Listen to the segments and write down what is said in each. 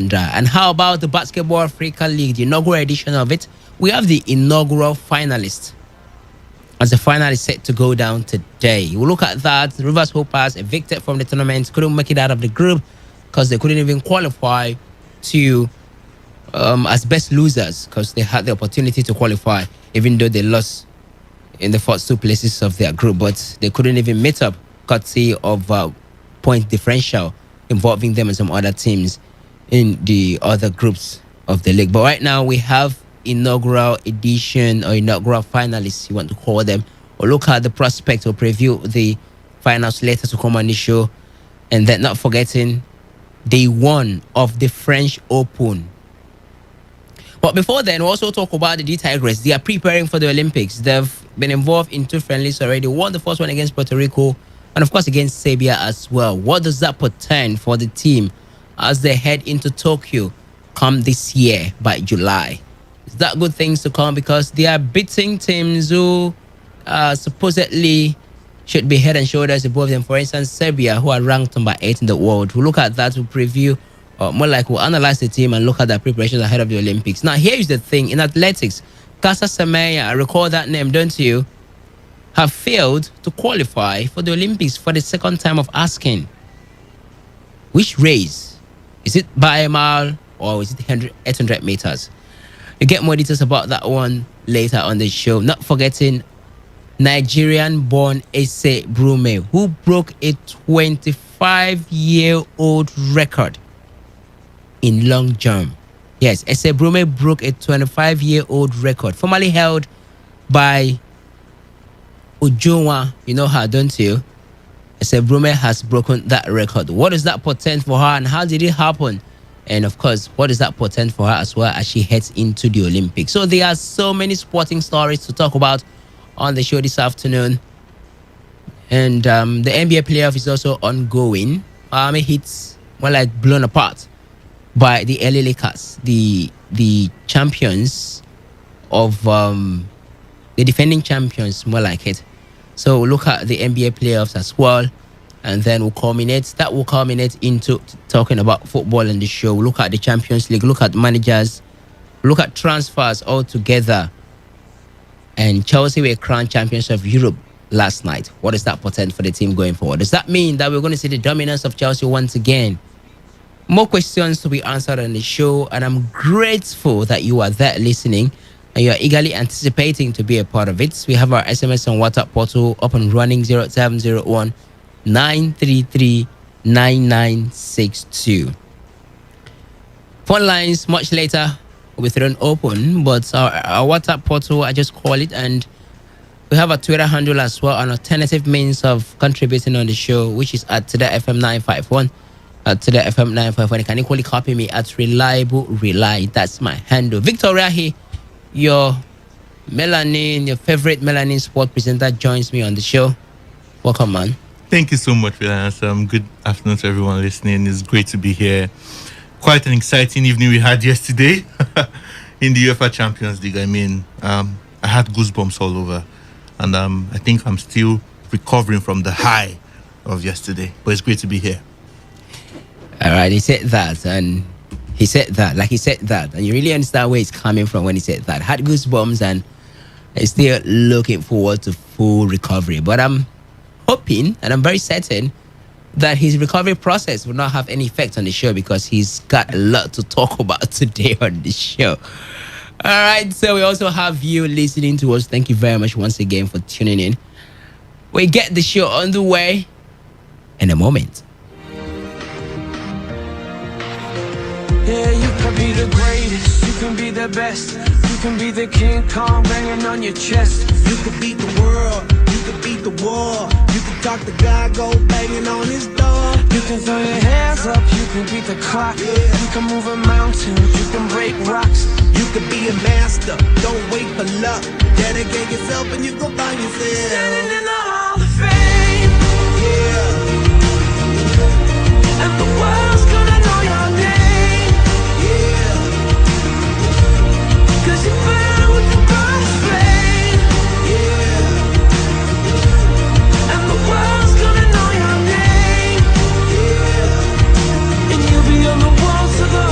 And how about the Basketball Africa League, the inaugural edition of it? We have the inaugural finalists, as the final is set to go down today. We'll look at that. Rivers Hoppers evicted from the tournament, couldn't make it out of the group because they couldn't even qualify to as best losers, because they had the opportunity to qualify, even though they lost in the first two places of their group, but they couldn't even meet up, courtesy of point differential involving them and some other teams in the other groups of the league. But right now we have inaugural edition or inaugural finalists, you want to call them. Or look at the prospect or preview the finals later to come on the show. And then not forgetting day one of the French Open. But before then, we'll also talk about the D Tigers. They are preparing for the Olympics. They've been involved in two friendlies already. Won the first one against Puerto Rico and, of course, against Serbia as well. What does that portend for the team as they head into Tokyo come this year by July? Is that good things to come? Because they are beating teams who supposedly should be head and shoulders above them. For instance, Serbia, who are ranked number 8 in the world. We'll look at that, we'll preview. More like we'll analyze the team and look at their preparations ahead of the Olympics. Now, here is the thing. In athletics, Casa Semeya, I recall that name, don't you? Have failed to qualify for the Olympics for the second time of asking. Which race? Is it by a mile or is it 800 meters? You get more details about that one later on the show. Not forgetting Nigerian-born Ese Brume, who broke a 25-year-old record in long jump. Yes, Ese Brume broke a 25-year-old record, formerly held by Ujunwa. You know her, don't you? Ese Brume has broken that record. What does that portend for her and how did it happen? And of course, what does that portend for her as well as she heads into the Olympics? So there are so many sporting stories to talk about on the show this afternoon. And the NBA playoff is also ongoing. It's more like blown apart by the LA Lakers, the champions of the defending champions, more like it. So we'll look at the NBA playoffs as well, and then we'll culminate into talking about football in the show. We'll look at the Champions League, look at managers, look at transfers all together. And Chelsea were crowned champions of Europe last night. What does that portend for the team going forward? Does that mean that we're going to see the dominance of Chelsea once again? More questions to be answered on the show, and I'm grateful that you are there listening and you are eagerly anticipating to be a part of it. We have our SMS and WhatsApp portal up and running, 0701 933 9962. Phone lines much later will be thrown open, but our WhatsApp portal, I just call it, and we have a Twitter handle as well, an alternative means of contributing on the show, which is at Today95.1. At Today95.1. You can equally copy me at Reliable Rely. That's my handle. Victoria here, your favorite melanin sport presenter, joins me on the show. Welcome, man. Thank you so much, Vilas. Good afternoon to everyone listening. It's great to be here. Quite an exciting evening we had yesterday in the UEFA Champions League. I mean, I had goosebumps all over, and I think I'm still recovering from the high of yesterday. But it's great to be here. All right, he said that, and he said that, and you really understand where he's coming from when he said that. Had goosebumps, and I'm still looking forward to full recovery. But I'm hoping, and I'm very certain, that his recovery process will not have any effect on the show, because he's got a lot to talk about today on the show. All right, so we also have you listening to us. Thank you very much once again for tuning in. We get the show on the way in a moment. Yeah, you can be the greatest, you can be the best, you can be the King Kong banging on your chest. You can beat the world, you can beat the war, you can talk to God, go banging on his door. You can throw your hands up, you can beat the clock, you can move a mountain, you can break rocks. You can be a master, don't wait for luck. Dedicate yourself and you go find yourself Standing in the Hall of Fame, yeah. and the world's gonna know your name. Cause you burn with the brightest flame, yeah. and the world's gonna know your name, Yeah. and you'll be on the walls of the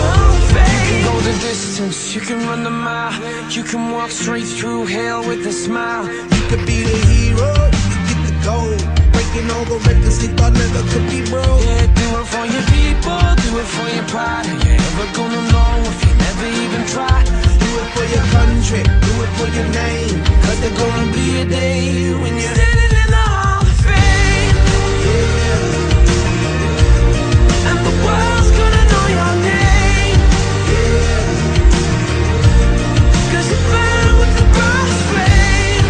run the mile. You can walk straight through hell with a smile. You could be the hero, you could get the gold. Breaking all the records they thought never could be broke. Yeah, do it for your people, do it for your pride. Are you ever gonna know if you never even try? Do it for your country, do it for your name. Cause there's gonna be a day when you're Standing in the Hall of Fame, and the world's gonna know your name. Cause you burn with the brightest flame,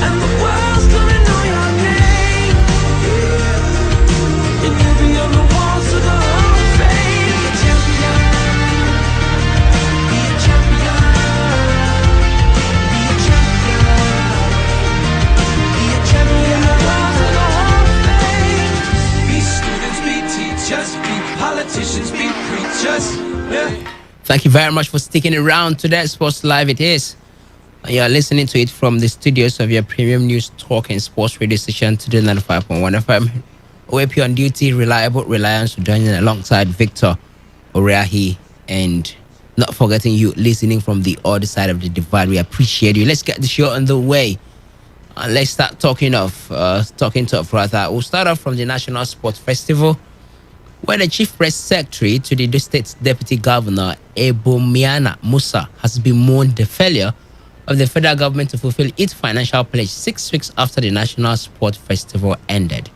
and the world's gonna know your name. And you'll be on the walls of the Hall of Fame. Be a champion, be a champion, be a champion, be a champion. The walls of the Hall of Fame. Be students, be teachers, be politicians, be preachers. Yeah. Thank you very much for sticking around to that Sports Live. It is. You're listening to it from the studios of your premium news talk and sports radio station, Today95.1 FM. OAP on duty, reliable reliance, joining alongside Victor Oriahi, and not forgetting you listening from the other side of the divide. We appreciate you. Let's get the show on the way. And let's start talking tough rather. We'll start off from the National Sports Festival, where the Chief Press Secretary to the Edo State's Deputy Governor, Ebomiana Musa, has bemoaned the failure of the federal government to fulfill its financial pledge 6 weeks after the National Sports Festival ended.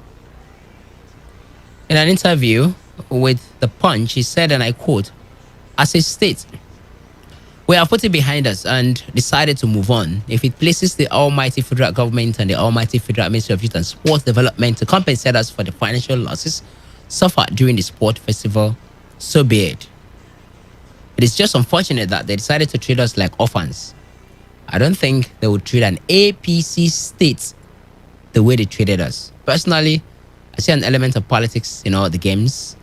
In an interview with The Punch, he said, and I quote, "As a state, we have put it behind us and decided to move on. If it places the almighty federal government and the almighty federal Ministry of Youth and Sports Development to compensate us for the financial losses suffered during the sport festival, so be it. It is just unfortunate that they decided to treat us like orphans. I don't think they would treat an APC state the way they treated us. Personally, I see an element of politics in all the games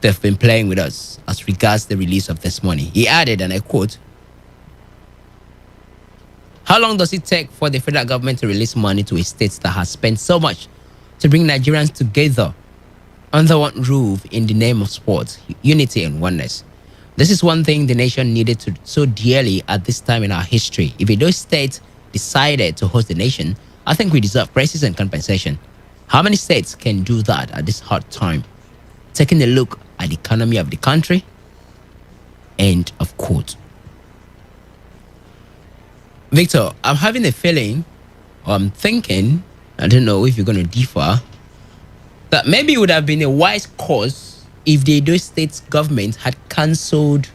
they've been playing with us as regards the release of this money." He added, and I quote, "How long does it take for the federal government to release money to a state that has spent so much to bring Nigerians together under one roof in the name of sport, unity and oneness? This is one thing the nation needed to so dearly at this time in our history. If Edo State decided to host the nation, I think we deserve praises and compensation. How many states can do that at this hard time? Taking a look at the economy of the country." End of quote. Victor, I'm having a feeling, or I'm thinking, I don't know if you're going to differ, that maybe it would have been a wise course if the Edo State government had cancelled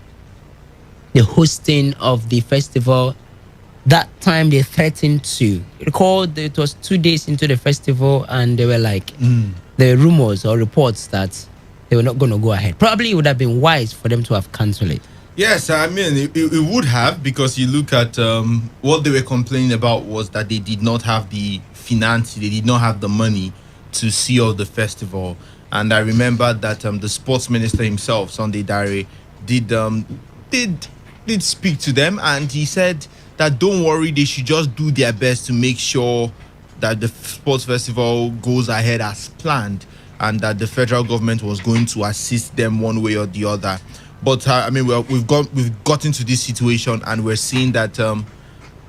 the hosting of the festival that time they threatened to. Recall it was 2 days into the festival and they were like, there were rumors or reports that they were not going to go ahead. Probably it would have been wise for them to have cancelled it. Yes, I mean, it would have, because you look at what they were complaining about was that they did not have the finance, they did not have the money to see all the festival. And I remember that the sports minister himself, Sunday Dare, did speak to them, and he said that don't worry, they should just do their best to make sure that the sports festival goes ahead as planned, and that the federal government was going to assist them one way or the other. But I mean, we've gotten to this situation, and we're seeing that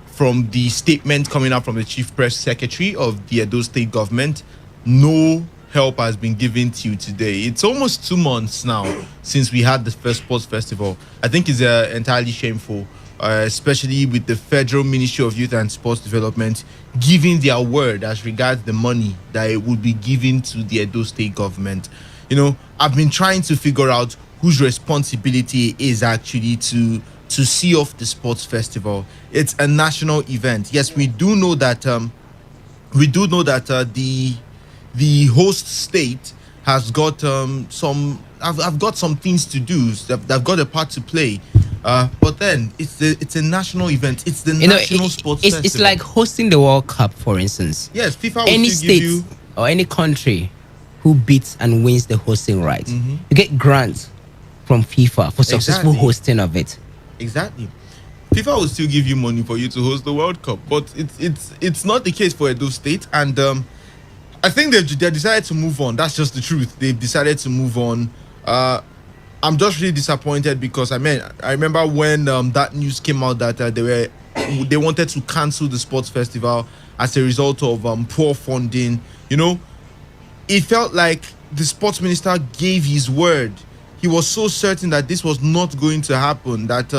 from the statement coming out from the Chief Press Secretary of the Edo State government, no help has been given to you today. It's almost 2 months now since we had the first sports festival. I think it's entirely shameful, especially with the Federal Ministry of Youth and Sports Development giving their word as regards the money that it would be given to the Edo State government. You know, I've been trying to figure out whose responsibility is actually to see off the sports festival. It's a national event. Yes, we do know that the host state has got I've got some things to do. They've got a part to play. But then it's a national event. It's the national sports festival. It's like hosting the World Cup, for instance. Yes, FIFA will any still state give you, or any country who beats and wins the hosting rights, you get grants from FIFA for successful hosting of it. Exactly. FIFA will still give you money for you to host the World Cup, but it's not the case for Edo State, and I think they decided to move on. That's just the truth. They've decided to move on. I'm just really disappointed because I remember when that news came out that they wanted to cancel the sports festival as a result of poor funding. You know, it felt like the sports minister gave his word. He was so certain that this was not going to happen, that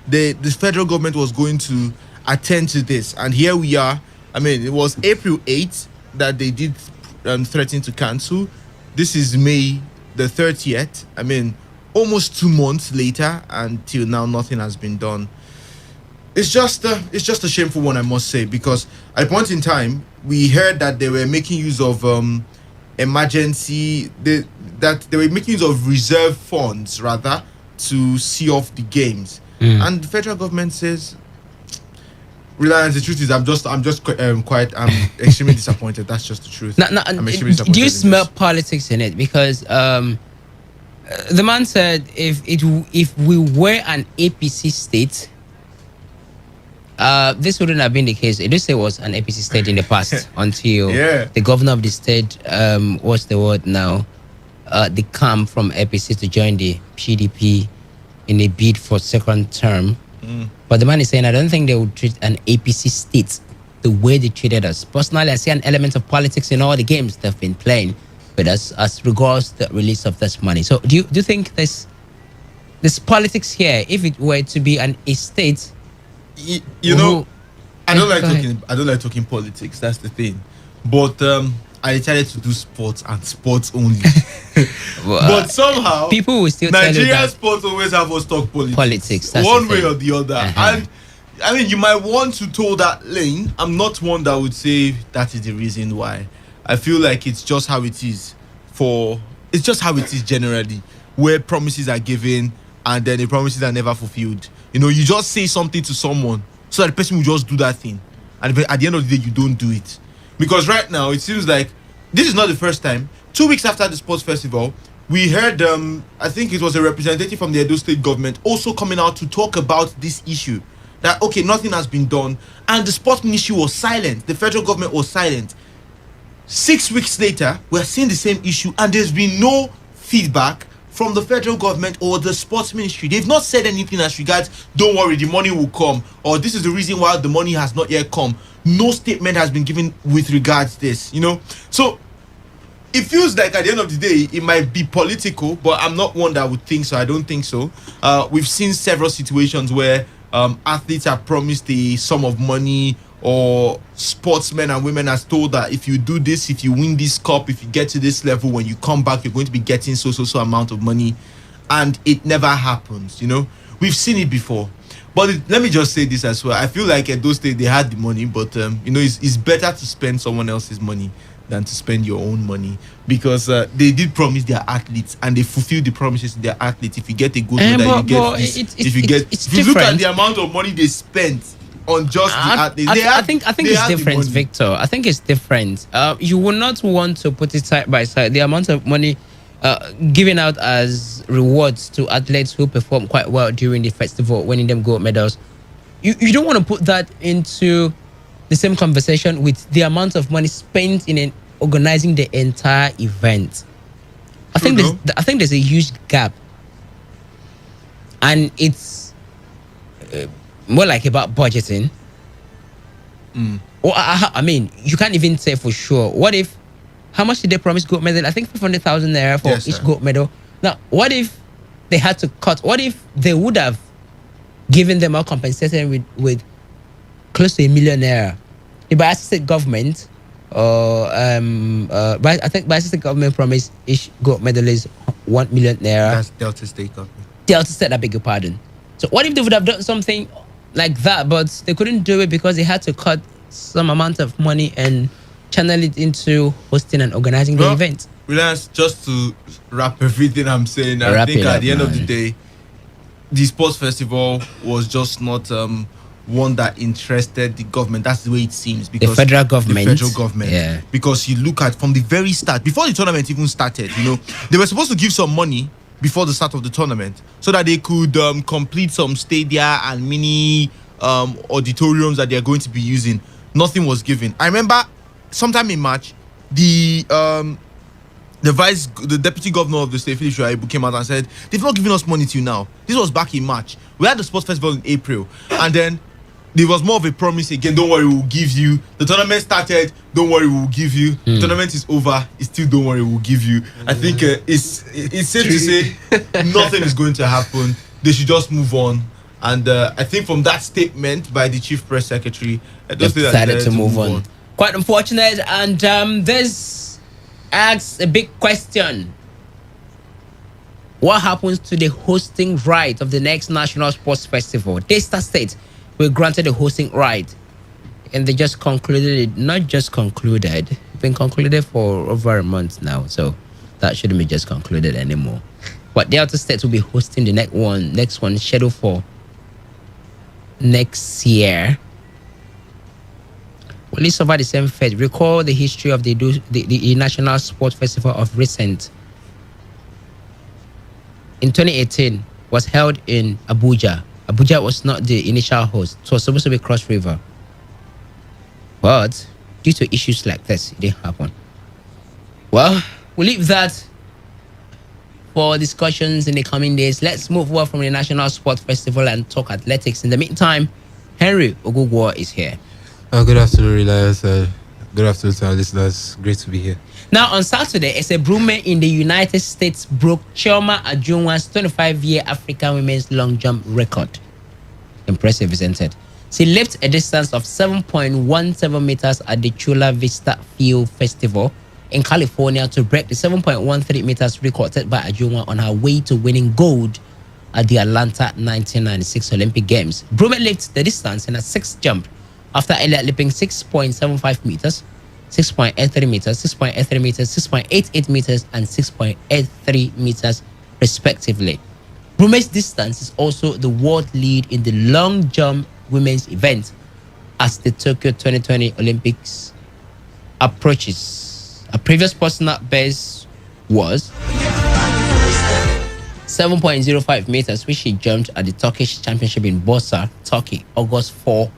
the federal government was going to attend to this. And here we are. I mean, it was April 8th that they did threaten to cancel. This is May the 30th. I mean, almost 2 months later, and till now, nothing has been done. It's just a shameful one, I must say, because at a point in time, we heard that they were making use of that they were making use of reserve funds rather to see off the games, and the federal government says, Reliance, the truth is, I'm extremely disappointed. That's just the truth. Now, I'm extremely disappointed. do you in smell this. politics in it? Because the man said if we were an APC state, this wouldn't have been the case. It did say it was an APC state in the past until Yeah. the governor of the state, what's the word now? They come from APC to join the PDP in a bid for second term. But the man is saying, I don't think they would treat an APC state the way they treated us. Personally, I see an element of politics in all the games they've been playing with us as regards the release of this money. So do you think there's politics here? If it were to be a state, You know, I don't like Go ahead. talking. I don't like talking politics. That's the thing. But I decided to do sports and sports only. But somehow, people will still tell you Nigerian that sports always have us talk politics. Politics, that's one the way thing. or the other. Uh-huh. And I mean, you might want to toe that lane. I'm not one that would say that is the reason why. I feel like it's just how it is. It's just how it is generally, where promises are given and then the promises are never fulfilled. You know, you just say something to someone so that the person will just do that thing, and at the end of the day, you don't do it. Because right now, it seems like this is not the first time. 2 weeks after the sports festival, we heard, I think it was a representative from the Edo State government also coming out to talk about this issue. That, okay, nothing has been done. And the sports ministry was silent. The federal government was silent. 6 weeks later, we're seeing the same issue, and there's been no feedback from the federal government or the sports ministry. They've not said anything as regards, don't worry, the money will come, or this is the reason why the money has not yet come. No statement has been given with regards to this, you know. So it feels like at the end of the day, it might be political, but I'm not one that would think so. I don't think so. We've seen several situations where athletes are promised a sum of money, or sportsmen and women are told that if you do this, if you win this cup, if you get to this level, when you come back, you're going to be getting so amount of money, and it never happens. You know, we've seen it before. But let me just say this as well. I feel like at those days they had the money, but you know, it's better to spend someone else's money than to spend your own money, because they did promise their athletes and they fulfilled the promises to their athletes. If you get a gold medal, you get this. If you look at different. the amount of money they spent on just the athletes, I think it's different, Victor. I think it's different. You will not want to put it side by side. The amount of money given out as rewards to athletes who perform quite well during the festival, winning them gold medals. You don't want to put that into the same conversation with the amount of money spent in organizing the entire event. I think there's a huge gap, and it's more like about budgeting. Or I mean, you can't even say for sure. What if? How much did they promise gold medal? I think 500,000 naira for Yes, each sir. gold medal. Now, what if they had to cut? What if they would have given them a compensation with close to 1 million naira? The Bayelsa State government, I think Bayelsa State government promised each gold medalist 1 million naira. That's Delta State government. Delta State, I beg your pardon. So what if they would have done something like that, but they couldn't do it because they had to cut some amount of money and channel it into hosting and organizing the Well, event? Relax, just to wrap everything I'm saying, I Wrap think it at up, the end of the man. day, the sports festival was just not one that interested the government. That's the way it seems. Because federal government. The federal government. Yeah. Because you look at from the very start, before the tournament even started, you know, they were supposed to give some money before the start of the tournament so that they could complete some stadia and mini auditoriums that they're going to be using. Nothing was given. I remember sometime in March, the the deputy governor of the state, Philip Shuaibu, came out and said they've not given us money till now. This was back in March. We had the sports festival in April, and then there was more of a promise again. Don't worry, we'll give you. The tournament started. Don't worry, we'll give you. The tournament is over. It's still don't worry, we'll give you. I think it's safe to say nothing is going to happen. They should just move on. And I think from that statement by the chief press secretary, I They just think that decided to move on. Quite unfortunate, and this asks a big question. What happens to the hosting right of the next National Sports Festival? Delta State were granted a hosting right, and they just concluded it. Not just concluded, it's been concluded for over a month now, so that shouldn't be just concluded anymore. But Delta State will be hosting the next one scheduled for next year. Well, let's over the same fate. Recall the history of the National Sports Festival of recent. In 2018, was held in Abuja. Abuja was not the initial host. It was supposed to be Cross River. But due to issues like this, it didn't happen. Well, we'll leave that for discussions in the coming days. Let's move on from the National Sports Festival and talk athletics. In the meantime, Henry Ogugwo is here. Good afternoon, Reliance. Good afternoon to our listeners. Great to be here. Now, on Saturday, Ese Brume in the United States broke Chioma Ajunwa's 25-year African women's long jump record. Impressive, isn't it? She leaped a distance of 7.17 meters at the Chula Vista Field Festival in California to break the 7.13 meters record set by Ajunwa on her way to winning gold at the Atlanta 1996 Olympic Games. Brume leaped the distance in a sixth jump after earlier leaping 6.75 meters, 6.83 meters, 6.83 meters, 6.88 meters, and 6.83 meters, respectively. Brume's distance is also the world lead in the long jump women's event as the Tokyo 2020 Olympics approaches. A previous personal best was 7.05 meters, which she jumped at the Turkish Championship in Bursa, Turkey, August 4,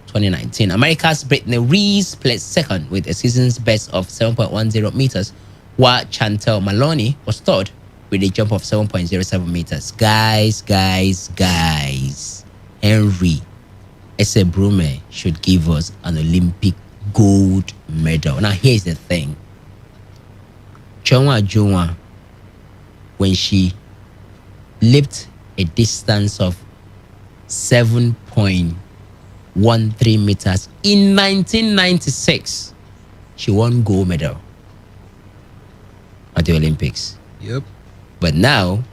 2019. America's Brittany Reese placed second with a season's best of 7.10 meters, while Chantel Maloney was third with a jump of 7.07 meters. Guys, Henry Ese Brume should give us an Olympic gold medal. Now, here's the thing. Chioma Ajunwa, when she leaped a distance of 7.13 meters in 1996, she won gold medal at the Olympics. Yep. But now,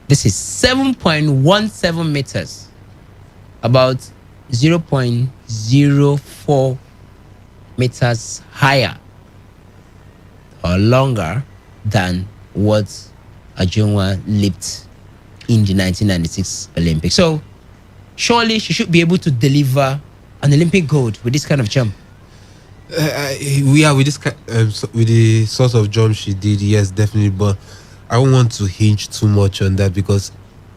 this is 7.17 meters, about 0.04 meters higher or longer than what Ajunwa leaped in the 1996 Olympics. So, surely she should be able to deliver an Olympic gold with this kind of jump. We are with this with the sort of jump she did, yes, definitely. But I don't want to hinge too much on that because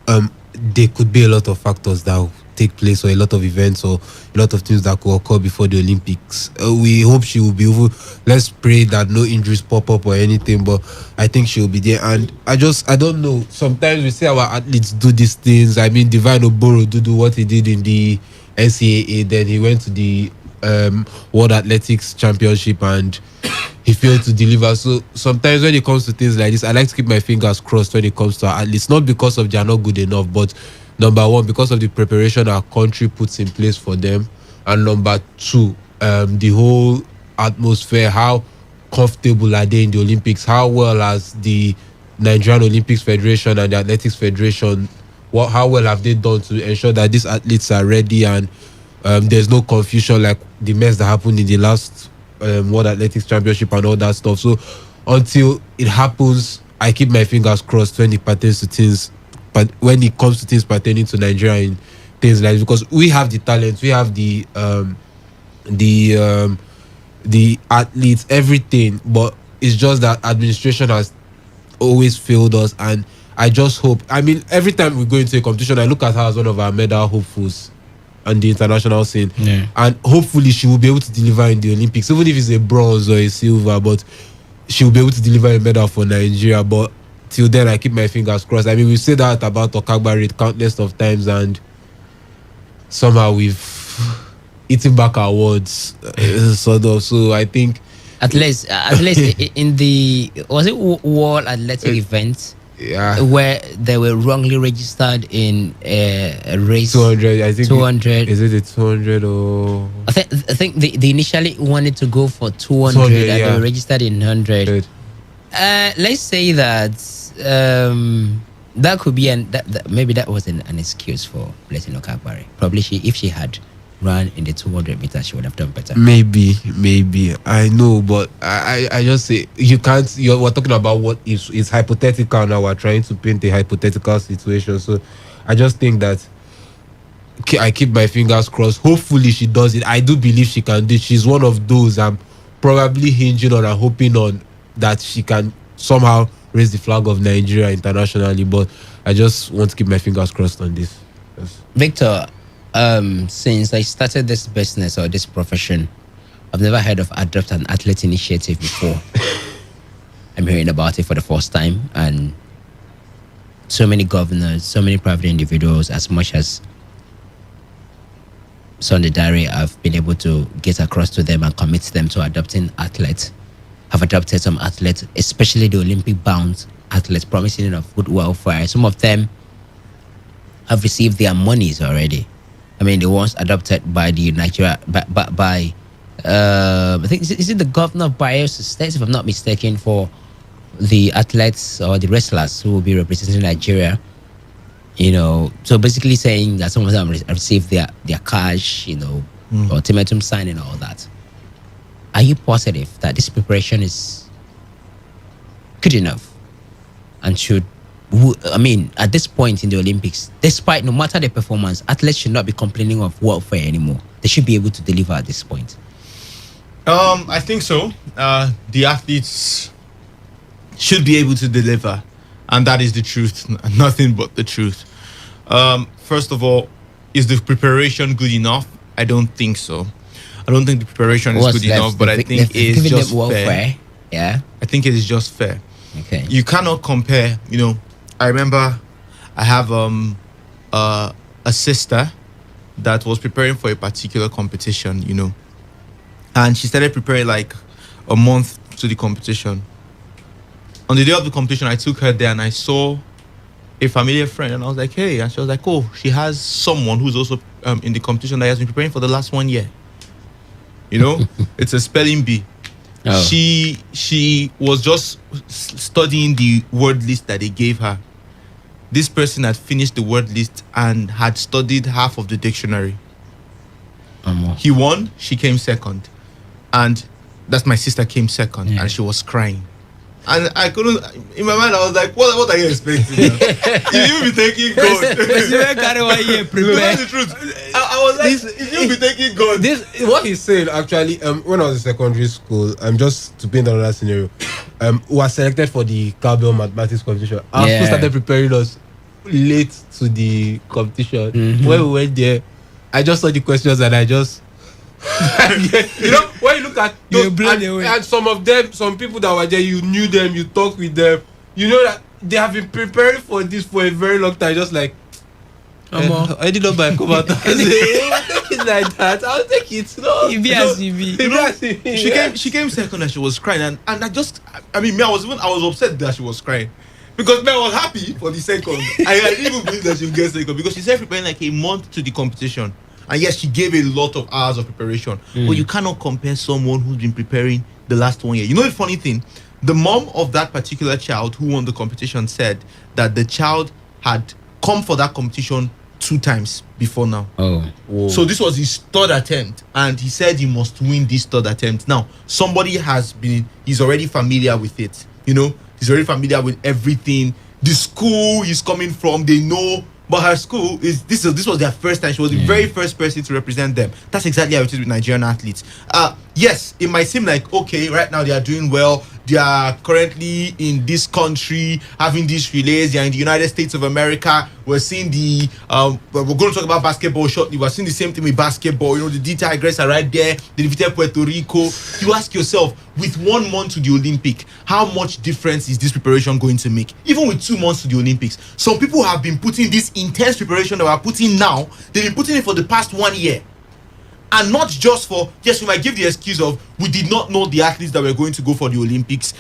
there could be a lot of factors that will take place, or a lot of events, or a lot of things that could occur before the Olympics. We hope she will be able. Let's pray that no injuries pop up or anything. But I think she will be there. And I don't know. Sometimes we see our athletes do these things. I mean, Divine Oboro do what he did in the NCAA. Then he went to the World Athletics Championship and he failed to deliver. So sometimes when it comes to things like this, I like to keep my fingers crossed when it comes to our athletes, not because of they are not good enough, but number one, because of the preparation our country puts in place for them, and number two, the whole atmosphere. How comfortable are they in the Olympics? How well has the Nigerian Olympics Federation and the Athletics Federation, how well have they done to ensure that these athletes are ready and there's no confusion like the mess that happened in the last World Athletics Championship and all that stuff. So until it happens, I keep my fingers crossed when it pertains to things, but when it comes to things pertaining to Nigeria and things like this, because we have the talent, we have the athletes, everything, but it's just that administration has always failed us. And I just hope, I mean, every time we go into a competition, I look at her as one of our medal hopefuls on the international scene. Yeah. And hopefully she will be able to deliver in the Olympics, even if it's a bronze or a silver. But she'll be able to deliver a medal for Nigeria. But till then, I keep my fingers crossed. I mean, we've said that about Okagbare countless of times, and somehow we've eaten back our words, sort of. So I think, At least in the was it World Athletic event yeah, where they were wrongly registered in a race 200. I think 200. Is it a 200 or? I think they initially wanted to go for 200 200, and they yeah. were registered in 100. Let's say that that could be maybe that was an excuse for Blessing Okagbare. Probably if she had run in the 200 meters, she would have done better. Maybe I know, but I just say you can't. We're talking about what is hypothetical now. We're trying to paint a hypothetical situation. So I just think that I keep my fingers crossed. Hopefully she does it. I do believe she can do it. She's one of those I'm probably hinging on and hoping on that she can somehow raise the flag of Nigeria internationally. But I just want to keep my fingers crossed on this. Yes. Victor, since I started this business or this profession, I've never heard of Adopt an Athlete initiative before. I'm hearing about it for the first time, and so many governors, so many private individuals, as much as Sunday Diary, I've been able to get across to them and commit them to adopting athletes. Have adopted some athletes, especially the Olympic-bound athletes, promising of good welfare. Some of them have received their monies already. I mean, the ones adopted by the Nigeria, by I think is it the governor of Bayelsa State, if I'm not mistaken, for the athletes or the wrestlers who will be representing Nigeria. You know, so basically saying that some of them received their cash, you know, ultimatum signing, all that. Are you positive that this preparation is good enough and should? I mean, at this point in the Olympics, despite no matter the performance, athletes should not be complaining of welfare anymore. They should be able to deliver at this point. I think so. The athletes should be able to deliver, and that is the truth, nothing but the truth. First of all, is the preparation good enough? I don't think so. I don't think the preparation is good enough, but I think it's just fair. Yeah. I think it is just fair. Okay. You cannot compare. You know, I remember I have a sister that was preparing for a particular competition. You know, and she started preparing like a month to the competition. On the day of the competition, I took her there and I saw a familiar friend, and I was like, "Hey," and she was like, "Oh, she has someone who's also in the competition that has been preparing for the last 1 year." You know, it's a spelling bee. Oh. She was just studying the word list that they gave her. This person had finished the word list and had studied half of the dictionary. He won, she came second. And that's my sister came second, Yeah. and she was crying. And I couldn't, in my mind, I was like, what are you expecting? If you be taking gold. No, that's the truth. I was like, if you be taking gold. This what he's saying actually. When I was in secondary school, just to paint another scenario, was selected for the cowbell mathematics competition. Our school started preparing us late to the competition. When we went there, I just saw the questions and I just. You know, when you look at You those, were blown away. and some of them, some people that were there, you knew them, you talked with them, you know that they have been preparing for this for a very long time. Just like, I did not buy come out. Take it like that. I'll take it. No, You be as you be. She came second and she was crying, and I mean, I was upset that she was crying. Because I was happy for the second. I didn't even believe that she would get second, because she said preparing like a month to the competition. And yes, she gave a lot of hours of preparation. But you cannot compare someone who's been preparing the last 1 year. You know the funny thing? The mom of that particular child who won the competition said that the child had come for that competition 2 times before now. Oh. So this was his 3rd attempt, and he said he must win this 3rd attempt. Now, he's already familiar with it. You know, he's already familiar with everything. The school he's coming from, they know. But her school this was their first time. She was the very first person to represent them. That's exactly how it is with Nigerian athletes. Yes, it might seem like, okay, right now they are doing well. they are currently in this country having these relays. They are in the United States of America. We're seeing the we're going to talk about basketball shortly. We're seeing the same thing with basketball. You know, the D Tigers are right there. They defeated Puerto Rico. You ask yourself, with 1 month to the Olympic, how much difference is this preparation going to make? Even with 2 months to the Olympics, some people have been putting this intense preparation that we're putting now. They've been putting it for the past 1 year. And not just for, yes, we might give the excuse of we did not know the athletes that were going to go for the Olympics.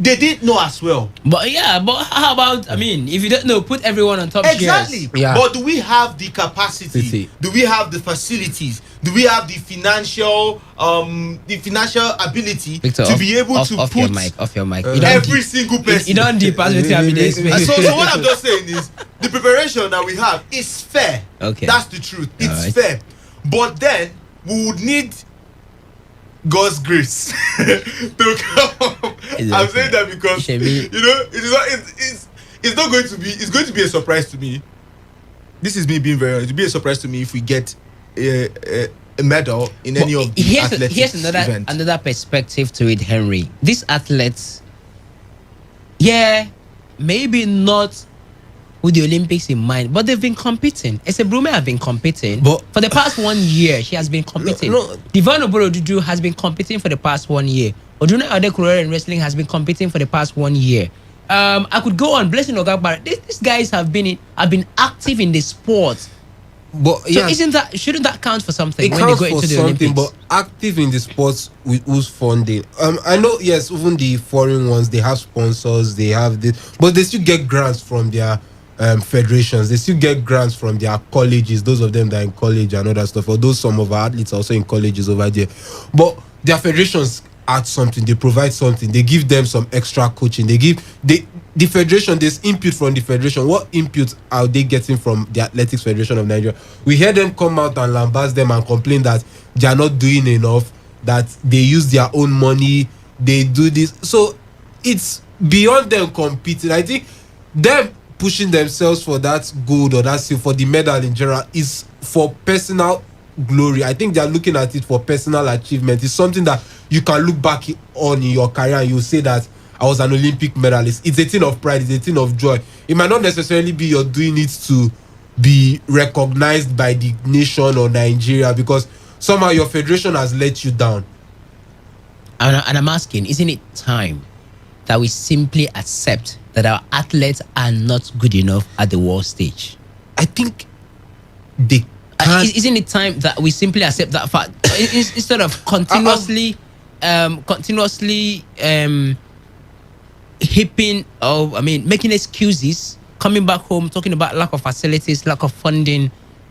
They didn't know as well. But how about, I mean, if you don't know, put everyone on top Exactly. chairs. Yeah. But do we have the capacity? City. Do we have the facilities? Do we have the financial ability Victor, to be able to off put your mic. You don't every deep- single person? You don't deep as with And so what I'm just saying is the preparation that we have is fair. Okay. That's the truth. It's Alright. fair. But then we would need God's grace to come. I'm saying that because Shebi. you know it's not going to be, it's going to be a surprise to me. This is me being very honest. It'll be a surprise to me if we get a medal in any of the athletics here's event. another perspective to it, Henry. These athletes, yeah, maybe not with the Olympics in mind, but they've been competing. Ese Brume have been competing, But- for the past 1 year, she has been competing. No. Divine Oborodudu has been competing for the past 1 year. Oduna Adekunle in wrestling has been competing for the past 1 year. I could go on. Blessing Ogagbar. These guys have been active in the sport. But So yeah, shouldn't that count for something it when they counts go for into the something. Olympics? But active in the sports with who's funding? I know, yes, even the foreign ones, they have sponsors, they have this, but they still get grants from their federations. They still get grants from their colleges. Those of them that are in college and other stuff. Although some of our athletes are also in colleges over there, but their federations add something. They provide something. They give them some extra coaching. The federation, there's input from the federation. What input are they getting from the Athletics Federation of Nigeria? We hear them come out and lambast them and complain that they are not doing enough, that they use their own money, they do this. So it's beyond them competing. I think them pushing themselves for that gold or that silver, for the medal in general, is for personal glory. I think they are looking at it for personal achievement. It's something that you can look back on in your career and you say that I was an Olympic medalist. It's a thing of pride. It's a thing of joy. It might not necessarily be you're doing it to be recognized by the nation or Nigeria, because somehow your federation has let you down. And I'm asking, isn't it time that we simply accept that our athletes are not good enough at the world stage? I think they can't. Isn't it time that we simply accept that fact instead of continuously hipping, or making excuses, coming back home talking about lack of facilities, lack of funding,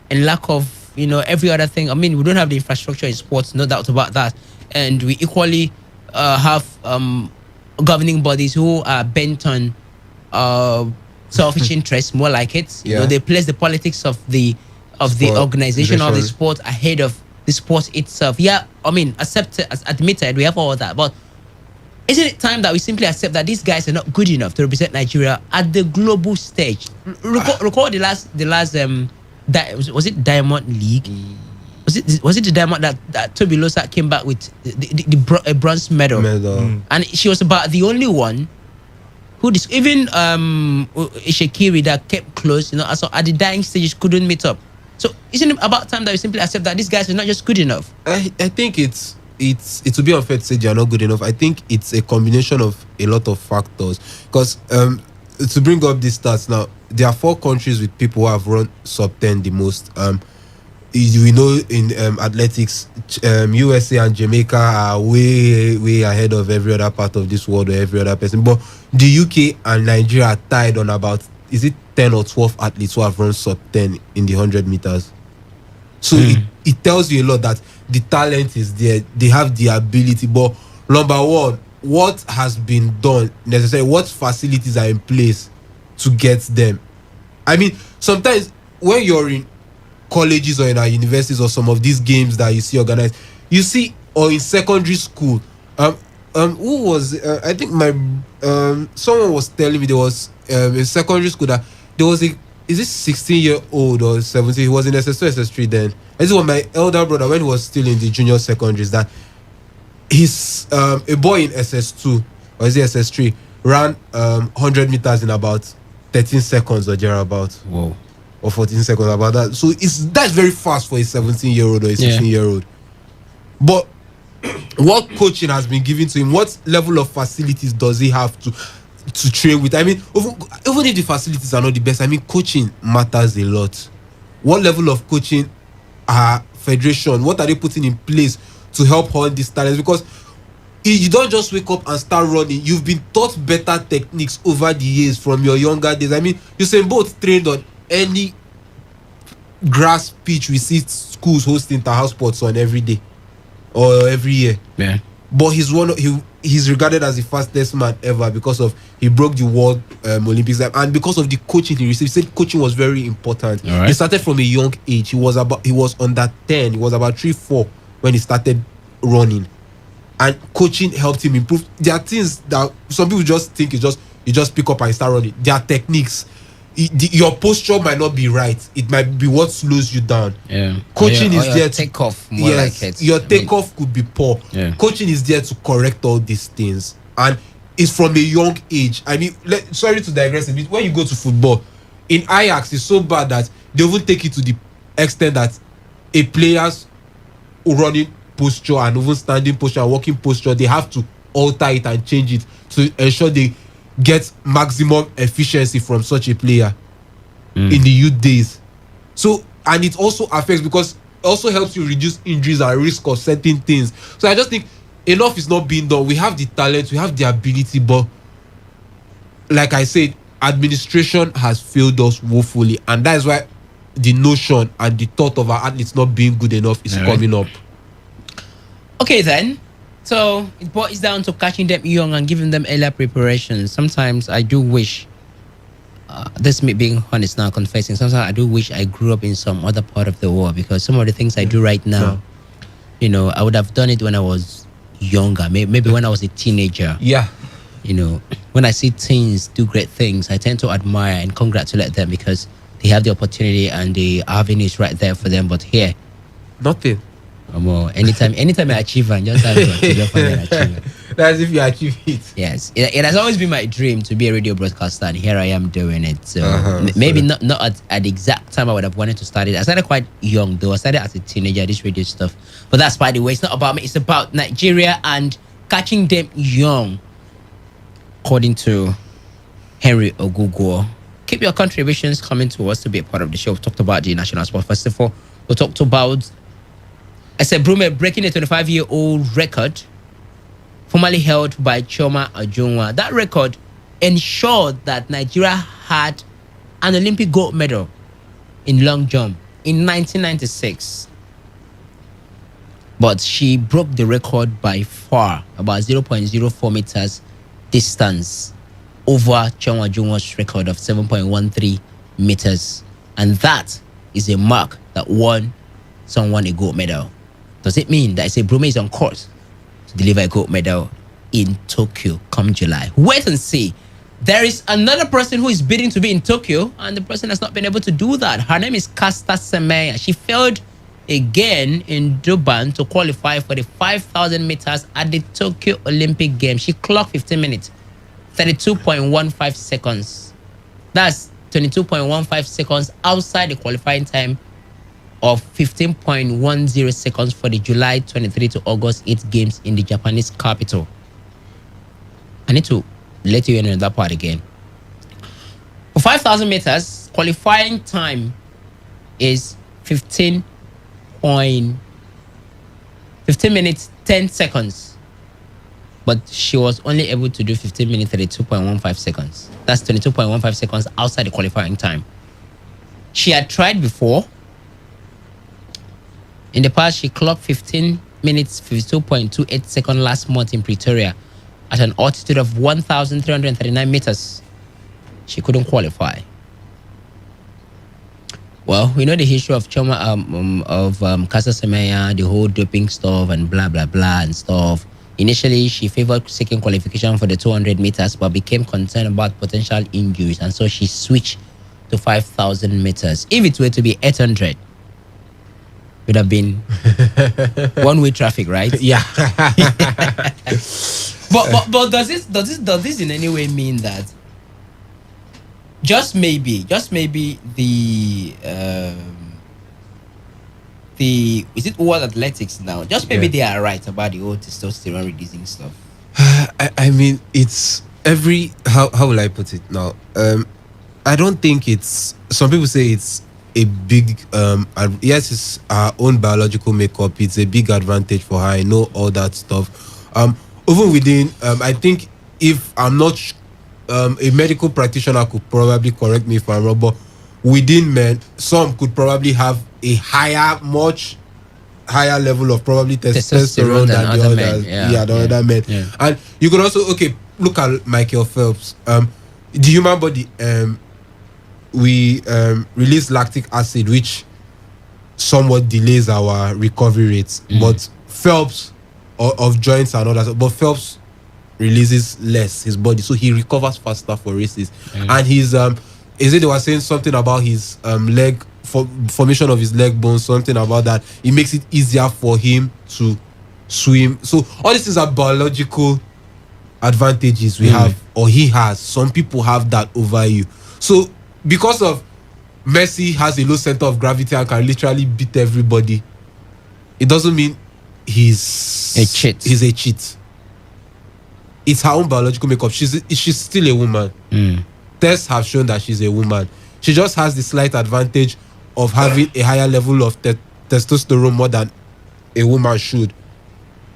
and lack of every other thing. We don't have the infrastructure in sports, no doubt about that, and we equally have governing bodies who are bent on selfish interests, more like it. Yeah. They place the politics of the Sport, organization of the organization. sport ahead of the sport itself. Yeah, admitted, we have all that, but isn't it time that we simply accept that these guys are not good enough to represent Nigeria at the global stage? Recall the last was it Diamond League? Was it the Diamond that Toby Losa came back with a bronze medal? And she was about the only one who even Shakiri that kept close, so at the dying stage couldn't meet up. So isn't it about time that we simply accept that these guys are not just good enough? I think it would be unfair to say they are not good enough. I think it's a combination of a lot of factors. Because to bring up these stats now, there are 4 countries with people who have run sub 10 the most. We know in athletics, USA and Jamaica are way ahead of every other part of this world or every other person. But the UK and Nigeria are tied on about, is it 10 or 12 athletes who have run sub 10 in the 100 meters. So it tells you a lot that the talent is there. They have the ability. But number one, what has been done necessarily? What facilities are in place to get them? Sometimes when you're in colleges or in our universities or some of these games that you see organized, you see, or in secondary school, who was I think someone was telling me there was in secondary school that there was is this 16-year-old or 17? He was in SS2, SS3 then. This was my elder brother when he was still in the junior secondaries, that he's a boy in SS2. or is it SS3, ran 100 meters in about 13 seconds or thereabout, Whoa. or 14 seconds, about that. So that's very fast for a 17-year-old or a 16-year-old. But what coaching has been given to him? What level of facilities does he have to train with? I mean, even if the facilities are not the best, I mean, coaching matters a lot. What level of coaching federation, what are they putting in place to help hone these talents? Because you don't just wake up and start running. You've been taught better techniques over the years from your younger days. I mean, Usain Bolt trained on any grass pitch we see schools hosting inter-house sports on every day or every year. Yeah. But he's regarded as the fastest man ever because of he broke the world Olympics, and because of the coaching he received. He said coaching was very important. Right. He started from a young age. He was under 10. He was about 3-4 when he started running, and coaching helped him improve. There are things that some people just think you just pick up and start running. There are techniques. Your posture might not be right. It might be what slows you down. Yeah. Coaching is there to take off more yes, like it. your takeoff could be poor. Yeah. Coaching is there to correct all these things, and it's from a young age. I mean, sorry to digress a bit. When you go to football, in Ajax, it's so bad that they will take it to the extent that a player's running posture and even standing posture and walking posture, they have to alter it and change it to ensure they get maximum efficiency from such a player in the youth days. So, and it also affects, because it also helps you reduce injuries and risk of certain things. So I just think enough is not being done. We have the talent, we have the ability, but like I said, administration has failed us woefully, and that is why the notion and the thought of our athletes not being good enough is coming up. Okay, then. So it boils down to catching them young and giving them earlier preparation. Sometimes I do wish, this me being honest now, confessing, sometimes I do wish I grew up in some other part of the world, because some of the things I do right now, you know, I would have done it when I was younger, maybe when I was a teenager. Yeah. You know, when I see teens do great things, I tend to admire and congratulate them because they have the opportunity and the avenues right there for them. But here, Nothing. anytime I achieve and just have to find an achievement. That's if you achieve it. Yes, it has always been my dream to be a radio broadcaster, and here I am doing it. So maybe sorry. not at the exact time I would have wanted to start it. I started quite young though. I started as a teenager, this radio stuff. But that's, by the way, it's not about me. It's about Nigeria and catching them young. According to Henry Ogugo. Keep your contributions coming to us to be a part of the show. We talked about the National Sport Festival. We talked about Brume breaking a 25-year-old record formerly held by Chioma Ajunwa. That record ensured that Nigeria had an Olympic gold medal in long jump in 1996. But she broke the record by far, about 0.04 meters distance over Chioma Ajunwa's record of 7.13 meters. And that is a mark that won someone a gold medal. Does it mean that Brume is on course to deliver a gold medal in Tokyo come July? Wait and see. There is another person who is bidding to be in Tokyo, and the person has not been able to do that. Her name is Caster Semenya. She failed again in Durban to qualify for the 5,000 meters at the Tokyo Olympic Games. She clocked 15 minutes, 32.15 seconds. That's 22.15 seconds outside the qualifying time of 15.10 seconds for the July 23 to August 8 games in the Japanese capital. I need to let you in on that part again. For 5,000 meters, qualifying time is 15 minutes 10 seconds. But she was only able to do 15 minutes 32.15 seconds. That's 22.15 seconds outside the qualifying time. She had tried before. In the past, she clocked 15 minutes 52.28 seconds last month in Pretoria at an altitude of 1,339 meters. She couldn't qualify. Well, we know the history of Chioma, Caster Semenya, the whole doping stuff and blah, blah, blah and stuff. Initially, she favored seeking qualification for the 200 meters, but became concerned about potential injuries, and so she switched to 5,000 meters. If it were to be 800, it would have been one-way traffic, right? Yeah. But does this in any way mean that just maybe the is it World Athletics now? Just maybe Yeah. they are right about the whole testosterone reducing stuff. I mean, it's every how will I put it now? I don't think it's. Some people say it's a big. Yes, it's our own biological makeup. It's a big advantage for her. I know all that stuff. Even within, I think if I'm not, a medical practitioner could probably correct me if I'm wrong, but within men, some could probably have a much higher level of probably testosterone than the other men. others. Yeah, The yeah, other men. yeah. And you could also look at Michael Phelps. The human body, we release lactic acid, which somewhat delays our recovery rates. But Phelps of joints and all that, but Phelps releases less his body, so he recovers faster for races. And his is it they were saying something about his leg formation of his leg bones, something about that. It makes it easier for him to swim. So all these things are biological advantages we have, or he has. Some people have that over you. So because of Messi has a low center of gravity and can literally beat everybody, it doesn't mean he's A cheat. He's a cheat. It's her own biological makeup. She's still a woman. Tests have shown that she's a woman. She just has the slight advantage of having a higher level of testosterone more than a woman should.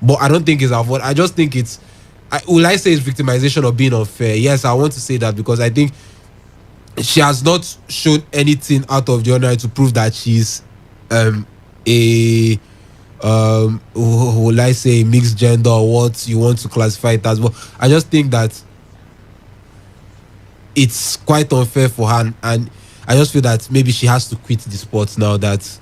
But I don't think it's her fault. I just think it's. Will I say it's victimization or being unfair? Yes, I want to say that because I think she has not shown anything out of the ordinary to prove that she's will I say mixed gender or what you want to classify it as. But I just think that it's quite unfair for her, and I just feel that maybe she has to quit the sport now, that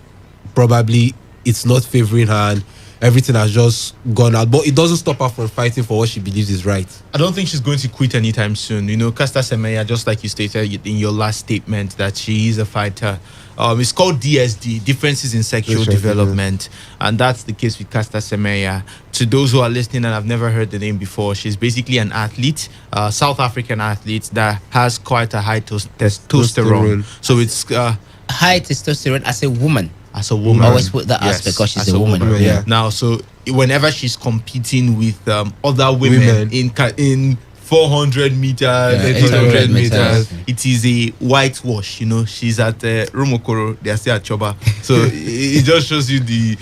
probably it's not favoring her and everything has just gone out. But it doesn't stop her from fighting for what she believes is right. I don't think she's going to quit anytime soon. You know, Caster Semenya, just like you stated in your last statement, that she is a fighter. It's called DSD, differences in sexual development, and that's the case with Caster Semenya. To those who are listening and have never heard the name before, she's basically an athlete, South African athlete that has quite a high testosterone. So it's High testosterone as a woman. as a woman. Always put that aspect because she's as a woman. Yeah. Now, so whenever she's competing with other women in 400 meters, 800 meters, meters. it is a whitewash. You know, she's at Romokoro, they are still at Choba. So it just shows you the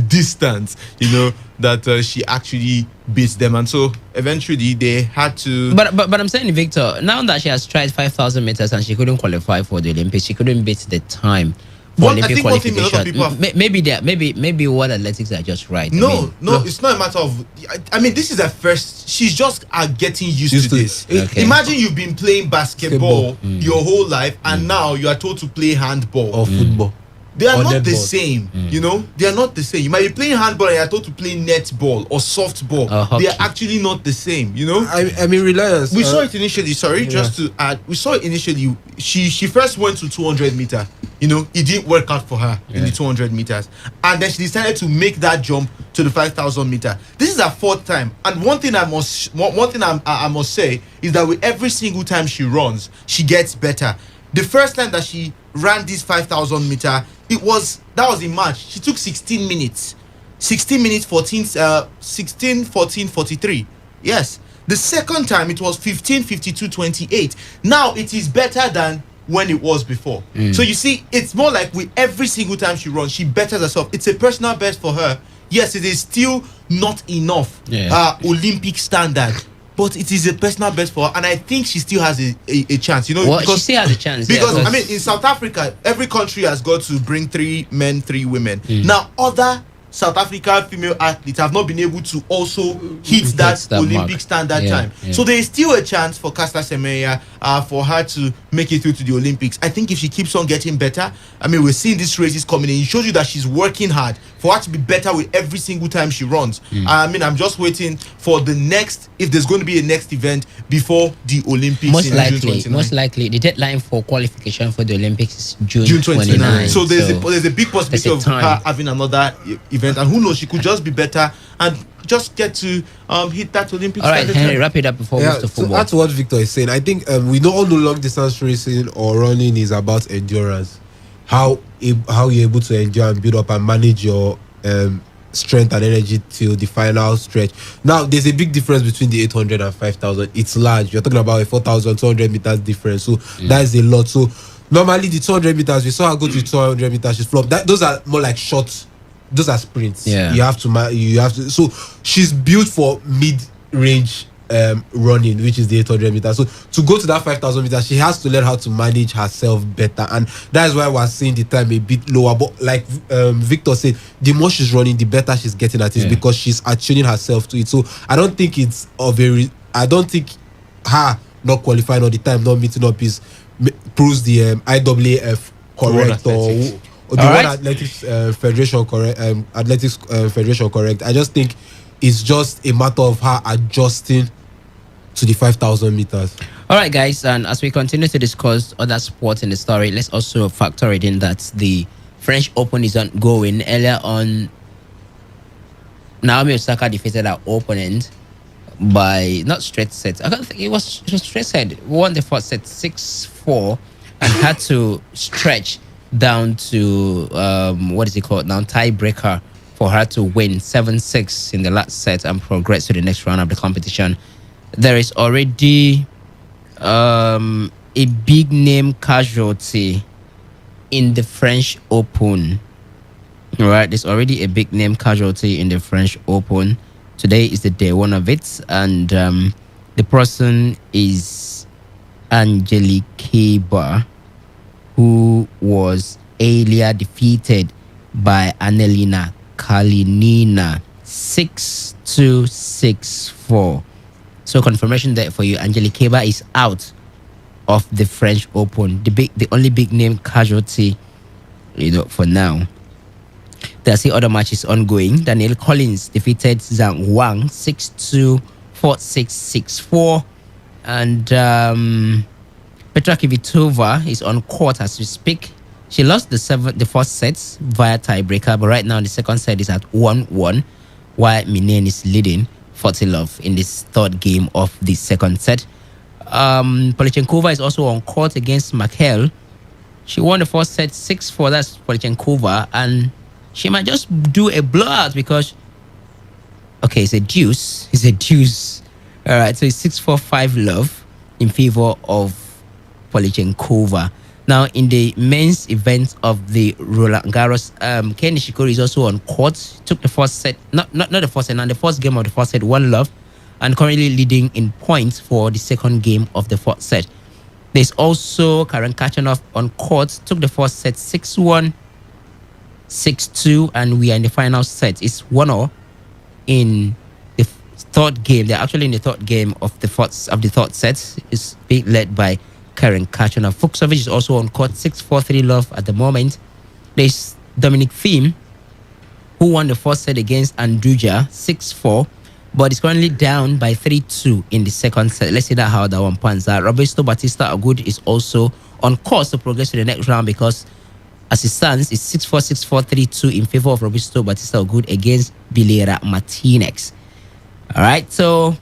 distance, you know, that she actually beats them. And so eventually they had to. But I'm saying, Victor, now that she has tried 5,000 meters and she couldn't qualify for the Olympics, she couldn't beat the time. For Well, I think one thing a lot of people have- maybe World Athletics are just right. No, it's not a matter of. I mean, this is her first. She's just getting used to this. Okay. Imagine you've been playing basketball your whole life, and now you are told to play handball. Or football. They are or not the netball. same, you know. They are not the same. You might be playing handball and you are told to play netball or softball. Hockey. They are actually not the same, you know. I mean, Reliance. We saw it initially. Sorry, just to add, we saw it initially. She first went to 200 meter. You know, it didn't work out for her in the 200 meters, and then she decided to make that jump to the 5,000 meter. This is her fourth time, and one thing I must say is that with every single time she runs, she gets better. The first time that she ran this 5,000 meter, that was in March. She took 16 minutes, 14, 43. Yes. The second time it was 15, 52, 28. Now it is better than when it was before. So you see, it's more like with every single time she runs, she betters herself. It's a personal best for her. Yes, it is still not enough Olympic standard, but it is a personal best for her, and I think she still has a chance. You know, Well, she still has a chance. because I mean, in South Africa, every country has got to bring 3 men, 3 women. Now, other South African female athletes have not been able to also hit that Olympic mark. standard time. Yeah. So there is still a chance for Caster Semenya for her to make it through to the Olympics. I think if she keeps on getting better, I mean, we're seeing these races coming in. It shows you that she's working hard. for her to be better with every single time she runs. Hmm. I mean, I'm just waiting for the next, if there's going to be a next event before the Olympics Most in June likely, 29. most likely, the deadline for qualification for the Olympics is June, June 29. 29. So there's a big there's possibility a of time. her having another event, and who knows, she could just be better and just get to hit that Olympics. All right, target Henry, time. wrap it up before we Yeah, move to to football. add to what Victor is saying, I think we know all the long distance racing or running is about endurance. How you're able to endure and build up and manage your strength and energy till the final stretch. Now, there's a big difference between the 800 and 5,000. It's large. You're talking about a 4,200 meters difference. So that is a lot. So normally the 200 meters, we saw her go to 200 meters. She's flopped. Those are more like short. Those are sprints. Yeah. You have to. So she's built for mid-range running, which is the 800 meters. So to go to that 5,000 meters, she has to learn how to manage herself better, and that is why we're seeing the time a bit lower. But like Victor said, the more she's running, the better she's getting at it, Yeah. because she's attuning herself to it. So I don't think it's I don't think her not qualifying all the time, not meeting up proves the IAAF correct, or Athletics. the All World right. Athletics Federation correct. Athletics Federation correct. I just think it's just a matter of her adjusting to the 5,000 meters. All right, guys, and as we continue to discuss other sports in the story, let's also factor it in that the French Open is ongoing. Earlier on, Naomi Osaka defeated her opponent by not straight sets. I don't think it was straight set. Won the first set 6-4 and had to stretch down to what is it called now, tiebreaker, for her to win 7-6 in the last set and progress to the next round of the competition. There is already a big name casualty in the French Open. All right, there's already a big name casualty in the French Open. Today is the day one of it, and the person is Angelique Kerber, who was earlier defeated by Annelina Kalinina 6-2, 6-4. So confirmation there for you. Angelique Kerber is out of the French Open. The only big name casualty, for now. There's the other matches ongoing. Danielle Collins defeated Zhang Wang 6-2, 4-6, 6-4. And Petra Kvitova is on court as we speak. She lost the first set via tiebreaker, but right now the second set is at 1-1, while Minen is leading 40-love in this third game of the second set. Polichenkova is also on court against Makel. She won the first set 6-4. That's Polichenkova, and she might just do a blowout because, okay, it's a deuce. It's a deuce. All right, so it's 6-4, 5-love in favor of Polichenkova. Now, in the men's event of the Roland Garros, Ken Nishikori is also on court. Took the first set, not the first set, and the first game of the first set, 1-love, and currently leading in points for the second game of the fourth set. There's also Karen Kachanov on court. Took the first set 6-1, 6-2, and we are in the final set. It's 1-0 in the third game. They're actually in the third game of the third set. It's being led by Karen Kachanov. Fuchsovic is also on court, 6-4, 3-love at the moment. There's Dominic Thiem, who won the first set against Andruja 6-4, but is currently down by 3-2 in the second set. Let's see how that one pans out. Roberto Batista Agut is also on course to progress to the next round because, as it stands, it's 6-4, 6-4, 3-2 in favor of Roberto Batista Agut against Bilera Martinez. All right, so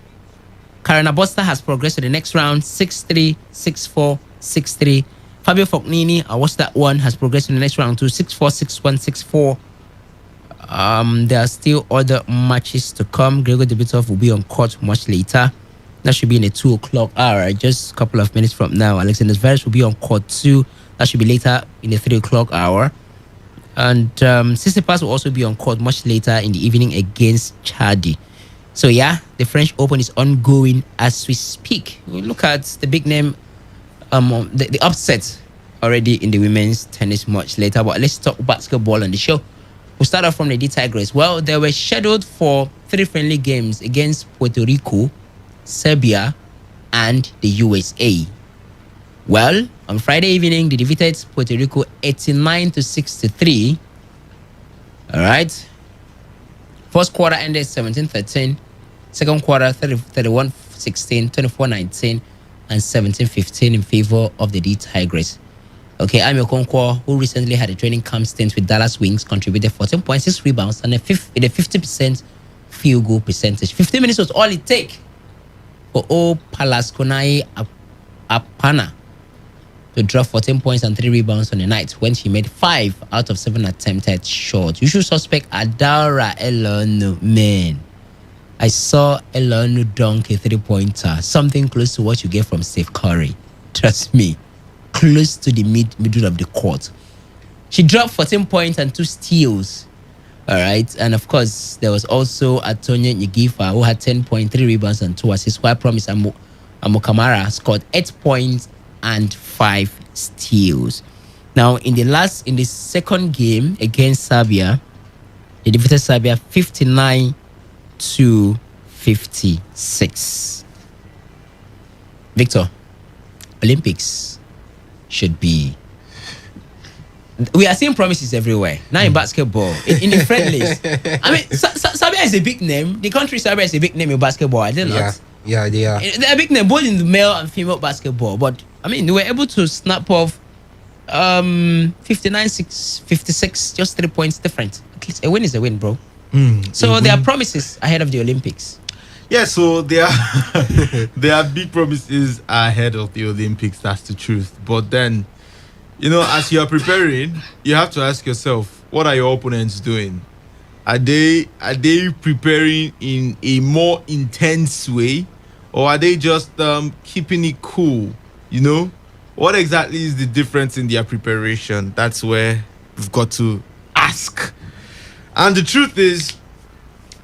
Karen Abosta has progressed to the next round, 6-3, 6-4, 6-3. Fabio Fognini, I watched that one, has progressed to the next round to 6-4, 6-1, 6-4. There are still other matches to come. Gregor Debitov will be on court much later. That should be in the 2 o'clock hour, just a couple of minutes from now. Alexander Zverev will be on court too. That should be later in the 3 o'clock hour. And Tsitsipas will also be on court much later in the evening against Chadi. So yeah, the French Open is ongoing as we speak. We look at the big name, the upset already in the women's tennis much later. But let's talk basketball on the show. We'll start off from the D Tigers. Well, they were scheduled for 3 friendly games against Puerto Rico, Serbia, and the USA. Well, on Friday evening, they defeated Puerto Rico 89-63. All right. First quarter ended 17-13. Second quarter 31-16, 24-19, and 17-15 in favor of the D Tigers. Okay, Amy Okonkwo, who recently had a training camp stint with Dallas Wings, contributed 14.6 rebounds and a 50% field goal percentage. 15 minutes was all it take for O Palaskonai Apana to drop 14 points and 3 rebounds on the night when she made 5 out of 7 attempted shots. Usual suspect Adara Elonu, man. I saw Elonu dunk a 3-pointer, something close to what you get from Steph Curry. Trust me, close to the middle of the court. She dropped 14 points and 2 steals. All right. And of course, there was also Atonya Nyigifa, who had 10.3 rebounds and 2 assists, while Promise Amukamara scored 8 points and 5 steals. Now, in the second game against Serbia, they defeated Serbia 59-56. Victor, Olympics should be. We are seeing promises everywhere now in basketball, in the friendlies. I mean, Serbia is a big name. The country Serbia is a big name in basketball. I did not. Yeah, they are. They're a big name both in the male and female basketball. But I mean, they were able to snap off 59-56, just 3 points different. At least a win is a win, bro. So there are promises ahead of the Olympics. Yeah, so there are big promises ahead of the Olympics. That's the truth. But then, as you are preparing, you have to ask yourself, what are your opponents doing? Are they preparing in a more intense way, or are they just keeping it cool? What exactly is the difference in their preparation? That's where we've got to ask. And the truth is,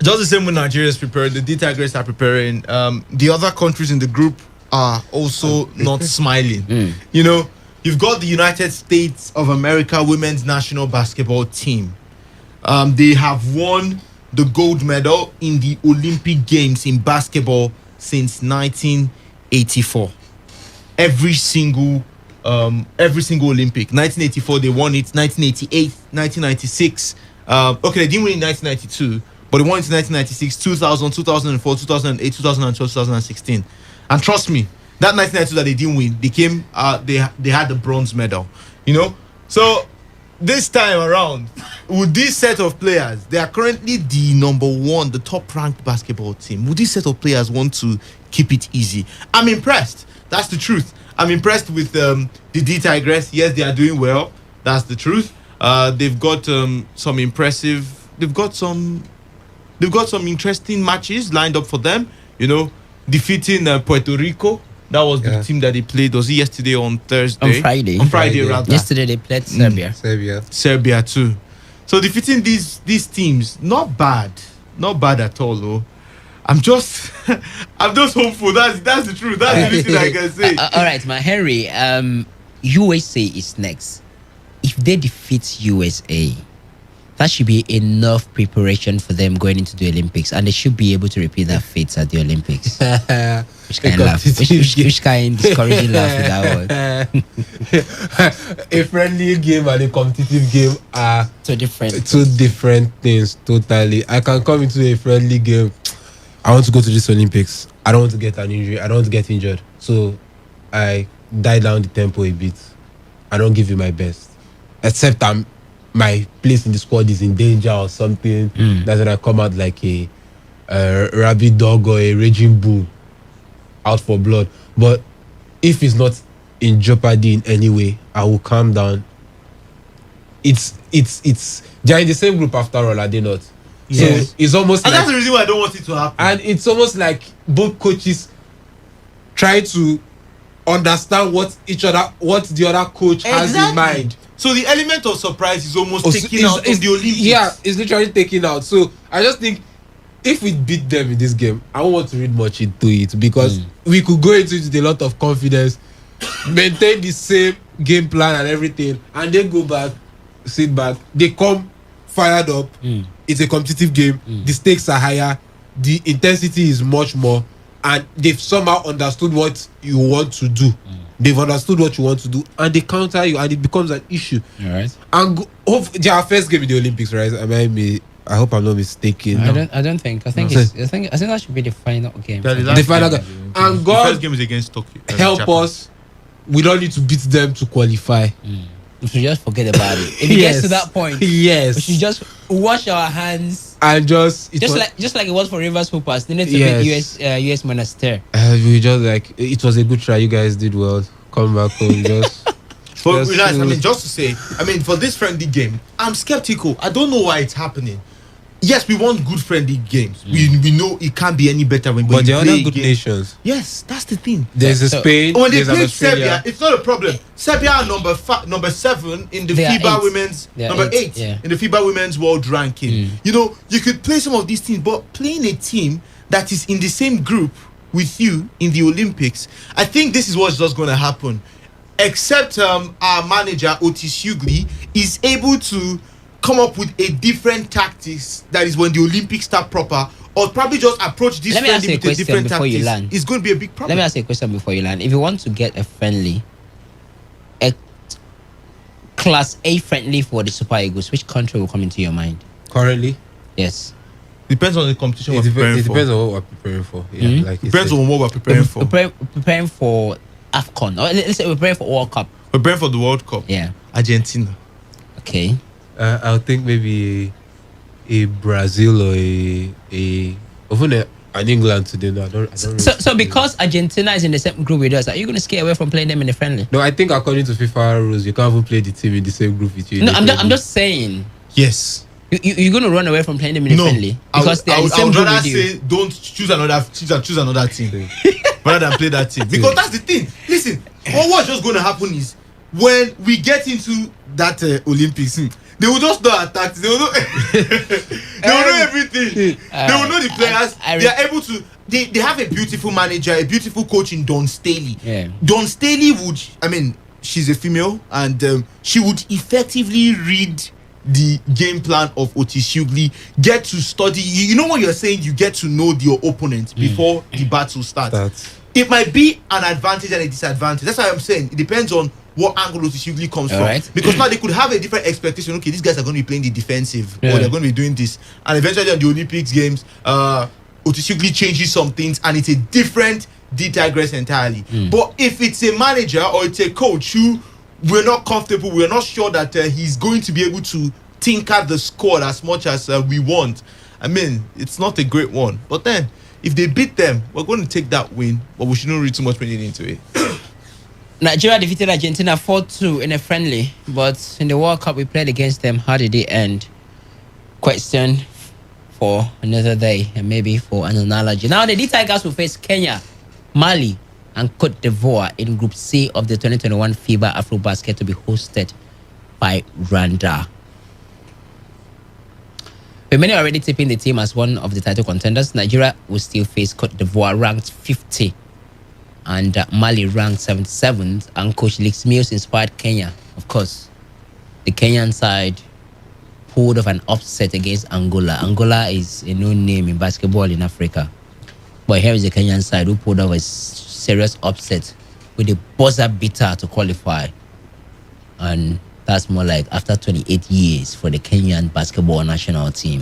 just the same way Nigeria is preparing, the D Tigers are preparing. The other countries in the group are also not smiling. You've got the United States of America women's national basketball team. They have won the gold medal in the Olympic Games in basketball since 1984. Every single Olympic. 1984 they won it. 1988, 1996. Okay, they didn't win in 1992, but they won it in 1996, 2000, 2004, 2008, 2012, 2016. And trust me, that 1992 that they didn't win, they had the bronze medal. So this time around, with this set of players, they are currently the number one, the top-ranked basketball team. Would this set of players want to keep it easy? I'm impressed. That's the truth. I'm impressed with the D Tigers. Yes, they are doing well. That's the truth. They've got some impressive. They've got some interesting matches lined up for them. Defeating Puerto Rico. That was the team that they played. Was it yesterday or on Thursday? On Friday, rather. Yesterday they played Serbia. Serbia too. So defeating these teams, not bad at all. Though. I'm just hopeful. That's the truth. That's the only thing I can say. All right, my Henry. USA is next. If they defeat USA, that should be enough preparation for them going into the Olympics, and they should be able to repeat that fate at the Olympics. Which kind of laugh? Which kind discouraging laugh with that one? A friendly game and a competitive game are Two different things totally. I can come into a friendly game. I want to go to this Olympics. I don't want to get an injury. I don't want to get injured. So I die down the tempo a bit. I don't give you my best. Except my place in the squad is in danger or something. That's when I come out like a rabid dog or a raging bull out for blood. But if it's not in jeopardy in any way, I will calm down. It's they're in the same group after all, are they not? Yes. So it's almost And like, that's the reason why I don't want it to happen. and it's almost like both coaches try to understand what the other coach has in mind. So the element of surprise is almost taken out of the Olympics. Yeah, it's literally taken out. So I just think if we beat them in this game, I don't want to read much into it because we could go into it with a lot of confidence, maintain the same game plan and everything, and then go back, sit back. They come fired up. It's a competitive game. The stakes are higher. The intensity is much more, and they've somehow understood what you want to do. they've understood what you want to do, and they counter you, and it becomes an issue. All right. And their first game in the Olympics, right? I hope I'm not mistaken. I don't think. I think it's. I think that should be the final game. Yeah, the The last final game. game. And The God first game is against Tokyo. help Japan. us. We don't need to beat them to qualify. We should just forget about it. If it gets to that point, yes, we should just wash our hands. and just Just like it was for Rivers Hoopers. They need to Yes. beat US Monastir. we just like it was a good try. You guys did well. Come back home, just. But Just relax, to- just to say, for this friendly game, I'm skeptical. I don't know why it's happening. Yes, we want good friendly games. We know it can't be any better when But you there are play other good against- nations. Yes, that's the thing. There's a So- Spain. When they There's an play Australia. Serbia, it's not a problem. Serbia are number 7 in the They are FIBA eight. women's They are number eight, 8 yeah. in the FIBA women's world ranking. You know, you could play some of these teams, but playing a team that is in the same group with you in the Olympics, I think this is what's just going to happen. Except our manager Otis Hughley is able to come up with a different tactics that is when the Olympics start proper, or probably just approach this Let me ask friendly you a with a question different before you tactics. land. It's going to be a big Let problem. me ask you a question before you land. If you want to get a friendly, a Class A friendly for the Super Eagles, which country will come into your mind? Currently, Yes. Depends on the competition it, we're preparing it for. depends on what we're preparing for. Yeah, Mhm. like you Depends said. on what we're preparing for. Preparing for AFCON. Or let's say we're preparing for World Cup. We're preparing for the World Cup. Yeah. Argentina. Okay. I'll think maybe a Brazil or even an England today. No, I don't. So because Argentina is in the same group with us, are you going to scare away from playing them in the friendly? No, I think according to FIFA rules, you can't even play the team in the same group with you. in No, the I'm friendly. just saying. Yes. You're going to run away from playing them in the friendly because they're in the I same would group rather with you. say don't choose another team rather than play that team, because that's the thing. Listen, what's just going to happen is when we get into that Olympics, they will just know our tactics. They will know, they will know everything. They will know the players. They are able to. They have a beautiful manager, a beautiful coach in Dawn Staley. Yeah. Dawn Staley would. She's a female, and she would effectively read the game plan of Otis Hughley, get to study. You know what you're saying? You get to know your opponent before the battle starts. It might be an advantage and a disadvantage. That's why I'm saying it depends on what angle Otis Hughley comes from. Alright. Because now they could have a different expectation. Okay, these guys are going to be playing the defensive, Yeah. or they're going to be doing this. And eventually on the Olympics games, Otis Hughley changes some things, and it's a different digress entirely. But if it's a manager or it's a coach who we're not comfortable, we're not sure that he's going to be able to tinker the squad as much as we want, it's not a great one. But then if they beat them, we're going to take that win, but we shouldn't read too much meaning into it. Nigeria defeated Argentina 4-2 in a friendly, but in the World Cup we played against them. How did it end? Question for another day and maybe for an analogy. Now the D Tigers will face Kenya, Mali, and Cote d'Ivoire in Group C of the 2021 FIBA AfroBasket to be hosted by Rwanda. With many already tipping the team as one of the title contenders, Nigeria will still face Cote d'Ivoire ranked 50 and Mali ranked 77th, and Coach Lex Mills inspired Kenya. Of course, the Kenyan side pulled off an upset against Angola. Angola is a known name in basketball in Africa. But here is the Kenyan side who pulled off a serious upset with a buzzer beater to qualify. And that's more like after 28 years for the Kenyan basketball national team.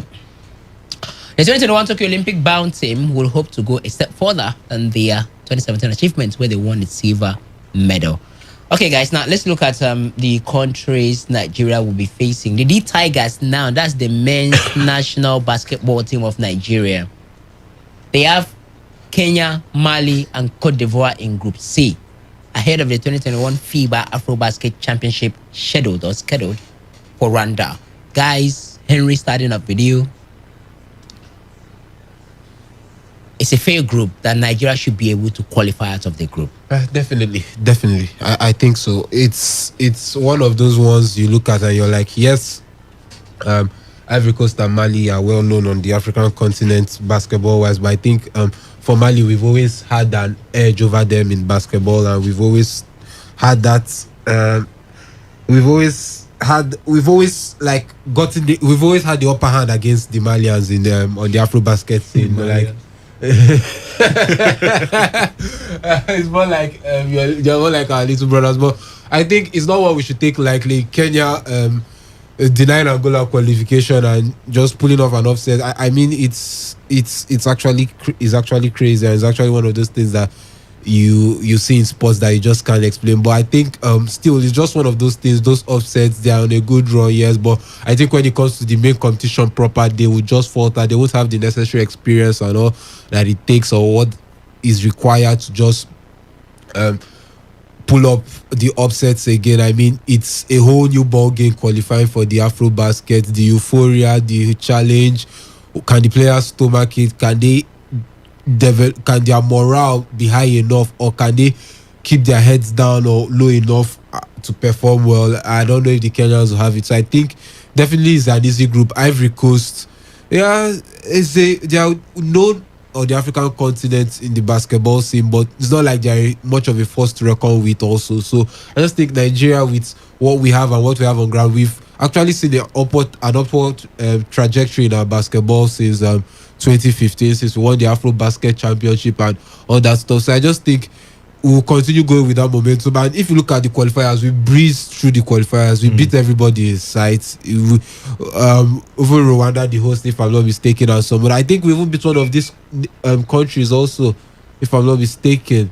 The 2021 Tokyo Olympic bound team will hope to go a step further than their 2017 achievements where they won the silver medal. Okay, guys, now let's look at the countries Nigeria will be facing. The D Tigers now, that's the men's national basketball team of Nigeria. They have Kenya, Mali, and Cote d'Ivoire in Group C, ahead of the 2021 FIBA AfroBasket Championship scheduled for Rwanda. Guys, Henry starting up with you. It's a fair group that Nigeria should be able to qualify out of the group. Definitely. I think so. It's one of those ones you look at and you're like, yes, Ivory Coast and Mali are well known on the African continent basketball wise, but I think for Mali we've always had an edge over them in basketball, and we've always had that. We've always had the upper hand against the Malians in on the AfroBasket scene. Like It's more like you're more like our little brothers, but I think it's not what we should take lightly. Kenya denying Angola qualification and just pulling off an offset. I mean, it's actually it's actually crazy, and it's actually one of those things that you see in sports that you just can't explain. But I think still it's just one of those things. Those offsets, they are on a good run, yes, but I think when it comes to the main competition proper, they will just falter. They won't have the necessary experience and all that it takes, or what is required to just pull up the upsets again. I mean, it's a whole new ball game qualifying for the Afro basket, the euphoria, the challenge. Can the players stomach it? Can they develop? Can their morale be high enough, or can they keep their heads down or low enough to perform well? I don't know if the Kenyans will have it. So I think definitely it's an easy group. Ivory Coast, yeah, they are known on the African continent in the basketball scene, but it's not like they're much of a force to reckon with also. So I just think Nigeria, with what we have and what we have on ground, we've actually seen an upward trajectory in our basketball since 2015, since we won the Afro Basket Championship and all that stuff. So I just think we'll continue going with that momentum. And if you look at the qualifiers, we breezed through the qualifiers. We beat everybody in sight. Over Rwanda, the host, if I'm not mistaken, and so. But I think we even beat one of these countries also, if I'm not mistaken.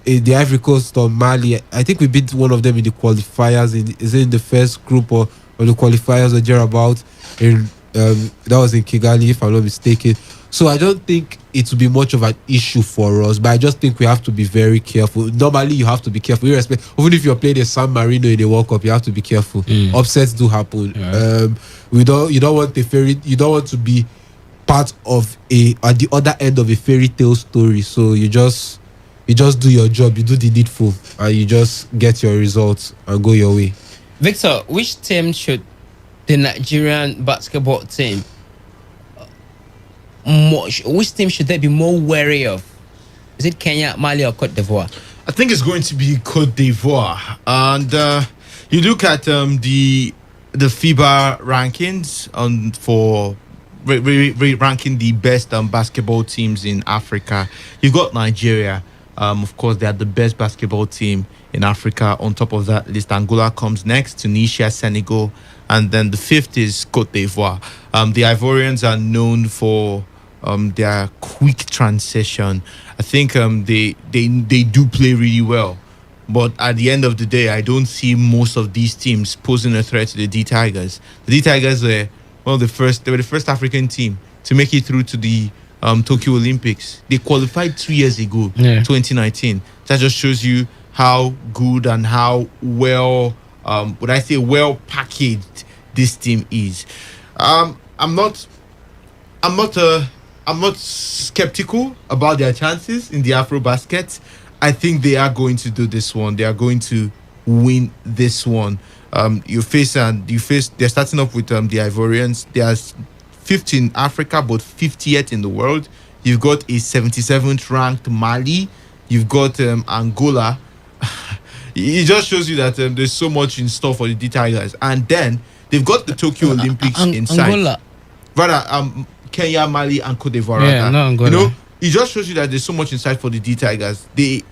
In the Ivory Coast or Mali, I think we beat one of them in the qualifiers. Is it in the first group or the qualifiers or thereabout? That was in Kigali, if I'm not mistaken. So I don't think it will be much of an issue for us, but I just think we have to be very careful. Normally, you have to be careful. Even if you're playing a San Marino in the World Cup, you have to be careful. Upsets do happen. You don't want you don't want to be part of at the other end of a fairy tale story. So you just do your job, you do the needful, and you just get your results and go your way. Victor, which team should the Nigerian basketball team which team should they be more wary of? Is it Kenya, Mali, or Cote d'Ivoire? I think it's going to be Cote d'Ivoire. And you look at the FIBA rankings for ranking the best basketball teams in Africa. You've got Nigeria. Of course, they are the best basketball team in Africa. On top of that list, Angola comes next, Tunisia, Senegal, and then the fifth is Cote d'Ivoire. The Ivorians are known for their quick transition. I think they do play really well. But at the end of the day, I don't see most of these teams posing a threat to the D Tigers. The D Tigers were the first African team to make it through to the Tokyo Olympics. They qualified 2 years ago, 2019. That just shows you how good and how well packaged this team is. I'm not skeptical about their chances in the Afro basket. I think they are going to do this one. They are going to win this one. They're starting off with the Ivorians. They are 5th in Africa, but 50th in the world. You've got a 77th ranked Mali. You've got Angola. It just shows you that there's so much in store for the D Tigers. And then they've got the Tokyo Olympics in sight. Angola. Rather, Kenya, Mali, and Cote d'Ivoire. Yeah, no, Angola. You know, it just shows you that there's so much in sight for the D Tigers. They've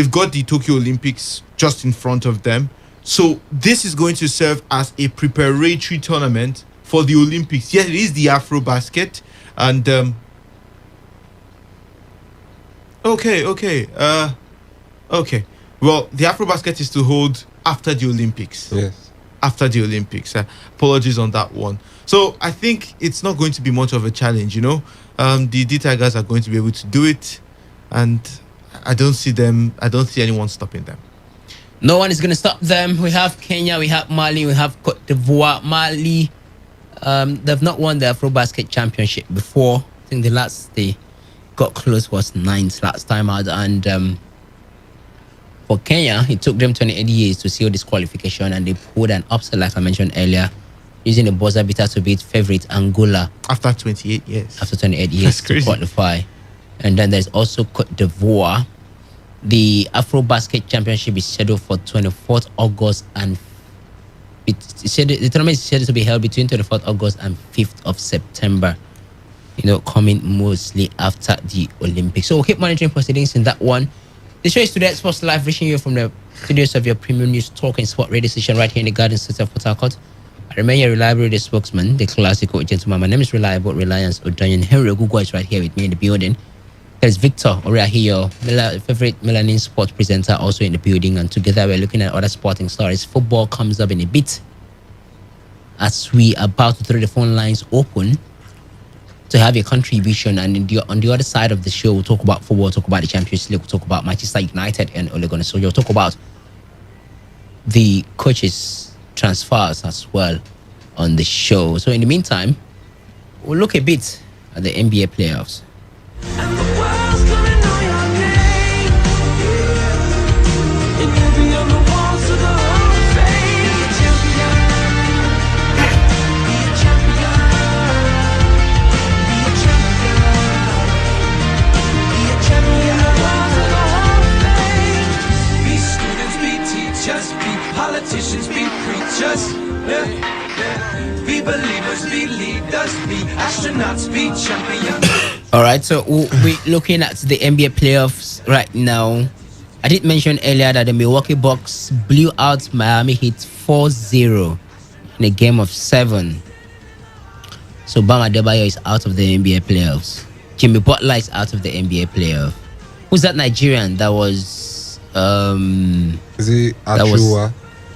got the Tokyo Olympics just in front of them. So this is going to serve as a preparatory tournament for the Olympics. Yes, it is the Afro basket. And okay. Well, the Afro basket is to hold after the Olympics. Yes. After the Olympics. Apologies on that one. So I think it's not going to be much of a challenge, you know. The D Tigers are going to be able to do it, and I don't see anyone stopping them. No one is going to stop them. We have Kenya, we have Mali, we have Cote d'Ivoire. Mali, they've not won the Afro Basket Championship before. I think the last they got close was 9th last time out. And for Kenya, it took them 28 years to seal this qualification, and they pulled an upset, like I mentioned earlier, using a buzzer beater to beat favorite Angola. After 28 years. After 28 years to qualify. And then there's also Cote d'Ivoire. The Afro Basket Championship is scheduled for 24th August, and the tournament is scheduled to be held between 24th August and 5th of September. coming mostly after the Olympics. So we'll keep monitoring proceedings in that one. The show is Today Sports Live, reaching you from the studios of your premium news talk and sport radio station right here in the Garden City of Port Harcourt. I remain your reliable radio spokesman, the classical gentleman. My name is Reliable Reliance Odanyan. Henry Ogugo is right here with me in the building. There's Victor Oriahiyo, favorite Melanin sports presenter, also in the building. And together we're looking at other sporting stories. Football comes up in a bit as we are about to throw the phone lines open to have a contribution. And on the other side of the show, we'll talk about football, talk about the Champions League, we'll talk about Manchester United and Ole Gunnar Solskjaer. We'll talk about the coaches' transfers as well on the show. So in the meantime, we'll look a bit at the NBA playoffs. And the world's gonna know your name. And you'll be on the walls of the Hall of Fame. Be a champion. Be a champion. Be a champion. Be a champion. On the walls of the Hall of Fame. Be students, be teachers, be politicians, be preachers. Be believers, be leaders, be astronauts, be champions. All right, so we're looking at the NBA playoffs right now. I did mention earlier that the Milwaukee Bucks blew out Miami Heat 4-0 in a game of 7. So Bam Adebayo is out of the NBA playoffs. Jimmy Butler is out of the NBA playoff. Who's that Nigerian that was Is it That was- Achua?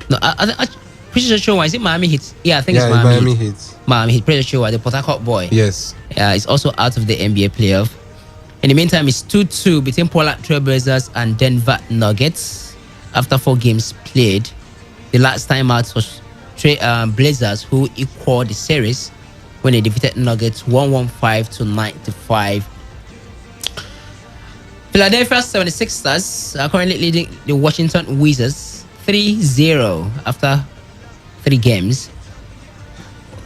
no I pretty sure is it Miami Heat? Yeah, I think Yeah, it's Miami Heat. Heat. Miami Heat, pretty sure the Port Harcourt boy. Yes. Is also out of the NBA playoff. In the meantime, it's 2-2 between Portland Trailblazers and Denver Nuggets after 4 games played. The last time out was Blazers, who equaled the series when they defeated Nuggets 115-95. Philadelphia 76ers are currently leading the Washington Wizards 3-0 after 3 games.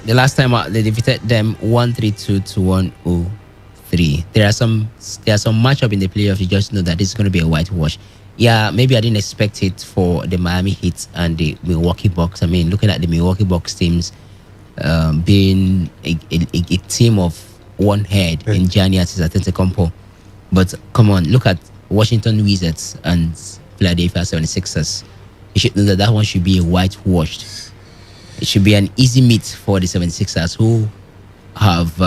The last time out, they defeated them 132-103. There are some matchup in the playoffs. You just know that it's going to be a whitewash. Yeah, maybe I didn't expect it for the Miami Heat and the Milwaukee Bucks. I mean, looking at the Milwaukee Bucks teams being a team of one head in Giannis Antetokounmpo. But come on, look at Washington Wizards and Philadelphia 76ers. You should know that one should be a whitewashed. It should be an easy meet for the 76ers, who have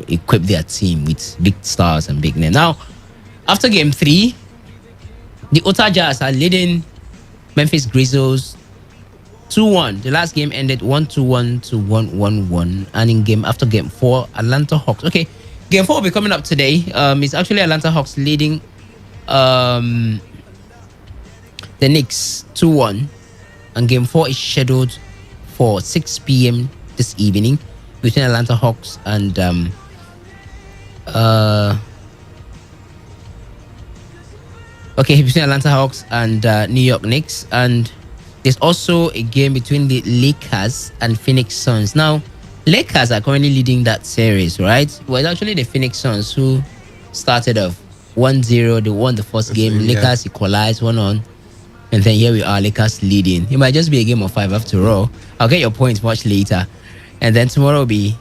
equipped their team with big stars and big names. Now, after game 3, the Utah Jazz are leading Memphis Grizzlies 2-1. The last game ended 1-1 to 1-1-1. And after game 4, Atlanta Hawks. Okay, game 4 will be coming up today. It's actually Atlanta Hawks leading the Knicks 2-1. And game 4 is scheduled for 6 p.m. this evening between Atlanta Hawks and between Atlanta Hawks and New York Knicks. And there's also a game between the Lakers and Phoenix Suns. Now, Lakers are currently leading that series, right? Well, it's actually the Phoenix Suns who started off 1-0. They won the first game. Yeah. Lakers equalized 1-1. And then here we are, Lakers leading. It might just be a game of 5 after all. I'll get your points much later. And then tomorrow will be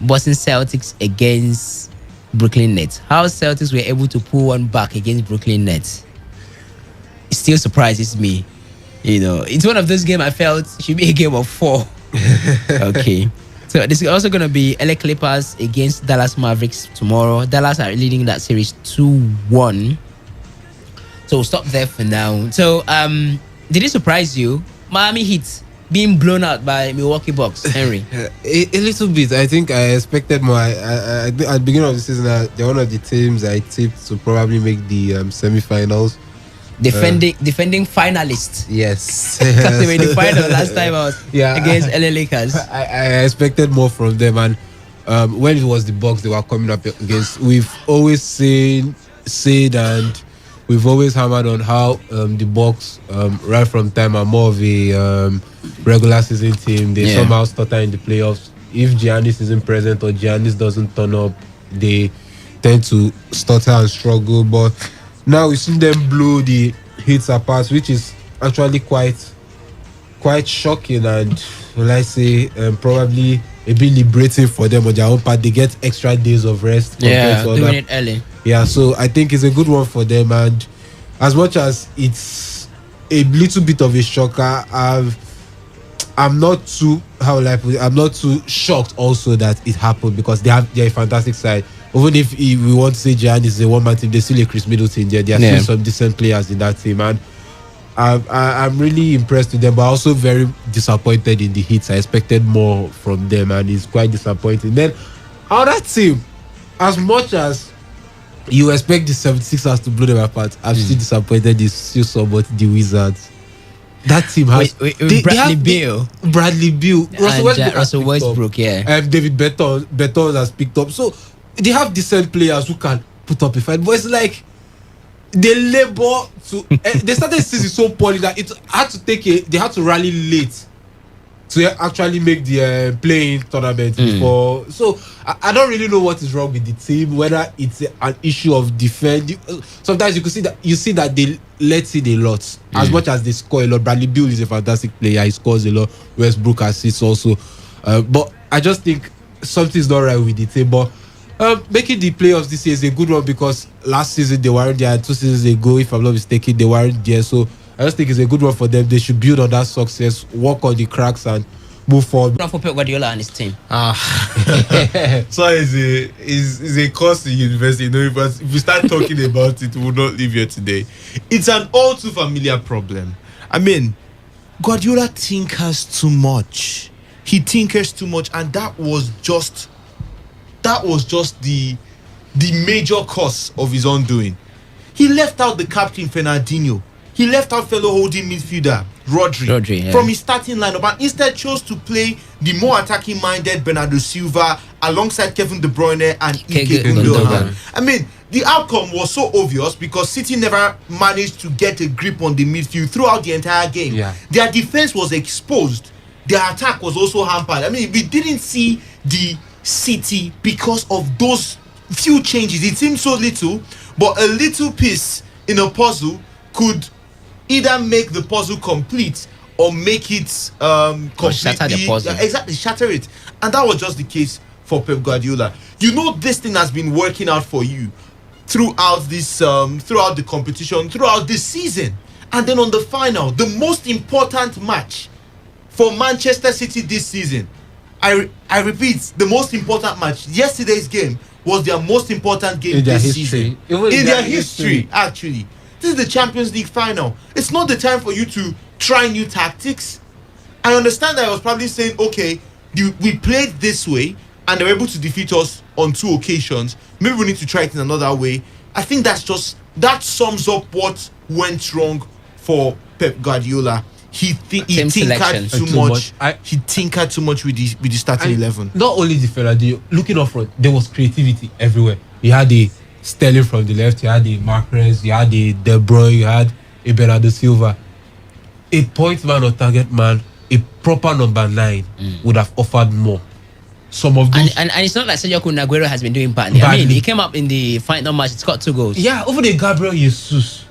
Boston Celtics against Brooklyn Nets. How Celtics were able to pull one back against Brooklyn Nets, it still surprises me. It's one of those games I felt should be a game of 4. Okay. So this is also going to be LA Clippers against Dallas Mavericks tomorrow. Dallas are leading that series 2-1. So we'll stop there for now. So, did it surprise you? Miami Heat being blown out by Milwaukee Bucks, Henry? A little bit. I think I expected more. At the beginning of the season, they're one of the teams I tipped to probably make the semi-finals. Defending finalists. Yes. Because they were in the final last time out against LA Lakers. I expected more from them, and when it was the Bucks they were coming up against, we've always said and we've always hammered on how the Bucks right from time are more of a regular season team. They somehow stutter in the playoffs. If Giannis isn't present or Giannis doesn't turn up, they tend to stutter and struggle. But now we've seen them blow the Heat apart, which is actually quite shocking, and will I say probably a bit liberating for them on their own part. They get extra days of rest. compared to doing other- it early. Yeah, so I think it's a good one for them. And as much as it's a little bit of a shocker, I'm not too I'm not too shocked also that it happened, because they're a fantastic side. Even if we want to say Giannis is a one-man team, there's still a Chris Middleton there. There are Yeah. still some decent players in that team, and I'm really impressed with them, but also very disappointed in the Heat. I expected more from them, and it's quite disappointing. Then our team, as much as you expect the 76ers to blow them apart, I'm still disappointed. It's still somewhat the Wizards. That team has With they Bradley have- Beal Bradley Beal, and Russell has picked up. Westbrook. Yeah, David Beton has picked up. So they have decent players who can put up a fight, but it's like they labor to. They started the season so poorly that it had to they had to rally late to actually make the playing tournament before. So I don't really know what is wrong with the team, whether it's an issue of defense. Sometimes you see that they let in a lot. As much as they score a lot, Bradley Beal is a fantastic player. He scores a lot. Westbrook assists also. But I just think something's not right with the team. But making the playoffs this year is a good one, because last season they weren't there. 2 seasons ago, if I'm not mistaken, they weren't there. So I just think it's a good one for them. They should build on that success, work on the cracks, and move forward. for Pep Guardiola and his team. So is a course in university, you know, but if we start talking about it, we will not leave here today. It's an all too familiar problem. I mean, Guardiola tinkers too much. He tinkers too much, and that was just the major cause of his undoing. He left out the captain Fernandinho. He left out fellow holding midfielder Rodri, yeah. from his starting lineup, and instead chose to play the more attacking minded Bernardo Silva alongside Kevin De Bruyne and Ike Gundogan. Gundogan. I mean, the outcome was so obvious because City never managed to get a grip on the midfield throughout the entire game. Yeah. Their defense was exposed. Their attack was also hampered. I mean, we didn't see the City because of those few changes. It seemed so little, but a little piece in a puzzle could either make the puzzle complete or make it completely shatter the puzzle. exactly, shatter it. And that was just the case for Pep Guardiola. You know, this thing has been working out for you throughout this throughout the competition, throughout this season, and then on the final, the most important match for Manchester City this season. I repeat, the most important match. Yesterday's game was their most important game In their this history. season. Even In their history, actually. This is the Champions League final. It's not the time for you to try new tactics. I understand that I was probably saying, okay, we played this way and they were able to defeat us on 2 occasions. Maybe we need to try it in another way. I think that sums up what went wrong for Pep Guardiola. He Team tinkered selection. too Too much. much. He tinkered too much with the starting And 11. Not only the Fernandinho, looking up front, there was creativity everywhere. You had the Sterling from the left, you had the Marquez, you had the De Bruyne, you had a Bernardo Silva. A point man or target man, a proper number 9 would have offered more. Some of those, And it's not like Sergio Kun Aguero has been doing badly. I mean, Badly. he came up in the final match. He got 2 goals. yeah, over the Gabriel Jesus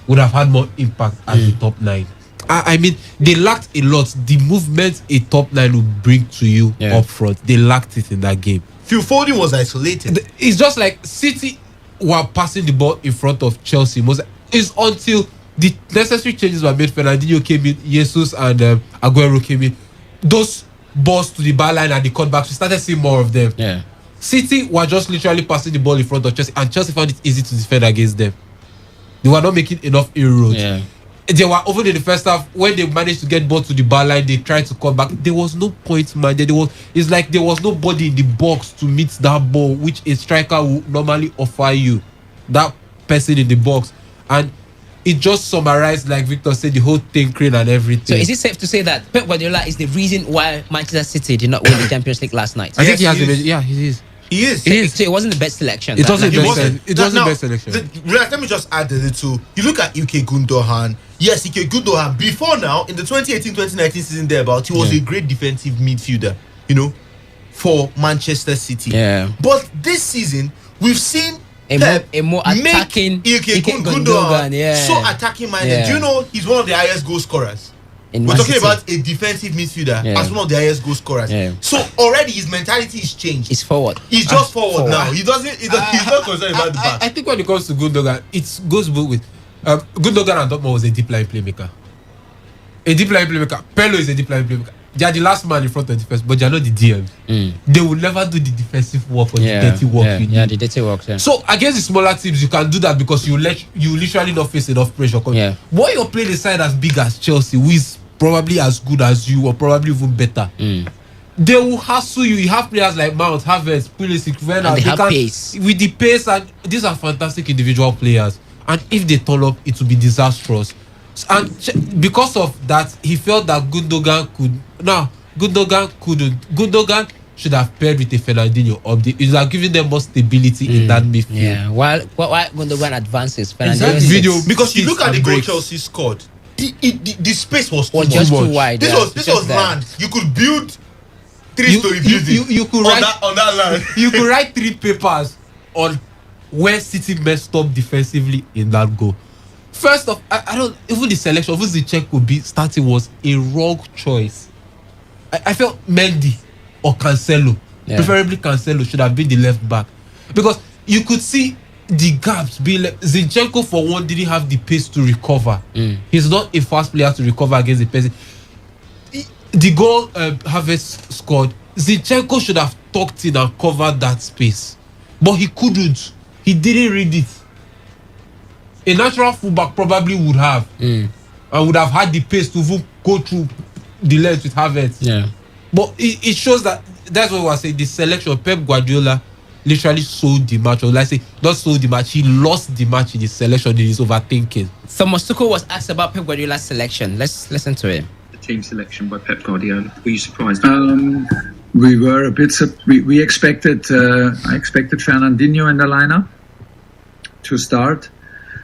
would have had more impact as the top 9. I mean, they lacked a lot. The movement a top 9 would bring to you Yeah. up front, they lacked it in that game. Phil Foden was isolated. It's just like City were passing the ball in front of Chelsea. It's until the necessary changes were made. Fernandinho came in, Jesus and Aguero came in. Those balls to the bar line and the cutbacks, we started seeing more of them. Yeah. City were just literally passing the ball in front of Chelsea, and Chelsea found it easy to defend against them. They were not making enough inroads. Yeah. They were over in the first half. When they managed to get ball to the bar line, they tried to cut back. There was no point man. It's like there was nobody in the box to meet that ball, which a striker would normally offer you. That person in the box. And it just summarized, like Victor said, the whole tinkering and everything. So is it safe to say that Pep Guardiola is the reason why Manchester City did not win the Champions League last night? I think Yes, he has he is. yeah, he is. He is. So it wasn't the best selection. It that wasn't night. best selection. It wasn't best selection. Let me just add a little. You look at Ike Gundogan. Yes, Ike Gundogan. Before now, in the 2018-2019 season thereabout, he was a great defensive midfielder, you know, for Manchester City. Yeah. But this season, we've seen A Pep more make attacking Ike Ike Gundogan Gundogan, yeah. so attacking minded. Yeah. Do you know he's one of the highest goal scorers In We're Man talking City. about a defensive midfielder Yeah. as one of the highest goal scorers. Yeah. So already his mentality is changed. It's forward. He's just forward forward. now. He's not concerned about the back. I think when it comes to Gundogan, it goes both with Gundogan and Dortmund was a deep line playmaker. A deep line playmaker. Pello is a deep line playmaker. They are the last man in front of the defense, but they are not the DMs. They will never do the defensive work or the dirty work. you Yeah, need. the dirty work. Yeah. So against the smaller teams, you can do that because you literally not face enough pressure. Yeah. When you're playing a side as big as Chelsea, who is probably as good as you or probably even better, they will hustle you. You have players like Mount, Havertz, Pulisic, Werner. And they have pace. With the pace, and these are fantastic individual players. And if they turn up, it will be disastrous. And because of that, he felt that Gundogan could. Now, Gundogan couldn't. Gundogan should have paired with a Fernandinho up. It would have given them more stability in that midfield. Yeah. While Gundogan advances, Fernandinho Exactly. sits. Video- Because you Hits look at the and goal breaks. Chelsea scored, the space was too was much. just much. too wide. This yeah. was Just there. land. You could build three-story You building could on write that land. you could write 3 papers on where City messed up defensively in that goal. First off, I don't even the selection of who the check could be starting was a wrong choice. I felt Mendy or Cancelo, Yeah. preferably Cancelo, should have been the left back because you could see the gaps being like Zinchenko for one didn't have the pace to recover. He's not a fast player to recover against the person. The goal Havertz scored, Zinchenko should have tucked in and covered that space, but he couldn't. He didn't read it. A natural fullback probably would have, and would have had the pace to even go through the length with Havertz. Yeah. But it shows that's what I was saying. The selection, Pep Guardiola literally sold the match, or let's say not sold the match. He lost the match in his selection in his overthinking. Thomas Tuchel was asked about Pep Guardiola's selection. Let's listen to him. The team selection by Pep Guardiola. Were you surprised? We were a bit. We expected. I expected Fernandinho in the lineup to start,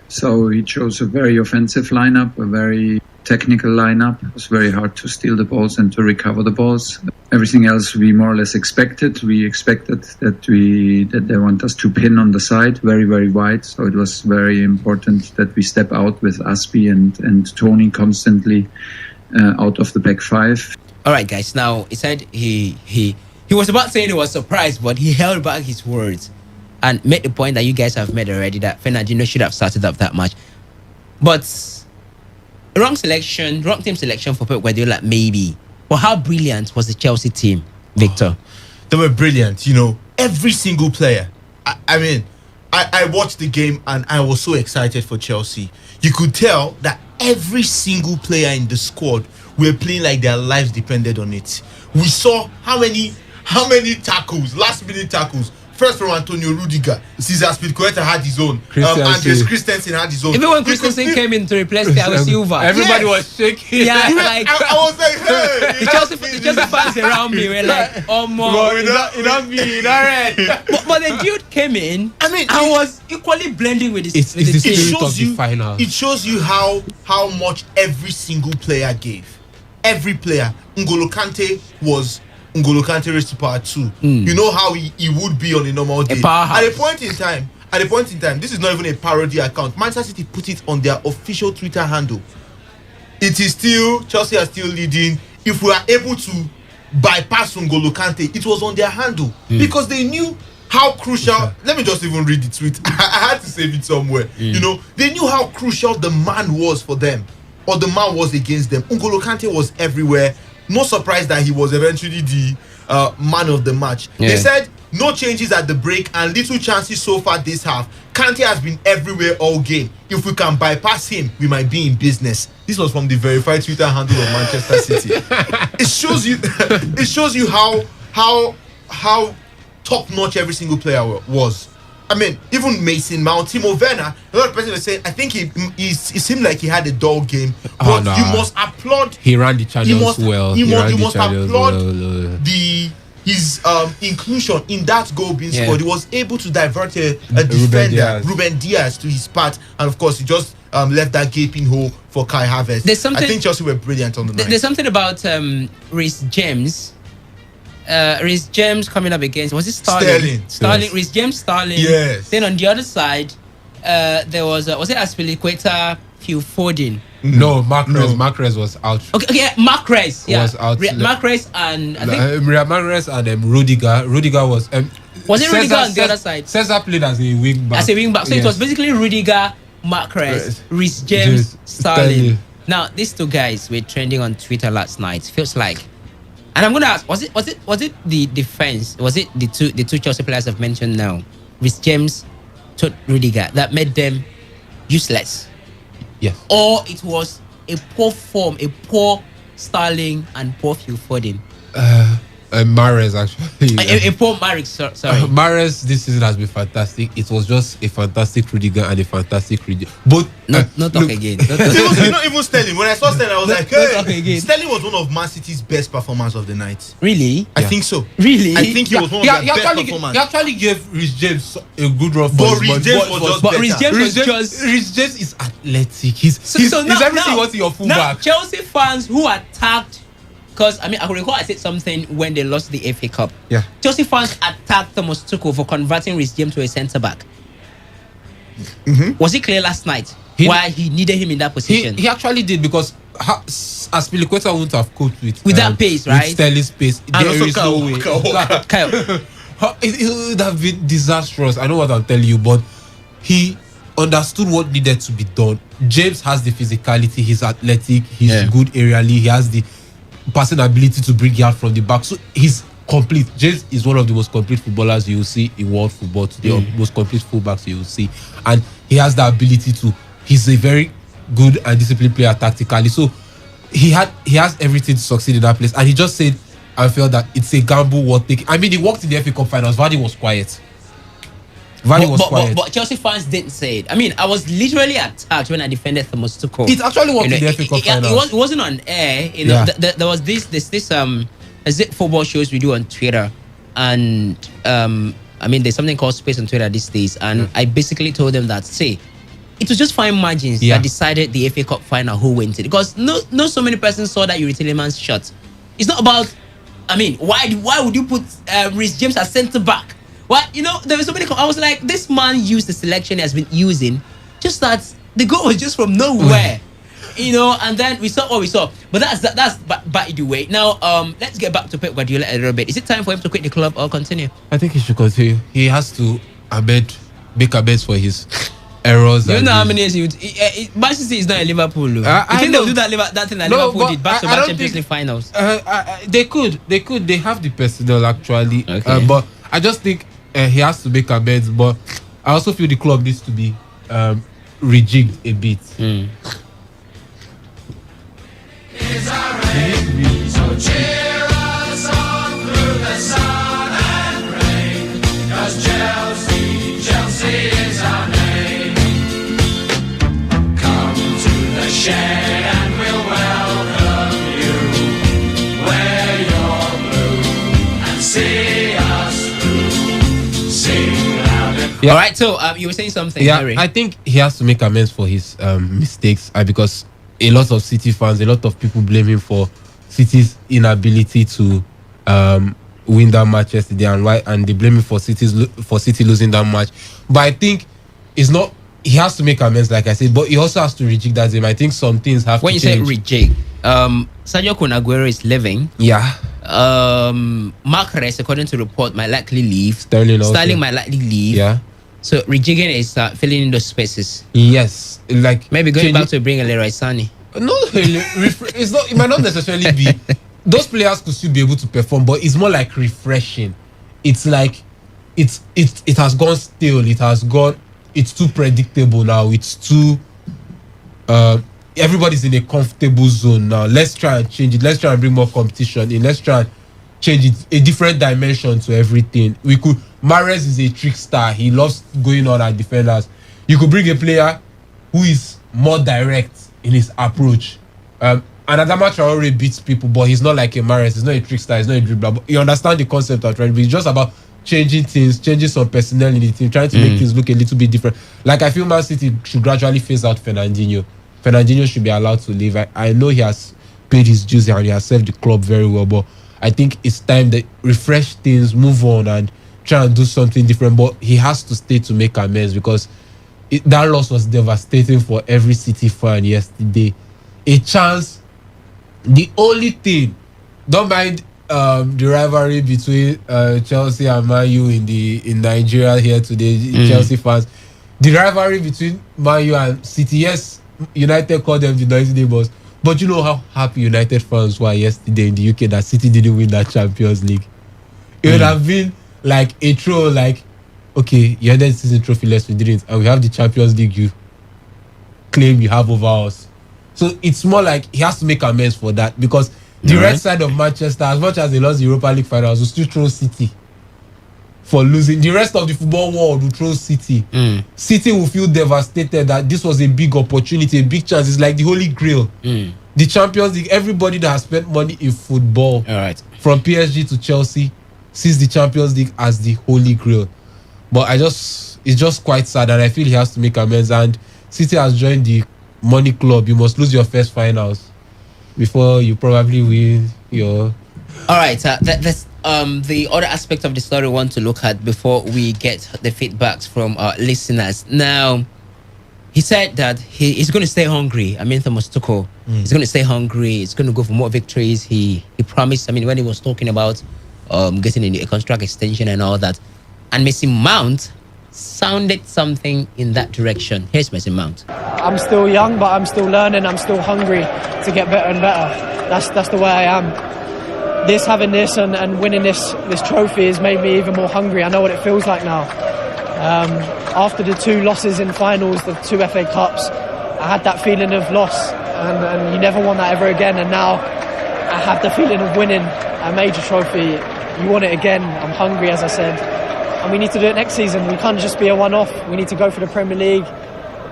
so he chose a very offensive lineup, a very technical lineup. It was very hard to steal the balls and to recover the balls. Everything else we more or less expected. We expected that they want us to pin on the side, very very wide. So it was very important that we step out with Aspi and Tony constantly out of the back five. All right, guys. Now he said he was about saying he was surprised, but he held back his words and made the point that you guys have made already that Fernandinho should have started up that match. But wrong team selection for Pep Guardiola, maybe. But how brilliant was the Chelsea team, Victor? They were brilliant, you know. Every single player. I mean, I watched the game and I was so excited for Chelsea. You could tell that every single player in the squad were playing like their lives depended on it. We saw how many tackles, last minute tackles. First from Antonio Rudiger, Cesar Spilicueta had his own. Andres Christensen had his own. Even when You could Christensen feel- came in to replace Thiago Silva, Everybody Yes. was shaking. yeah, Even- like I was like, hey, the Chelsea fans around me were like, oh Well, my. it don't be right. But the dude came in. I mean, I it- was equally blending with It's with the the spirit team. of the final. It shows you how much every single player gave. Every player. N'Golo Kante was N'Golo Kante raised to power 2. You know how he would be on a normal day. powerhouse. At a point in time, this is not even a parody account. Manchester City put it on their official Twitter handle. It is still Chelsea are still leading. If we are able to bypass N'Golo Kante, it was on their handle because they knew how crucial. Let me just even read the tweet. I had to save it somewhere. You know, they knew how crucial the man was for them, or the man was against them. N'Golo Kante was everywhere. No surprise that he was eventually the man of the match. Yeah. They said no changes at the break and little chances so far this half. Kante has been everywhere all game. If we can bypass him, we might be in business. This was from the verified Twitter handle of Manchester City. It shows you. It shows you how top notch every single player was. I mean, even Mason Mount, Timo Werner, a lot of people were saying, I think it seemed like he had a dull game. But nah. you must applaud. He ran the channels well. You ran the must channels applaud well. his inclusion in that goal being Yeah. scored. He was able to divert a defender, Diaz. Ruben Diaz, to his path, and of course he just left that gaping hole for Kai Havertz. There's something- I think Chelsea were brilliant on the night. There's something about Reece James. Reece James coming up against, was it Sterling? Sterling. Reece James, Sterling. Yes. Then on the other side, there was it Aspilicueta, Phil Foden. No, Marquez was out. Okay, yeah, Marquez. Yeah, Was out. Marquez and I think Riyad Mahrez and Rudiger. Rudiger was was it Rudiger on the other side Cesar played as a wing back. as a wing back. So it Yes. was basically Rudiger, Marquez, Reece James, James, Sterling. Sterling. Now these two guys were trending on Twitter last night. Feels like, and I'm gonna ask: was it the defense? Was it the two Chelsea players I've mentioned now, Reece James, Rudiger, that made them useless? Yes. Or it was a poor form, a poor Sterling and poor Phil Foden. Mahrez actually. A poor Marek, sorry. Mahrez this season has been fantastic. It was just a fantastic Rudiger and a fantastic Rudiger. But Not talk look, again. Not even Sterling. When I saw Sterling, I was like, don't talk again. Sterling was one of Man City's best performers of the night. Really? I think so. Really? I think he was one of their best performers. He actually gave Reece James a good run for But his Reece James was just But Reece better. James was just. Reece James is athletic. He's now- everything now- what's in your Now, fullback. Chelsea fans who attacked, because I could recall I said something when they lost the FA Cup. Yeah. Chelsea fans attacked Thomas Tuchel for converting Reece James to a centre back. Was it clear last night why he needed him in that position? He actually did because Aspilicueta wouldn't have coped with that pace, right? With Sterling's pace. And There also is Kyle no way. Walker. Kyle, It would have been disastrous. I know what I'm telling you, but he understood what needed to be done. James has the physicality, he's athletic, he's good aerially, he has the passing ability to bring you out from the back. So he's complete. James is one of the most complete footballers you will see in world football today, or most complete fullbacks you will see. And he has the ability to, he's a very good and disciplined player tactically. So he has everything to succeed in that place. And he just said, I felt that it's a gamble worth taking. I mean, he walked in the FA Cup finals. Vardy was quiet. but Chelsea fans didn't say it. I mean, I was literally attacked when I defended Thomas Tuchel. It actually worked in the FA Cup finals. It wasn't on air. You know, there was this is it football shows we do on Twitter, and I mean, there's something called space on Twitter these days, and I basically told them that it was just fine margins that decided the FA Cup final who wins it, because no so many persons saw that Yuri Tillemans shot. It's not about. I mean, why would you put Reece James as centre back? Well, you know, there was so many. I was like, this man used the selection he has been using, just that the goal was just from nowhere, you know. And then we saw what we saw. But that's by the way. Now, let's get back to Pep Guardiola a little bit. Is it time for him to quit the club or continue? I think he should continue. He has to make amends for his errors. You and know how his- many years Man City is not a Liverpool. You I think know. they'll do that thing that No, Liverpool but did back to I back don't Champions think- League finals? They could. They have the personnel actually. Okay. But I just think he has to make amends. But I also feel the club needs to be rejigged a bit. Yeah. All right. So you were saying something, Yeah, Harry. I think he has to make amends for his mistakes because a lot of City fans, a lot of people blame him for City's inability to win that match yesterday, and they blame him for City losing that match. But I think it's not. He has to make amends, like I said, but he also has to rejig that game. I think some things have When to you say change. rejig, Sergio Kun Aguero is leaving. Yeah, Marquez, according to report, might likely leave. Sterling also. might likely leave. yeah, So rejigging is filling in those spaces. yes, like Maybe going changing- back to bring a Leroy Sané. No, it's not. It might not necessarily be. Those players could still be able to perform, but it's more like refreshing. It's like it has gone stale. It has gone. It's too predictable now. It's too. Everybody's in a comfortable zone now. Let's try and change it. Let's try and bring more competition in. Let's try and change it, a different dimension to everything. Mahrez is a trickster. He loves going on at defenders. You could bring a player who is more direct in his approach. And Adama Traore beats people, but he's not like a Mahrez. He's not a trickster. He's not a dribbler. But you understand the concept of trying. It's just about changing things, changing some personnel in the team, trying to make things look a little bit different. Like I feel Man City should gradually phase out Fernandinho. Fernandinho should be allowed to leave. I know he has paid his dues and he has served the club very well, but I think it's time that refresh things, move on, and try and do something different. But he has to stay to make amends because that loss was devastating for every City fan yesterday. a chance. The only thing, don't mind the rivalry between Chelsea and Man U in Nigeria here today, Chelsea fans. The rivalry between Man U and City. Yes, United called them the noisy neighbors, but you know how happy United fans were yesterday in the UK that City didn't win that Champions League. It would have been like a troll, like, okay, you ended the season trophy, less we didn't, and we have the Champions League you claim you have over us. So it's more like he has to make amends for that, because the red side of Manchester, as much as they lost the Europa League finals, will still throw City for losing. The rest of the football world will throw City. City will feel devastated that this was a big opportunity, a big chance. It's like the Holy Grail. The Champions League, everybody that has spent money in football, from PSG to Chelsea, sees the Champions League as the Holy Grail. But it's just quite sad, and I feel he has to make amends. And City has joined the money club. You must lose your first finals before you probably win your. All right, that's the other aspect of the story we want to look at before we get the feedbacks from our listeners. Now, he said that he's going to stay hungry. I mean, Thomas Tuchel, he's going to stay hungry. He's going to go for more victories. He promised. I mean, when he was talking about getting a contract extension and all that, and Mason Mount sounded something in that direction. Here's Mason Mount. I'm still young, but I'm still learning. I'm still hungry to get better and better. That's the way I am. Having this and winning this trophy has made me even more hungry. I know what it feels like now. After the 2 losses in finals, the 2 FA Cups, I had that feeling of loss, and you never want that ever again. And now I have the feeling of winning a major trophy. You want it again. I'm hungry, as I said. And we need to do it next season. We can't just be a one-off. We need to go for the Premier League,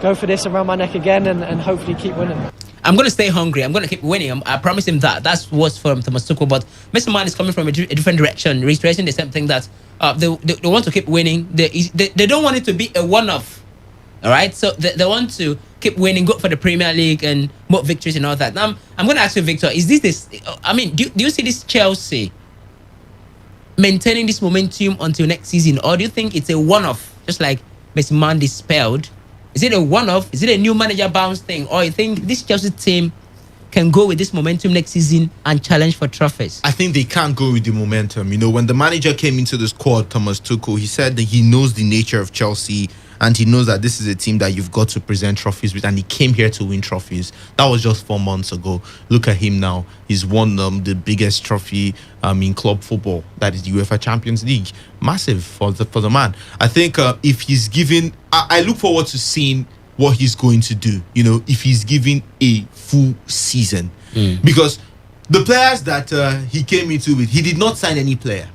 go for this around my neck again, and hopefully keep winning. I'm going to stay hungry. I'm going to keep winning. I promise him that. That's what's from Thomas Tuchel. But Mr. Man is coming from a different direction, reiterating the same thing that they want to keep winning. They don't want it to be a one-off. All right? So they want to keep winning, go for the Premier League and more victories and all that. Now, I'm going to ask you, Victor, is this? I mean, do you see this Chelsea maintaining this momentum until next season, or do you think it's a one-off, just like Mr. Man dispelled? Is it a one-off? Is it a new manager bounce thing, or you think this Chelsea team can go with this momentum next season and challenge for trophies? I think they can't go with the momentum. You know, when the manager came into the squad, Thomas Tuchel, he said that he knows the nature of Chelsea, and he knows that this is a team that you've got to present trophies with, and he came here to win trophies. That was just 4 months ago. Look at him now. He's won the biggest trophy in club football, that is the UEFA Champions League. Massive for the man. I think if he's given, I look forward to seeing what he's going to do, you know, if he's given a full season. Because the players that he came into with, he did not sign any player.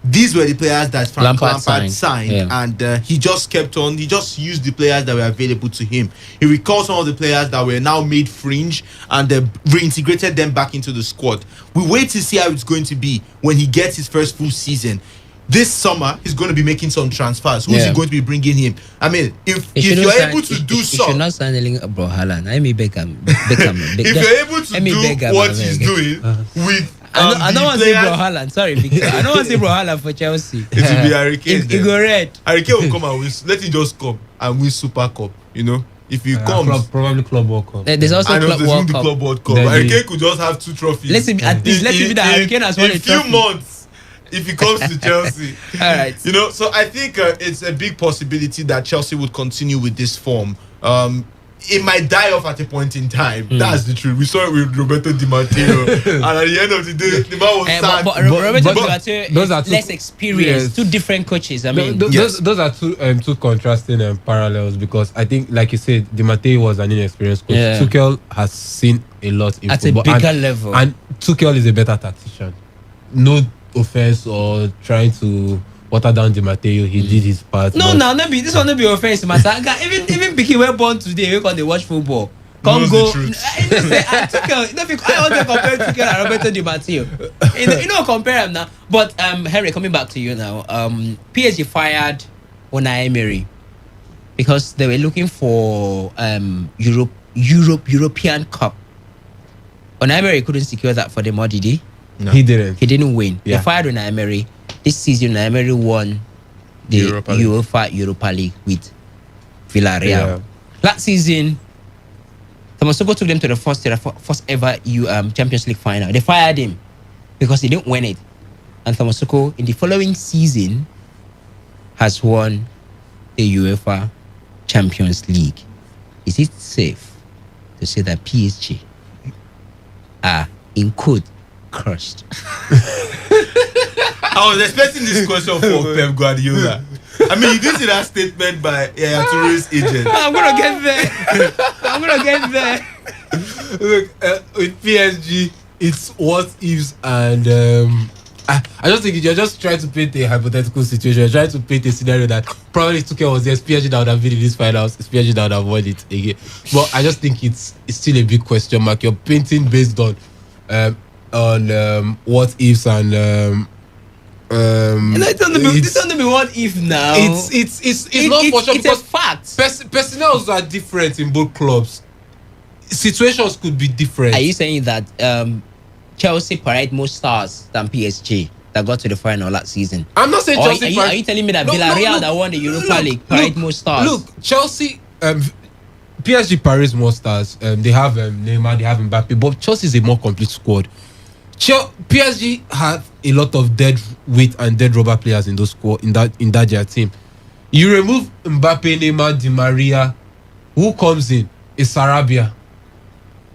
These were the players that Frank Lampard signed, and he just kept on. He just used the players that were available to him. He recalled some of the players that were now made fringe and reintegrated them back into the squad. We wait to see how it's going to be when he gets his first full season. This summer, he's going to be making some transfers. Who's he going to be bringing him? I mean, if you're able to do so, you should not sign Bro Haaland. I mean, Beckham. If you're able to do what he's doing with I don't want to say Bro Haaland. Sorry, Victor. I don't want to say Bro Haaland for Chelsea. It will be Harry Kane. He go red. Harry Kane will come and win. Let him just come and win Super Cup. You know, if he comes, probably Club World Cup. There's also Club World Cup. Harry Kane could just have 2 trophies. Let it be that Harry Kane has won a trophy. In a few months, if he comes to Chelsea. All right. You know, so I think it's a big possibility that Chelsea would continue with this form. It might die off at a point in time. That's the truth. We saw it with Roberto Di Matteo, and at the end of the day, the man was sad. But Roberto Di Matteo is less experienced. 2 different coaches. I mean, those are two contrasting parallels, because I think, like you said, Di Matteo was an inexperienced coach. Tuchel has seen a lot in football at a bigger level, and Tuchel is a better tactician. No offense or trying to water down Di Matteo, he did his part. This one not be offensive, matter. Even Picky were born today, we they watch football. Come go. I want to compare Tuchel and Roberto Di Matteo. You know, compare them now. But Harry, coming back to you now. PSG fired Unai Emery because they were looking for European Cup. Unai Emery couldn't secure that for them, or did he? No. He didn't. He didn't win. They fired Unai Emery. This season, Unai Emery won the UEFA Europa League with Villarreal. Last season, Thomas Tuchel took them to the first ever Champions League final. They fired him because he didn't win it. And Thomas Tuchel, in the following season, has won the UEFA Champions League. Is it safe to say that PSG are, in code, cursed? I was expecting this question for Pep Guardiola. I mean, you did see that statement by Yaya Touré's agent. I'm gonna get there. I'm gonna get there. Look, with PSG, it's what ifs, and I just think you're just trying to paint a hypothetical situation. You're trying to paint a scenario that probably Tuchel was there. It's PSG that would have been in this finals. It's PSG that would have won it again. But I just think it's still a big question mark. You're painting based on what ifs and it's only be what if now. It's not for sure it's because a fact. Personnel are different in both clubs. Situations could be different. Are you saying that Chelsea parade more stars than PSG that got to the final last season? I'm not saying Chelsea. Are you telling me that Villarreal that won the Europa League parade more stars? Look, Chelsea, PSG parades more stars. They have Neymar, they have Mbappe, but Chelsea is a more complete squad. PSG have a lot of dead weight and dead rubber players in those squad in that their team. You remove Mbappe, Neymar, Di Maria, who comes in? Is Sarabia.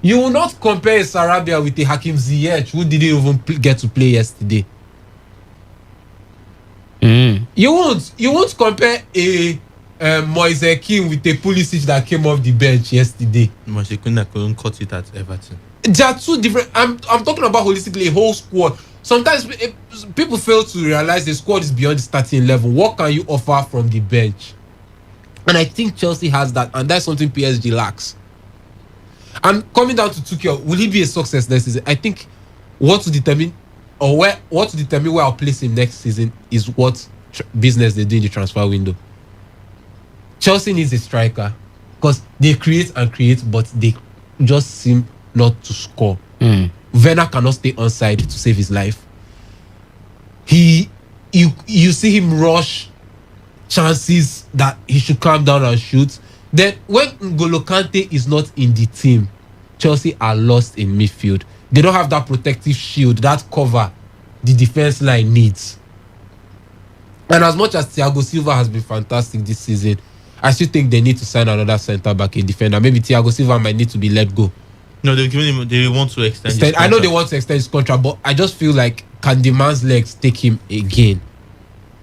You will not compare Sarabia with a Hakim Ziyech who didn't even get to play yesterday. You won't compare a Moise Kean with a Pulisic that came off the bench yesterday. Moise Kean couldn't cut it at Everton. They are two different. I'm talking about holistically a whole squad. Sometimes people fail to realize the squad is beyond the starting level. What can you offer from the bench? And I think Chelsea has that, and that's something PSG lacks. And coming down to Tuchel, will he be a success next season? I think what to determine where I'll place him next season is what business they do in the transfer window. Chelsea needs a striker because they create, but they just seem not to score. Werner cannot stay onside to save his life. You see him rush chances that he should calm down and shoot. Then when N'Golo Kante is not in the team, Chelsea are lost in midfield. They don't have that protective shield, that cover the defense line needs. And as much as Thiago Silva has been fantastic this season, I still think they need to sign another centre back, a defender. Maybe Thiago Silva might need to be let go. No, they want to extend his I know they want to extend his contract, but I just feel like, can the man's legs take him again?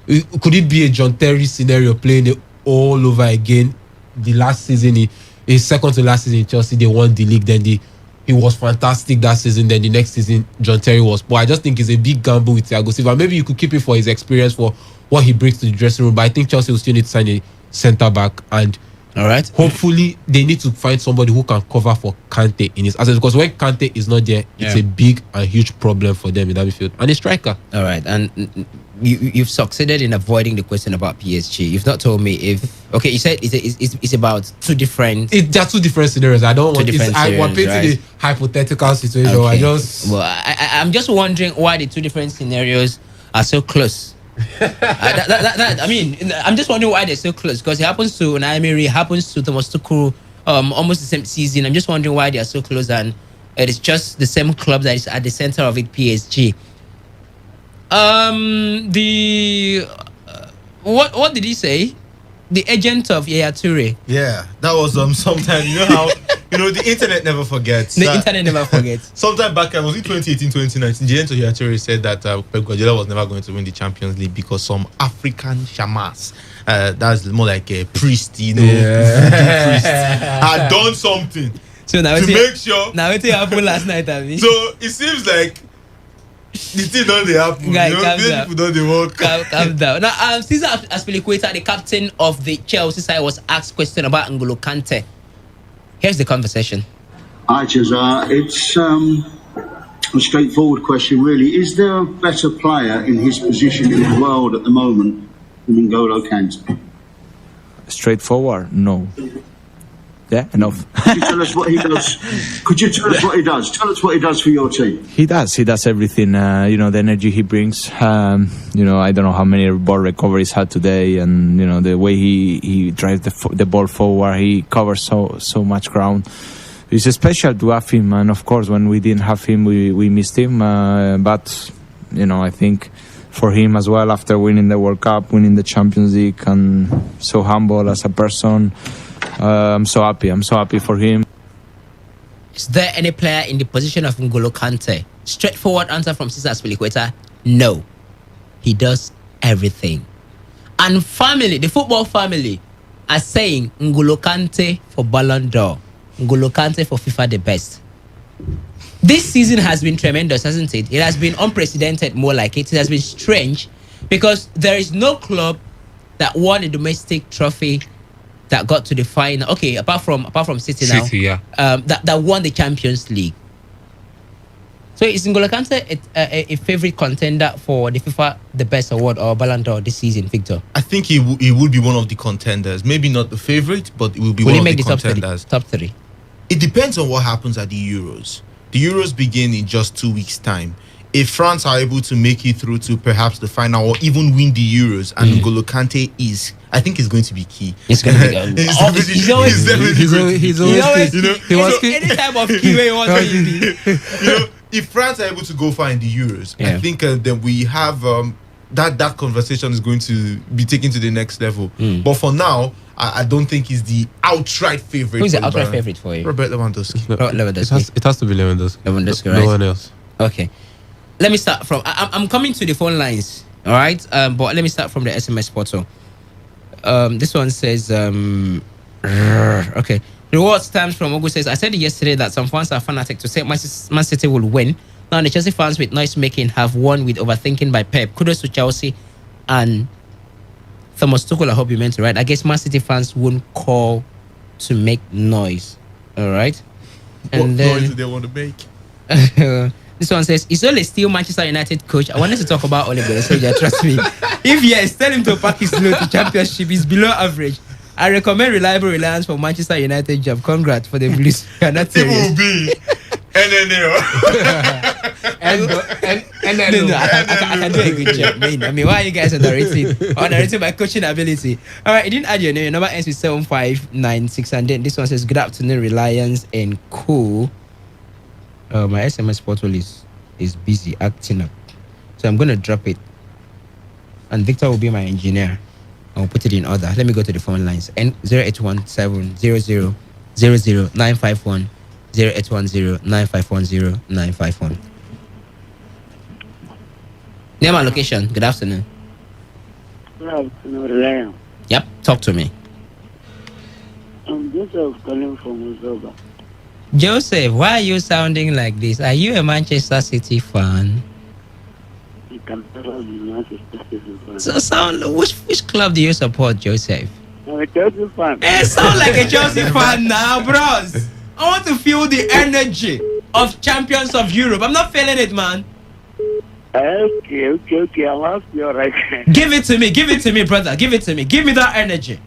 Could it be a John Terry scenario, playing it all over again? The last season, his second to last season in Chelsea, they won the league. Then he was fantastic that season. Then the next season, John Terry was. But I just think it's a big gamble with Thiago Silva. Maybe you could keep it for his experience, for what he brings to the dressing room. But I think Chelsea will still need to sign a centre back, and all right, hopefully they need to find somebody who can cover for Kante in his absence, because when Kante is not there, it's a big and huge problem for them in that midfield. And a striker. All right, and you've succeeded in avoiding the question about PSG. You've not told me if you said it's about two different. There are two different scenarios. I don't want. We're painting a hypothetical situation. Okay. I'm just wondering why the two different scenarios are so close. I mean, I'm just wondering why they're so close, because it happens to Unai Emery, happens to Thomas Tuchel, almost the same season. I'm just wondering why they are so close, and it's just the same club that is at the center of it, PSG. What did he say? The agent of Yaya Touré. Yeah, that was sometime. You know how the internet never forgets. The internet never forgets. Sometime back, was it 2018, 2019? The agent of Yaya Touré said that Pep Guardiola was never going to win the Champions League because some African shamas, that's more like a priest, voodoo priest, had done something to make sure. Now it happened last night, Abby. So it seems like the thing don't happen. Guy, calm down. People don't work. Calm down. Now, Cesar Azpilicueta, the captain of the Chelsea side, was asked a question about N'Golo Kante. Here's the conversation. Hi, Cesar. It's a straightforward question, really. Is there a better player in his position in the world at the moment than N'Golo Kante? Straightforward? No. Yeah, enough. Could you tell us what he does? Could you tell us what he does? Tell us what he does for your team. He does everything. The energy he brings. I don't know how many ball recoveries had today, and the way he drives the ball forward. He covers so much ground. it's special to have him. And of course, when we didn't have him, we missed him. But I think for him as well, after winning the World Cup, winning the Champions League, and so humble as a person, I'm so happy. I'm so happy for him. Is there any player in the position of N'Golo Kante? Straightforward answer from Cesar Spiliqueta: no. He does everything. And family, the football family, are saying N'Golo Kante for Ballon d'Or, N'Golo Kante for FIFA the best. This season has been tremendous, hasn't it? It has been unprecedented, more like it. It has been strange because there is no club that won a domestic trophy that got to the final. Okay, apart from City now, that won the Champions League. So is N'Golo Kante a favorite contender for the FIFA the best award or Ballon d'Or this season, Victor? I think he would be one of the contenders. Maybe not the favorite, but it will be Will one he of make the the contenders. top three? It depends on what happens at the Euros. The Euros begin in just 2 weeks' time. If France are able to make it through to perhaps the final or even win the Euros, and N'Golo Kante I think is going to be key. It's going to be he's always any type of key where he wants to be. If France are able to go far in the Euros, I think then we have that conversation is going to be taken to the next level. But for now, I don't think he's the outright favorite. Who's the outright favorite for you? Robert Lewandowski. It has to be Lewandowski. Lewandowski, No right? one else. Okay. Let me start from. I'm coming to the phone lines. All right. But let me start from the SMS portal. This one says. Okay. Reward stamps from Ogu says, I said yesterday that some fans are fanatic to say Man City will win. Now the Chelsea fans with noise making have won with overthinking by Pep. Kudos to Chelsea and Thomas Tuchel. I hope you meant to right. I guess Man City fans won't call to make noise. All right. And What then noise do they want to make? this one says, is Ole still Manchester United coach? I wanted to talk about Ole Gunnar Solskjaer, trust me. If yes, tell him to pack his load to championship. He's below average. I recommend reliable reliance for Manchester United job. Congrats for the Blues. It will be NNL. No, I can do a good job, man. I mean, why are you guys underrating my coaching ability? All right, it didn't add your name. Your number ends with 7596. And then this one says, good afternoon, Reliance and Co. My SMS portal is busy acting up. So I'm going to drop it. And Victor will be my engineer. I'll put it in order. Let me go to the phone lines. And 0817 00951 0810 9510 951. Name and location. Good afternoon. Good afternoon, Reliance. Yep, talk to me. I'm Joseph calling from Uzoba. Joseph, why are you sounding like this? Are you a Manchester City fan? You can tell me Manchester City fan. So sound which club do you support, Joseph? I'm a Chelsea fan. Hey, sound like a Chelsea fan now, bros. I want to feel the energy of champions of Europe. I'm not feeling it, man. Okay. I'll ask you right. Give it to me, brother. Give it to me. Give me that energy.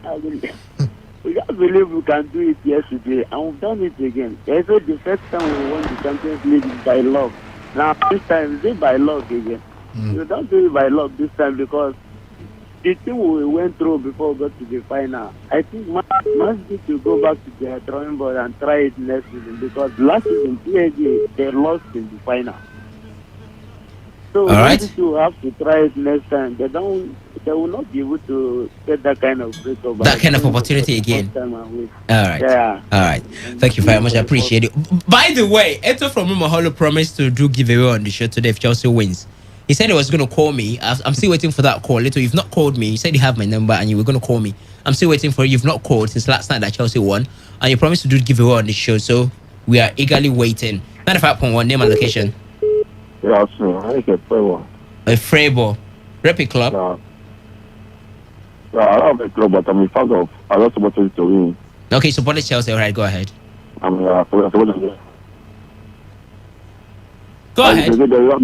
We can't believe we can do it yesterday, and we've done it again. They said the first time we won the Champions League is by luck. Now this time is it by luck again? We don't do it by luck this time because the thing we went through before we got to the final. I think Man City to go back to their drawing board and try it next season because last season PSG they lost in the final. So Man City will have to try it next time. They will not be able to get that kind of break-up. That kind of opportunity again. All right. Yeah. All right. Thank you very much. I appreciate it. By the way, Eto from Rumaholo promised to do giveaway on the show today if Chelsea wins. He said he was going to call me. I'm still waiting for that call. Little, you've not called me. You said you have my number and you were going to call me. I'm still waiting for you. You've not called since last night that Chelsea won. And you promised to do giveaway on the show. So we are eagerly waiting. 95.1, name and location. Yeah, sure. I think a Freiburg. A Freiburg. Rapid club? Yeah, I don't have a club, but I'm a fan of. I just supported to win. Okay, support Chelsea. All right, go ahead. Go ahead. They don't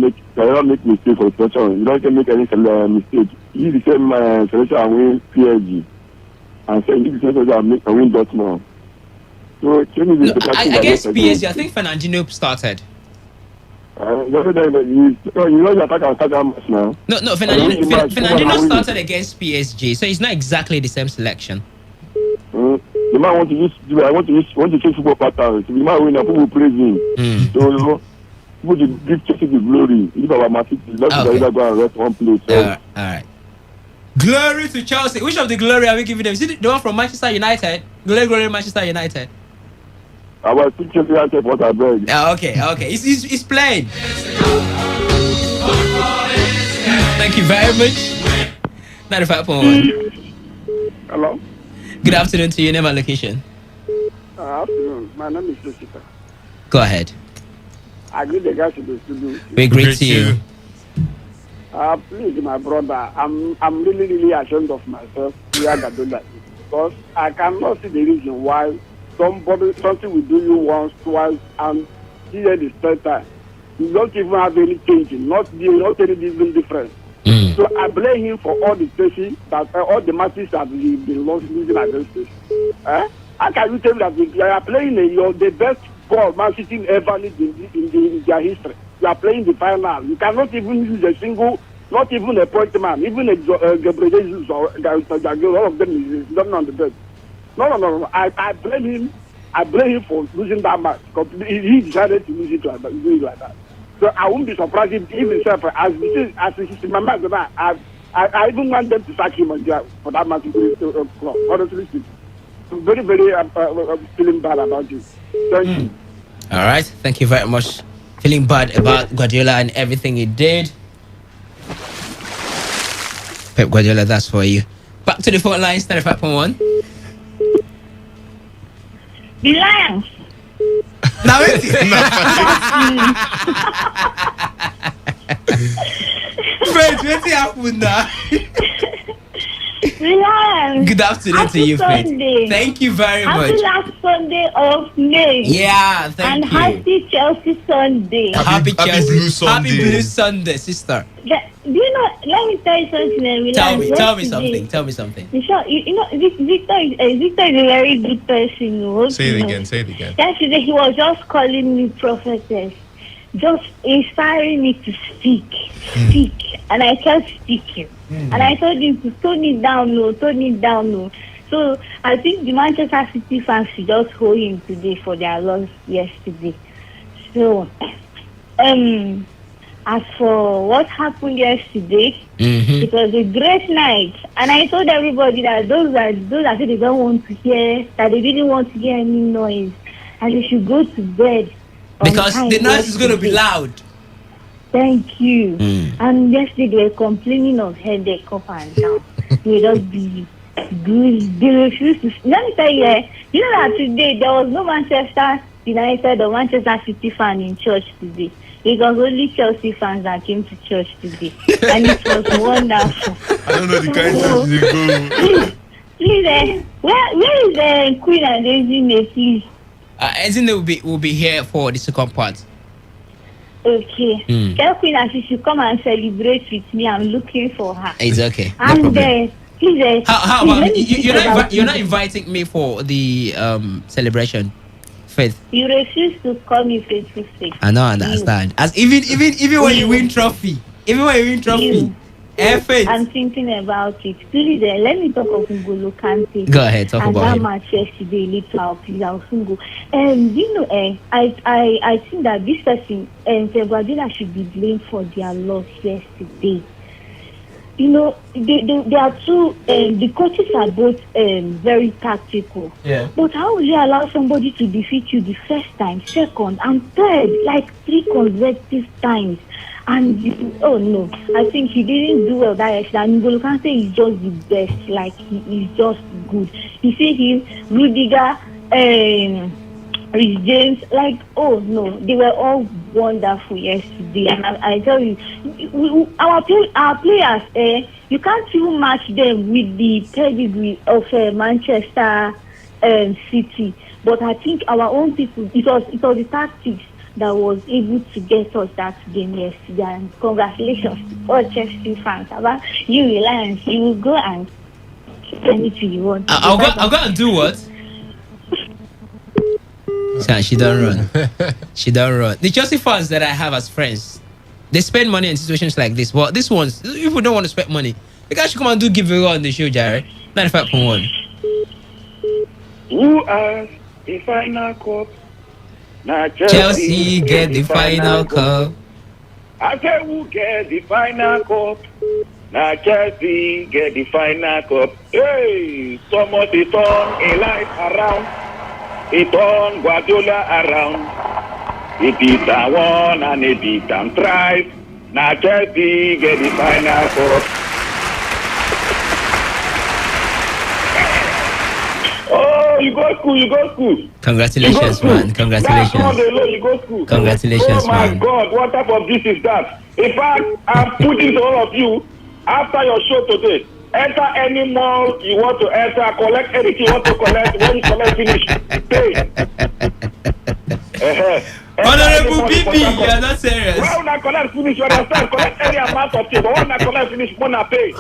make mistakes for selection. You don't make any mistake. You the same selection and win PSG. And say you the same selection and win Dortmund. So I guess PSG. I think Fernandinho started. You know you attack and start that match now. No, Fernandinho started against PSG, so it's not exactly the same selection. The the man want to use, want to change football pattern. So the man win, and people praise him. So you know, people should give Chelsea the glory. Leave our Man City. Let's go and rest one place. So. All right. Glory to Chelsea. Which of the glory are we giving them? Is it the one from Manchester United? Glory, Manchester United. I was thinking Chelsea what I beg. Okay. It's playing. Thank you very much. 95.1. Hello. Good afternoon to you. Name and location. Afternoon. My name is Jessica. Go ahead. I greet the guys in the studio. We greet you. Please, my brother, I'm really ashamed of myself here at Gadola because I cannot see the reason why something will do you once, twice, and here the third time. You don't even have any change, not any even difference. So I blame him for all the cases that all the matches that we've been losing against us. How can you tell me that you are playing the best ball Man City ever need in their history? You are playing the final. You cannot even use a single, not even a point man, even a Gabriel Jesus or all of them is not on the bed. No. I blame him. I blame him for losing that match. He decided to lose it like that, do it like that. So I won't be surprised if himself, as this is my man, I even want them to sack him for that match club. Honestly speaking, I'm very feeling bad about this. Thank you. All right. Thank you very much. Feeling bad about Guardiola and everything he did. Pep Guardiola, that's for you. Back to the phone lines, 95.1. The Lions. Now it's Faith, what's happened now? The Lions. Good afternoon to you, Faith. Thank you very much. Happy last Sunday of May. Yeah, thank you. And happy Chelsea Sunday. Happy Chelsea. Blue Sunday. Happy Blue Sunday, sister. Do you know? Let me tell you something. Tell me something. You know, Victor is a very good person. Say it again. Yesterday he was just calling me prophetess, just inspiring me to speak, and I kept speaking. And I told him to tone it down, no. So I think the Manchester City fans should just hold him today for their loss yesterday. So, as for what happened yesterday, it was a great night, and I told everybody that those that say they don't want to hear, that they didn't want to hear any noise, and they should go to bed because the noise is going to be loud. Thank you. And yesterday they were complaining of headache up and down. They just be good. They refused to. Let me tell you, you know that today there was no Manchester United or Manchester City fan in church today. It was only Chelsea fans that came to church today, and it was wonderful. I don't know the kind of things they go. Please, where is the Queen and Ezine, please? Ezine will be here for the second part. Okay. Tell Queen that she should come and celebrate with me. I'm looking for her. It's okay. No And problem. please, how about you're not inviting me for the celebration, Faith? You refuse to call me face to face. I don't understand. As even when you win trophy, Faith. I'm thinking about it. Please, let me talk of N'Golo Kante. Go ahead, talk about that him. match yesterday, little please, I'll soon go. You know, I think that this person, Pep Guardiola, should be blamed for their loss yesterday. You know, they are two. The coaches are both very tactical. Yeah. But how will you allow somebody to defeat you the first time, second, and third, like 3 consecutive times? And oh no, I think he didn't do well that yesterday. And N'Golo Kante is just the best. Like he is just good. You see him, Rudiger, Rich James, like, oh no, they were all wonderful yesterday. And I tell you, our players, you can't even match them with the pedigree of Manchester City. But I think our own people, it was the tactics that was able to get us that game yesterday. And congratulations to all Chelsea fans. About you, Reliance, you will go and anything you want. I'll go and do what? She don't run. She don't run. The Chelsea fans that I have as friends, they spend money in situations like this. Well, these ones, people don't want to spend money. The guy should come and do giveaway on the show, Jared. 95.1. Who has the final cup? Now Chelsea get the final cup. call. I say who get the final cup? Now Chelsea get the final cup. Hey, someone is turn a life around. He turn Guardiola around. He beat them one and he beat them thrice. Now Chelsea get the final cup. Oh, you go school, you go school. Congratulations, man. That's all Congratulations. they know, you go school. Congratulations, Oh my man. God, what type of this is that? In fact, I'm putting to all of you, after your show today, enter any mall you want to enter, collect anything you want to collect, when you collect finish, pay. Honorable Bibi, you are not serious. When I collect finish, you understand? Collect any amount of thing, but when I collect finish, when I pay.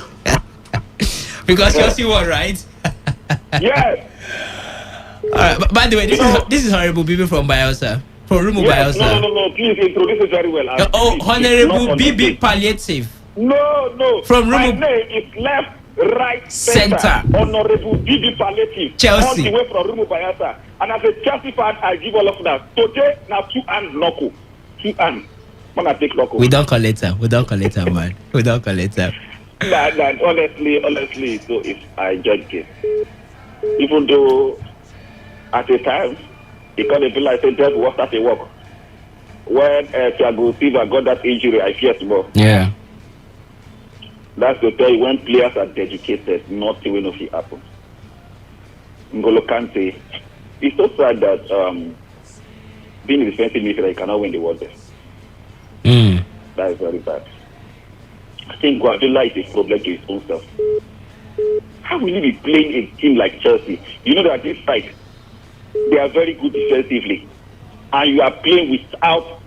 Because Chelsea won, right? Yes. Alright, but by the way, this is Honorable Bibi from Bielsa. From Rumo Yes. Bielsa. No, please introduce it very well. Oh, Please, Honorable not Bibi understood. Palliative. No. From My Rumo name is left, right, center. Honorable Bibi Palliative. Chelsea. All the way from Rumo Bayasa. And as a Chelsea fan, I give all of that. Today, now 2 hands knuckle. 2 hands. When I take knuckle. We don't call it, man. We don't call it. Nah, honestly, so if I judge it, even though at a time, it can be like just walk at a walk. When Thiago Silva got that injury, I feared more. Yeah. That's to tell you when players are dedicated, nothing will not happen. N'Golo Kante, it's so sad that being a defensive midfielder, you cannot win the world best. That is very bad. I think Guardiola is a problem to his own self. How will he be playing a team like Chelsea? You know that this side, they are very good defensively. And you are playing without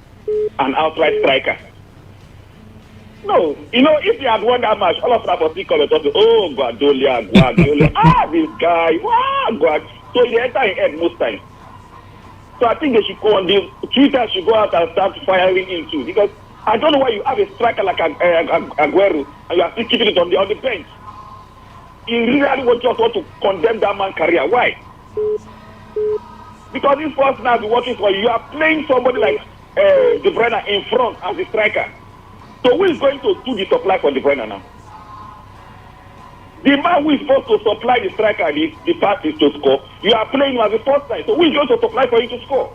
an outright striker. No, you know, if you had won that match, all of that was still talking, oh, Guardiola, this guy, So they enter in head most times. So I think they should go on the Twitter should go out and start firing into, because I don't know why you have a striker like Aguero and you are still keeping it on the bench. You really just want to condemn that man's career. Why? Because this person now be working for you. You are playing somebody like De Bruyne in front as a striker. So who is going to do the supply for De Bruyne now? The man who is supposed to supply the striker, the pass is to score. You are playing him as a first time. So who is going to supply for you to score?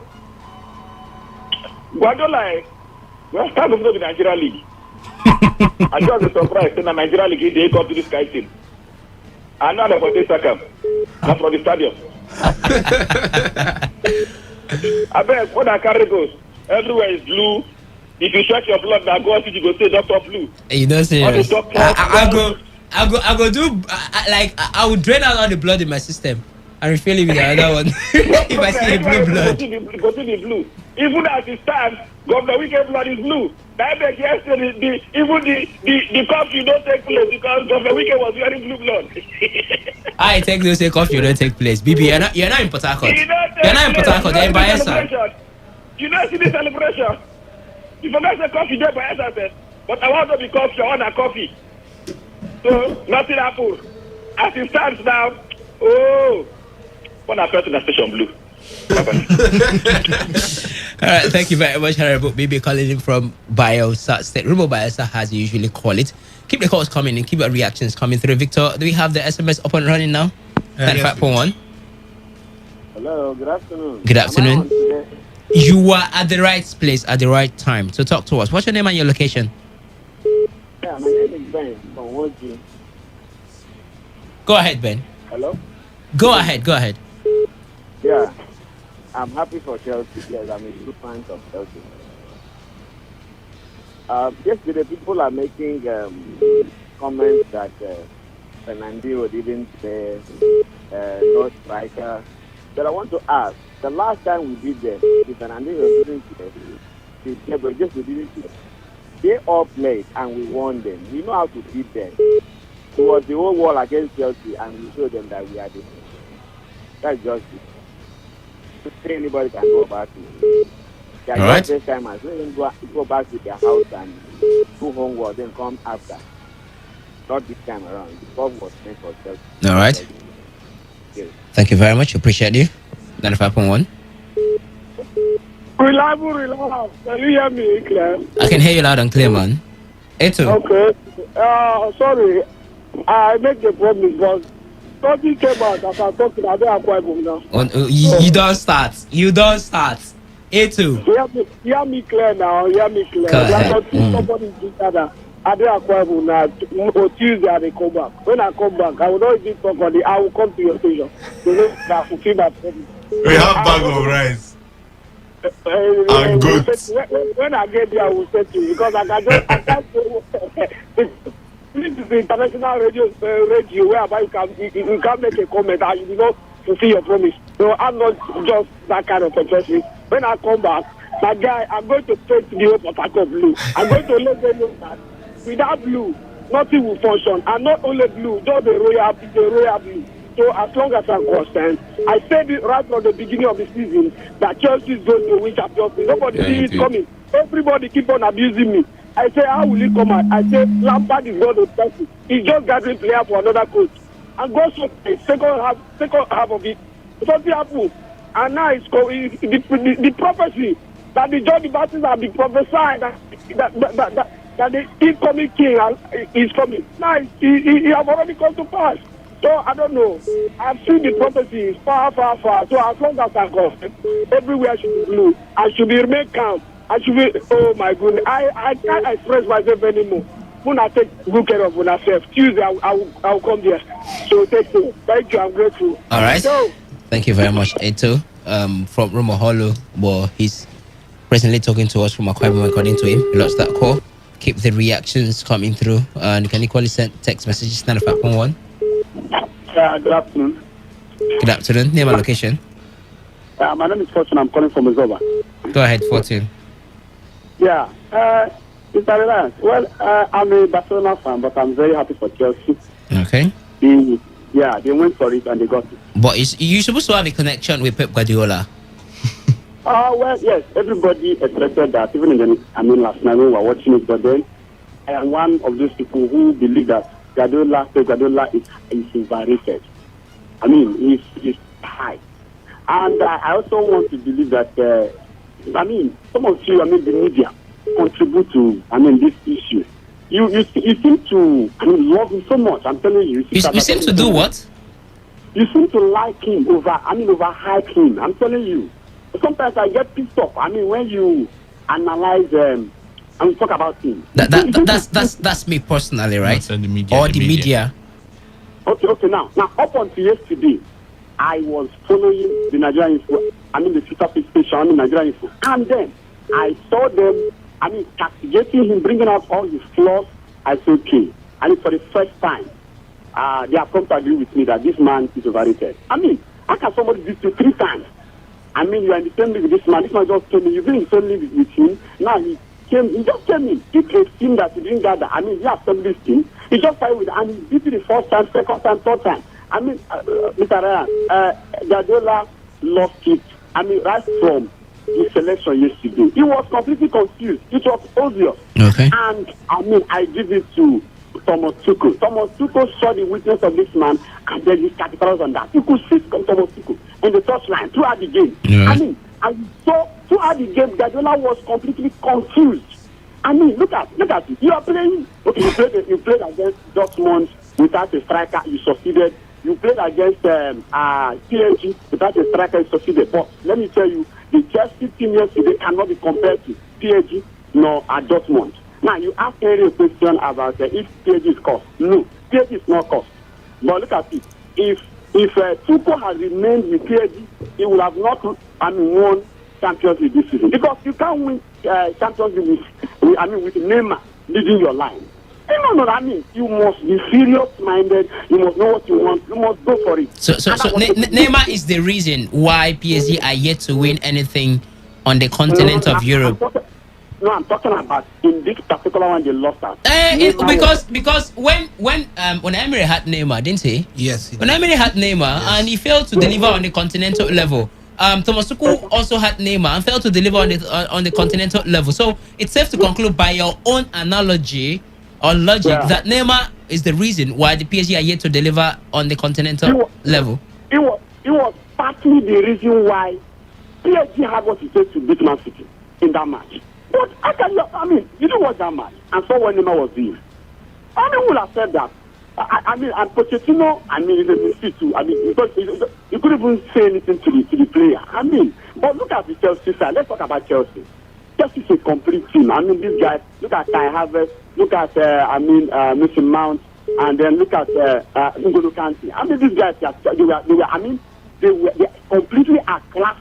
Guardiola, well, start of the Nigeria League. I just a surprise in the Nigeria League they got to this guy team. I know the Forte Saka. That's from the stadium. I bet when I carry goes, everywhere is blue. If you check your blood now, go out you go say Dr. Blue. You don't say I will drain out all the blood in my system and refill it with another one. If I see a blue blood. Go to the blue. Even as it stands, Governor Wicked blood is blue. That makes yesterday the coffee don't take place because Governor Wicked was wearing blue blood. I take those say coffee don't take place. Bibi, you're not in Port Harcourt. You're not in Port Harcourt, you're in Bayelsa. You don't see the celebration. You forgot the coffee there Bayelsa, but I want to be coffee, I want a coffee. So nothing happened. As it stands now, when I felt in the station blue. Alright, thank you very much, Honorable Bibi, calling in from Bielsa State. Rumo Bielsa, as you usually call it. Keep the calls coming and keep your reactions coming through. Victor, do we have the SMS up and running now? 95.1. Hello, good afternoon. Good afternoon. You are at the right place at the right time. So talk to us. What's your name and your location? Yeah, my name is Ben from Woji. Go ahead, Ben. Hello? Go ahead. Yeah, I'm happy for Chelsea. Yes, I'm a true fan of Chelsea. Yesterday, people are making comments that Fernandinho didn't play, no striker. But I want to ask, the last time we did that, the Fernandinho didn't play, we didn't play. They all played and we won them. We know how to beat them. It was the whole war against Chelsea and we showed them that we are the same. That's just it. To say anybody can go back to it. They are just this time as well. Go back to their house and do homework, then come after. Not this time around. The club was meant for Chelsea. All right. Yes. Thank you very much. Appreciate you. 95.1. Reliable. Can you hear me, Claire? I can hear you loud and clear, man. Eto. Okay. Sorry. I make the promise, but something came out as I talking. I don't have now. You don't start. You don't start. Eto. Hear me clear now. Hear me clear. Go ahead. Somebody together. I don't have now. On Tuesday, I come back. When I come back, I will not even talk on it. I will come to your station. To know that fulfill my promise. We have bag of rice. And goats. When I get there, I will say to you because I can't this is the international radio whereby you can make a comment and you do not fulfill your promise. So I'm not just that kind of a person. When I come back, my guy, I'm going to paint the whole Port Harcourt blue. I'm going to let them know that without blue, nothing will function. And not only blue, just the royal blue. So as long as I'm concerned, I said it right from the beginning of the season that Chelsea is going to win Champions League. Nobody see it coming. Everybody keep on abusing me. I say, how will it come out? I say, Lampard is going to test it. He's just gathering player for another coach. And go so second half of it, something happened. And now it's the prophecy that the John the Baptist have been prophesied that the incoming king is coming. Now he have already come to pass. So I don't know. I've seen the prophecy far. So as long as I go, everywhere should be blue. I should be remain calm. I should be. Oh my goodness! I can't express myself anymore. When I take good care of myself, Tuesday I will come there. So thank you. I'm grateful. All right. So, thank you very much, Eto. From Roma Hollow, but he's presently talking to us from Akwa Ibom. According to him, he lost that call. Keep the reactions coming through, and you can equally send text messages 95.1. Good afternoon. Good afternoon. Name and location. My name is Fortune. I'm calling from Azoba. Go ahead, Fortune. Yeah. Mr. Reliance, well, I'm a Barcelona fan, but I'm very happy for Chelsea. Okay. They went for it and they got it. But you're supposed to have a connection with Pep Guardiola. Well, yes, everybody expected that. Even last night when we were watching it, but then I am one of those people who believe that Pep Guardiola is overrated. I mean, he's high. And I also want to believe that, some of you, the media contribute to, this issue. You seem to, love him so much. I'm telling you. You seem to do what? You seem to like him overhype him. I'm telling you. Sometimes I get pissed off. When you analyze and talk about him. That's me personally, right? The media, or the media. Okay. Now up until yesterday, I was following the Nigerian Info. The Twitter station, Nigerian Info, and then I saw them. Castigating him, bringing out all his flaws. I said, okay. And for the first time, they have come to agree with me that this man is overrated. How can somebody do this 3 times? You are in the same league with this man. This man just came in. You've been in the same league with him. Now he just came in. He a team that he didn't gather. He has some this team. He just started with, and he beat it the first time, second time, third time. Mr. Ryan, Guardiola lost it. Right from the selection yesterday, he was completely confused. It was obvious. Okay. And I give it to Thomas Tuchel. Thomas Tuchel saw the weakness of this man, and then he capitalized on that. You could see Thomas Tuchel in the touchline throughout the game. Yeah. And so throughout the game, Guardiola was completely confused. Look at it. You are playing. Okay, you played against Dortmund without a striker. You succeeded. You played against PSG without a striker. You succeeded. But let me tell you, the Chelsea team yesterday cannot be compared to PSG nor Dortmund. Now, you ask Henry a question about if PSG is cost. No, PSG is not cost. But look at it. If Tuchel had remained with PSG, he would have not won Champions League this season. Because you can't win Champions League with Neymar leading your line. You know what I mean? You must be serious-minded. You must know what you want. You must go for it. So Neymar is the reason why PSG are yet to win anything on the continent of Europe. I'm talking about in this particular one they lost out. Because when Emery had Neymar, didn't he? Yes. When Emery had Neymar and he failed to deliver on the continental level. Thomas Tuchel also had Neymar and failed to deliver on the continental level. So it's safe to conclude by your own analogy or logic that Neymar is the reason why the PSG are yet to deliver on the continental level. it was partly the reason why PSG had what it takes to beat Man City in that match. But you didn't watch that match and saw what Neymar was doing. I mean, who would have said that? And Pochettino, is a mistake too. Because you couldn't even say anything to the player. But look at the Chelsea side. Let's talk about Chelsea. Chelsea is a complete team. These guys, look at Kai Havertz, look at, Mason Mount, and then look at N'Golo Kante. These guys, they completely outclassed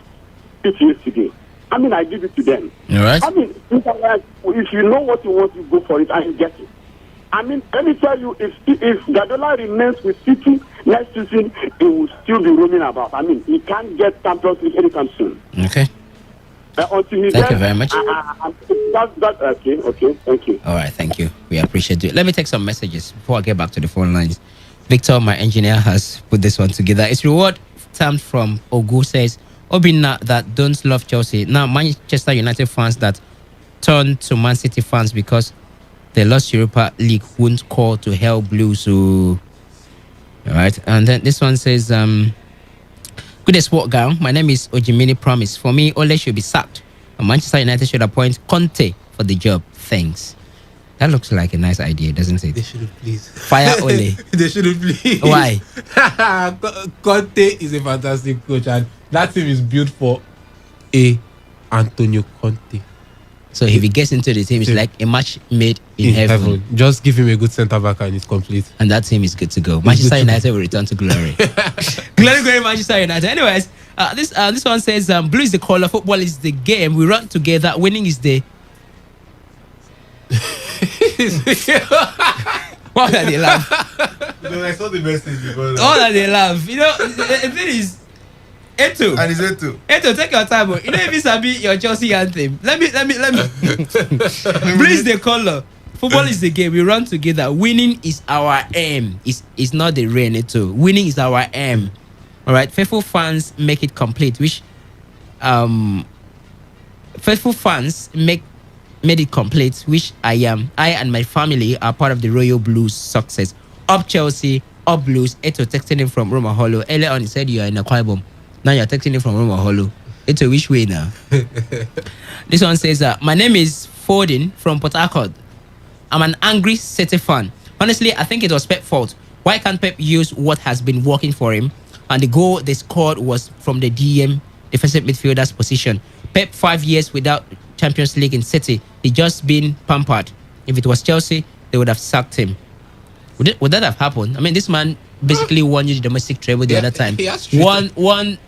it yesterday. I give it to them. All right. If you know what you want, you go for it and you get it. Let me tell you, if Guardiola remains with City next season, he will still be roaming about. He can't get Champions League anytime soon. Okay. Thank you very much. Okay, thank you. All right, thank you. We appreciate it. Let me take some messages before I get back to the phone lines. Victor, my engineer, has put this one together. It's reward terms from Ogu says, Obina that don't love Chelsea. Now, Manchester United fans that turn to Man City fans because they lost Europa League won't call to hell Blues. So, all right. And then this one says, good sport girl. My name is Ojimini Promise. For me, Ole should be sacked. And Manchester United should appoint Conte for the job. Thanks. That looks like a nice idea, doesn't it? They shouldn't, please. Fire Ole. They shouldn't, please. Why? Conte is a fantastic coach, and that team is built for Antonio Conte. So if he gets into the team, it's like a match made in heaven. Just give him a good centre back and it's complete. And that team is good to go. Manchester United will return to glory. glory, Manchester United. Anyways, this one says, blue is the color, football is the game. We run together. Winning is the... Why are they laugh? I saw the message. All that they laugh. The thing is, Eto. And it's Eto. Eto, take your time. If it's a bit your Chelsea anthem, let me. Blue is the color. Football is the game. We run together. Winning is our aim. It's not the rain, Eto. Winning is our aim. All right. Faithful fans make it complete. Faithful fans made it complete, which I am. I and my family are part of the Royal Blues success. Up Chelsea, up Blues. Eto texting him from Roma Hollow. Earlier on, he said you are in a Quibom. Now you're texting him from Roma Hollow. Eto, which way now? This one says, my name is Fordin from Port Harcourt. I'm an angry City fan. Honestly, I think it was Pep's fault. Why can't Pep use what has been working for him? And the goal they scored was from the DM, defensive midfielder's position. Pep 5 years without Champions League in City. He just been pampered. If it was Chelsea, they would have sacked him. Would that have happened? This man basically won you the domestic treble the other time. Won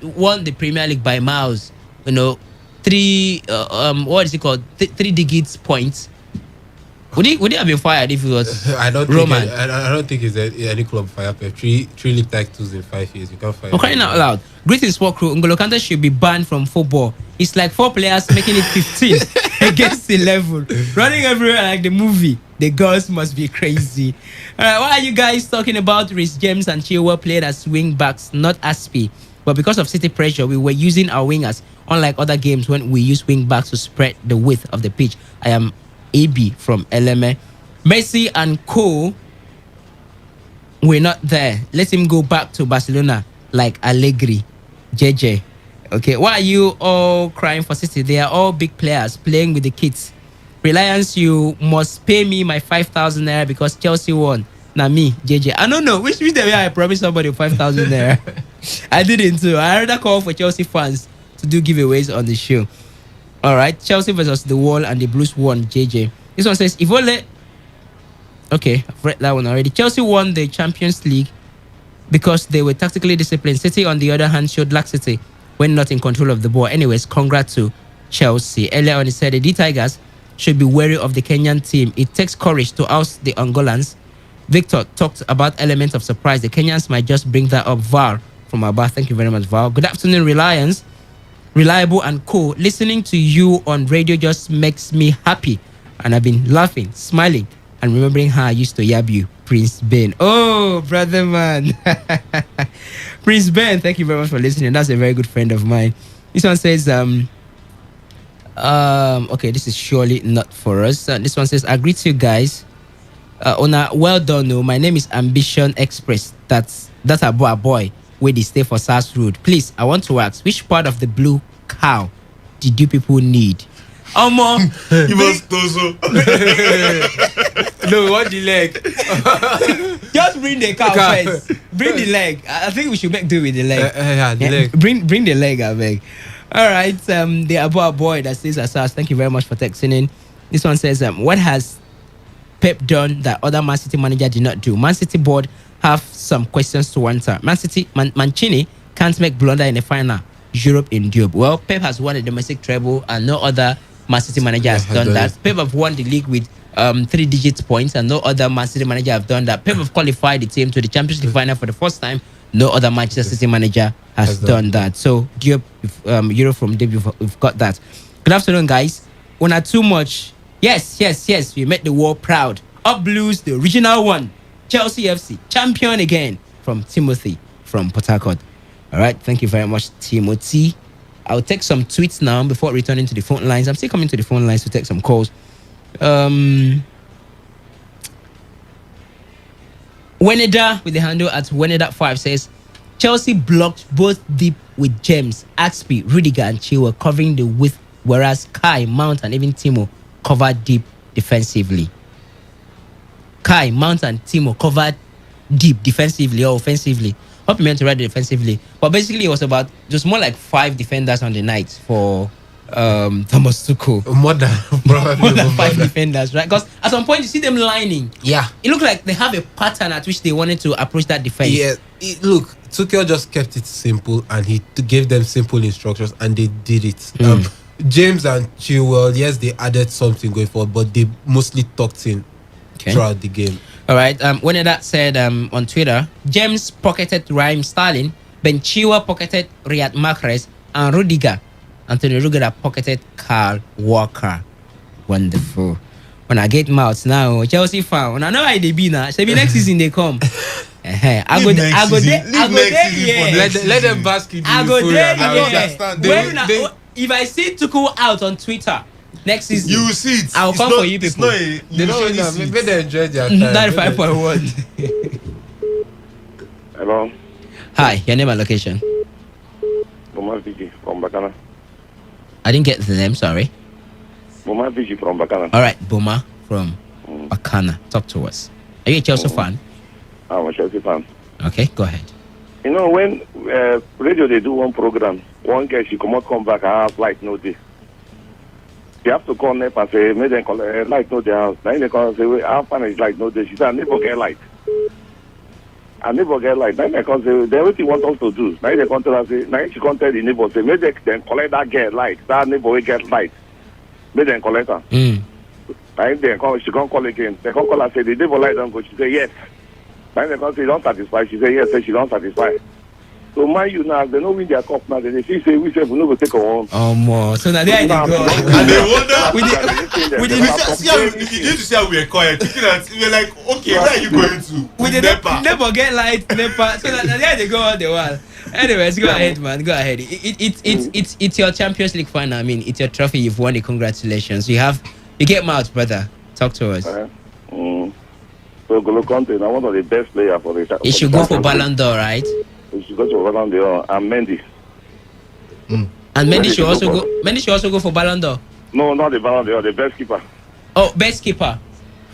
the Premier League by miles. Three what is it called? 3 digits points. Would he have been fired if it was Roman? I don't think it's any club fire Pep. Three league titles in 5 years. You can't fire. I'm crying out loud. Greetings, sport crew. N'Golo Kante should be banned from football. It's like 4 players making it 15 against 11, running everywhere like the movie. The girls must be crazy. Why are you guys talking about Rhys James and Chilwell played as wing backs, not Aspi? But because of City pressure, we were using our wingers, unlike other games when we use wing backs to spread the width of the pitch. I am AB from LMA. Messi and Co. We're not there. Let him go back to Barcelona like Allegri, JJ. Okay, why are you all crying for City? They are all big players playing with the kids. Reliance, you must pay me my 5,000 naira because Chelsea won. Now me, JJ. I don't know which day I promised somebody 5,000 naira. I didn't too. I rather call for Chelsea fans to do giveaways on the show. All right, Chelsea versus the Wall and the Blues won. JJ. This one says Ivole. Okay, I've read that one already. Chelsea won the Champions League because they were tactically disciplined. City, on the other hand, showed laxity when not in control of the ball. Anyways, congrats to Chelsea. Earlier on, he said the D Tigers should be wary of the Kenyan team. It takes courage to oust the Angolans. Victor talked about elements of surprise. The Kenyans might just bring that up. Val from Abba. Thank you very much, Val. Good afternoon, Reliance. Reliable and Co. Listening to you on radio just makes me happy. And I've been laughing, smiling, and remembering how I used to yab you, Prince Ben. Oh, brother man. Prince Ben, thank you very much for listening. That's a very good friend of mine. This one says, okay, this is surely not for us. This one says, I greet you guys. Ona, well done. No, my name is Ambition Express. That's a boy. where they stay for SARS Road. Please, I want to ask, which part of the blue cow did you people need? Omo, He was Tozo. No, we want the leg. just bring the cow first. Bring the leg. I think we should make do with the leg. Yeah, the leg. Bring the leg, I beg. All right. The Abu boy that says Asas. Thank you very much for texting in. This one says, what has Pep done that other Man City manager did not do? Man City board have some questions to answer. Man City Mancini can't make blunder in the final. Europe in Dube. Well, Pep has won a domestic treble, and no other Man City manager has done that. Pep have won the league with 3-digit points, and no other Man City manager have done that. Pep have qualified the team to the Champions League final for the first time. No other Manchester City manager has done that. So, Europe from Dube, we've got that. Good afternoon, guys. We're not too much. Yes. We made the world proud. Up Blues, the original one. Chelsea FC, champion again. From Timothy from Port Harcourt. All right, thank you very much, Timothy. I'll take some tweets now before returning to the phone lines. I'm still coming to the phone lines to take some calls. Weneda with the handle at Weneda5 says, Chelsea blocked both deep with James, Axby, Rudiger, and Chilwell covering the width, whereas Kai, Mount, and even Timo covered deep defensively. Kai, Mount, and Timo covered deep defensively or offensively. Hope you meant to write defensively, but basically it was more like 5 defenders on the night for Thomas Tuchel. More than 5 defenders, right? Because at some point you see them lining. Yeah, it looked like they have a pattern at which they wanted to approach that defense. Yeah, look, Tuchel just kept it simple, and he gave them simple instructions, and they did it. James and Chilwell, yes, they added something going forward, but they mostly tucked in throughout the game. All right. When that said on Twitter, James pocketed Raheem Sterling, Ben Chilwell pocketed Riyad Mahrez, and Anthony Rudiger pocketed Carl Walker. Wonderful. When I get mouths now, Chelsea fan. When I know how they be now, so next season they come. I go there. Let them bask in the I go there. yeah. If I see Tuchel out on Twitter next season, you will see it. I'll come for you people. They don't know. Maybe they enjoy their time. 95.1. Hello. Hi, your name and location. Boma Vigi from Bacana. I didn't get the name, sorry. Boma Vigi from Bacana. All right, Boma from Bacana. Talk to us. Are you a Chelsea fan? I'm a Chelsea fan. Okay, go ahead. You know, when radio they do one program, one girl she come back, I have like no day. She have to call NEP and say, make them call light no day house. Then they call and say, wait, how far is like no day? She said, I never get light. Then they come say, they everything want us to do. Now they come tell her, say, now she come tell the neighbor, say, make them collect that girl light. That neighbor will get light. Make them collect her. Then they come, she come call again. They come call her, say, the neighbor light don't go. She say, yes. Then they come say, don't satisfy. She say, yes, say she don't satisfy. So mind you now, they know win their cup now. They see say we say we no go take a one. More. So now there they go. And they wonder. We need to see how we are quiet. We're like, okay, where are you going to? We did never get light, never. So now there they go on the wall. Anyways, go ahead, man. Go ahead. It's your Champions League final. I mean, it's your trophy. You've won it. Congratulations. You get mouth, brother. Talk to us. So Golo Conte, now one of the best players for the. You should go for Ballon d'Or, right? You should go to Ballon d'Or and Mendy. And Mendy should also go. Mendy should also go for Ballon d'Or. No, not the Ballon d'Or, the best keeper. Oh, best keeper.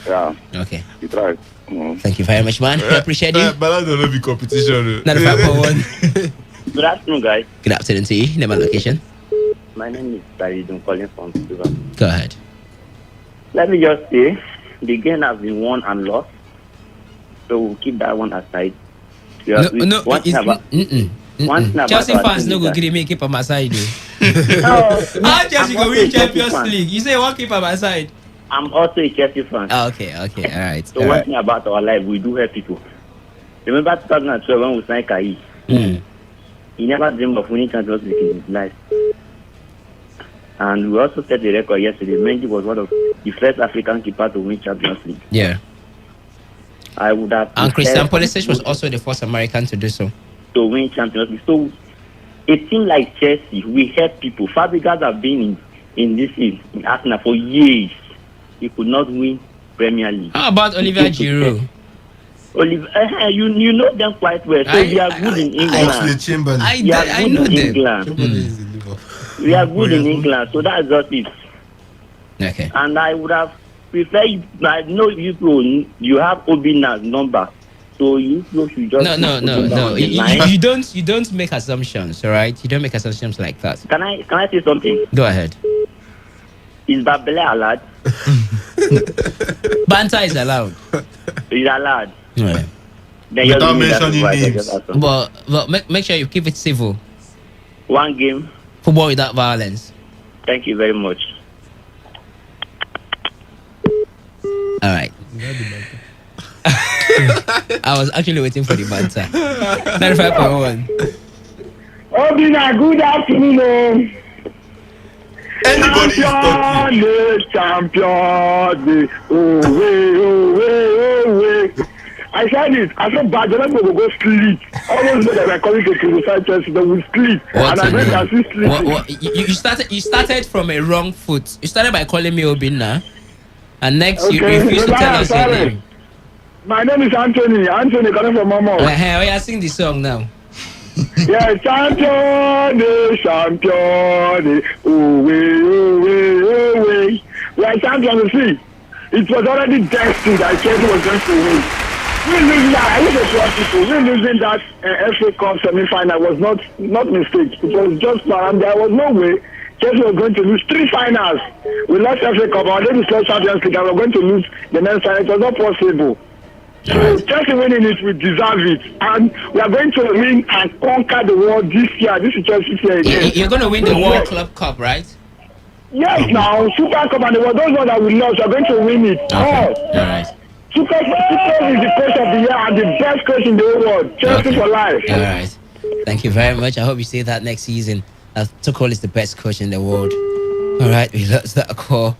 Yeah. Okay. He tried. Thank you very much, man. I appreciate you. Ballon d'Or will be competition. 95.1. Good afternoon, guys. Good afternoon to you. Name and location. My name is Saeed. I'm calling from Silver. Go ahead. Let me just say, the game has been won and lost, so we'll keep that one aside. Chelsea fans no go give me keep on my side. How Chelsea go win Champions League? You say one keep on my side. I'm also a Chelsea fan. Okay, all right. So one thing about our life, we do help people. Remember 2012 when we signed Kai? He never dreamed of winning Champions League in his life. And we also set the record yesterday. Mendy was one of the first African keeper to win Champions League. Yeah. I would have. And Christian Pulisic was also the first American to do so. To win Champions League. So a team like Chelsea, we help people. Fabregas have been in this in Arsenal for years. He could not win Premier League. How about Olivier Giroud? you know them quite well. So we are good in England. We are good in England. We are good in England. So that's just it. Okay. And I would have preferred. I know you have Obina's number. So you should just No. You don't make assumptions, all right? You don't make assumptions like that. Can I say something? Go ahead. Is Babele allowed? Banter is allowed. Is allowed. Yeah. Then Without mentioning names. But make sure you keep it civil. One game. Football without violence. Thank you very much. All right. I was actually waiting for the banter. 95.1. Obina, good afternoon. Anybody is talking. Champion. I said it. I said Barcelona will go sleep. Almost when they were coming to criticize Chelsea, they will sleep. What And I bet I see sleeping. You started from a wrong foot. You started by calling me Obina, and next you Okay, refused to tell us your sorry. name. My name is Anthony. Anthony coming from Mama. Hey, I sing the song now. Yeah, champion. We are champions. See, it was already destined that Chelsea was going to win. We losing that. I used to tell people. We losing that FA Cup semi-final was not mistake. It was just and there was no way Chelsea was going to lose 3 finals. We lost FA Cup. Our then we lost Champions League. And we're going to lose the next time. It was not possible. So Chelsea winning it, we deserve it, and we are going to win and conquer the world this year. This is Chelsea's year again. You're going to win the World Club Cup, right? Yes, now Super Cup and the world. Those ones that we lost, we are going to win it. Okay. All right. Super is the coach of the year and the best coach in the whole world. Chelsea for life. All right. Thank you very much. I hope you say that next season. Tuchel is the best coach in the world. All right, we lost that call.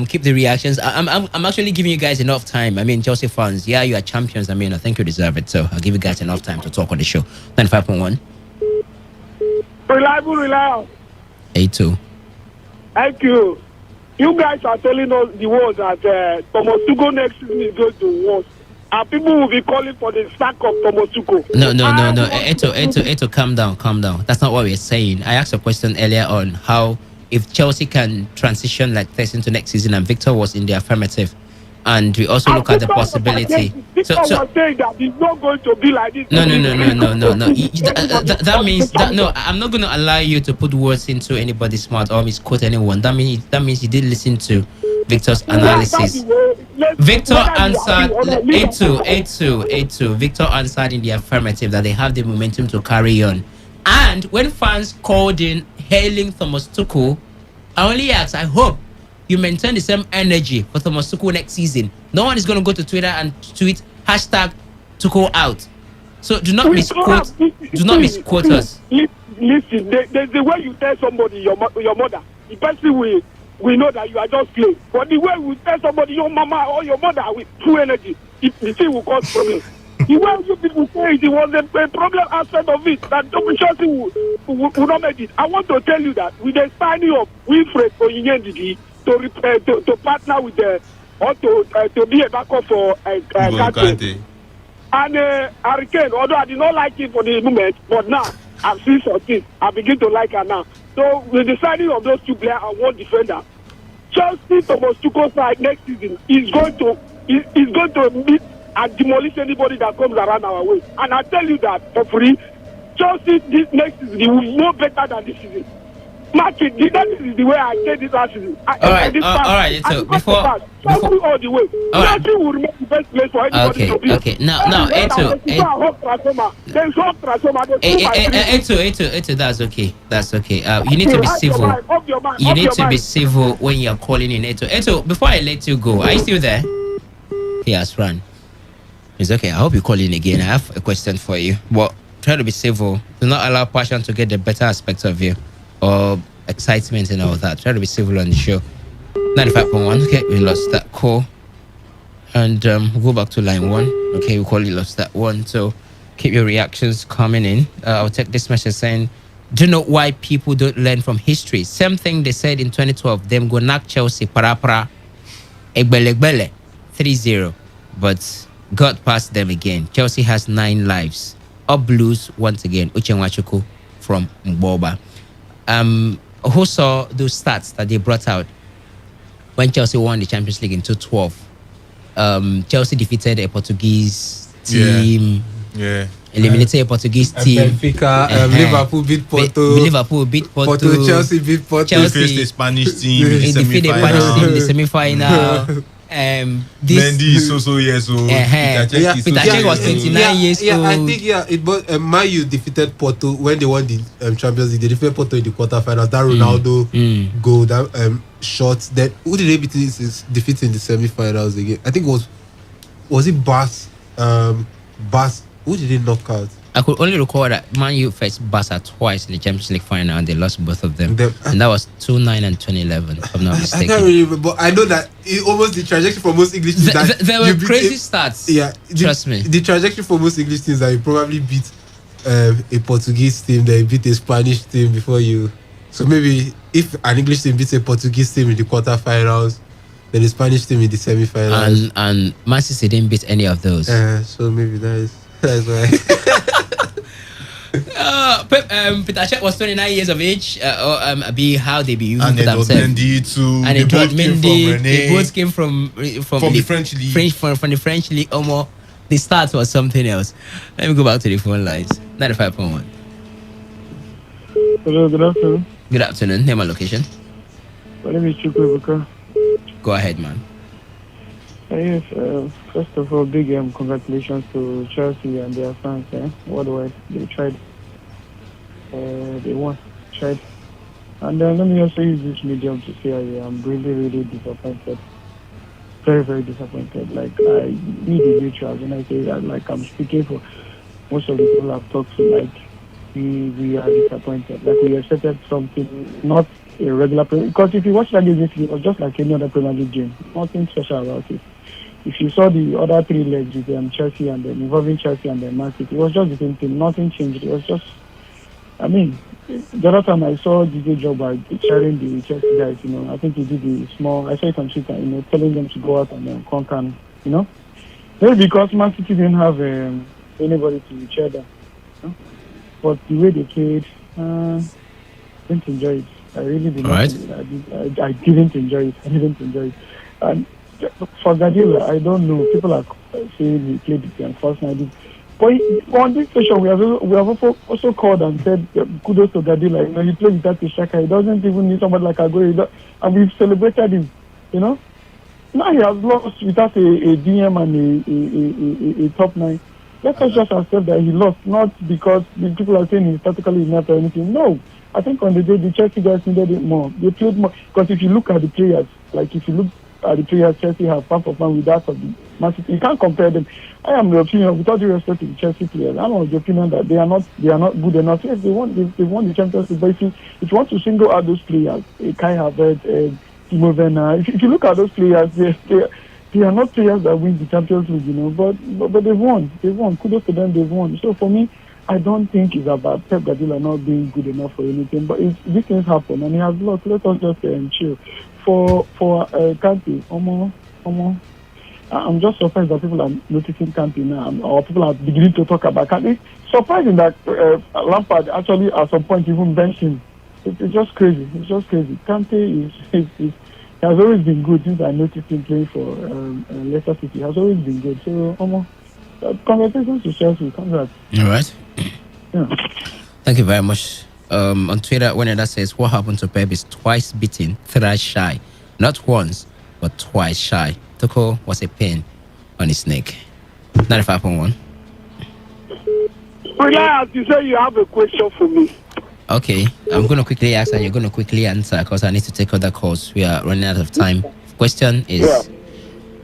Keep the reactions. I'm actually giving you guys enough time. I mean, Chelsea fans, yeah, you are champions. I mean, I think you deserve it. So I'll give you guys enough time to talk on the show. 95.1. Reliable. 82. Thank you. You guys are telling us the world that Thomas Tuchel next season is going to worse. And people will be calling for the sack of Thomas Tuchel. No. Eto, calm down. That's not what we're saying. I asked a question earlier on how if Chelsea can transition like this into next season, and Victor was in the affirmative, and we also look at the possibility. Victor was saying that it's not going to be like this. No. That means that no, I'm not going to allow you to put words into anybody's mouth or misquote anyone. That means you did listen to Victor's analysis. Victor answered 82. Victor answered in the affirmative that they have the momentum to carry on. And when fans called in hailing Thomas Tuchel, I only asked, I hope you maintain the same energy for Thomas Tuchel next season. No one is going to go to Twitter and tweet #Tuchel out. So do not misquote us. Listen, the way you tell somebody your mother, the person we know that you are just playing. But the way we tell somebody your mama or your mother with true energy, it will cause problems. The way you people say it was a problem aspect of it that Chelsea will not make it. I want to tell you that with the signing of Wilfred Onyenyendidi to partner with or to be a backup for Kante and Hurricane, although I did not like it for the moment, but now I've seen something. I begin to like her now. So with the signing of those 2 players and 1 defender, Chelsea Thomas Tuchel side next season is going to meet and demolish anybody that comes around our way. And I tell you that for free, Chelsea this next season they will know better than this season. Mark it. That is the way I said this last season. All right. So before all the way, Chelsea will remain the best place for anybody to be. Okay. Now, Eto, that's okay. That's okay. You need to be civil. You need to be civil when you're calling in Eto. Before I let you go, are you still there? He has run. It's okay. I hope you call in again. I have a question for you. But try to be civil. Do not allow passion to get the better aspects of you or excitement and all that. Try to be civil on the show. 95.1. Okay, we lost that call. And go back to line 1. Okay, we call it lost that one. So keep your reactions coming in. I'll take this message saying, do you know why people don't learn from history? Same thing they said in 2012. Them go knock Chelsea, para, egbele, 3-0. But got past them again. Chelsea has 9 lives. Up Blues once again. Uchenwachuku from Mboba. Who saw those stats that they brought out when Chelsea won the Champions League in 2012? Chelsea defeated a Portuguese team. Yeah. Eliminated a Portuguese team. Benfica, Liverpool beat Porto. Liverpool beat Porto. Chelsea beat Porto. Chelsea They faced a Spanish team in the defeated a Spanish team in the semi-final. Mendy is so years old. Peter Cech was 29 years old. I think it was Man U defeated Porto when they won the Champions League. They defeated Porto in the quarterfinals. That Ronaldo goal, that shot. Then who did they defeat in the semi-finals again? I think it was it Bas? Who did they knock out? I could only recall that Man U faced Barca twice in the Champions League final and they lost both of them. And that was 2009 and 2011, if I'm not mistaken. I can't really remember, but I know that almost the trajectory for most English teams that there were crazy stats. Yeah, trust me. The trajectory for most English teams that you probably beat a Portuguese team, then you beat a Spanish team before you. So maybe if an English team beats a Portuguese team in the quarterfinals, then the Spanish team in the semi-finals. And Man City didn't beat any of those. So maybe that's why. Peter Cech was 29 years of age. How they be using and then themselves. Mendy too. And they both came from the French league. From the French league. Almost the start was something else. Let me go back to the phone lines. 95.1. Hello, good afternoon. Good afternoon. Name and location. My name is Chukwuebuka. Go ahead, man. Yes, first of all, big congratulations to Chelsea and their fans. Worldwide, they tried. They won. Tried. And let me also use this medium to say I am really, really disappointed. Very, very disappointed. Like, I need the neutrals when I say that. Like, I'm speaking for most of the people I've talked to. Like, we are disappointed. Like, we expected something, not a regular Premier League. Because if you watch that game this week, it was just like any other Premier League game. Nothing special about it. If you saw the other 3 legs with Chelsea and then involving Chelsea and then Man City, it was just the same thing. Nothing changed. It was just, I mean, the other time I saw DJ Jobber sharing the Chelsea guys, I think he did the small, I saw it on Twitter, telling them to go out and then conquer, maybe because Man City didn't have anybody to cheer them. But the way they played, I didn't enjoy it. I really did not. I didn't enjoy it. I didn't enjoy it. And for Guardiola, I don't know. People are saying he played the first night. But on this session, we have also called and said kudos to Guardiola. He played without a striker. He doesn't even need somebody like Aguero. And we've celebrated him. Now he has lost without a DM and a top 9. Let us just accept that he lost, not because the people are saying he's tactically inept or anything. No. I think on the day, the Chelsea guys needed it more. They played more. Because if you look at the players, like if you look at the players Chelsea have fan for fan with that of the Man City, you can't compare them. I am the opinion, without due respect to the Chelsea players, I'm of the opinion that they are not good enough. Yes, they won the Champions League, but if you want to single out those players, Kai Havertz, Timo Werner, if you look at those players, they are not players that win the Champions League, but they've won. They've won. Kudos to them, they've won. So for me, I don't think it's about Pep Guardiola not being good enough for anything, but these things happen and he has lost. Let us just chill. For Kante, I'm just surprised that people are noticing Kante now, or people are beginning to talk about Kante. It's surprising that Lampard actually at some point even benched him. It's just crazy. It's just crazy. Kante he has always been good since I noticed him playing for Leicester City. He has always been good. So, congratulations to Chelsea. Congrats. All right. Yeah. Thank you very much. On Twitter, when that says, what happened to Pep is twice beaten, thrice shy. Not once, but twice shy. Toko was a pain on his neck. 95.1. Relax, you say you have a question for me. Okay, I'm going to quickly ask and you're going to quickly answer because I need to take other calls. We are running out of time. Question is,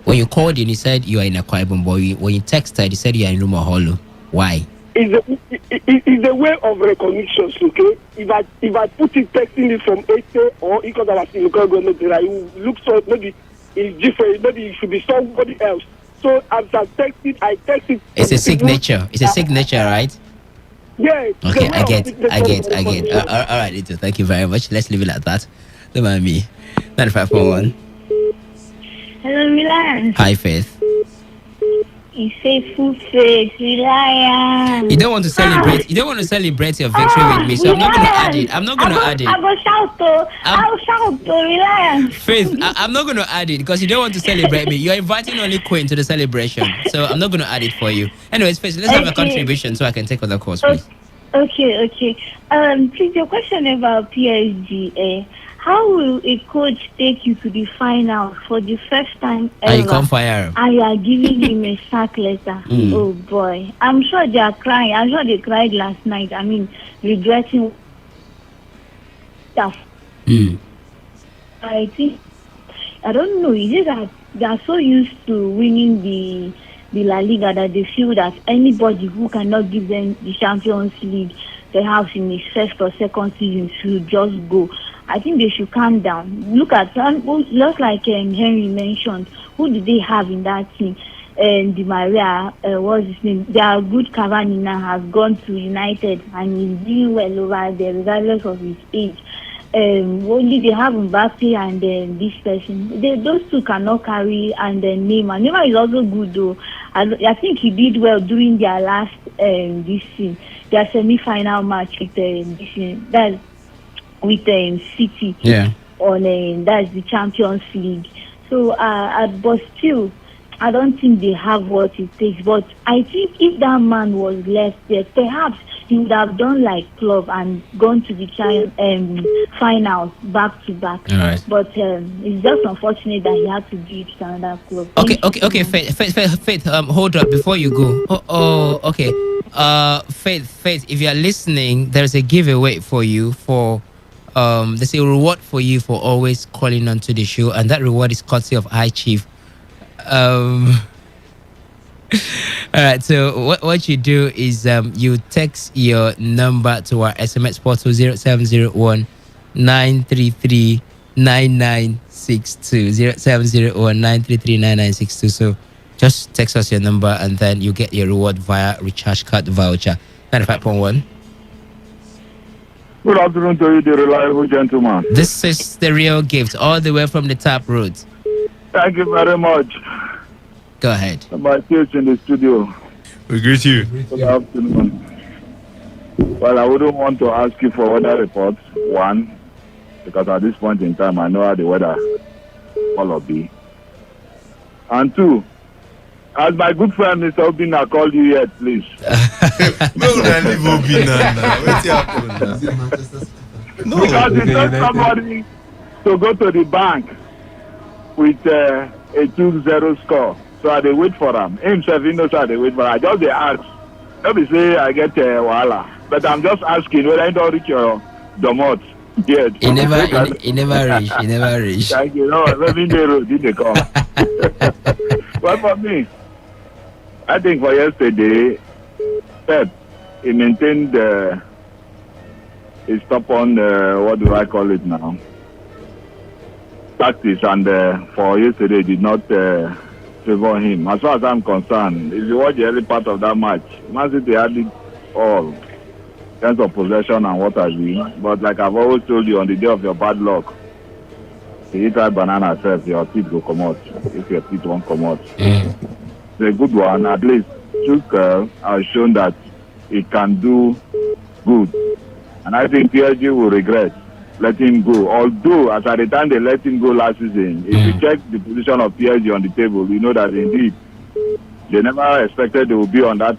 when you called in, you said you are in a Ibom, but when you texted, you said you are in Lumaholo. Why? It's a way of recognition, okay? If I put it texting it from 8 or because I was in the government, it looks so maybe it's different. Maybe it should be somebody else. So as I text it. It's a signature. It's a signature, right? Yeah. Okay, I get. All right, Ito, thank you very much. Let's leave it at that. Don't mind me. 95.1. Hello, Milan. Hi, Faith. He's faithful face, reliant. You don't want to celebrate. You don't want to celebrate your victory with me, so I'm not going to add it. I'm not going to add it. I will shout to reliance. Faith, I'm not going to add it because you don't want to celebrate me. You're inviting only Queen to the celebration, so I'm not going to add it for you. Anyways, Faith, let's have a contribution so I can take other calls, please. Okay. Please, your question about PSG. How will a coach take you to the final for the first time ever? And you come fire. And you are giving him a sack letter. Oh boy. I'm sure they are crying. I'm sure they cried last night. I mean, regretting stuff. I think, I don't know, is it that they are so used to winning the La Liga that they feel that anybody who cannot give them the Champions League perhaps in his first or second season should just go. I think they should calm down. Look at just like Henry mentioned, who do they have in that team? Di Maria, what's his name? Their good Cavani now has gone to United and he's doing well over there regardless of his age. Only they have Mbappe and this person. Those two cannot carry, and then Neymar. Neymar is also good though. I think he did well during their last their semi-final match with City. Yeah. On that's the Champions League. So, but still, I don't think they have what it takes. But I think if that man was left there, perhaps he would have done like Klopp and gone to the finals back to back. All right. But it's just unfortunate that he had to do it to another club. Okay. Faith, hold up before you go. Okay. Faith, if you are listening, there's a giveaway for you for there's a reward for you for always calling onto the show, and that reward is courtesy of High Chief. All right, so what you do is you text your number to our SMS portal 0701 933 9962 0701 933 9962. So just text us your number and then you get your reward via recharge card voucher. 95.1. Good afternoon to you, the reliable gentleman. This is the real gift, all the way from the Tap Road. Thank you very much. Go ahead. My kids in the studio. We greet you. Good afternoon. Well, I wouldn't want to ask you for weather reports, one, because at this point in time, I know how the weather will be. And two, as my good friend Mr. Obina called you yet, please. No, leave Obina now. What's happening? No, because he told somebody to go to the bank with a 2-0 score. So I they wait for him. Himself, he knows how they wait for him. I just they ask. Let me say I get Wala. But I'm just asking whether I don't reach your domot yet. He never reach. Thank you. No, maybe the road didn't come. Well, for me, I think for yesterday, Pep, he maintained his top on, what do I call it now? Tactics, and for yesterday did not favor him. As far as I'm concerned, if you watch the early part of that match, Man City had it all, sense of possession and what have you. But like I've always told you, on the day of your bad luck, if you eat that banana self, your teeth will come out. If your teeth won't come out. It's a good one. At least Tuchel has shown that it can do good. And I think PSG will regret letting him go. Although, as at the time they let him go last season, if you check the position of PSG on the table, you know that indeed they never expected they would be on that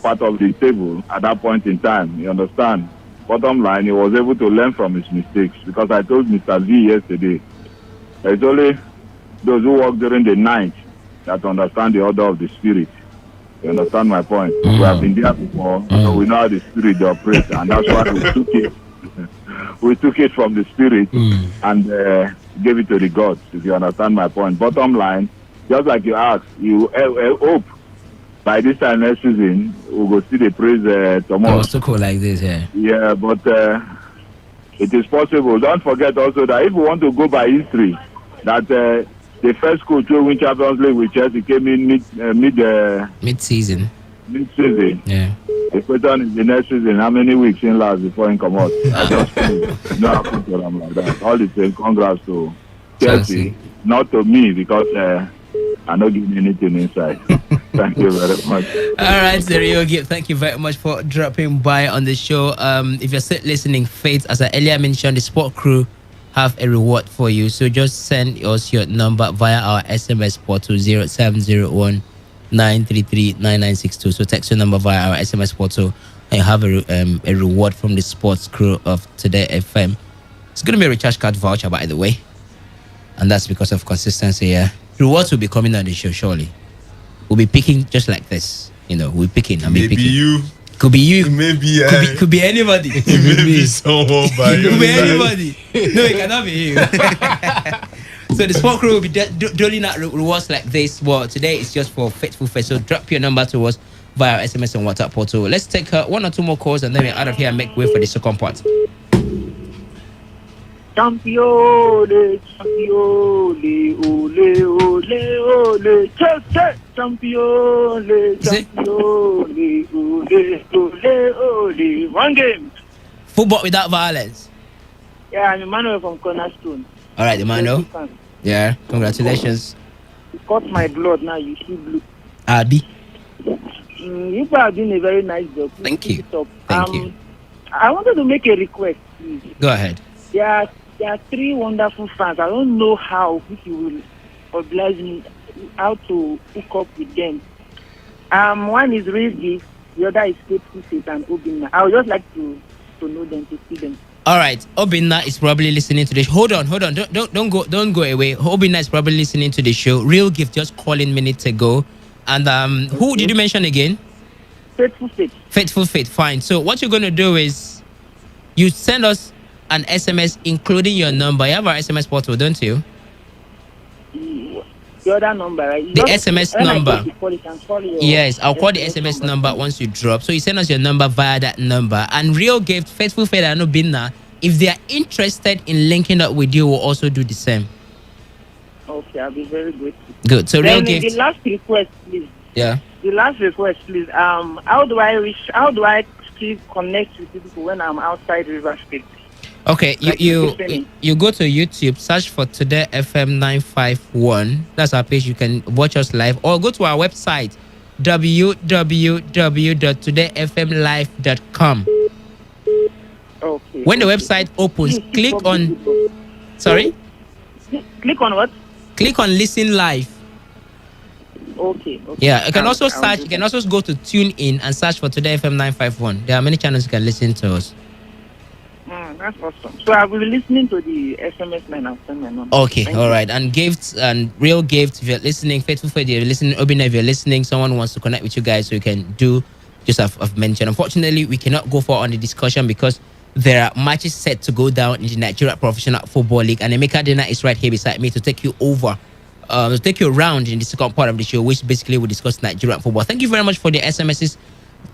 part of the table at that point in time. You understand? Bottom line, he was able to learn from his mistakes. Because I told Mr. V yesterday, it's only those who walk during the night that understand the order of the spirit. You understand my point? We have been there before, so we know how the spirit operates, and that's why we took it. We took it from the spirit and gave it to the gods, if you understand my point. Bottom line, just like you asked, you hope by this time next season we will see the praise Thomas. So cool like this, yeah. Yeah, but it is possible. Don't forget also that if we want to go by history, that the first coach who win Champions League with Chelsea came in mid-season. Mid-season. Yeah. The question is the next season, how many weeks in last before he come out? I just not happen to them like that. All the same, congrats to Chelsea. Not to me, because I'm not giving anything inside. Thank you very much. All right, Stereo Gift, thank you very much for dropping by on the show. If you're still listening, Faith, as I earlier mentioned, the sport crew have a reward for you. So just send us your number via our SMS portal 0701 933 9962. So text your number via our SMS portal and you have a reward from the sports crew of Today FM. It's going to be a recharge card voucher, by the way. And that's because of consistency, yeah. Rewards will be coming on the show, surely. We'll be picking just like this. You know, we're picking. Maybe picking. you. Could be you. Maybe could be anybody. Maybe someone by Could be your side. anybody. No, it cannot be you. So the sport crew will be doling out rewards like this. Well, today it's just for Faithful Face. So drop your number to us via SMS and WhatsApp portal. Let's take one or two more calls and then we're out of here and make way for the second part. Champione, champione, ole, ole, ole, che, champione, champione, ole, ole, ole. One game. Football without violence. Yeah, I'm Emmanuel from Cornerstone. All right, Emmanuel. Yeah, congratulations. You caught my blood now, you see blue. Abi. You have been a very nice job. Thank you. Thank you. I wanted to make a request, please. Go ahead. There are three wonderful fans. I don't know how, if you will oblige me, how to hook up with them. One is Real Gift, the other is Faithful Faith and Obina. I would just like to know them, to see them. All right, Obina is probably listening to the show. Hold on. Don't go away. Obina is probably listening to the show. Real Gift just calling minutes ago. And who did you mention again? Faithful Faith. Faithful Faith. Fine. So what you're gonna do is you send us an SMS including your number. You have our SMS portal, don't you? The other number, right? The SMS number. Yes, I'll call the SMS SMS number once you drop. So you send us your number via that number. And Real Gift, Faithful Faith, and Obina, if they are interested in linking up with you, will also do the same. Okay, I'll be very grateful. Good. So then Real Gift. the last request, please. Yeah. The last request, please. How do I still connect with people when I'm outside River State? Okay, you go to YouTube, search for Today FM 951. That's our page. You can watch us live, or go to our website www.todayfmlive.com. Okay. When the website opens, click on. Sorry. Click on what? Click on Listen Live. Okay. Yeah, you can also search. You can also go to Tune In and search for Today FM 951. There are many channels you can listen to us. That's awesome. So I will be listening to the SMS line. I'll send my number. Okay, Thank all you. right. And Gifts and Real Gifts, if you're listening, Faithful Faith, if you're listening, Obina, if you're listening, someone wants to connect with you guys, so you can do just I've mentioned. Unfortunately, we cannot go for on the discussion because there are matches set to go down in the Nigeria Professional Football League, and Emeka Dena is right here beside me to take you over, to take you around in the second part of the show, which basically will discuss Nigerian football. Thank you very much for the SMSs.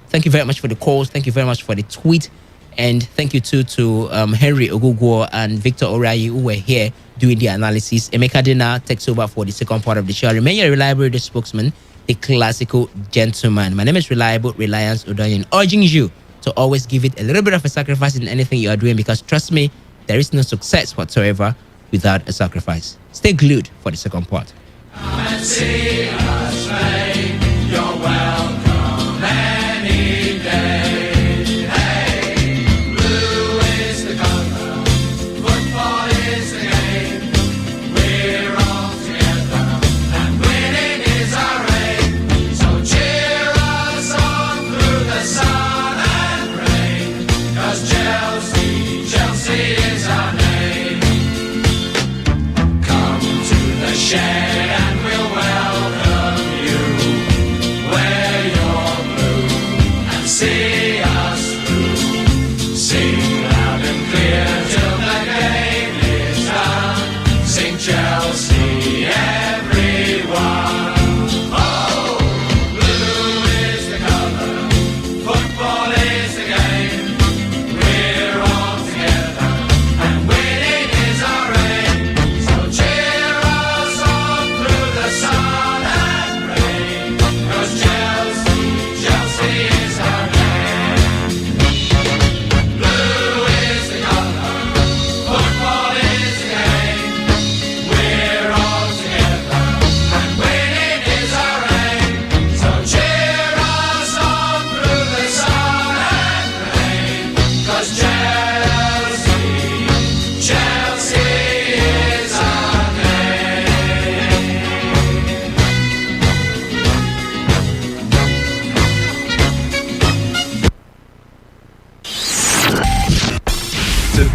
Thank you very much for the calls. Thank you very much for the tweet. And thank you too to Henry Ogugwo and Victor Orayi, who were here doing the analysis. Emeka Dena takes over for the second part of the show. Remain your reliable radio spokesman, the classical gentleman. My name is Reliable Reliance Odoyin, urging you to always give it a little bit of a sacrifice in anything you are doing, because trust me, there is no success whatsoever without a sacrifice. Stay glued for the second part. And see us play. You're welcome any day. Shed and we'll welcome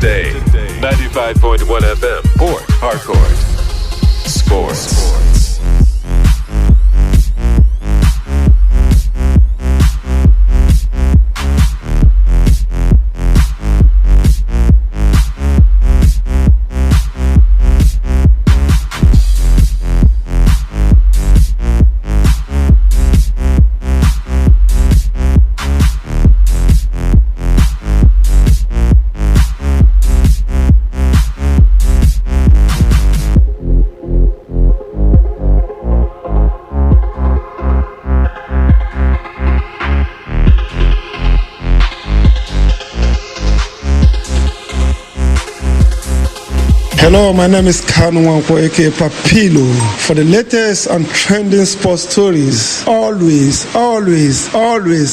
Today, 95.1 FM, Port Harcourt. Sports. Hello, my name is Kanu Wanko, aka Papilo. For the latest and trending sports stories, always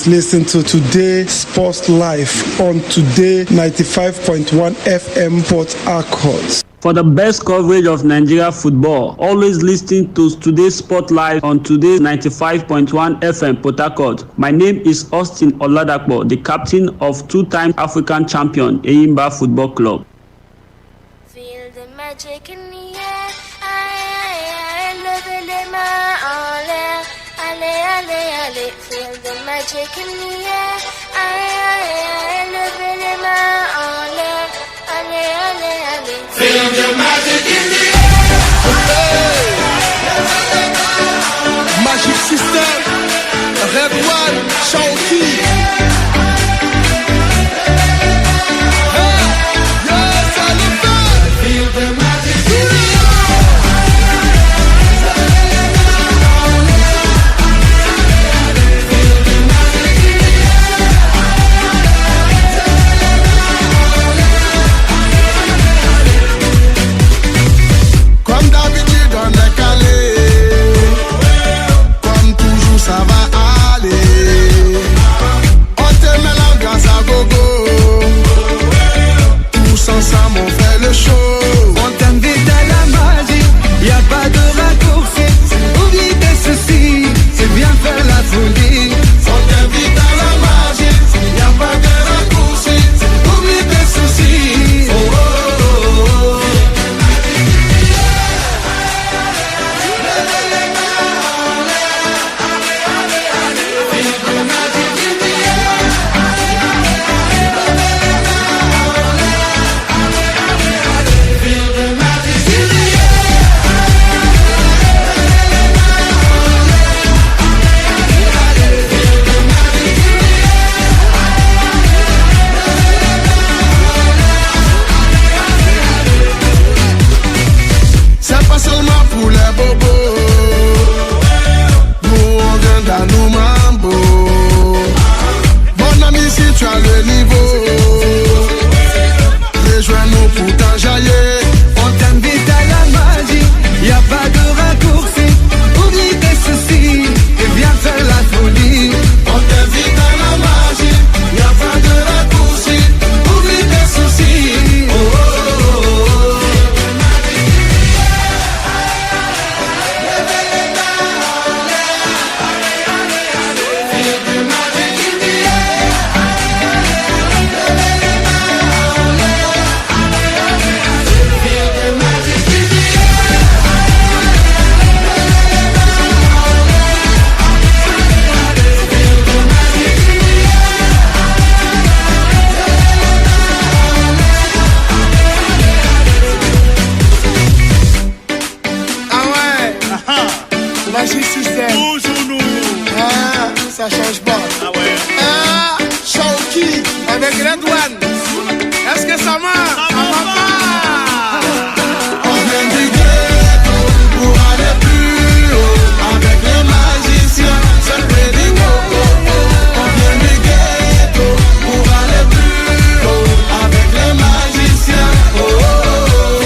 listen to Today Sports Live on Today 95.1 FM Port Harcourt. For the best coverage of Nigeria football, always listen to Today's Sport Live on Today 95.1 FM Port Harcourt. My name is Austin Oladapo, the captain of two-time African champion Eyimba Football Club. Feel the magic in the air, aïe, levez les mains en l'air, allez, feel the magic in the air, aïe, levez les mains en l'air, allez, feel the magic in the air. Magic System, Red One, Shawty. Comme d'habitude on est calé, comme toujours ça va aller. On te met l'ambiance à gogo, tous ensemble on fait le show. On t'invite à la magie, y a pas de raccourci. Oublie tes soucis, c'est bien faire la folie. On t'invite à la magie, y a pas de raccourci. Oublie tes soucis. Oh, oh, oh, oh. C'est pas seulement pour les bobos, nous on vient dans nos mambo. Mon ami, si tu as le niveau, rejoins-nous pour t'enjailler. On t'invite à la magie, y a pas de raccourci. Oublie tes soucis, et viens faire la folie. On t'invite à la magie, y a pas de raccourci. Oublie tes soucis. Oh, oh, oh, oh. Ah ouais, Magic System. Toujours nous. Ah, ça change pas. Ah ouais. Ah, Shawty avec Red One. Est-ce que ça marche? Ça va pas. On vient du ghetto pour aller plus haut. Avec les magiciens, c'est ready go. On vient du ghetto pour aller plus haut. Avec les magiciens. Oh, oh, oh.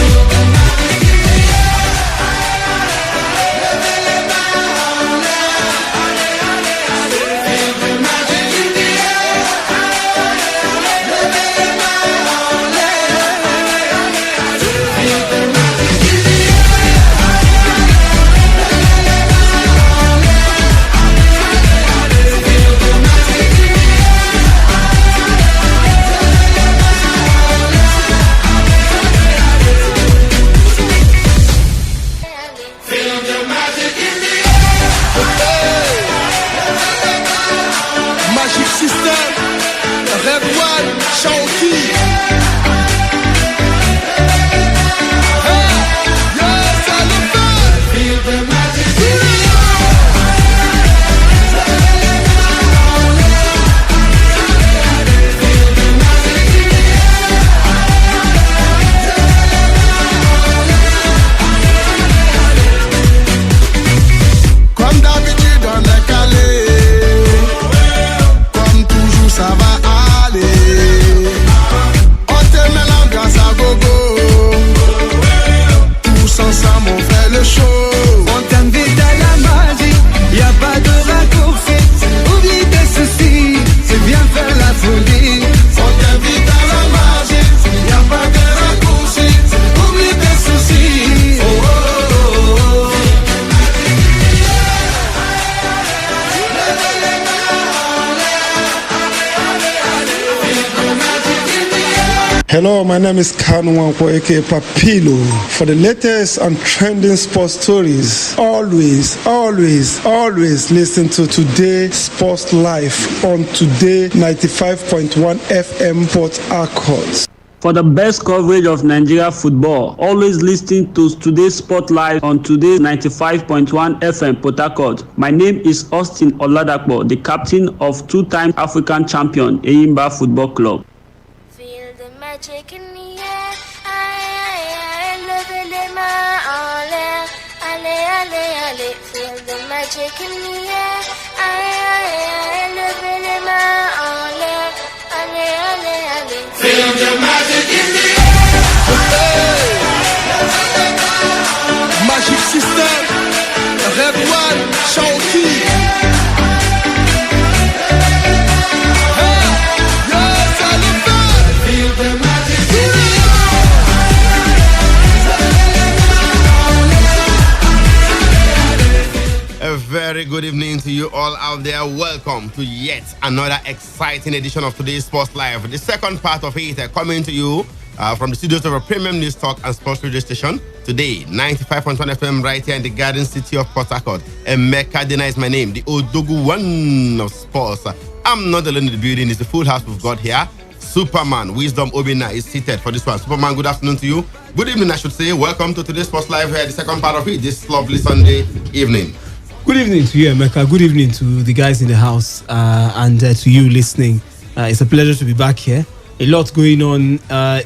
Hello, my name is Kanwanko, aka Papilo. For the latest and trending sports stories, always listen to Today Sports Live on Today 95.1 FM Port Harcourt. For the best coverage of Nigeria football, always listen to today's Sport Live on Today 95.1 FM Port Harcourt. My name is Austin Oladapo, the captain of two-time African champion Eyimba Football Club. Feel the magic in the air. I love it, my all air. Ale. Feel the magic in the air. I love it, my all air. Ale. Feel the magic in the air. Magic System, Red One, Shawty. Feel the magic in the A very good evening to you all out there. Welcome to yet another exciting edition of today's Sports Live. The second part of it coming to you from the studios of a premium news talk and sports radio station. Today, 95.1 FM right here in the Garden City of Port Harcourt. Emeka Dena is my name, the Odogu one of sports. I'm not alone in the building. It's the full house we've got here. Superman Wisdom Obina is seated for this one. Superman, good afternoon to you. Good evening, I should say. Welcome to today's Sports Live here, the second part of it, this lovely Sunday evening. Good evening to you, Emeka. Good evening to the guys in the house and to you listening. It's a pleasure to be back here. A lot going on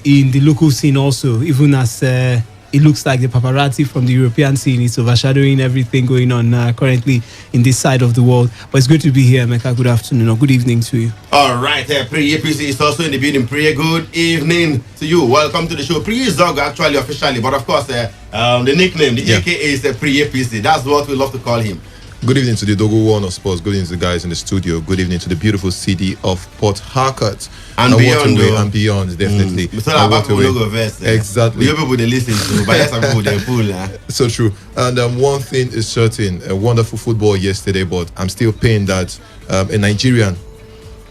in the local scene also, even as it looks like the paparazzi from the European scene is overshadowing everything going on currently in this side of the world. But it's good to be here, Emeka. Good afternoon or good evening to you. All right, Pri APC is also in the building. Pri, good evening to you. Welcome to the show. Pri is dog actually officially, but of course, the nickname, the AKA is Pri APC. That's what we love to call him. Good evening to the Dogo One of Sports. Good evening to the guys in the studio. Good evening to the beautiful city of Port Harcourt. And beyond, and beyond, definitely. So about logo verse. Exactly. The people they listen to, but yes, some people they pull. So true. And one thing is certain: a wonderful football yesterday, but I'm still pained that a Nigerian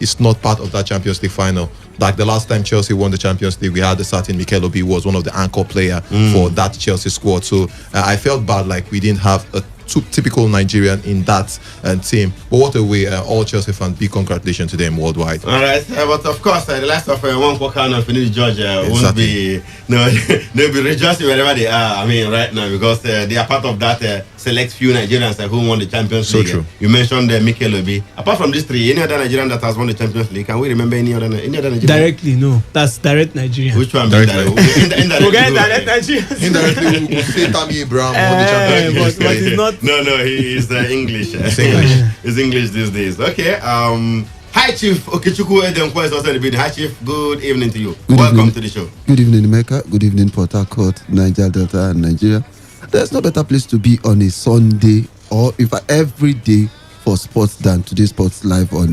is not part of that Champions League final. Like the last time Chelsea won the Champions League, we had a certain Mikel Obi was one of the anchor player for that Chelsea squad. So I felt bad, like we didn't have a typical Nigerian in that team. But what a way, all Chelsea fans, big congratulations to them worldwide. All right, but of course, the last of one Pokan of Finish Georgia won't be, they'll be rejoicing wherever they are. I mean, right now, because they are part of that select few Nigerians who won the Champions League. So true. You mentioned Mikel Obi. Apart from these three, any other Nigerian that has won the Champions League? Can we remember any other Nigerian? Directly, no. That's direct Nigerian. Which one? Forget direct Nigerian. Indirectly, we could say Tammy Abraham won the Champions League. But it's not. No, he is English. It's English. It's English these days. Okay. Hi, Chief Okechukwu Edenkwa is also in the building. Hi, Chief. Good evening to you. Welcome to the show. Good evening, Emeka. Good evening, Port Harcourt, Niger Delta, and Nigeria. There's no better place to be on a Sunday or if every day for sports than today's Sports Live on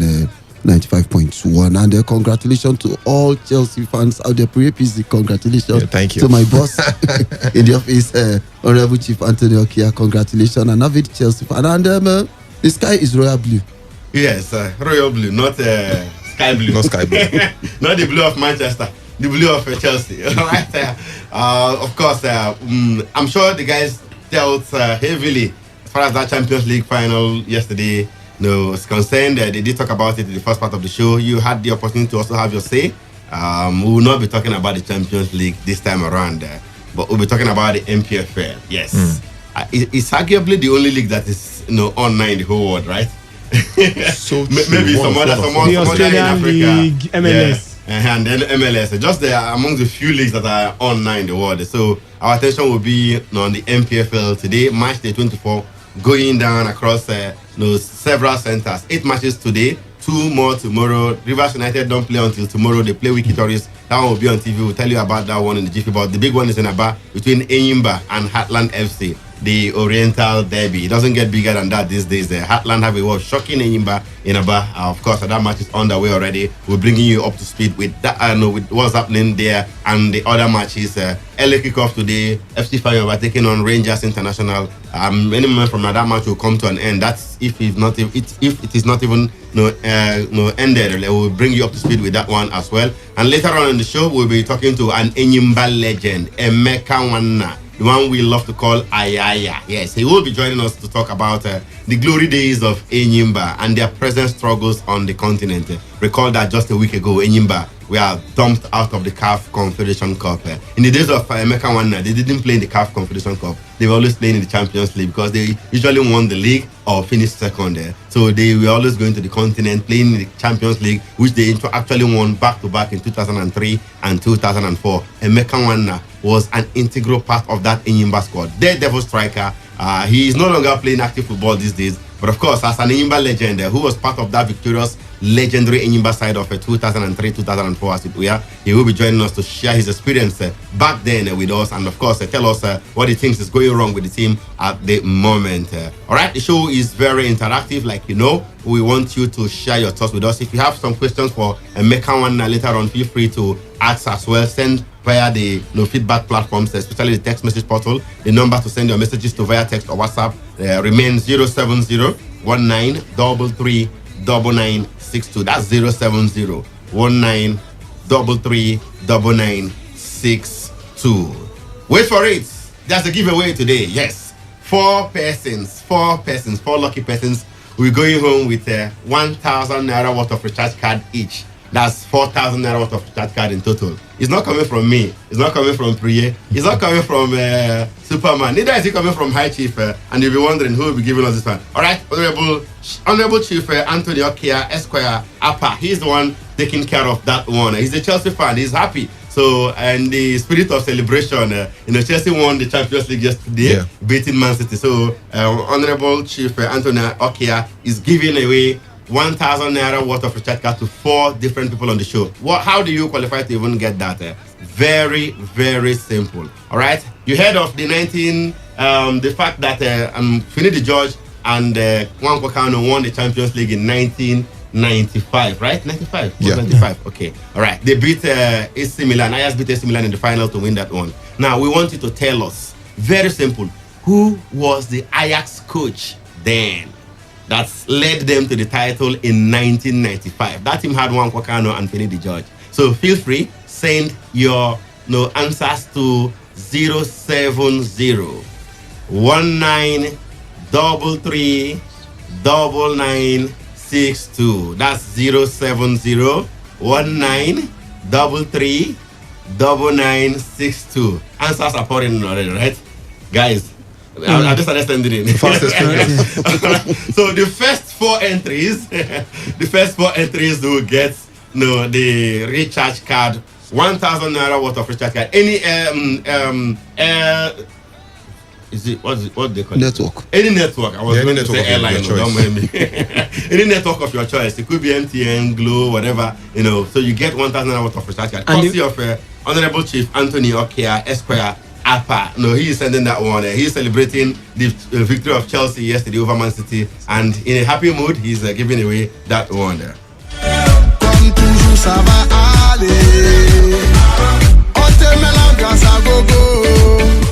95.1. And congratulations to all Chelsea fans out there. Pre-APC, congratulations. Yeah, thank you. To my boss in the office, Honorable Chief Anthony Okia, congratulations. And avid Chelsea fan. And the sky is royal blue. Yes, royal blue, not sky blue. Not sky blue. Not the blue of Manchester. The blue of Chelsea. All right. Of course, I'm sure the guys dealt heavily as far as that Champions League final yesterday is concerned. They did talk about it in the first part of the show. You had the opportunity to also have your say. We will not be talking about the Champions League this time around, but we'll be talking about the MPFL. Yes. It's arguably the only league that is online in the whole world, right? So maybe some other the Australian League, MLS. Yeah. And then MLS, just among the few leagues that are online in the world. So our attention will be on the MPFL today, March the 24th, going down across several centers. 8 matches today, 2 more tomorrow. Rivers United don't play until tomorrow. They play Wiki Tourist. That one will be on TV. We'll tell you about that one in the GP. But the big one is in Aba between Eyimba and Heartland FC. the Oriental Derby. It doesn't get bigger than that these days. The Heartland have a way of shocking Enyimba in Aba. Of course, that match is underway already. We're bringing you up to speed with that. With what's happening there and the other matches. Early kickoff today. FC Fire taking on Rangers International. Any moment from now, that match will come to an end. That's if it is not even ended. We'll bring you up to speed with that one as well. And later on in the show, we'll be talking to an Enyimba legend, Emeka Nwanna, the one we love to call Ayaya. Yes, he will be joining us to talk about the glory days of Enyimba and their present struggles on the continent. Recall that just a week ago, Enyimba were dumped out of the CAF Confederation Cup. In the days of Emeka Nwanna, they didn't play in the CAF Confederation Cup. They were always playing in the Champions League because they usually won the league or finished second there. So they were always going to the continent, playing in the Champions League, which they actually won back-to-back in 2003 and 2004. Emeka Nwanna was an integral part of that Enyimba squad. Daredevil striker. He is no longer playing active football these days, but of course, as an Enyimba legend who was part of that victorious legendary Enyimba side of 2003-2004 as it were, he will be joining us to share his experience back then with us, and of course tell us what he thinks is going wrong with the team at the moment. All right, the show is very interactive, like you know. We want you to share your thoughts with us. If you have some questions for Emeka Nwanna later on, feel free to ask as well. Send via the feedback platforms, especially the text message portal. The number to send your messages to via text or WhatsApp remains 070-1933-9962. That's 070-1933-9962. Wait for it. There's a giveaway today. Yes, 4 lucky persons. We're going home with 1,000 naira worth of recharge card each. That's 4,000 naira worth of recharge card in total. It's not coming from me. It's not coming from Priye. It's not coming from Superman. Neither is it coming from High Chief. And you'll be wondering who will be giving us this one. All right, Honorable Chief Anthony Okia Esquire Apa. He's the one taking care of that one. He's a Chelsea fan. He's happy. So, and the spirit of celebration, Chelsea won the Champions League yesterday, beating Man City. So, Honorable Chief Anthony Okia is giving away 1,000 naira worth of recharge card to 4 different people on the show. How do you qualify to even get that? Very, very simple. All right. You heard of the the fact that Finidi George and Nwankwo Kanu won the Champions League in 1995, right? 95? Yeah. 95. Okay. All right. They beat AC Milan. Ajax beat AC Milan in the final to win that one. Now, we want you to tell us, very simple, who was the Ajax coach then that led them to the title in 1995? That team had Nwankwo Kanu and Finidi George. So feel free, send your answers to 070-1933-9962. That's 070-1933-9962. Answers are pouring in already, right? Guys, I just understand it. So the first 4 entries, will get the recharge card, 1,000 naira worth of recharge card. Any what they call network? Any network. I was going to say airline. Don't mind me. Any network of your choice. It could be MTN, Glo, whatever. So you get 1,000 naira worth of recharge card. Courtesy of Honorable Chief Anthony Okia Esquire Apa. He is sending that one. He is celebrating the victory of Chelsea yesterday over Man City, and in a happy mood, he's giving away that one there.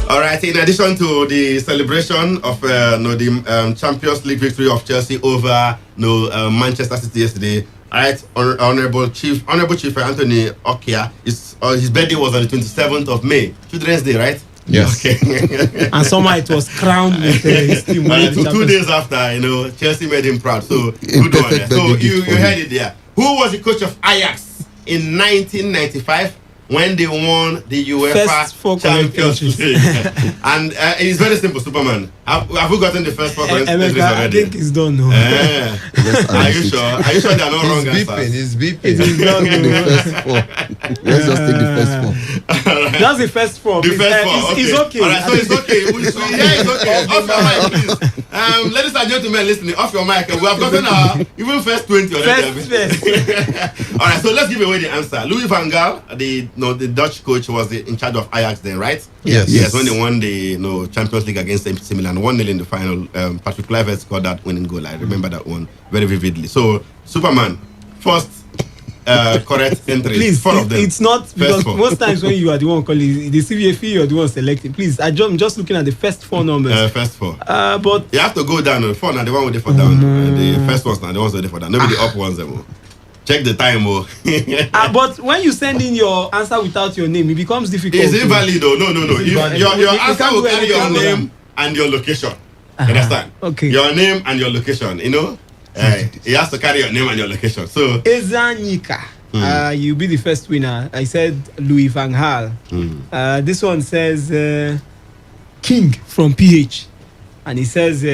All right. In addition to the celebration of the Champions League victory of Chelsea over Manchester City yesterday, all right, Honorable Chief Anthony Okia, his birthday was on the 27th of May, Children's Day, right? Yes. Okay. And somehow it was crowned with his team. 2 days after, Chelsea made him proud. So good one. So you heard it there. Who was the coach of Ajax in 1995 when they won the UEFA Champions League? And it's very simple, Superman. Have we gotten the first 4 countries already? I think it's done now. Are you sure? Are you sure they are not wrong answers? It's beeping. It is done now. The first 4. Let's just take the first 4. Right. That's the first 4. The first 4. It's okay. All right, so it's okay. It's okay. Off your mic, please. Ladies and gentlemen listening, off your mic. We have gotten our even first 20 already. First. All right, so let's give away the answer. Louis van Gaal, the the Dutch coach was in charge of Ajax then, right? Yes. Yes, when they won the Champions League against AC Milan, 1-0 in the final. Patrick Kluivert scored that winning goal. I remember that one very vividly. So, Superman, first correct entry. Please, four of them. it's not because four. most times when you are the one calling the CVFE, you're the one selecting. Please, I'm just looking at the first four numbers. First four. But you have to go down. Four now, the one with the four down. The first ones now, the ones with the four down. Maybe the up ones. Check the time. But when you send in your answer without your name, it becomes difficult. It's invalid though. No. Your answer will carry your name and your location. Understand? Okay. Your name and your location. You know, it has to carry your name and your location. So Ezanika, you'll be the first winner. I said Louis Van Gaal. This one says King from PH. And he says,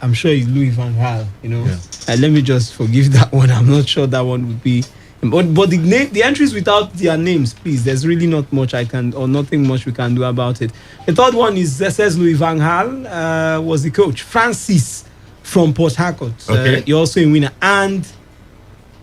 I'm sure it's Louis Van Gaal, you know. Yeah. Let me just forgive that one. I'm not sure that one would be. But the entries without their names, please, there's really not much nothing much we can do about it. The third one says Louis Van Gaal was the coach. Francis from Port Harcourt. Okay. You're also a winner. And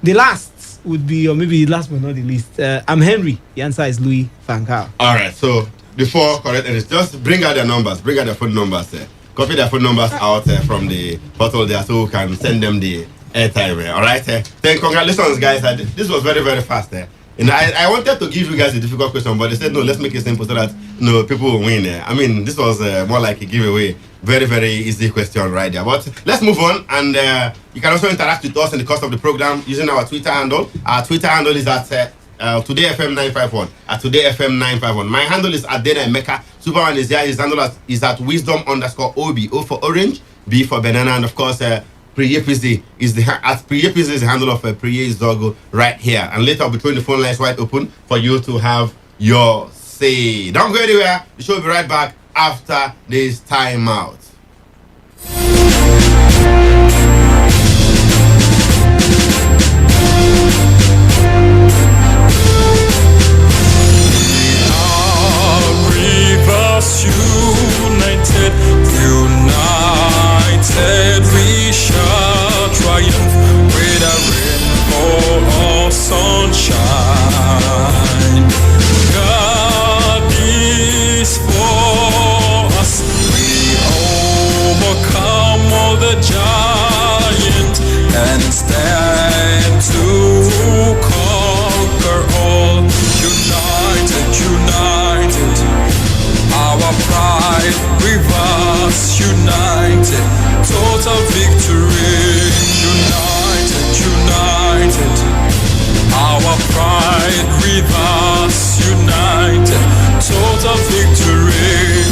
the last would be, or maybe the last but not the least, I'm Henry. The answer is Louis Van Gaal. All right. So the four correct entries. Just bring out their numbers. Bring out their phone numbers. Copy their phone numbers out from the portal there so we can send them the airtime. All right. Then congratulations, guys. This was very, very fast. I wanted to give you guys a difficult question, but they said no. Let's make it simple so that people will win. I mean, this was more like a giveaway. Very, very easy question right there. But let's move on, and you can also interact with us in the course of the program using our Twitter handle. Our Twitter handle is at Today FM 951 at Today FM 951. My handle is at Dana Emeka. Superman is here. His handle is at Wisdom_OB. O for orange, B for banana, and of course Priyepizzi is the handle of Priye Zogo right here. And later I'll be throwing the phone lines wide open for you to have your say. Don't go anywhere. The show will be right back after this timeout. United we shall triumph with a rainbow of sunshine. God is for us. We overcome all the giants and stand to conquer all. United, our pride with us. United, total victory. United, our pride with us. United, total victory.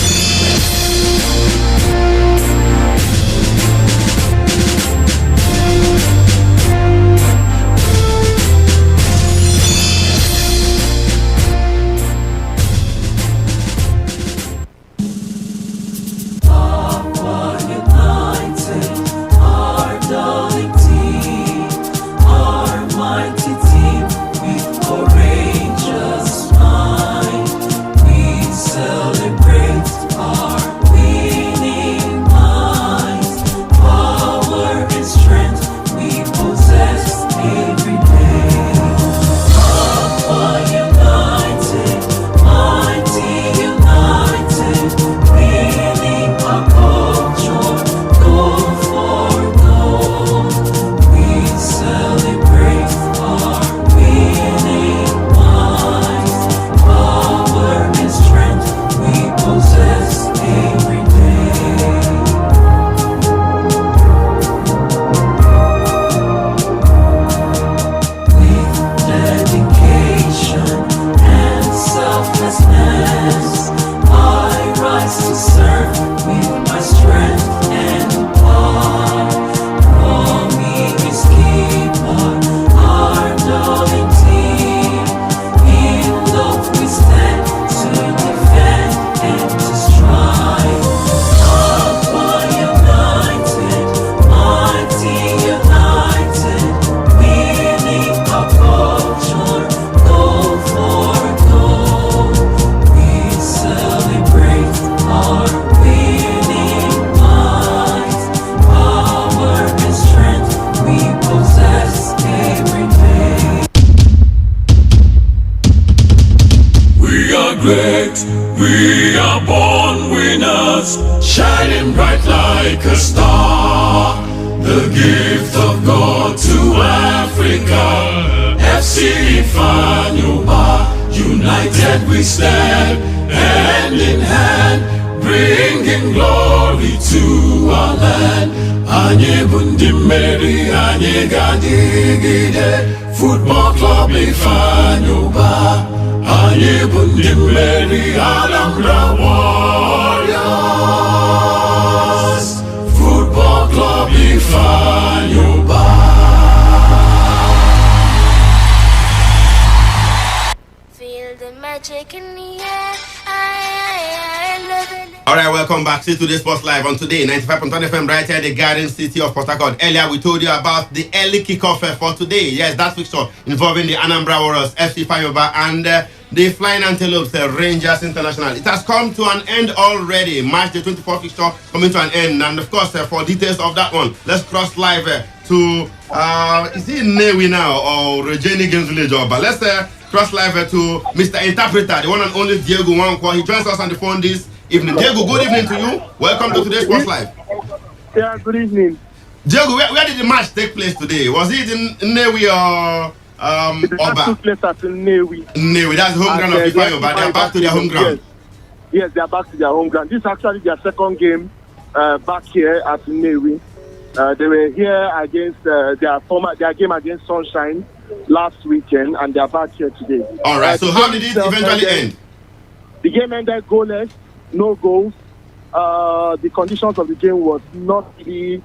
Our mighty team with courageous great. We are born winners, shining bright like a star. The gift of God to Africa. FC Ifeanyoba, united we stand, hand in hand, bringing glory to our land. Anye bundi meri, anye gadigide, Football Club Ifeanyoba. Anye bundi meri, Alhambra Warriors. Football Club Ifeanyoba. Feel the magic in the air. I love it. All right, welcome back to Today Sports Live on Today 95.1 FM right here in the Garden City of Port Harcourt. Earlier, we told you about the early kickoff for today. Yes, that fixture involving the Anambra Warriors, FC Ifeanyoba, and the Flying Antelopes, Rangers International. It has come to an end already. March the 24th fixture coming to an end. And of course, for details of that one, let's cross live to, is it Newi now or Regeni Games Village? But let's cross live to Mr. Interpreter, the one and only Diego Wankwa. He joins us on the phone this evening. Diego, good evening to you. Welcome to Today's Sports Live. Yeah, good evening. Diego, where did the match take place today? Was it in Newi or Oba? Took place at Newi. Newi, that's the home ground of Ifeanyoba, but they're back to their home ground. Yes, they are back to their home ground. This is actually their second game back here at Newi. They were here against their game against Sunshine last weekend, and they are back here today. All right. So how did it eventually end? The game ended goalless, no goals. The conditions of the game was not really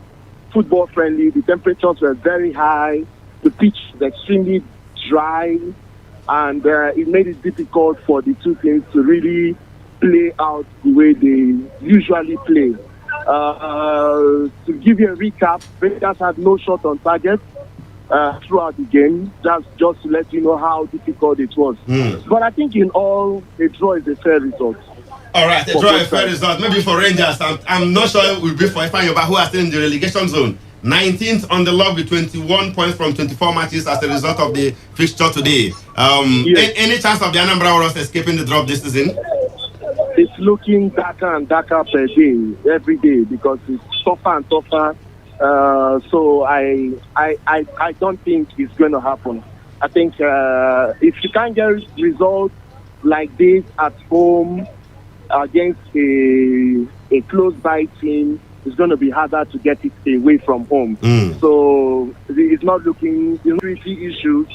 football friendly. The temperatures were very high. The pitch was extremely dry, and it made it difficult for the two teams to really play out the way they usually play. To give you a recap, Rangers had no shot on target throughout the game. Just to let you know how difficult it was. But I think in all, a draw is a fair result. All right, a draw is a fair result. Maybe for Rangers, I'm not sure it will be for Ifeanyoba, who are still in the relegation zone. 19th on the log with 21 points from 24 matches as a result of the fixture today. Any chance of the Anambra Warriors escaping the drop this season? It's looking darker and darker per day, every day, because it's tougher and tougher. So I don't think it's going to happen. I think if you can't get results like this at home against a close-by team, it's going to be harder to get it away from home. So it's not looking security issues.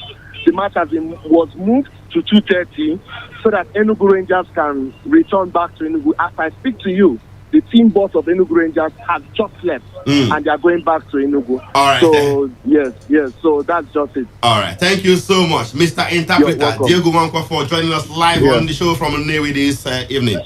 The match was moved to 2:30 so that Enugu Rangers can return back to Enugu. As I speak to you, the team boss of Enugu Rangers has just left and they are going back to Enugu. All right. So yes, so that's just it. All right. Thank you so much, Mr. Interpreter Diego Wankwa, for joining us live on the show from Newi this evening.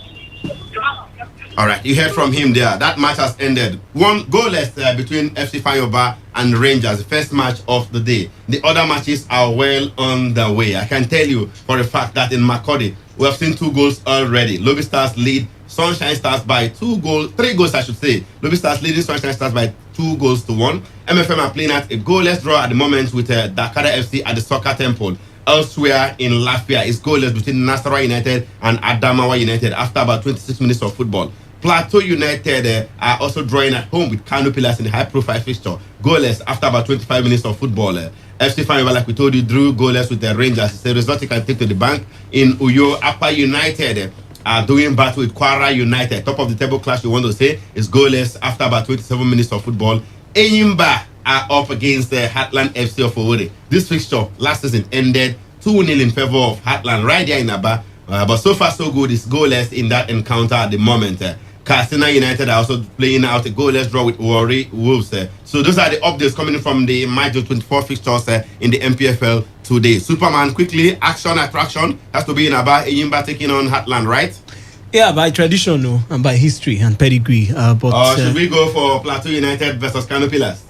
All right, you heard from him there. That match has ended. One goalless between FC Ifeanyoba and Rangers, the first match of the day. The other matches are well on the way. I can tell you for a fact that in Makurdi, we have seen 2 goals already. Lobby Stars lead Sunshine Stars by 3 goals, I should say. Lobby Stars leading Sunshine Stars by 2-1. MFM are playing at a goalless draw at the moment with Dakara FC at the Soccer Temple. Elsewhere in Lafia, it's goalless between Nasarawa United and Adamawa United after about 26 minutes of football. Plateau United are also drawing at home with Kano Pillars in the high-profile fixture. Goalless after about 25 minutes of football. FC Ifeanyoba, like we told you, drew goalless with the Rangers. It's a result you can take to the bank. In Uyo, Upper United are doing battle with Kwara United. Top of the table clash, we want to say, is goalless after about 27 minutes of football. Enyimba are up against Heartland FC of Owerri. This fixture last season ended 2-0 in favor of Heartland right there in Aba. But so far so good. It's goalless in that encounter at the moment. Katsina United are also playing out a goalless draw with Warri Wolves. So those are the updates coming from the March 24 fixtures in the MPFL today. Superman, quickly, action, attraction has to be in Aba. Enyimba taking on Heartland, right? Yeah, by tradition, no, and by history and pedigree. Should we go for Plateau United versus Kano Pillars?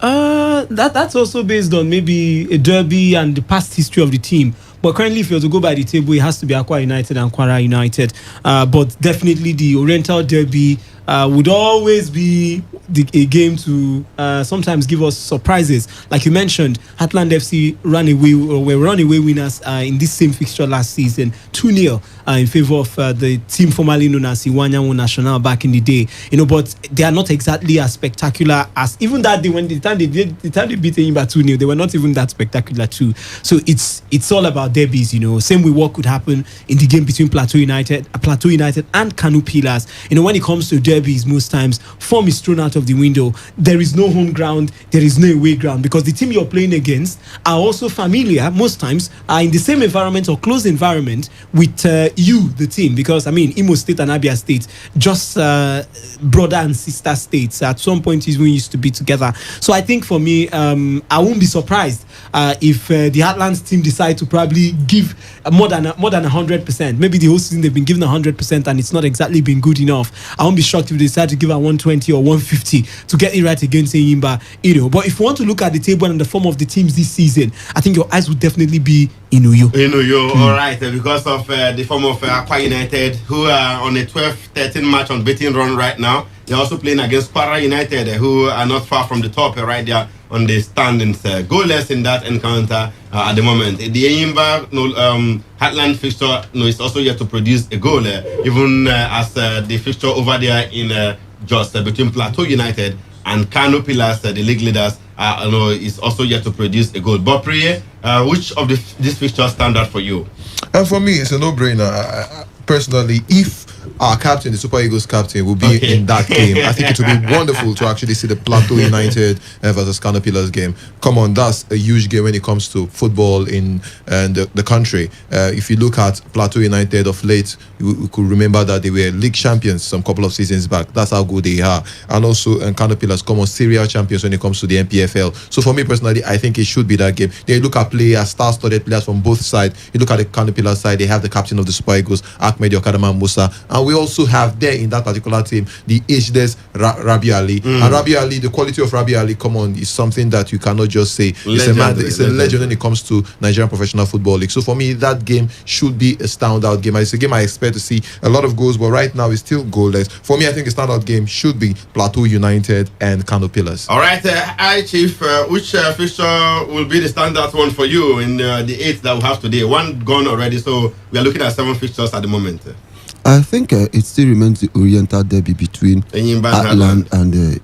That's also based on maybe a derby and the past history of the team. But currently, if you were to go by the table, it has to be Akwa United and Kwara United. But definitely the Oriental Derby would always be a game to sometimes give us surprises. Like you mentioned, Heartland FC were runaway winners in this same fixture last season, 2-0 in favor of the team formerly known as Iwanyanwu National back in the day. But they are not exactly as spectacular as even that day when the time they beat Enyimba 2-0, they were not even that spectacular too. So it's all about derbies. Same with what could happen in the game between Plateau United and Kano Pillars. When it comes to derbies, most times form is thrown out of the window. There is no home ground, there is no away ground, because the team you're playing against are also familiar most times, are in the same environment or close environment with the team, because Imo State and Abia State, just brother and sister states, at some point even used to be together. So I think for me, I won't be surprised if the Heartlands team decide to probably give more than 100%. Maybe the whole season they've been given 100% and it's not exactly been good enough. I won't be shocked if they decide to give a 120 or 150 to get it right against Enyimba. But if you want to look at the table and the form of the teams this season, I think your eyes would definitely be Inuyo. All right, because of the form of Akwa United, who are on a 12-13 match unbeaten run right now. They're also playing against Kwara United, who are not far from the top right there on the standings. Goalless in that encounter at the moment. The Enyimba Heartland fixture is also yet to produce a goal, even as the fixture over there in just between Plateau United and Kano Pillars, the league leaders, is also yet to produce a goal. But Priye, which of these fixtures stand out for you? And for me, it's a no-brainer. Personally, if our captain, the Super Eagles captain, will be in that game, I think it would be wonderful to actually see the Plateau United versus Kano Pillars game. Come on, that's a huge game when it comes to football in the country. If you look at Plateau United of late, you could remember that they were league champions some couple of seasons back. That's how good they are. And also, Kano Pillars come on serial champions when it comes to the MPFL. So for me personally, I think it should be that game. Then you look at players, star-studded players from both sides. You look at the Kano Pillars side, they have the captain of the Super Eagles, Ahmed Yokadama Musa, and we also have there in that particular team the ageless Rabi Ali. And Rabi Ali, the quality of Rabi Ali, come on, is something that you cannot just say. It's a legend when it comes to Nigerian Professional Football League. So for me, that game should be a standout game. It's a game I expect to see a lot of goals, but right now it's still goalless. For me, I think a standout game should be Plateau United and Kano Pillars. All right, hi Chief, which fixture will be the standout one for you in the 8 that we have today? One gone already, so we are looking at 7 fixtures at the moment. I think it still remains the Oriental derby between Heartland and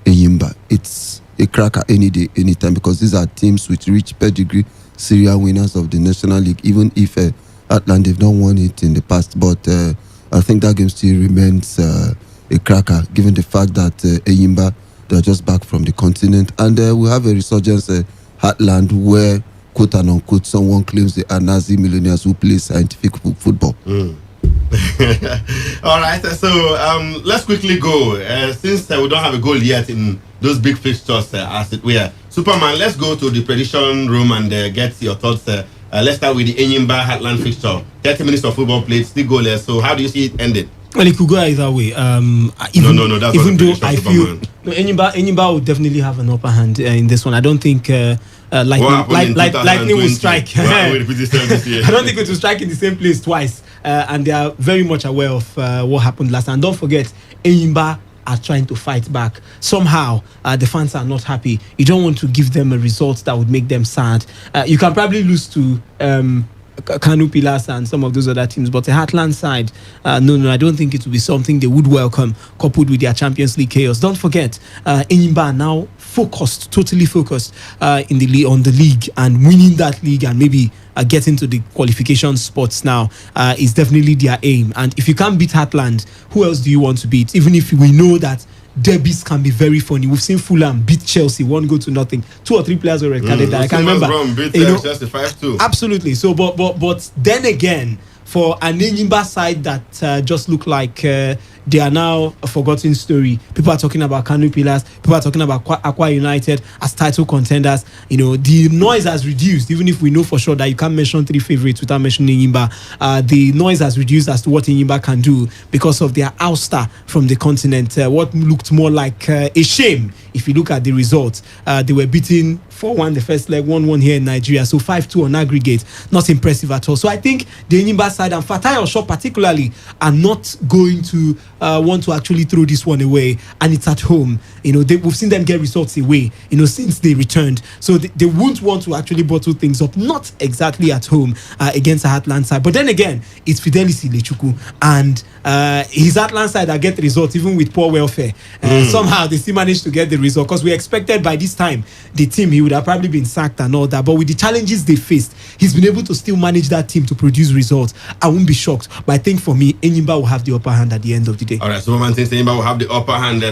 Enyimba. It's a cracker any day, anytime, because these are teams with rich pedigree, serial winners of the National League, even if Heartland, they've not won it in the past. But I think that game still remains a cracker, given the fact that Enyimba, they're just back from the continent. And we have a resurgence Heartland where, quote and unquote, someone claims they are Nazi millionaires who play scientific football. All right, so let's quickly go. Since we don't have a goal yet in those big fixtures, as it were. Superman, let's go to the prediction room and get your thoughts. Let's start with the Enyimba Heartland fixture. 30 minutes of football played, still goalless. So how do you see it ending? Well, it could go either way. No, that's even though I feel Enyimba will definitely have an upper hand in this one. I don't think lightning will strike. I don't think it will strike in the same place twice. And they are very much aware of what happened last time. And don't forget, Enyimba are trying to fight back. Somehow, the fans are not happy. You don't want to give them a result that would make them sad. You can probably lose to Kano Pillars and some of those other teams, but the Heartland side, no, I don't think it will be something they would welcome, coupled with their Champions League chaos. Don't forget, Enyimba are now totally focused on the league, and winning that league and maybe getting to the qualification spots now is definitely their aim. And if you can't beat Heartland, who else do you want to beat? Even if we know that derbies can be very funny. We've seen Fulham beat Chelsea 1-0. 2 or 3 players were recorded. I can't remember. Chelsea 5-2. Absolutely. So, but then again, for an Enyimba side that just look like they are now a forgotten story. People are talking about Kano Pillars. People are talking about Akwa United as title contenders. The noise has reduced, even if we know for sure that you can't mention 3 favorites without mentioning Enyimba. The noise has reduced as to what Enyimba can do because of their ouster from the continent. What looked more like a shame if you look at the results, they were beaten 4-1 the first leg, 1-1 here in Nigeria, so 5-2 on aggregate. Not impressive at all. So I think the Enyimba side and Fatai Osho particularly are not going to want to actually throw this one away, and it's at home. We've seen them get results away, since they returned. So they won't want to actually bottle things up, not exactly at home against a Heartland side. But then again, it's Fidelis Ilechukwu and his Heartland side that get results even with poor welfare. Somehow they still managed to get the result, because we expected by this time the team, he would have probably been sacked and all that. But with the challenges they faced, he's been able to still manage that team to produce results. I won't be shocked. But I think for me, Enyimba will have the upper hand at the end of the day. All right, so man thinks Enyimba will have the upper hand.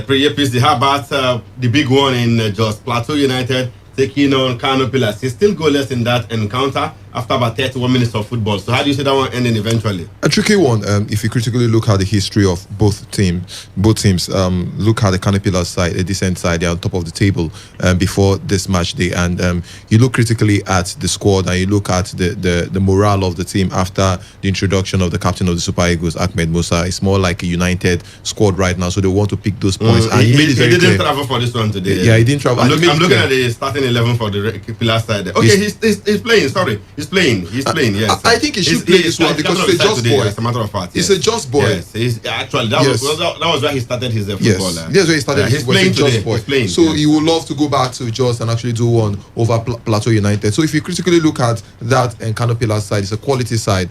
How about the big one in Jos Plateau United taking on Kano Pillars? He's still goalless in that encounter after about 31 minutes of football. So how do you see that one ending eventually? A tricky one. If you critically look at the history of both teams, look at the Kano Pillars side, a decent side, they're on top of the table before this match day, and you look critically at the squad and you look at the morale of the team after the introduction of the captain of the Super Eagles, Ahmed Musa. It's more like a united squad right now, so they want to pick those points. And he didn't travel for this one today. Yeah, he didn't travel. I'm looking at the starting 11 for the Pillars side. Okay, he's playing. Sorry. He's playing. Yes. I think he should play this one because it's a just boy. As a matter of fact, it's a just boy. Yes, that was where he started his football. Yes, that's where he started. He's playing today. He's playing. So he would love to go back to Jos and actually do one over Plateau United. So if you critically look at that and Kano Pillars side, it's a quality side.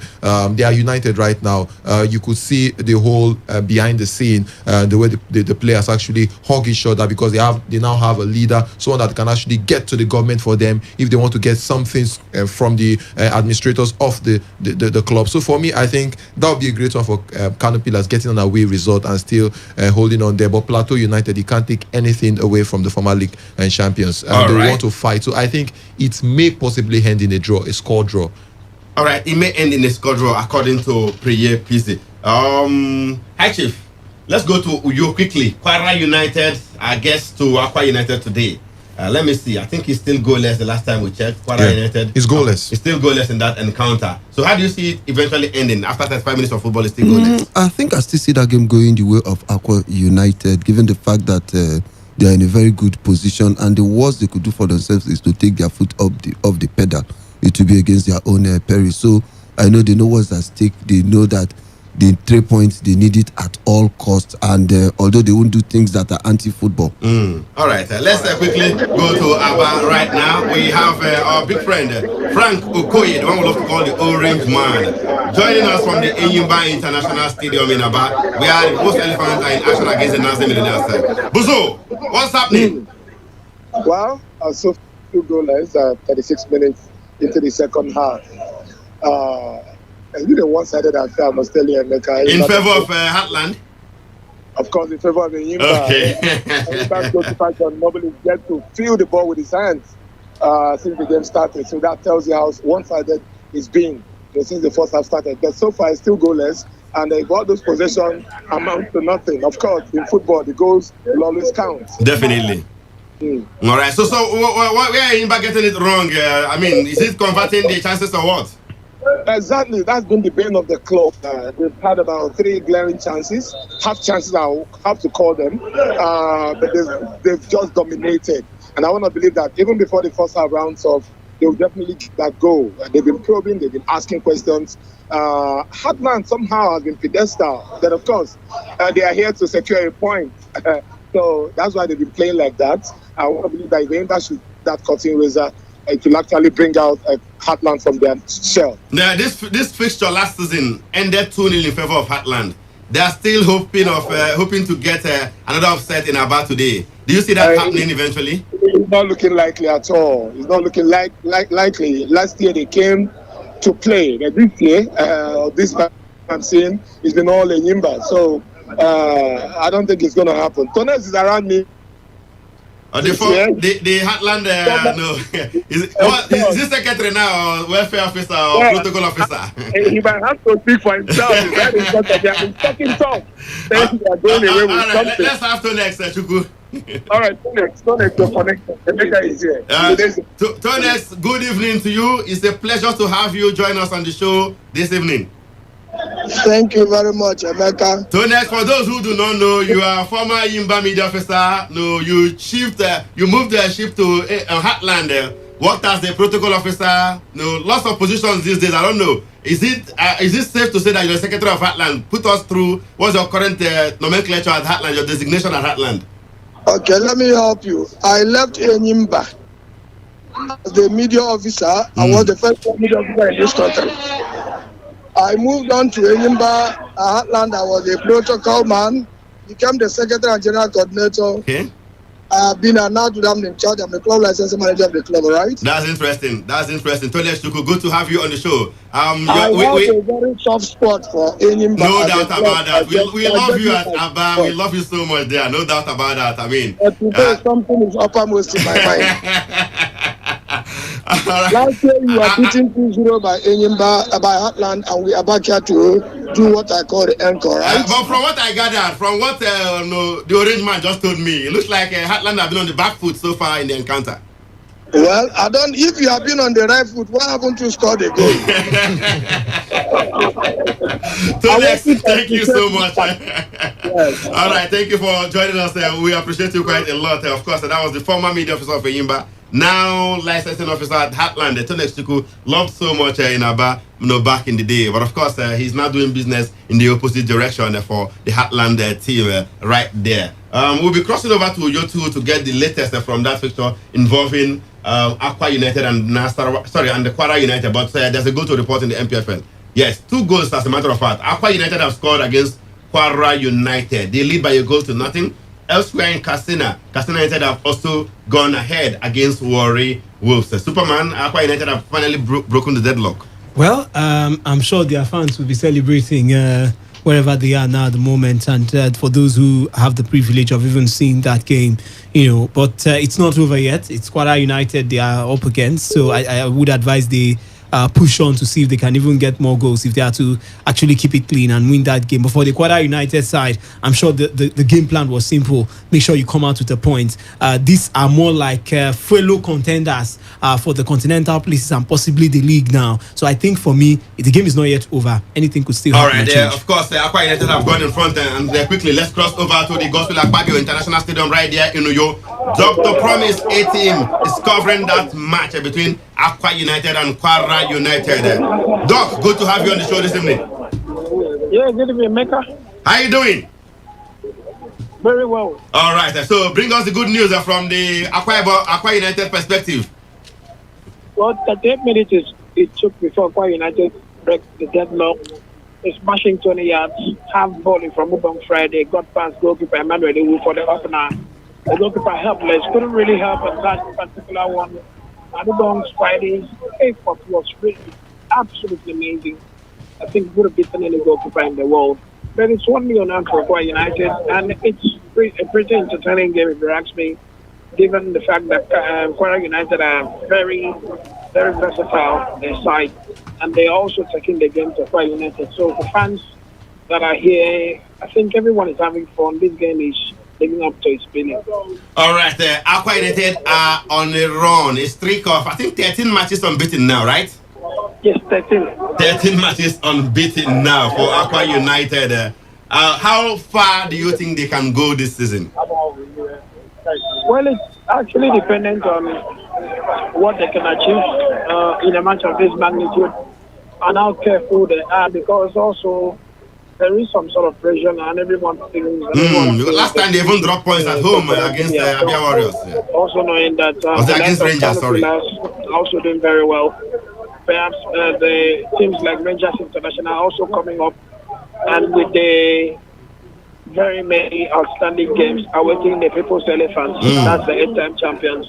They are united right now. You could see the whole behind the scene, the way the players actually hug each other because they now have a leader, someone that can actually get to the government for them if they want to get something from the administrators of the club. So for me, I think that would be a great one for Kano Pillars, getting an away result and still holding on there. But Plateau United, you can't take anything away from the former league and champions. They want to fight. So I think it may possibly end in a score draw. All right, it may end in a score draw according to Priye PC. Hi Chief, let's go to Uyo quickly. Kwara United, I guess to Akwa United today. Let me see. I think he's still goalless the last time we checked. Kwara United. He's goalless. He's still goalless in that encounter. So how do you see it eventually ending? After 35 minutes of football, he's still goalless. I think I still see that game going the way of Aqua United, given the fact that they are in a very good position, and the worst they could do for themselves is to take their foot off the pedal. It will be against their own peril. So I know they know what's at stake. They know that the 3 points, they need it at all costs, and although they won't do things that are anti-football. All right, let's quickly go to Aba right now. We have our big friend Frank Okoye, the one we love to call the Orange Man, joining us from the Enyimba International Stadium in Aba. We are the most elephants are in action against the Nazi Millionaires. Buzo, what's happening? Well, so few goals 36 minutes into the second half. It's been a one-sided affair, I must tell you, Emeka. In favor of Heartland? Of course, in favor of the Enyimba. Okay. That goalkeeper normally get to feel the ball with his hands since the game started. So that tells you how one-sided it's been since the first half started. But so far, it's still goalless. And all those possessions amount to nothing. Of course, in football, the goals will always count. Definitely. All right. So where are Enyimba getting it wrong? I mean, is it converting the chances or what? Exactly, that's been the bane of the club. They've had about 3 glaring chances, half chances I have to call them, but they've just dominated. And I want to believe that even before the first half rounds off, they'll definitely get that goal. They've been probing, they've been asking questions. Heartland somehow has been pedestal. Then of course, they are here to secure a point. So that's why they've been playing like that. I want to believe that if they should that cutting razor, it will actually bring out Heartland from their shell. Now, this fixture last season ended 2-0 in favor of Heartland. They are still hoping to get another upset in Aba today. Do you see that happening eventually? It's not looking likely at all. It's not looking likely. Last year they came to play. This year, this I'm seeing, it's been all Enyimba. So I don't think it's going to happen. Tones is around me. The Heartland, no. Is this secretary now or welfare officer or protocol officer? He might have to speak for himself. That is what they have been talking talk. They are going away with something. Let's have to next, Chuku. All right, Tones, your connection. Emeka is here. Tones, good evening to you. It's a pleasure to have you join us on the show this evening. Thank you very much, Emeka. So next, for those who do not know, you are former Yimba media officer. No, you moved the ship to Heartland. Worked as the protocol officer. No, lots of positions these days. I don't know. Is it safe to say that you're secretary of Heartland? Put us through what's your current nomenclature at Heartland, your designation at Heartland. Okay, let me help you. I left Enyimba as the media officer. I was the first media officer in this country. I moved on to Enyimba, Heartland. I was a protocol man, became the secretary and general coordinator. Okay. I have been announced that I'm in charge. I'm the club licensing manager of the club, right? That's interesting. Tony Chuku, good to have you on the show. I have a very soft spot for Enyimba. No doubt about that. We love you at Abba. We love you so much there. No doubt about that. I mean, today something is uppermost in my mind. Last year you were beaten 2-0 by Enyimba, by Heartland, and we are back here to do what I call the encore, right? But from what I gathered, from what the orange man just told me, it looks like Heartland have been on the back foot so far in the encounter. Well, I don't. If you have been on the right foot, why haven't you scored a goal? Thank you so much. Yes. All right, thank you for joining us. We appreciate you quite a lot. Of course, that was the former media officer of Enyimba, now licensing officer at Heartland. Tonex Chuku loved so much in Aba, back in the day. But of course, he's now doing business in the opposite direction for the Heartland team right there. We'll be crossing over to Yotu to get the latest from that fixture involving Aqua United and and the Kwara United. But there's a goal to report in the MPFL. Yes, 2 goals as a matter of fact. Aqua United have scored against Kwara United. They lead by a goal to nothing. Elsewhere in Katsina United have also gone ahead against Warri Wolves. Superman, Aqua United have finally broken the deadlock. Well, I'm sure their fans will be celebrating wherever they are now at the moment, and for those who have the privilege of even seeing that game, but it's not over yet. It's Kwara United they are up against, so I would advise they push on to see if they can even get more goals if they are to actually keep it clean and win that game. But for the Kwara United side, I'm sure the game plan was simple. Make sure you come out with a point. These are more like fellow contenders for the continental places and possibly the league now. So I think for me, the game is not yet over. Anything could still happen. All right, of course, Aqua United have gone in front and quickly, let's cross over to the Gospel Akpabio International Stadium right there in Uyo. Dr. Promise A-Team is covering that match between Aqua United and Kwara United. Doc, good to have you on the show this evening. Yeah, good evening, Mecca. How you doing? Very well. All right, so bring us the good news from the Aqua United perspective. Well, 38 minutes it took before Aqua United break the deadlock. A smashing 20 yards, half volley from Ubang Friday, got past goalkeeper Emmanuel Ewu for the opener. The goalkeeper helpless, couldn't really help on that particular one. And Ubang's Friday's effort was really absolutely amazing. I think he would have beaten any goalkeeper in the world. But it's 1-0 for Aqua United, and it's a pretty entertaining game if you ask me, given the fact that Kwara United are very, very versatile, their side, and they're also taking the game to Kwara United. So the fans that are here, I think everyone is having fun. This game is living up to its billing. All right, Aqua United are on a run, a streak of, I think, 13 matches unbeaten now, right? Yes, 13. 13 matches unbeaten now for Aqua United. How far do you think they can go this season? Well, it's actually dependent on what they can achieve in a match of this magnitude and how careful they are, because also there is some sort of pressure and everyone thinks. Last time they even dropped points at home against Abia Warriors. Yeah. Also knowing that was it against Rangers, sorry. Also doing very well. Perhaps the teams like Rangers International also coming up, and with the very many outstanding games awaiting the People's Elephants. That's the 8-time champions.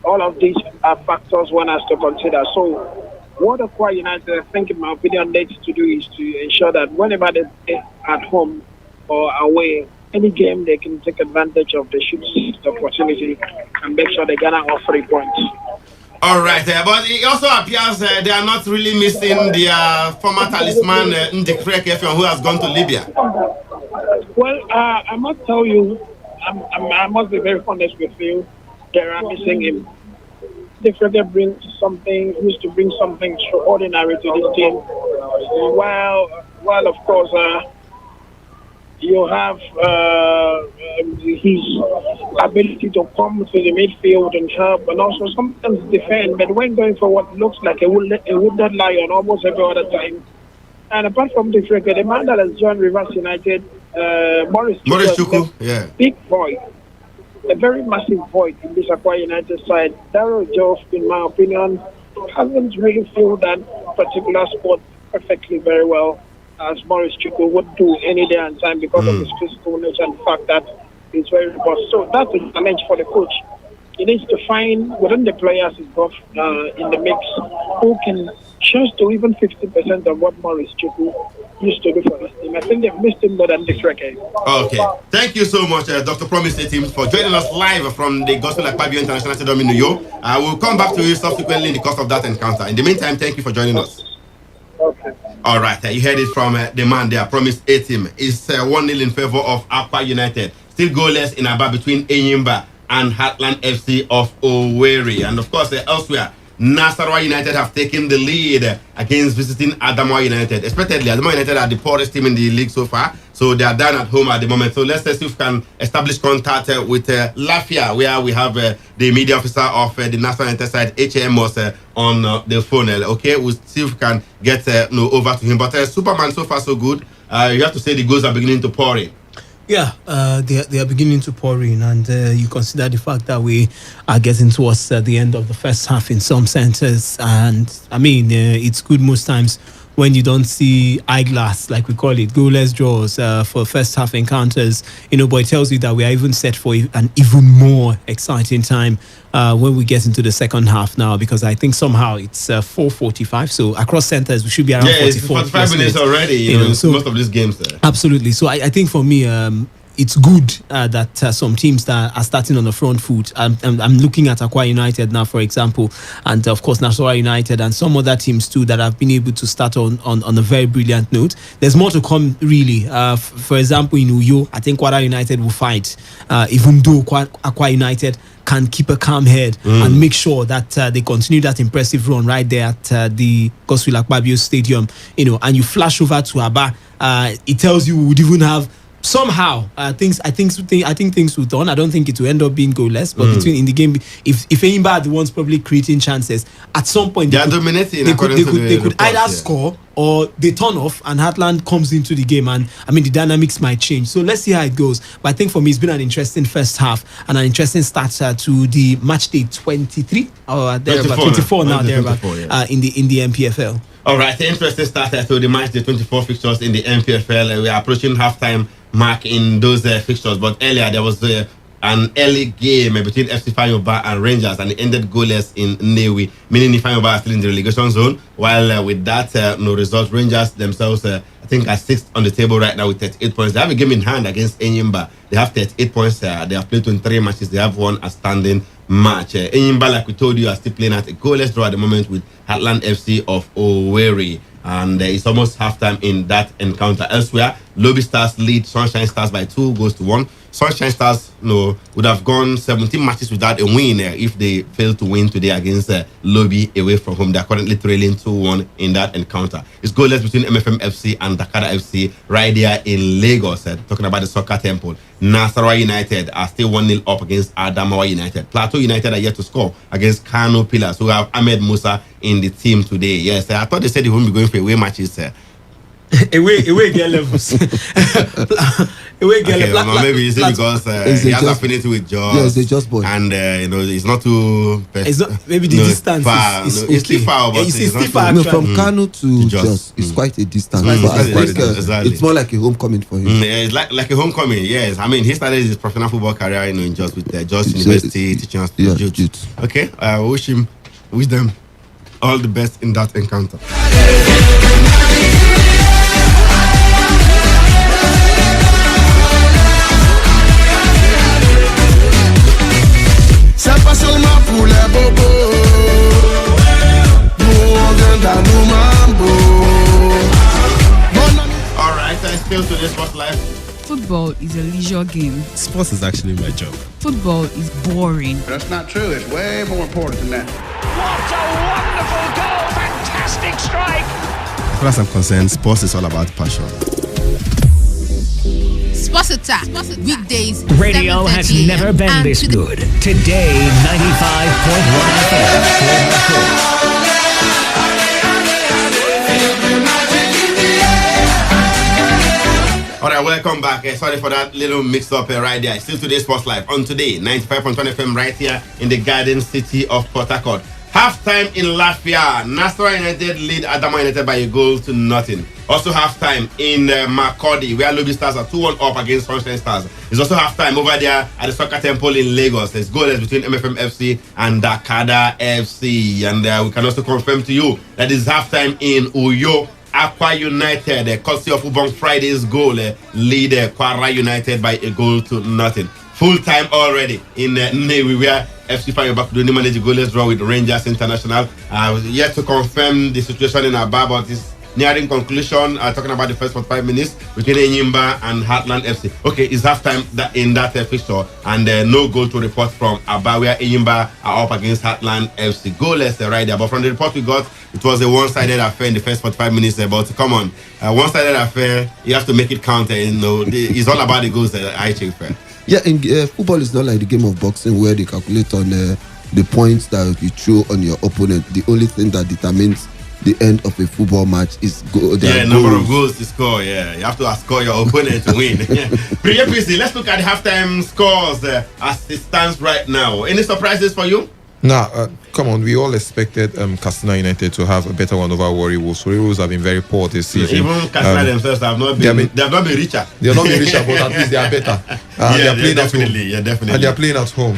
All of these are factors one has to consider. So what Aqua United, I think in my opinion, needs to do is to ensure that whenever they play at home or away, any game they can take advantage of the shoot opportunity and make sure they garner all 3 points. All right, but it also appears they are not really missing their former talisman, Ndikre Kefion, who has gone to Libya. Well, I must tell you, I must be very honest with you, they are missing him. Ndikre brings something, used to bring something extraordinary to this team. While Well, of course, you have his ability to come to the midfield and help, and also sometimes defend. But when going for what looks like a wounded lion almost every other time. And apart from this record, the man that has joined Rivers United, Morris Chuku, yeah. big void, a very massive void in this Aqua United side. Daryl Jove, in my opinion, hasn't really filled that particular spot perfectly very well, as Morris Chuku would do any day and time because of his physical nature and the fact that he's very robust. So that's a challenge for the coach. He needs to find within the players he's got in the mix who can just do even 50% of what Morris Chuku used to do for this team. I think they've missed him more than this record. Okay. Thank you so much, Dr. Promise Team, for joining us live from the Gospel Akpabio International Stadium in New York. We'll come back to you subsequently in the course of that encounter. In the meantime, thank you for joining us. Okay. All right. You heard it from the man there, Promise A Team. It's 1-0 in favor of Aqua United. Still goalless in Aba between Enyimba and Heartland FC of Owerri. And of course, elsewhere, Nasarawa United have taken the lead against visiting Adamawa United. Expectedly, Adamawa United are the poorest team in the league so far, so they are down at home at the moment. So let's see if we can establish contact with Lafia, where we have the media officer of the National United side, HM, was on the phone. Okay, we'll see if we can get over to him. But Superman, so far so good. You have to say the goals are beginning to pour in. Yeah, they are beginning to pour in, and you consider the fact that we are getting towards the end of the first half in some centers, and I mean it's good most times when you don't see eyeglass, like we call it, goalless draws for first half encounters, but it tells you that we are even set for an even more exciting time when we get into the second half now, because I think somehow it's 4:45, so across centers we should be around 45 minutes already, so most of these games. Absolutely. So I think for me, it's good that some teams that are starting on the front foot. I'm looking at Aqua United now, for example, and of course Nasarawa United and some other teams too that have been able to start on a very brilliant note. There's more to come, really. For example, in Uyo, I think Kwara United will fight, even though Aqua United can keep a calm head and make sure that they continue that impressive run right there at the Gospel Akpabio Stadium. And you flash over to Aba, it tells you we would even have somehow I think things will turn. I don't think it will end up being goalless, but between in the game, if Enyimba are the ones probably creating chances, at some point they are dominating. They could either score or they turn off and Heartland comes into the game, and I mean the dynamics might change. So let's see how it goes. But I think for me it's been an interesting first half and an interesting start to the match day 23 or 24 now there in the MPFL. All right, interesting start to the match day 24 fixtures in the MPFL. We are approaching halftime mark in those fixtures, but earlier there was an early game between FC Fayoba and Rangers, and it ended goalless in Nnewi, meaning Fayoba are still in the relegation zone. While with that no result, Rangers themselves I think are sixth on the table right now with 38 points. They have a game in hand against Enyimba. They have 38 points. They have played 23 matches. They have won a standing match. Enyimba, like we told you, are still playing at a goalless draw at the moment with Heartland FC of Owerri. And it's almost halftime in that encounter. Elsewhere, Lobby Stars lead Sunshine Stars by 2-1. Sunshine Stars would have gone 17 matches without a win if they failed to win today against Lobby away from home. They're currently trailing 2-1 in that encounter. It's goalless between MFM FC and Dakara FC right there in Lagos. Talking about the soccer temple, Nasarawa United are still 1-0 up against Adamawa United. Plateau United are yet to score against Kano Pillars, who have Ahmed Musa in the team today. Yes, I thought they said they won't be going for away matches. away gear levels. Away gear levels. Maybe it's because he has affinity with Jaws. Yes, it's just boy. And it's not too. It's not, maybe the distance far. is It's still far, but it's not still far. No, from Kano to Jos, it's quite a distance. But I think it's more like a homecoming for him. Yeah, it's like a homecoming. Yes, I mean he started his professional football career in Jos with Jos University teaching us youth. Okay, I wish them all the best in that encounter. All right, still to this Sports Life. Football is a leisure game. Sports is actually my job. Football is boring. That's not true. It's way more important than that. What a wonderful goal! Fantastic strike! far as I'm concerned, sports is all about passion. Sports Attack, weekdays. Radio has 7:30 never a.m. been and this to the- good. Today, 95.1 FM. All right, welcome back. Sorry for that little mix-up right there. Still today's Sports Live on Today 95.1 FM right here in the Garden City of Port Harcourt. Half-time in Latvia. Nasarawa United lead Adama United by a goal to nothing. Also half-time in Makurdi, where Lobby Stars are 2-1 up against Sunshine Stars. It's also half-time over there at the Soccer Temple in Lagos. There's goalless between MFM FC and Dakada FC. And we can also confirm to you that it's half-time in Uyo. Aqua United, courtesy of Ubon Friday's goal, lead Kwara United by a goal to nothing. Full time already in Nnewi, where FC Fire Doni managed a goalless draw with Rangers International. Yet to confirm the situation in Aba, but it's nearing conclusion. Talking about the first 45 minutes between Enyimba and Heartland FC. Okay, it's half time in that fixture, and no goal to report from Aba, where Enyimba are up against Heartland FC. Goalless right there. But from the report we got, it was a one-sided affair in the first 45 minutes. But come on, one-sided affair, you have to make it count. It's all about the goals. I think fair. Yeah, in football is not like the game of boxing where they calculate on the points that you throw on your opponent. The only thing that determines the end of a football match is number of goals to score. Yeah, you have to score your opponent to win. Previously, let's look at the halftime scores as it stands right now. Any surprises for you? Nah, come on. We all expected Katsina United to have a better one over Warri Wolves. Warri Wolves have been very poor this season. Even Katsina themselves have not been richer. They have not been richer, but at least they are better. They are playing at home. Yeah, definitely. And they are playing at home.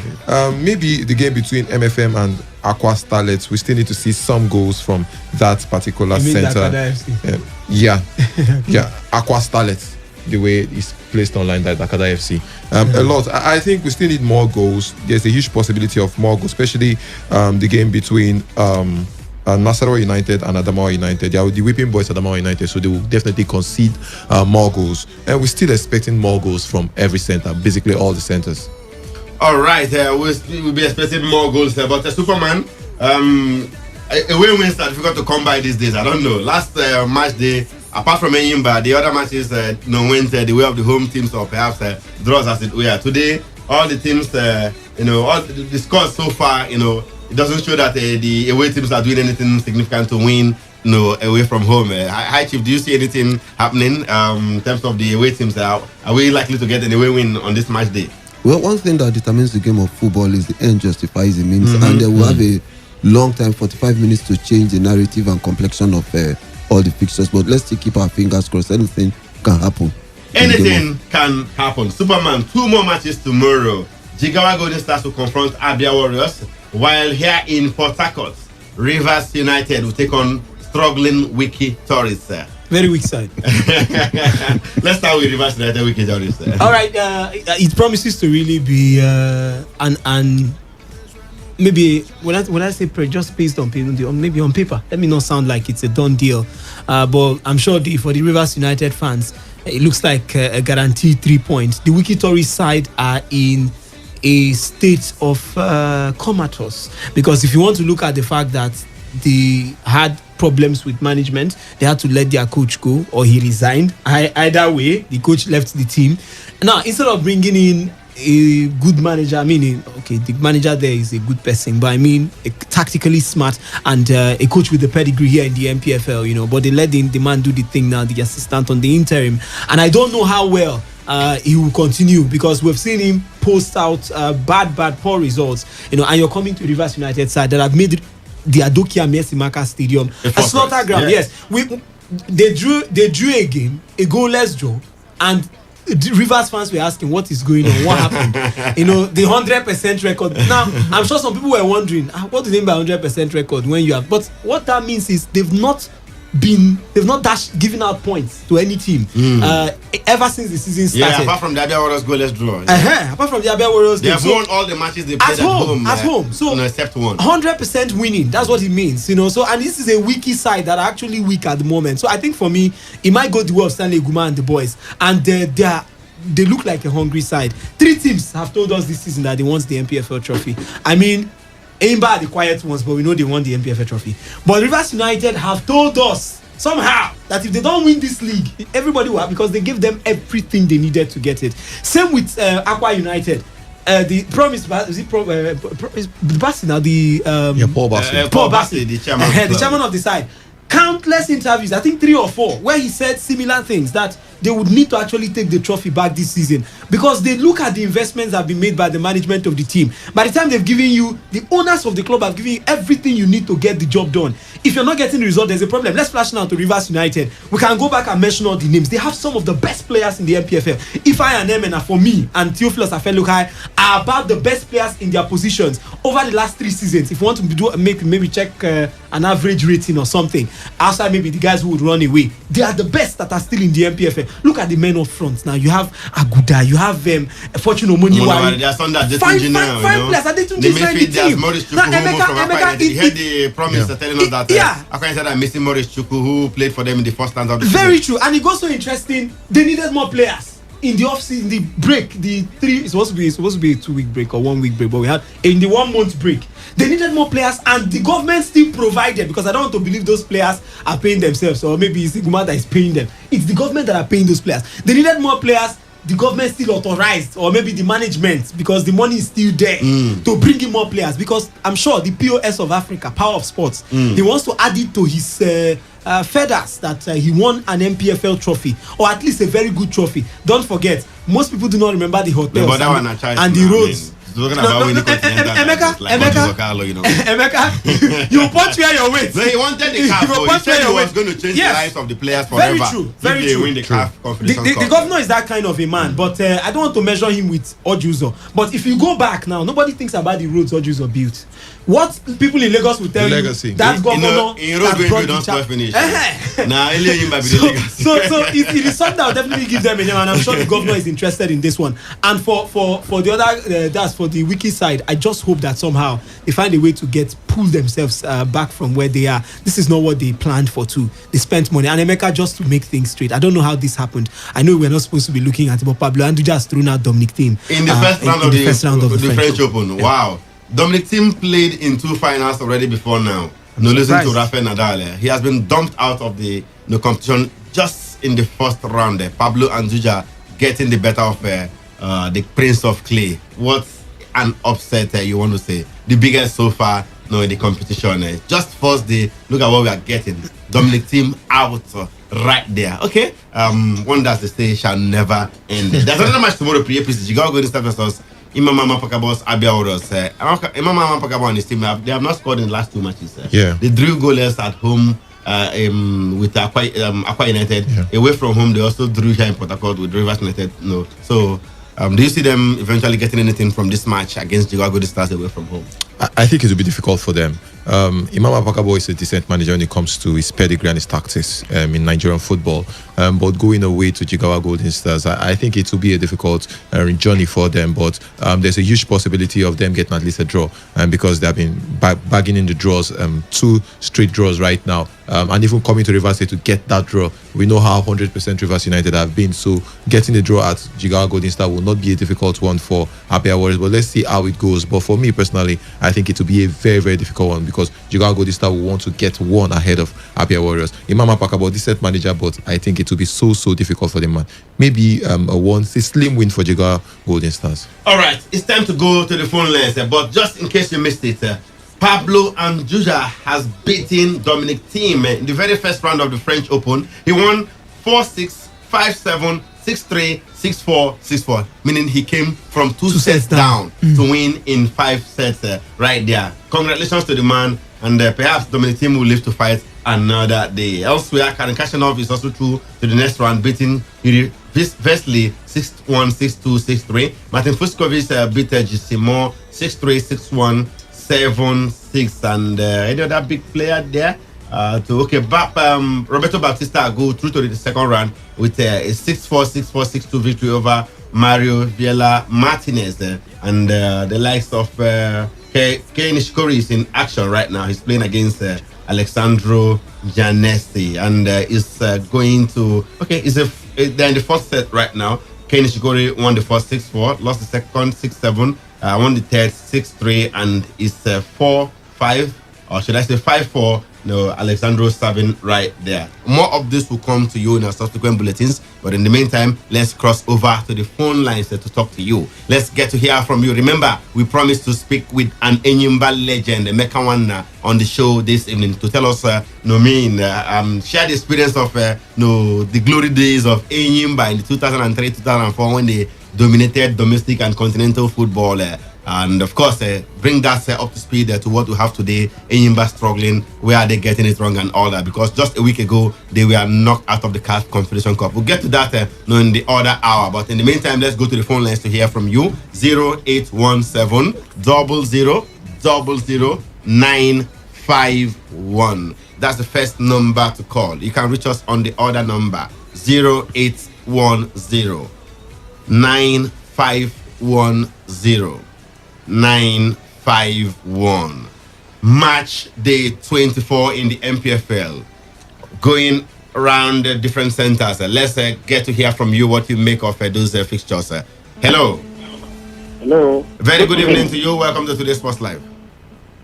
Maybe the game between MFM and Aqua Starlets, we still need to see some goals from that particular center. Yeah, Aqua Starlets. The way it's placed online by Dakada FC. A lot. I think we still need more goals. There's a huge possibility of more goals, especially the game between Nasarawa United and Adamawa United. They are the whipping boys at Adamawa United, so they will definitely concede more goals. And we're still expecting more goals from every center, basically all the centers. All right, we'll be expecting more goals there. But Superman, a win-win is difficult to come by these days. I don't know. Last match day, apart from Enyimba, the other matches went the way of the home teams, or perhaps draws as it were. Today, all the teams, all the scores so far, it doesn't show that the away teams are doing anything significant to win, away from home. Hi, Chief, do you see anything happening in terms of the away teams? Are we likely to get an away win on this match day? Well, one thing that determines the game of football is the end justifies the means, and they will have a long time, 45 minutes, to change the narrative and complexion of all the fixtures. But let's still keep our fingers crossed. Anything can happen. Anything can happen. Superman, 2 more matches tomorrow. Jigawa Golden Stars will confront Abia Warriors, while here in Port Harcourt, Rivers United will take on struggling Wiki Tourists. Very weak side. Let's start with Rivers United Wiki Tourists. All right, it promises to really be an maybe when I say just based on paper, maybe on paper. Let me not sound like it's a done deal, but I'm sure for the Rivers United fans, it looks like a guaranteed 3 points. The Wiki Tourist side are in a state of comatose, because if you want to look at the fact that they had problems with management, they had to let their coach go, or he resigned. Either way, the coach left the team. Now, instead of bringing in a good manager, the manager there is a good person, but a tactically smart and a coach with a pedigree here in the MPFL, but they let the man do the thing now, the assistant on the interim, and I don't know how well he will continue, because we've seen him post out poor results, and you're coming to Rivers United side that have made the Adokia Mercy Stadium a slaughter ground. Yes, they drew a game, a goalless draw, and Rivers fans were asking what is going on, what happened. The 100% record. Now, I'm sure some people were wondering, what do they mean by 100% record when you have? But what that means is they've not given out points to any team ever since the season started. Yeah, apart from the Abia Warriors goalless draw. Apart from the Abia Warriors, they have won all the matches they played at home. So except one. 100% winning. That's what it means. So, and this is a weaky side that are actually weak at the moment. So I think for me, it might go the way of Stanley Guma and the boys, and they look like a hungry side. 3 teams have told us this season that they want the MPFL trophy. Enyimba are the quiet ones, but we know they won the MPFL trophy. But Rivers United have told us somehow that if they don't win this league, everybody will have, because they gave them everything they needed to get it. Same with Aqua United. The promise is it is Bassi now the Paul Bassi. Paul Bassi, the chairman, the chairman of the side. Countless interviews, I think 3 or 4, where he said similar things, that they would need to actually take the trophy back this season, because they look at the investments that have been made by the management of the team. By the time they've given you, the owners of the club have given you everything you need to get the job done. If you're not getting the result, there's a problem. Let's flash now to Rivers United. We can go back and mention all the names. They have some of the best players in the MPFL. Ifeanyi and Emena, for me, and Theophilus Afelukai, are about the best players in their positions over the last 3 seasons. If you want to do maybe check an average rating or something, outside maybe the guys who would run away, they are the best that are still in the MPFL. Look at the men up front now. You have Aguda, you have Fortune Omoniwari. There's some that Fine players. Adetunji is in the team. Now Emeka, you heard the promise telling us that Aqua United are missing Maurice Chukwu, who played for them in the first stand of the very season. True, and it got so interesting. They needed more players in the off-season, the break, it's supposed to be a 2-week break or 1-week break, but we had in the 1-month break. They needed more players, and the government still provided, because I don't want to believe those players are paying themselves, or maybe it's the government that is paying them. It's the government that are paying those players. They needed more players. The government still authorized, or maybe the management, because the money is still there, to bring in more players, because I'm sure the POS of Africa, Power of Sports, he wants to add it to his feathers that he won an MPFL trophy, or at least a very good trophy. Don't forget, most people do not remember the hotels and the roads. Emeka, you punch where your weight. No, he wanted the CAF. He said he was going to change the lives of the players forever. Very true. Very true. Win the CAF Confederation the governor is that kind of a man, but I don't want to measure him with Ojuzo. But if you go back now, nobody thinks about the roads Ojuzo built. What people in Lagos will tell you, that governor in road going we don't spoil finish. Now you might be the legacy. So it is something that will definitely give them a name, and I'm sure the governor is interested in this one. And for the other, that's for the wiki side. I just hope that somehow they find a way to pull themselves back from where they are. This is not what they planned for too. They spent money, and Emeka, just to make things straight, I don't know how this happened. I know we're not supposed to be looking at it, but Pablo Andu just threw out Dominic Thiem in the first round of the French Open. Wow. Dominic Thiem played in 2 finals already before now. Losing to Rafael Nadal. He has been dumped out of the competition just in the first round. Pablo Anduja getting the better of the Prince of Clay. What an upset you want to say. The biggest so far in the competition. Just first day, look at what we are getting. Dominic Thiem out right there. Okay. Wonders the stay shall never end. There's another match tomorrow. Pre-APC. You gotta go to start versus Imam Mapakabos Abia Warriors. Imam Mapakabo and his team, they have not scored in the last 2 matches. They drew goalless at home with Aqua United. Away from home, they also drew here in Port Harcourt with Rivers United. No. So, do you see them eventually getting anything from this match against Jigawa Golden Stars away from home? I think it will be difficult for them. Imam Apakabo is a decent manager when it comes to his pedigree and his tactics in Nigerian football. But going away to Jigawa Golden Stars, I think it will be a difficult journey for them. But there's a huge possibility of them getting at least a draw, because they have been bagging in the draws, 2 straight draws right now. And even coming to Rivers State to get that draw, we know how 100% Rivers United have been. So getting the draw at Jigawa Golden Star will not be a difficult one for Abia Warriors. But let's see how it goes. But for me personally, I think it will be a very, very difficult one, because Jigawa Golden Star will want to get 1 ahead of Abia Warriors. Imam Apakabo, decent manager, but I think it will be so difficult for them, man. Maybe a slim win for Jigawa Golden Stars. All right, it's time to go to the phone lines, but just in case you missed it, Pablo Anduja has beaten Dominic Thiem in the very first round of the French Open. He won 4-6, 5-7, 6-3, 6-4, 6-4, meaning he came from 2 sets down to win in 5 sets right there. Congratulations to the man, and perhaps Dominic Thiem will live to fight another day. Elsewhere, Karen Kashanov is also through to the next round, beating Yuri Vesley 6-1, 6-2, 6-3. Martin Fuskovic beat Gisimo 6-3, 6-1, 7-6, and any other big player there Roberto Bautista go through to the second round with a 6-4, 6-4, 6-2 victory over Mario Viela Martinez, and the likes of Kei Nishikori is in action right now. He's playing against Alexandro Giannessi, and is going to they're in the first set right now. Kei Nishikori won the first 6-4, lost the second 6-7, won the third 6-3, and is 4-5, or should I say 5-4 Alexandro serving right there. More of this will come to you in our subsequent bulletins. But in the meantime, let's cross over to the phone lines to talk to you. Let's get to hear from you. Remember, we promised to speak with an Enyimba legend, Mekawana, on the show this evening to tell us, share the experience of, the glory days of Enyimba in 2003-2004 when they dominated domestic and continental football. And of course, bring that up to speed to what we have today. Enyimba struggling, where are they getting it wrong and all that? Because just a week ago, they were knocked out of the CAF Confederation Cup. We'll get to that in the other hour. But in the meantime, let's go to the phone lines to hear from you. 0817 00 951. That's the first number to call. You can reach us on the other number 0810 9510 951. Match day 24 in the MPFL. Going around the different centers. Let's get to hear from you what you make of those fixtures. Hello. Hello. Very good evening to you. Welcome to Today's Sports Live.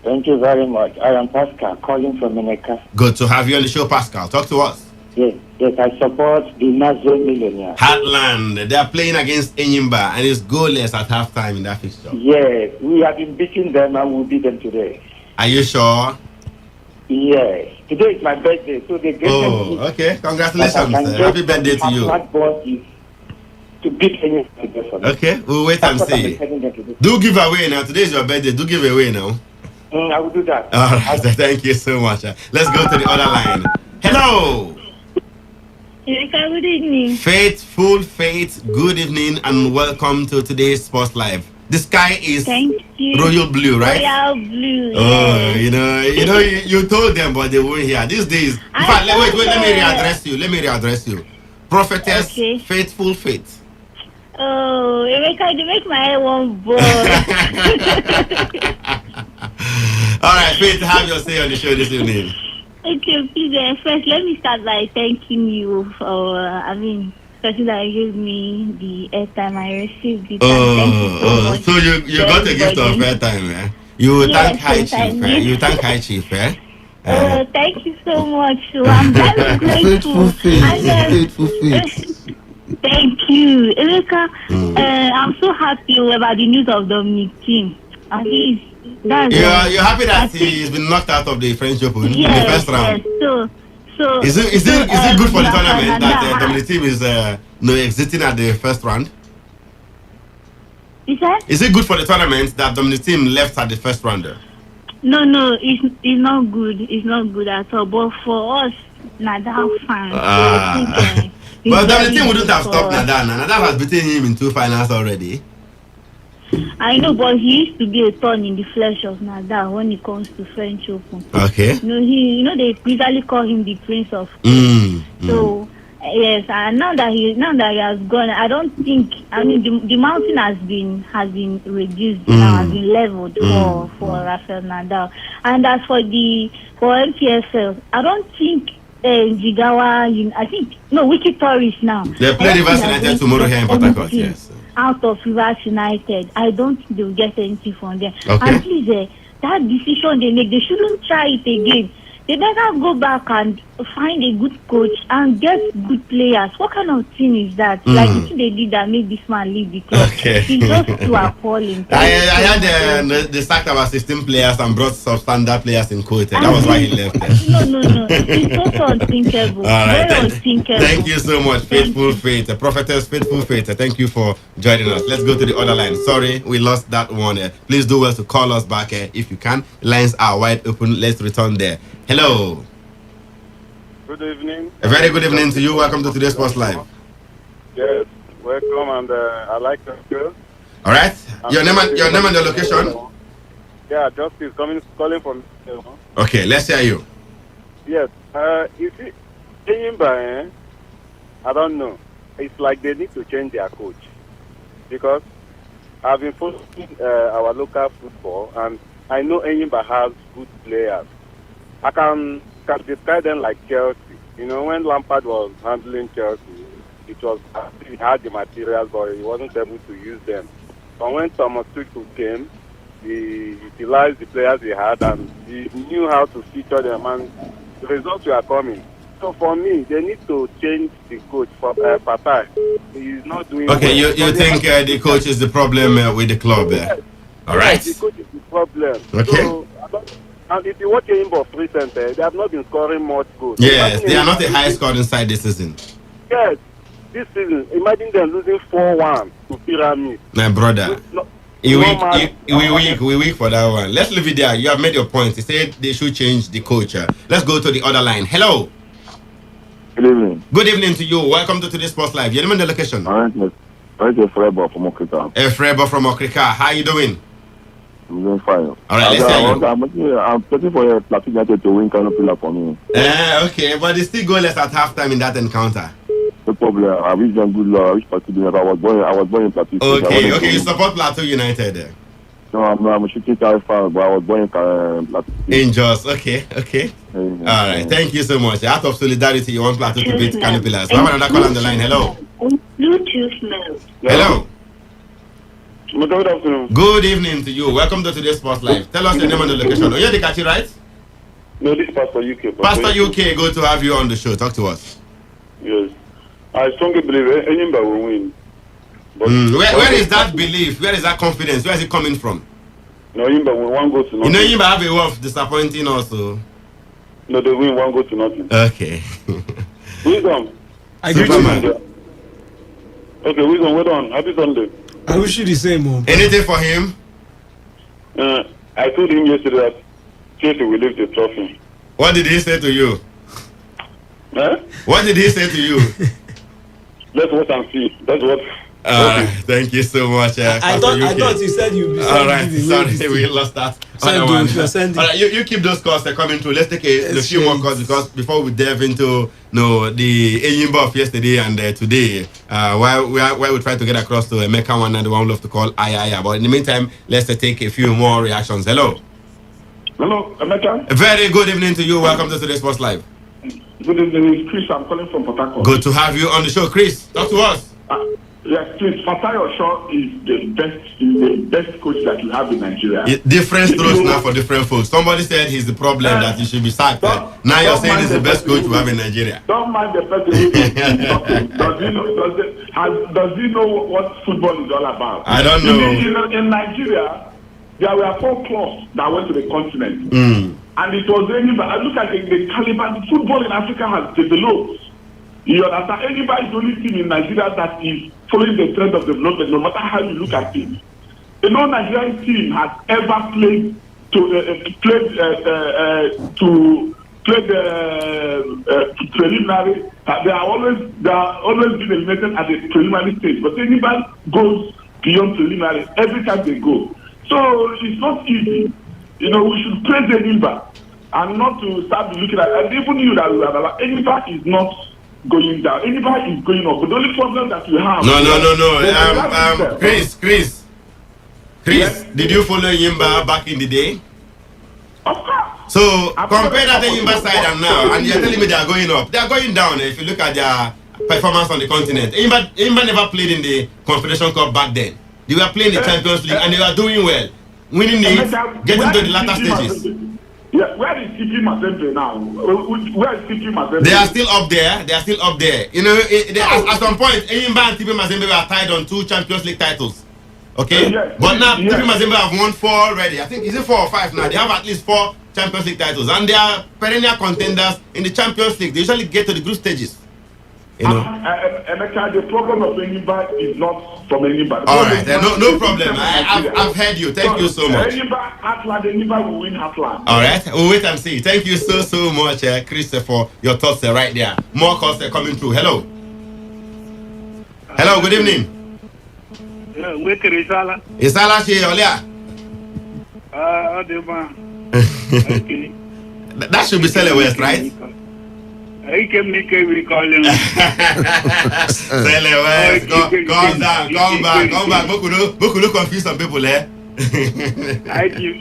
Thank you very much. I am Pascal calling from Mineka. Good to have you on the show, Pascal. Talk to us. Yes, I support the Nazo Millionaires. Heartland, they are playing against Enyimba and it's goalless at halftime in that fixture. Yes, we have been beating them and we'll beat them today. Are you sure? Yes. Today is my birthday, so the greatest okay. Congratulations. Happy birthday to you. To beat Enyimba. Okay, we'll wait and see. Do give away now. Today is your birthday. Do give away now. I will do that. All right. Thank you so much. Let's go to the other line. Hello. Good evening. Faithful Faith, good evening and welcome to today's Sports Live. The sky is royal blue, right? Royal blue. Oh, you told them, but they won't hear. These days, in fact, wait, let me readdress you. Prophetess, Faithful Faith. Oh, Emeka, you make my head one boy. All right, Faith, have your say on the show this evening. Okay, please, first, let me start by thanking you for, especially that you gave me the airtime. I received it. So you got a gift of airtime, eh? You thank High Chief, eh? Thank you so much. So I'm very grateful. Thank you. Emeka, I'm so happy about the news of Dominic team. At least you're happy that he's been knocked out of the French Open in the first round. Yes. So is it good for the tournament that Dominic team is exiting at the first round? Is it good for the tournament that Dominic team left at the first rounder? No, it's not good. It's not good at all. But for us, Nadal fans, but Dominic team wouldn't have stopped Nadal. Nadal has beaten him in 2 finals already. I know, but he used to be a thorn in the flesh of Nadal when it comes to French Open. Okay. They usually call him the Prince of. So yes, and now that he has gone, I don't think. The mountain has been reduced now, has been leveled for Rafael Nadal. And as for MPFL, I don't think Jigawa. I think Wiki Tourist now. They play Rivers United tomorrow here in Port Harcourt. Yes. Out of Rivers United, I don't think they'll get anything from them. Okay. And please, that decision they make, they shouldn't try it again. They better go back and find a good coach and get good players. What kind of thing is that? Like the thing they did that made this man leave the club. Okay. It's just too appalling. I had they sacked about 16 players and brought substandard players in quote. That was why he left. No. It's so unthinkable. All right. Very unthinkable. Thank you so much, Faithful Faith. Prophetess, Faithful Faith. Thank you for joining us. Let's go to the other line. Sorry, we lost that one. Please do well to call us back if you can. Lines are wide open. Let's return there. Hello. Good evening. A very good evening to you. Welcome to Today's Sports Live. Yes, welcome, and I like the show. All right. Your name and your location. Yeah, Justice calling from. Okay, let's hear you. Yes. You see, Enyimba, I don't know. It's like they need to change their coach because I've been following our local football, and I know Enyimba has good players. I can describe them like Chelsea. When Lampard was handling Chelsea, it was he had the materials, but he wasn't able to use them. But when Thomas Tuchel came, he utilized the players he had, and he knew how to feature them, and the results were coming. So for me, they need to change the coach for Patai. He's not doing Okay, well. you think the coach is the problem with the club? All right. The coach is the problem. Okay. So, and if you watch a game of recent, they have not been scoring much goals. Yes, they are not the highest scored inside this season. Yes, this season, imagine them losing 4-1 to Pyramid. My brother. We weak for that one. Let's leave it there. You have made your point. You said they should change the coach. Let's go to the other line. Hello. Good evening. Good evening to you. Welcome to Today's Sports Live. Your name and the location? I'm Freba from Okrika. Freba from Okrika. How you doing? I'm doing fine. All right, let's hear you. I'm waiting for a Plateau United to win Canopilla for me. Okay, but it's still goalless at halftime in that encounter. No problem. I wish them good luck. I wish Plateau United. I was born in Plateau. Okay, you support Plateau United. No, I'm a shooting star fan, but I was born in Plateau. Angels, okay. All right, thank you so much. Out of solidarity, you want Plateau to beat Canopillas. We have another call on the line. Hello. Bluetooth mode. Hello. Good afternoon. Good evening to you. Welcome to Today's Sports Live. Tell us your name and the location. Oh, you're the catchy, right? No, this is Pastor UK. Pastor UK, good to have you on the show. Talk to us. Yes. I strongly believe anybody will win. Where is that belief? Where is that confidence? Where is it coming from? No, Imba win 1 goal to nothing. You know, Imba have a way of disappointing also. No, they win 1 goal to nothing. Okay. Wisdom. I agree with you. Okay, Wisdom, well done. Happy Sunday. I wish you the same, Mom. Anything for him? I told him yesterday that Chelsea will lift the trophy. What did he say to you? What did he say to you? Let's wait and see. That's what. Thank you so much. I thought you said you'd be all right, sorry, we lost that. All right, you keep those calls coming through. Let's take a few more calls because before we delve into the Enyimba of yesterday and today, while we try to get across to Emeka one and the one we love to call Aya. But in the meantime, let's take a few more reactions. Hello. Hello, Emeka. A very good evening to you. Welcome to Today's Sports Live. Good evening, Chris. I'm calling from Port Harcourt. Good to have you on the show, Chris. Talk to us. Yes, please. Fatayo Shaw is the best coach that you have in Nigeria. Different strokes now for different folks. Somebody said he's the problem that he should be sacked. Now you're saying he's the best coach we have in Nigeria. Don't mind the person who is talking. Does he know what football is all about? I don't know. In Nigeria, there were 4 clubs that went to the continent. And it was anybody. I look at the caliber. Football in Africa has developed. You understand? Anybody is the only team in Nigeria that is following the trend of development, no matter how you look at it. No Nigerian team has ever played the preliminary. They are always been eliminated at the preliminary stage. But anybody goes beyond preliminary every time they go. So it's not easy. We should praise the Enyimba and not to start looking at. And even you that Enyimba is not going down. Anybody is going up. But the only problem that you have. No. Chris. Yes? Did you follow Enyimba back in the day? Of course. So compare that Enyimba side and now, and you're telling me they are going up. They are going down. If you look at their performance on the continent, Enyimba never played in the Confederation Cup back then. They were playing the Champions League and they were doing well, winning it, getting to the latter stages. Yeah, where is TP Mazembe now? Where is TP Mazembe? They are still up there. At some point, Enyimba and TP Mazembe were tied on 2 Champions League titles. Okay? But now, TP Mazembe have won 4 already. I think, is it 4 or 5 now? They have at least 4 Champions League titles. And they are perennial contenders in the Champions League. They usually get to the group stages. Emeka, the problem of Enyimba is not from Enyimba. All right, no problem. I've heard you. Thank you so much. Enyimba will win Heartland. All right, we'll wait and see. Thank you so much, Chris, for your thoughts right there. More calls are coming through. Hello. Hello, good evening. Isala Olia. That should be Sele West, right? I can make a recalling. Sele West, calm down, come back. Bokulo confuse some people, I give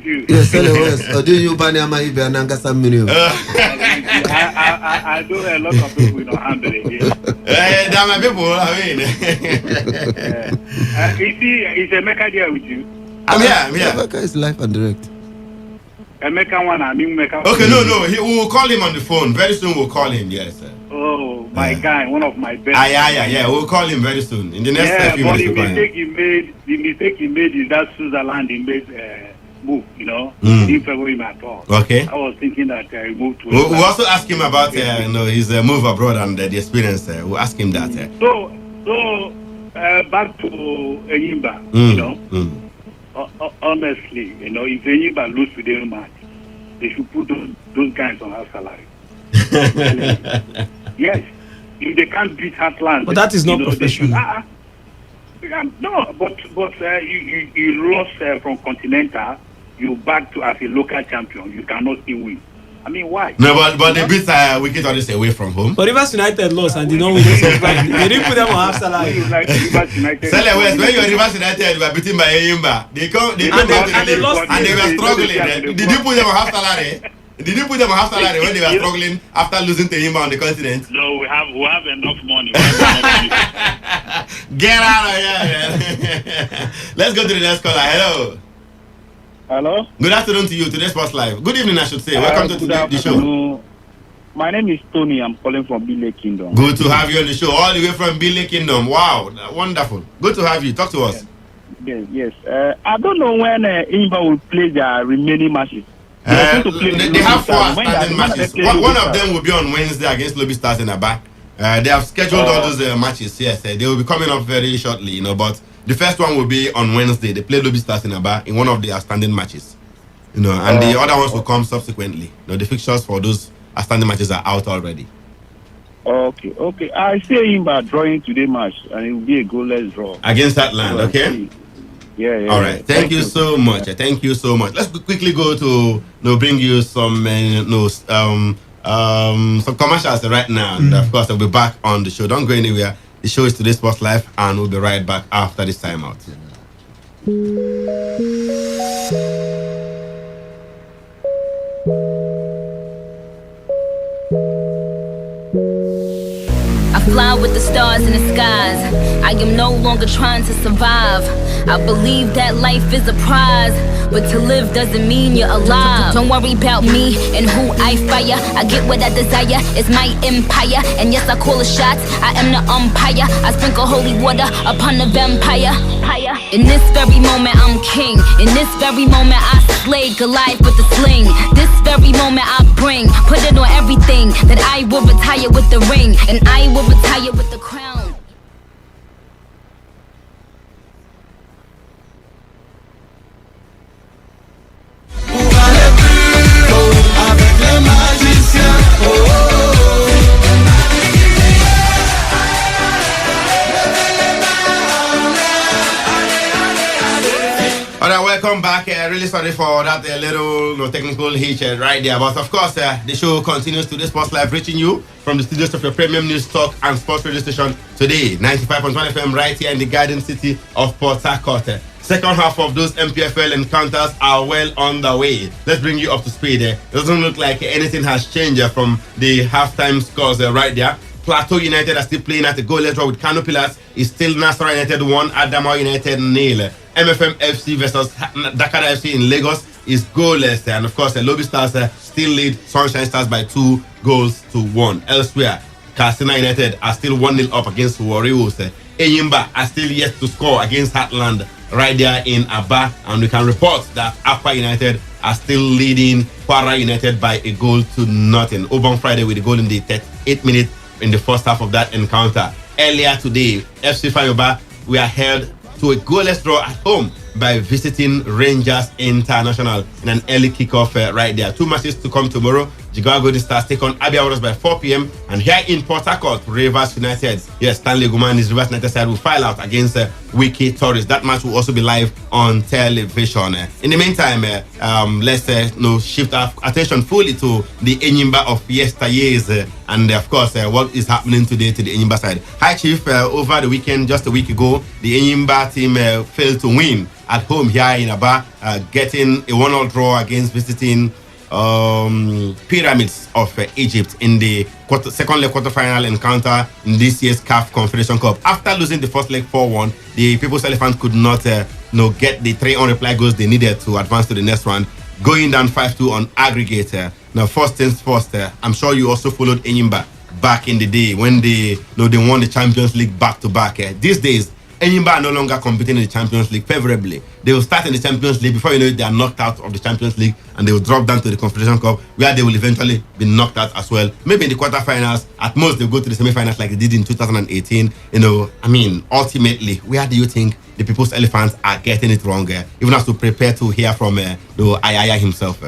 you. Yes, Sele West. Or do you Banyama Ibe some million? I do a lot of people don't handle it. There are my people, I mean. Is a Mecca there with you? I'm here. Emeka is live and direct. Emeka one, I mean Emeka. Okay, no. We will call him on the phone. Very soon we'll call him, yes, sir. Oh, my guy, one of my best. Yeah. We'll call him very soon. In the next few minutes, the we'll call him. mistake he made is that Switzerland he made move, He didn't favor him at all. Okay. I was thinking that he moved to. We'll also ask him about his move abroad and the experience. We'll ask him that. So back to Enyimba, honestly, if Enyimba lose today match, they should put those guys on half salary. Yes, if they can't beat Heartland, but that is not professional. No, but you lost from Continental, you back to as a local champion, you cannot still win. I mean, why? No, but they beat Wicked Odyssey away from home. But Rivers United lost and did not win. They didn't put them on half salary. Sele West, when you were Rivers United were beaten by Enyimba, they came to the league and they were struggling. Did you put them on half salary? Did you put them on half salary when they were struggling after losing to Enyimba on the continent? No, we have enough money. Get out of here, man. Let's go to the next caller. Hello. Good afternoon to you. Today's Sports Live. Good evening, I should say. Welcome to the show. My name is Tony. I'm calling from Bile Kingdom. Good to have you on the show, all the way from Bile Kingdom. Wow, wonderful. Good to have you. Talk to us. Yes. I don't know when Enyimba will play their remaining matches. They have 4 outstanding matches. One of them will be on Wednesday against Lobby Stars in Aba. They have scheduled all those matches. Yes, they will be coming up very shortly. But the first one will be on Wednesday. They play Lobby Stars in Aba in one of the outstanding matches. And the other ones will come subsequently. The fixtures for those outstanding matches are out already. Okay. I see Enyimba drawing today match, and it will be a goalless draw against that land. Okay. Yeah. All right. Thank you so much. Thank you so much. Let's quickly go to bring you some commercials right now. And of course, I'll be back on the show. Don't go anywhere. The show is Today Sports Live, and we'll be right back after this time out. I fly with the stars in the skies. I am no longer trying to survive. I believe that life is a prize, but to live doesn't mean you're alive. Don't worry about me and who I fire. I get what I desire, it's my empire. And yes, I call the shots, I am the umpire. I sprinkle holy water upon the vampire. In this very moment I'm king. In this very moment I slay Goliath with the sling. This very moment I put it on everything. That I will retire with the ring, and I will retire with the crown. Alright, welcome back. Really sorry for that little technical hitch right there. But of course, the show continues. Today Sports Live, reaching you from the studios of your premium news talk and sports radio station Today 95.1 FM right here in the Garden City of Port Harcourt. Second half of those MPFL encounters are well on the way. Let's bring you up to speed. It doesn't look like anything has changed from the halftime scores right there. Plateau United are still playing at the goalless draw with Kano Pillars. It's still Nasarawa United 1, Adamawa United 0. MFM FC versus Dakar FC in Lagos is goalless. And of course, the Lobby Stars still lead Sunshine Stars by 2-1. Elsewhere, Katsina United are still 1-0 up against Warriors. Enyimba are still yet to score against Heartland right there in Aba. And we can report that Akwa United are still leading Kwara United by 1-0. Obon Friday with a goal in the 38th minute in the first half of that encounter. Earlier today, FC Fayoba were held to a goalless draw at home by visiting Rangers International in an early kickoff right there. 2 matches to come tomorrow. Jigawa Golden Stars take on Abia Warriors by 4 p.m. And here in Port Harcourt, Rivers United, Stanley Guman's Rivers United side will file out against Wiki Tourists. That match will also be live on television. In the meantime, let's shift our attention fully to the Enyimba of yesteryears and of course what is happening today to the Enyimba side. Hi Chief, over the weekend, just a week ago, the Enyimba team failed to win at home here in Aba, getting a 1-1 draw against visiting Pyramids of Egypt in the second leg quarterfinal encounter in this year's CAF Confederation Cup. After losing the first leg 4-1, the People's Elephant could not get the 3 unreplied goals they needed to advance to the next round, going down 5-2 on aggregator. Now, first things first, I'm sure you also followed Enyimba back in the day when they won the Champions League back to back. These days, Enyimba are no longer competing in the Champions League favorably. They will start in the Champions League before you know it, they are knocked out of the Champions League and they will drop down to the Confederation Cup where they will eventually be knocked out as well. Maybe in the quarterfinals, at most they'll go to the semi-finals like they did in 2018. Ultimately, where do you think the People's Elephants are getting it wrong? Even as to prepare to hear from Ayaya himself.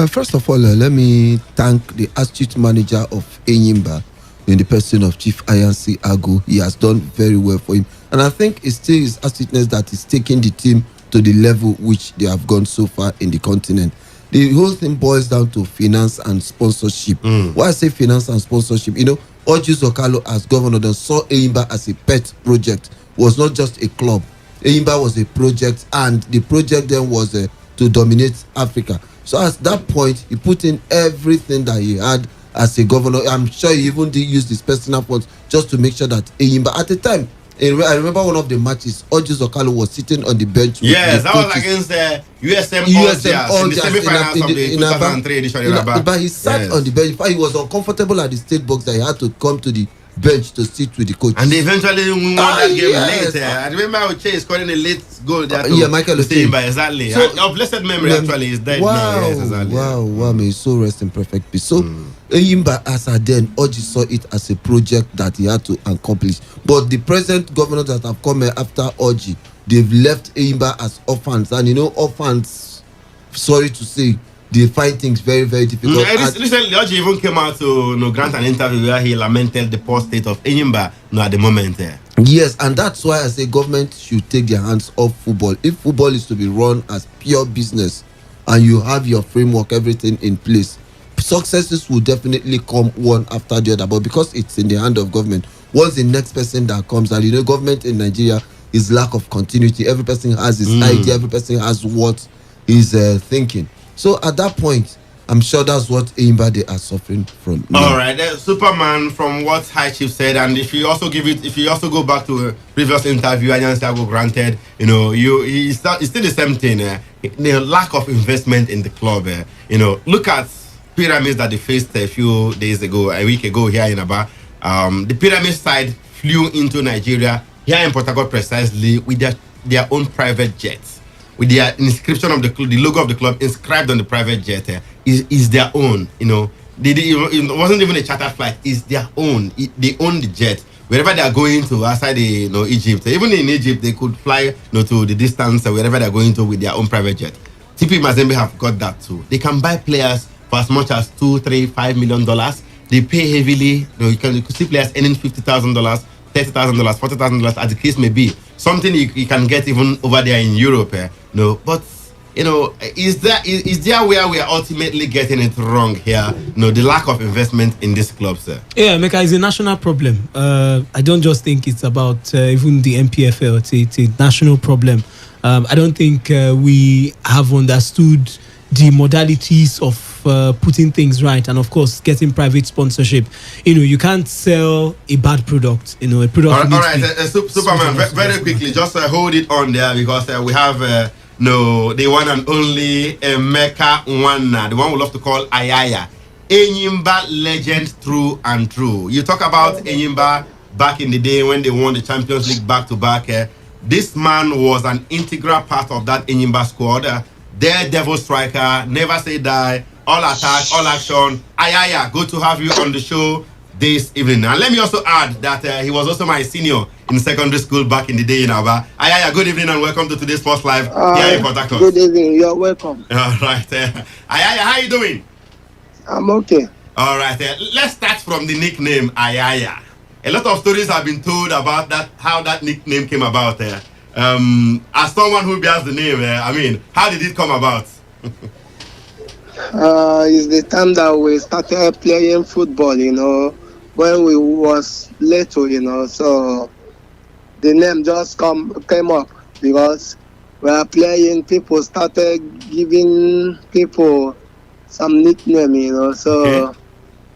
First of all, let me thank the astute manager of Enyimba in the person of Chief Ayansi Agu. He has done very well for him. And I think it's still his astuteness that is taking the team to the level which they have gone so far in the continent. The whole thing boils down to finance and sponsorship. Why I say finance and sponsorship, Orji Zokalo as governor then saw Enyimba as a pet project. It was not just a club. Enyimba was a project, and the project then was to dominate Africa. So at that point, he put in everything that he had as a governor. I'm sure he even did use his personal funds just to make sure that Enyimba, at the time, I remember one of the matches, Orji Zokalo was sitting on the bench. Yes, that was against the USM Algiers in the semi-finals of the 2003 edition in Aba. But he sat on the bench. In fact, he was uncomfortable at the state box that he had to come to the bench to sit with the coach. And they eventually won that game late. I remember Uche scoring a late goal there Michael Uche. Exactly. So, of blessed memory actually is dead now. Yes, exactly. Wow, may his soul rest in perfect peace. So Enyimba as a then Orji saw it as a project that he had to accomplish. But the present governors that have come after Orji, they've left Enyimba as orphans. And orphans, sorry to say, they find things very, very difficult. Recently, Orji even came out to grant an interview where he lamented the poor state of Enyimba at the moment. Yes, and that's why I say government should take their hands off football. If football is to be run as pure business and you have your framework, everything in place, successes will definitely come one after the other. But because it's in the hand of government, once the next person that comes, and government in Nigeria is lack of continuity. Every person has his idea, every person has what he's thinking. So at that point, I'm sure that's what Enyimba they are suffering from now. All right, Superman, from what High Chief said, and if you also go back to a previous interview, Anyansi granted, it's still the same thing. The lack of investment in the club. Look at Pyramids that they faced a week ago here in Aba. The Pyramid side flew into Nigeria here in Port Harcourt precisely with their own private jets. With the inscription of the logo of the club inscribed on the private jet is their own. It wasn't even a charter flight. It's their own. They own the jet. Wherever they are going to outside Egypt, even in Egypt, they could fly to the distance wherever they are going to with their own private jet. TP Mazembe have got that too. They can buy players for as much as $2, $3, $5 million. They pay heavily. You could see players earning $50,000, $30,000, $40,000, as the case may be. Something you can get even over there in Europe. But is there where we are ultimately getting it wrong here? The lack of investment in this club, sir. Yeah, Mecca, it's a national problem. I don't just think it's about even the MPFL. It's a national problem. I don't think we have understood the modalities of putting things right, and of course getting private sponsorship. You can't sell a bad product. A product. All right, Superman. Very quickly, just hold it on there because we have the one and only Emeka Nwanna, the one we love to call Ayaya, Enyimba legend through and through. You talk about Enyimba back in the day when they won the Champions League back to back. This man was an integral part of that Enyimba squad. Daredevil striker, never say die, all attack, all action. Ayaya, good to have you on the show this evening. And let me also add that he was also my senior in secondary school back in the day in Aba. Ayaya, good evening and welcome to today's Sports Live here in Port Harcourt. Good evening, you're welcome. All right. Ayaya, how you doing? I'm okay. All right. Let's start from the nickname Ayaya. A lot of stories have been told about how that nickname came about. As someone who bears the name, how did it come about? It's the time that we started playing football, when we was little, so the name just came up because we are playing, people started giving people some nickname, so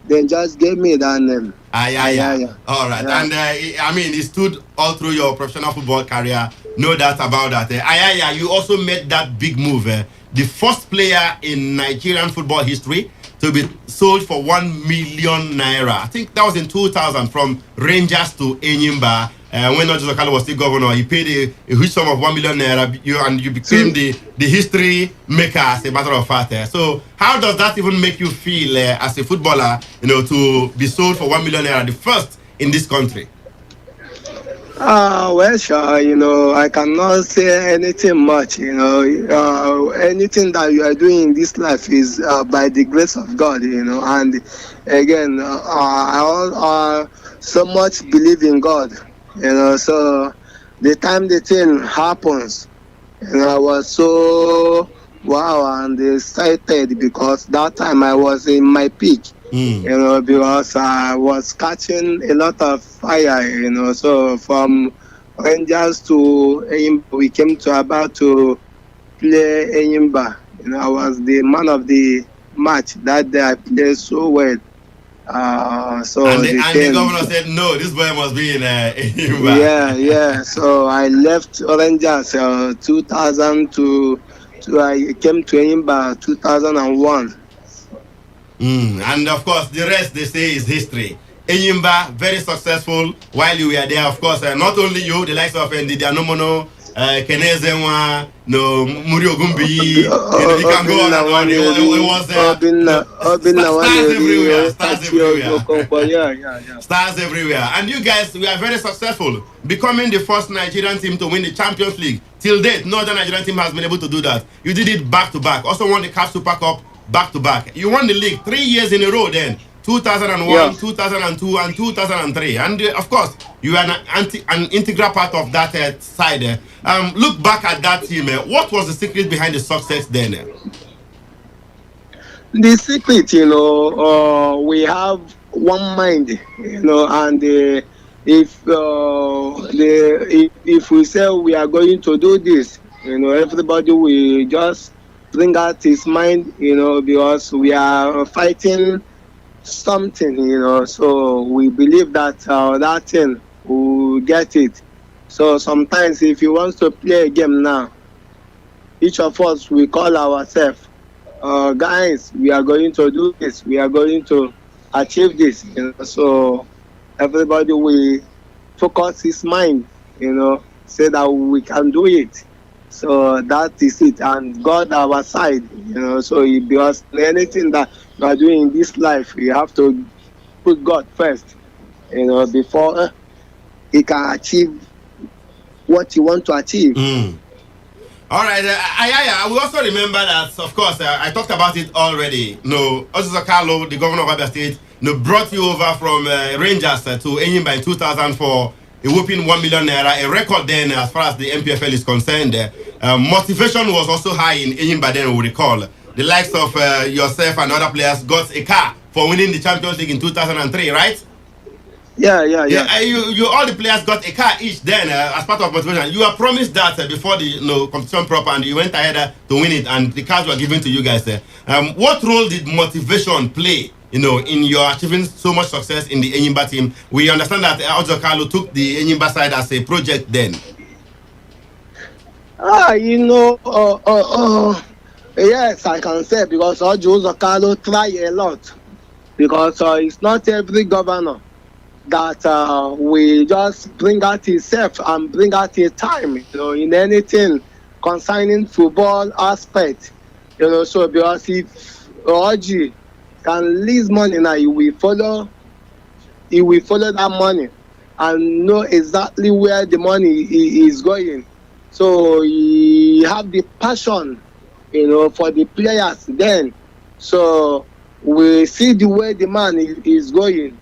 they just gave me that name. Ayaya. All right. Yeah. And it stood all through your professional football career No doubt about that. Ayaya, you also made that big move. The first player in Nigerian football history to be sold for 1 million naira. I think that was in 2000 from Rangers to Enyimba. When Ojo Zakalo was still governor, he paid a huge sum of 1 million naira, and you became the history maker, as a matter of fact. So how does that even make you feel as a footballer, to be sold for 1 million naira, the first in this country? Well, sure, I cannot say anything much, anything that you are doing in this life is by the grace of God, and again, I so much believe in God, so the time the thing happens, I was so wow and excited because that time I was in my peak. Because I was catching a lot of fire, so from Rangers to Eyimba, we came to about to play Eyimba. I was the man of the match that day. I played so well. So and the governor said, no, this boy must be in Eyimba. Yeah. So I left Rangers 2000 to I came to Eyimba 2001. And of course, the rest they say is history. Enyimba, very successful while you were there. Of course, not only you, the likes of Ndidi Anomono, Kenezenwa, Muri Ogumbi, you can go on and on. It was stars everywhere. Stars everywhere. And you guys, we are very successful, becoming the first Nigerian team to win the Champions League. Till date, no other Nigerian team has been able to do that. You did it back to back. Also won the CAF Super Cup back to back. You won the league 3 years in a row then. 2001, 2002, and 2003. And of course, you are an integral part of that side. Look back at that team. What was the secret behind the success then? The secret, we have one mind, and if we say we are going to do this, everybody will just bring out his mind, because we are fighting something, so we believe that that thing will get it. So sometimes if you want to play a game now, each of us we call ourselves, guys, we are going to do this, we are going to achieve this, so everybody will focus his mind, say that we can do it. So that is it, and God our side, so because anything that you are doing in this life, you have to put God first, before he can achieve what you want to achieve. All right, Ayaya, we also remember that, of course, I talked about it already. Ozuzo Carlo, the governor of Abia State, brought you over from Rangers to Enyimba in 2004. A whooping 1 million naira, a record then as far as the MPFL is concerned. Motivation was also high in Enyimba then, we recall. The likes of yourself and other players got a car for winning the Champions League in 2003, right? Yeah. You all the players got a car each then as part of motivation. You were promised that before the competition proper, and you went ahead to win it, and the cars were given to you guys. What role did motivation play in your achieving so much success in the Enyimba team? We understand that Ojo Carlo took the Enyimba side as a project then. Yes, I can say, because Ojo Carlo tried a lot, because it's not every governor that we just bring out himself and bring out his time, in anything concerning football aspect, so because if Oji can release money now, he will follow that money and know exactly where the money is going. So he have the passion, for the players then. So we see the way the man is going,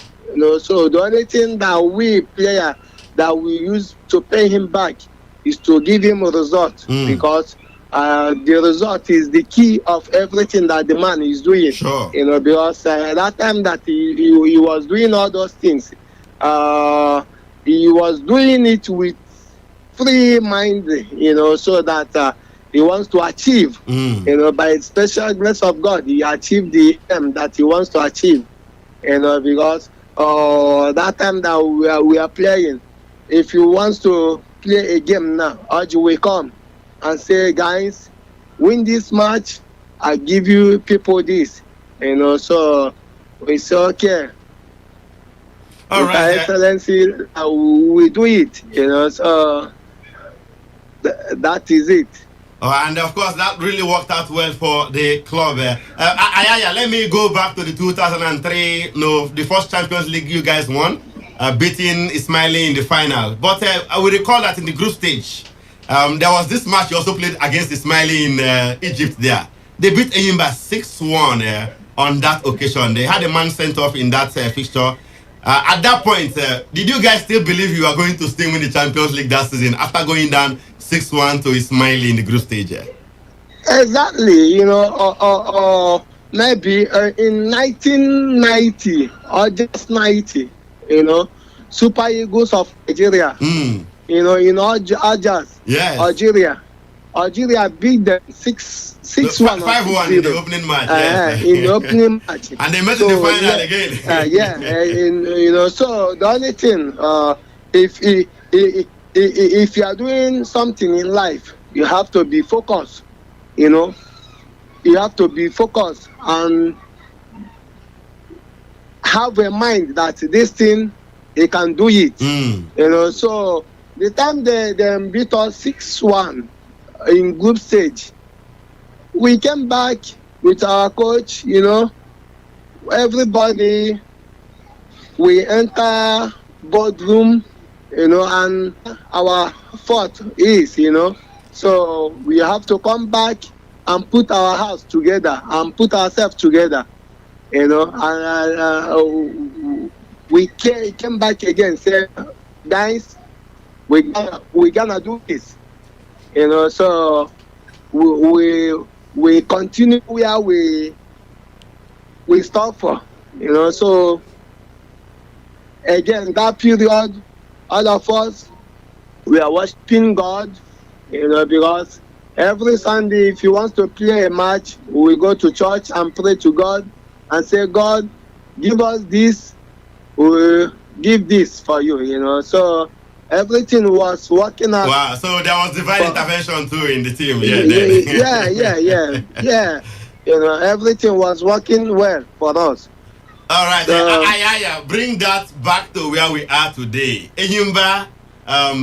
so the only thing that we player that we use to pay him back is to give him a result, because the result is the key of everything that the man is doing. Sure. Because that time that he was doing all those things, he was doing it with free mind, so that he wants to achieve, by the special grace of God, he achieved the aim that he wants to achieve, because that time that we are playing, if you want to play a game now, Oji will come and say, guys, win this match, I give you people this. So we say, okay. All With right, Her Excellency, we do it. So that is it. And of course, that really worked out well for the club. Ayaya, let me go back to the 2003, the first Champions League you guys won, beating Ismaili in the final. But I will recall that in the group stage, there was this match you also played against Ismaili in Egypt there. They beat Eyimba 6-1 on that occasion. They had a man sent off in that fixture. At that point, did you guys still believe you are going to still win the Champions League that season after going down 6-1 to Ismaili in the group stage? Exactly, maybe in 1990 or just 90, Super Eagles of Nigeria, in Ajas, yes. Algeria beat them 6-1 5-1 in the opening match. Yes. In the opening match. And they met in the final again. So the only thing, if you are doing something in life, you have to be focused. You have to be focused and have a mind that this thing, you can do it. So the time they beat us 6-1 in group stage, we came back with our coach, everybody, we enter boardroom, and our thought is, so we have to come back and put our house together and put ourselves together, and we came back again, say, guys, we're gonna do this, so we continue where we stop for, so again, that period, all of us, we are worshiping God, because every Sunday, if you want to play a match, we go to church and pray to God and say, God, give us this, we'll give this for you, so everything was working out. Wow, so there was divine intervention too in the team. Yeah. Everything was working well for us. All right, Ayaya, bring that back to where we are today. Eyimba,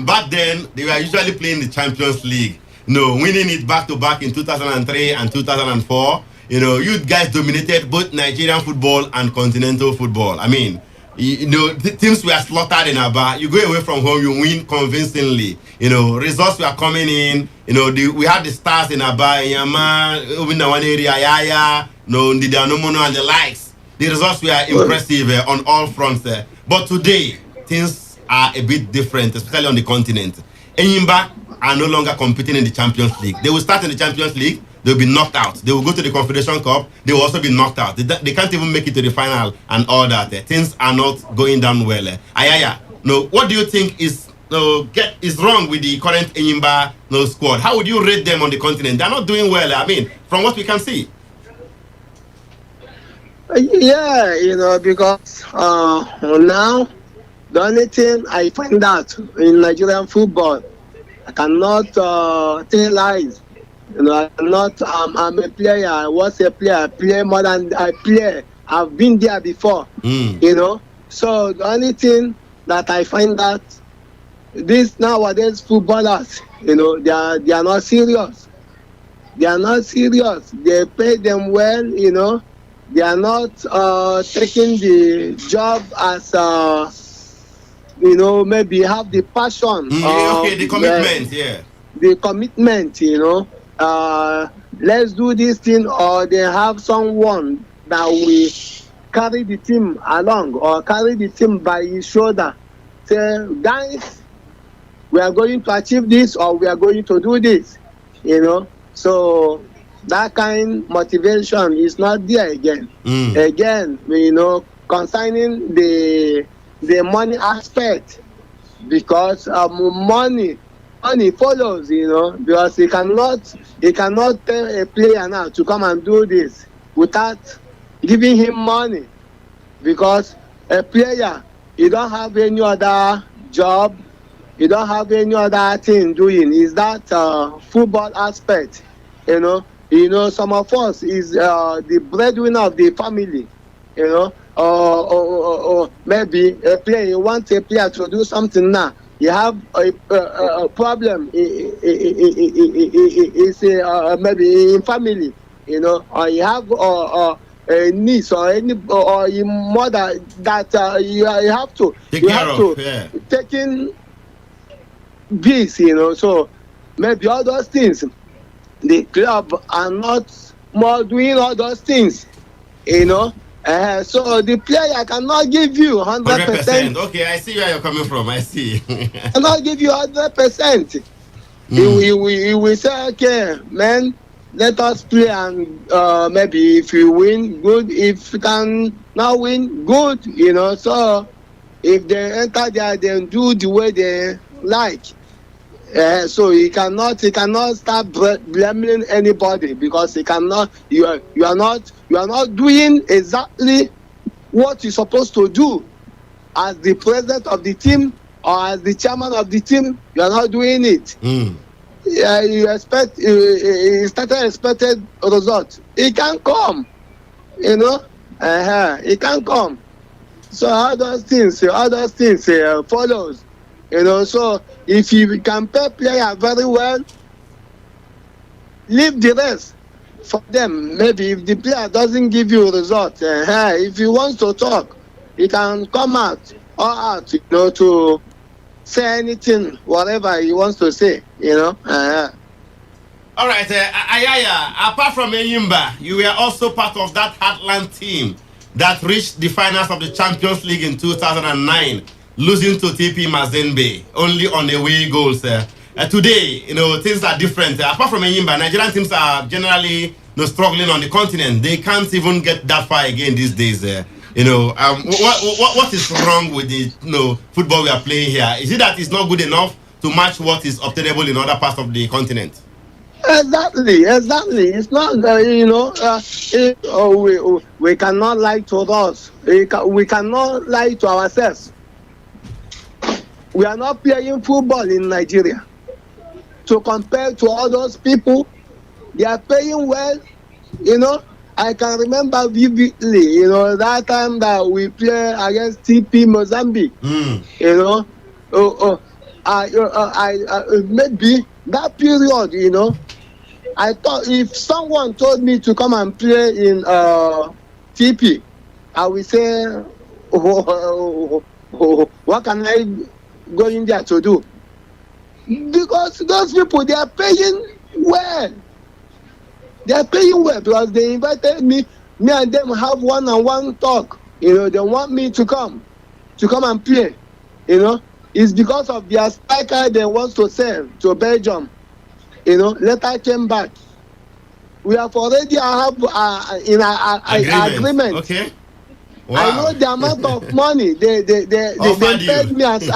back then, they were usually playing the Champions League. Winning it back to back in 2003 and 2004. You guys dominated both Nigerian football and continental football. I mean, the teams were slaughtered in Aba. You go away from home, you win convincingly. Results were coming in. We had the stars in Aba, Yama, Obinawaneri, Ayaya, Ndidanomono, and the likes. The results were impressive on all fronts. But today, things are a bit different, especially on the continent. Eyimba are no longer competing in the Champions League. They will start in the Champions League. They will be knocked out. They will go to the Confederation Cup. They will also be knocked out. They can't even make it to the final and all that. Things are not going down well. Ayaya, what do you think is wrong with the current Eyimba squad? How would you rate them on the continent? They're not doing well. I mean, from what we can see. Yeah, because now the only thing I find out in Nigerian football, I cannot tell lies. I'm a player. I was a player. I play more than I play. I've been there before. So the only thing that I find out, these nowadays footballers, they are not serious. They are not serious. They pay them well, They are not taking the job as maybe have the passion. The commitment, The commitment, let's do this thing, or they have someone that will carry the team along or carry the team by his shoulder. Say, guys, we are going to achieve this, or we are going to do this, So that kind of motivation is not there again. Again, concerning the money aspect, because money follows, because he cannot tell a player now to come and do this without giving him money, because a player, he don't have any other job You don't have any other thing doing. Is that football aspect? Some of us is the breadwinner of the family. Or maybe a player, you want a player to do something now. You have a problem. It's maybe in family, or you have a niece or any or your mother that you have to taking this, So maybe all those things, the club are not more doing all those things, So the player cannot give you 100%. Okay, I see where you're coming from. I see. Cannot give you 100%. He will say, okay, man, let us play, and maybe if you win, good. If you can not win, good. So if they enter there, then do the way they like. So he cannot start blaming anybody, because he cannot. You are not doing exactly what you're supposed to do as the president of the team or as the chairman of the team. You are not doing it. Yeah, you started expected result. It can come, It can come. So all those things follows. So if you can pay player very well, leave the rest for them. Maybe if the player doesn't give you a result, if he wants to talk, he can come out to say anything, whatever he wants to say, All right, Ayaya, apart from Enyimba, you were also part of that Heartland team that reached the finals of the Champions League in 2009, losing to TP Mazembe, only on away goals. Today, things are different. Apart from Enyimba, Nigerian teams are generally struggling on the continent. They can't even get that far again these days. What is wrong with the football we are playing here? Is it that it's not good enough to match what is obtainable in other parts of the continent? Exactly. It's not, we cannot lie to us. We cannot lie to ourselves. We are not playing football in Nigeria. To compare to all those people, they are playing well. I can remember vividly, that time that we play against TP Mozambique. Maybe that period, I thought if someone told me to come and play in TP, I would say, what can I go in there to do? Because those people, they are paying well. They are paying well because they invited me. Me and them have one-on-one talk. They want me to come and play. It's because of their striker they want to sell to Belgium. Later came back. We have already have in agreement. Okay. Wow. I know the amount of money they paid me as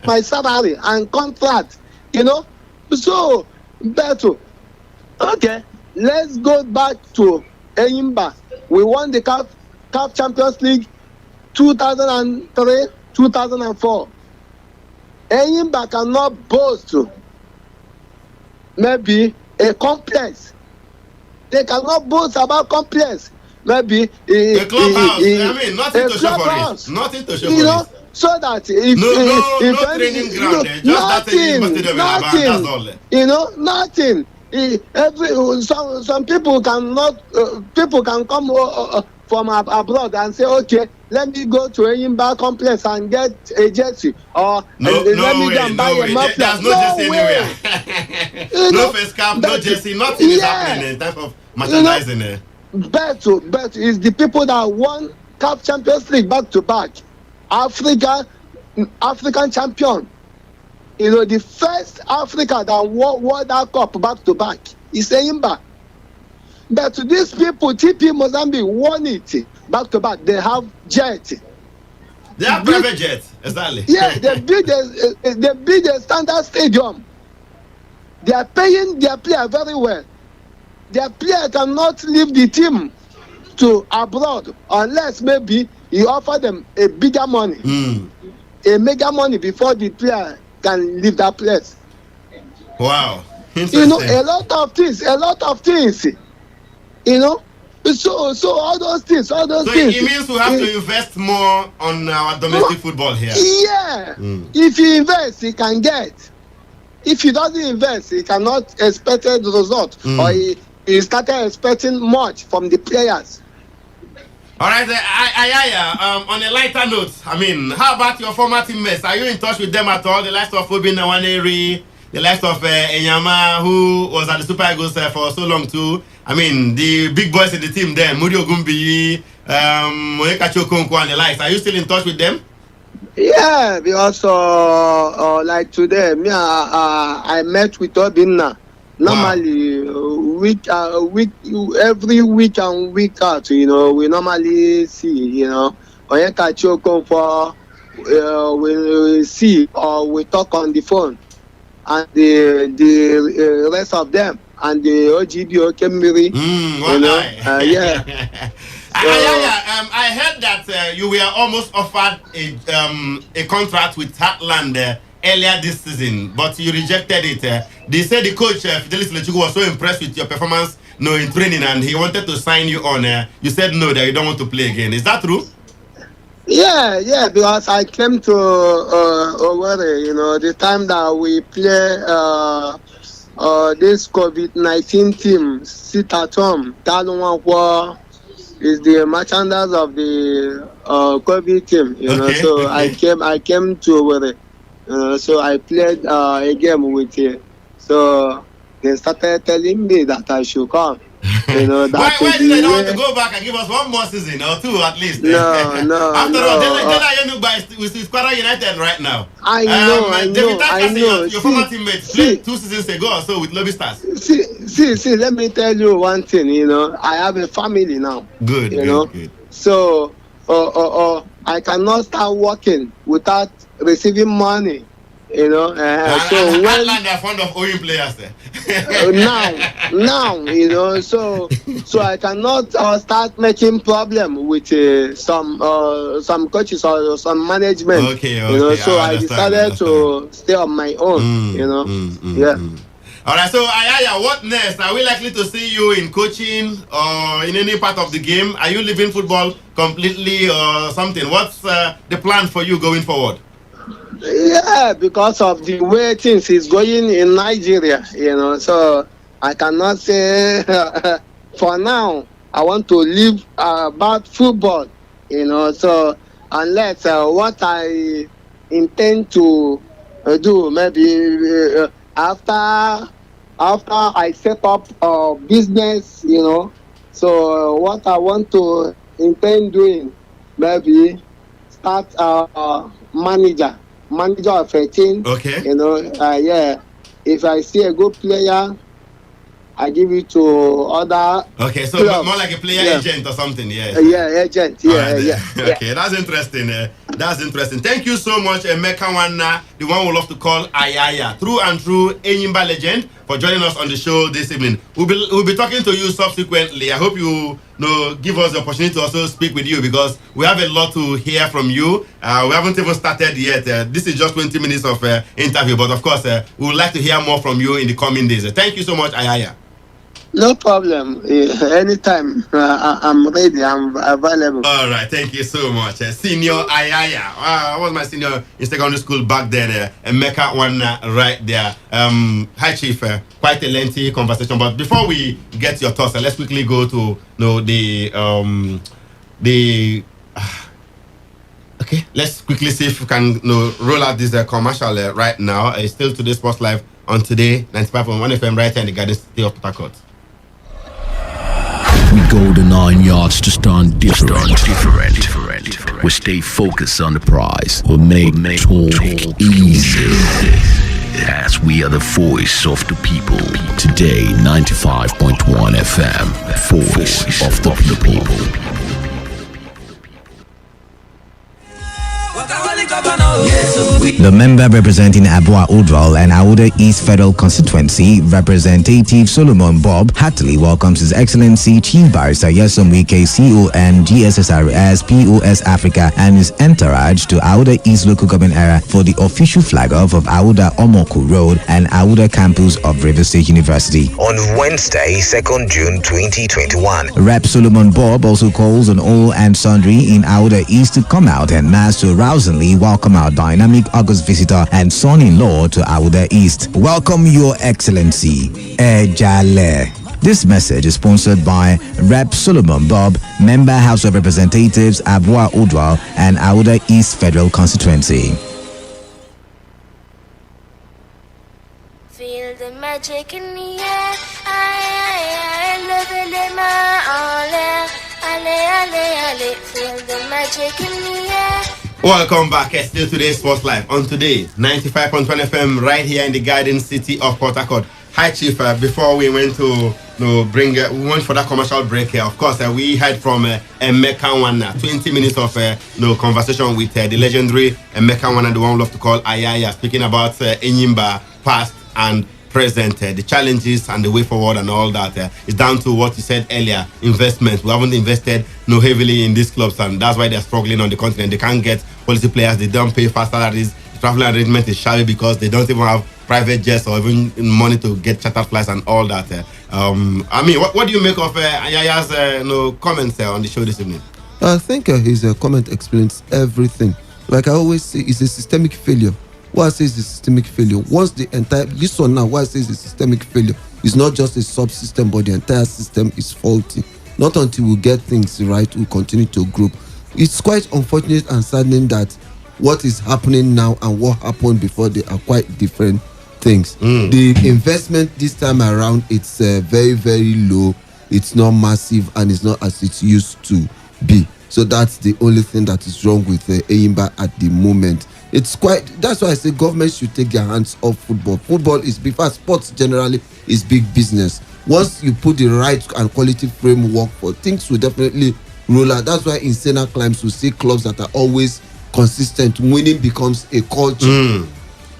my salary and contract. So better. Okay, let's go back to Enyimba. We won the CAF Champions League 2003, 2004. Enyimba cannot boast maybe a complex. They cannot boast about complex. Maybe a clubhouse. Nothing to show for it. Nothing to show for it. So that if no training ground, nothing. Some people can come from abroad and say, okay, let me go to Enyimba complex and get a jersey, or let me go and buy a muffler. There's no jersey anywhere. No face cap, no jersey, nothing is happening in terms of merchandising. Bet is the people that won CAF Champions League back to back, African champion. The first Africa that won that cup back to back is Enyimba. But these people, TP Mozambique, won it back to back. They have jet. They have private jets, exactly. Yeah, they build a standard stadium. They are paying their player very well. Their player cannot leave the team to abroad unless maybe you offer them a bigger money, a mega money before the player can leave that place. Wow. You know, a lot of things. You know, so all those things. So it means we have to invest more on our domestic football here. Yeah. If you invest, you can get. If he doesn't invest, he cannot expect the result, or he started expecting much from the players. All right, Ayaya, on a lighter note, I mean, how about your former teammates? Are you in touch with them at all? The likes of Obin Nawaneri, the likes of Enyama, who was at the Super Eagles for so long too. I mean, the big boys in the team there, Muri Ogumbi, Moeka Chokonko and the likes. Are you still in touch with them? Yeah, because like today, me I met with Obinna. Normally, every week and week out, you know, we normally see, you know, Moeka Chokonko, we see or we talk on the phone, and the rest of them, and the OGB Okemiri, you know, yeah. I heard that you were almost offered a contract with Heartland earlier this season, but you rejected it. They said the coach, Fidelis Lechuku, was so impressed with your performance in training, and he wanted to sign you on. You said no, that you don't want to play again. Is that true? Yeah, because I came to Owerri, you know, the time that we play this COVID-19 team, sit at home. That one is the merchandise of the COVID team, you know. So I came to Owerri, so I played a game with him. So they started telling me that I should come. You know, that why did they not want to go back and give us one more season or two at least? No. After all, with Kwara United right now. I know. Your former teammate played 2 seasons ago or so with Lobby Stars. See, let me tell you one thing, you know. I have a family now. Good. So, I cannot start working without receiving money. You know, so when they're fond of owing players now, you know, so I cannot start making problem with some coaches or some management. Okay, you know, so I decided to stay on my own. You know, yeah. All right, so Ayaya, what next? Are we likely to see you in coaching or in any part of the game? Are you leaving football completely or something? What's the plan for you going forward? Yeah, because of the way things is going in Nigeria, you know, so I cannot say for now I want to leave about football, you know, so unless what I intend to do maybe after I set up a business, you know, so what I want to intend doing maybe start manager of a team. Okay. You know, yeah. If I see a good player, I give it to other. Okay, so clubs. more like a player agent or something, yeah. Agent. Yeah. Okay, that's interesting. That's interesting. Thank you so much, Emeka Wana, the one we love to call Ayaya, through and through Enyimba legend, for joining us on the show this evening. We'll be talking to you subsequently. I hope you give us the opportunity to also speak with you, because we have a lot to hear from you. We haven't even started yet. This is just 20 minutes of interview, but of course, we would like to hear more from you in the coming days. Thank you so much, Ayaya. No problem. Anytime. I'm ready. I'm available. All right. Thank you so much. Senior Ayaya. I was my senior in secondary school back then. Emeka one right there. Hi, Chief. Quite a lengthy conversation. But before we get your thoughts, let's quickly go to okay. Let's quickly see if we can roll out this commercial right now. It's still Today Sports Live on Today 95.1 FM right here in the Garden City of Port Harcourt. We go the 9 yards to stand different. We stay focused on the prize. We make talk easy. As we are the voice of the people. Today 95.1 FM. Voice of the people. The member representing Abua Udral and Auda East Federal Constituency, Representative Solomon Bob, heartily welcomes His Excellency Chief Barrister Yesom Wike, CON, GSSRS, POS Africa, and his entourage to Auda East Local Government Area for the official flag-off of Auda Omoku Road and Auda campus of River State University on Wednesday, 2nd June 2021. Rep Solomon Bob also calls on all and sundry in Auda East to come out and mass to rousingly welcome our dynamic August visitor and son-in-law to Auda East. Welcome, Your Excellency, Ejale. This message is sponsored by Rep Solomon Bob, Member House of Representatives, Abua Udral and Auda East Federal Constituency. Feel the magic in the air. I love it, my all. Ale. Feel the magic in the air. Welcome back. It's still today's Sports Live on today 95.1 FM right here in the Garden City of Port Harcourt. Hi, Chief. Before we went to we went for that commercial break here. Of course, we heard from Emeka Nwana. 20 minutes of conversation with the legendary Emeka Nwana, the one we love to call Ayaya, speaking about Enyimba past and present, the challenges and the way forward and all that. It's down to what you said earlier, investment. We haven't invested heavily in these clubs, and that's why they're struggling on the continent. They can't get quality players. They don't pay fast salaries. The traveling arrangement is shabby because they don't even have private jets or even money to get charter flights and all that. What do you make of Ayaya's comments on the show this evening? I think his comment explains everything. Like I always say, it's a systemic failure. Why I say it's a systemic failure? Once the entire, this one now, why I say it's a systemic failure? It's not just a subsystem, but the entire system is faulty. Not until we get things right, we continue to grow. It's quite unfortunate and saddening that what is happening now and what happened before, they are quite different things. The investment this time around, it's very, very low. It's not massive and it's not as it used to be. So that's the only thing that is wrong with Enyimba at the moment. It's quite, that's why I say government should take their hands off football. Football is big, sports generally is big business. Once you put the right and quality framework for things, will definitely roll out. That's why in Senna climbs we see clubs that are always consistent. Winning becomes a culture.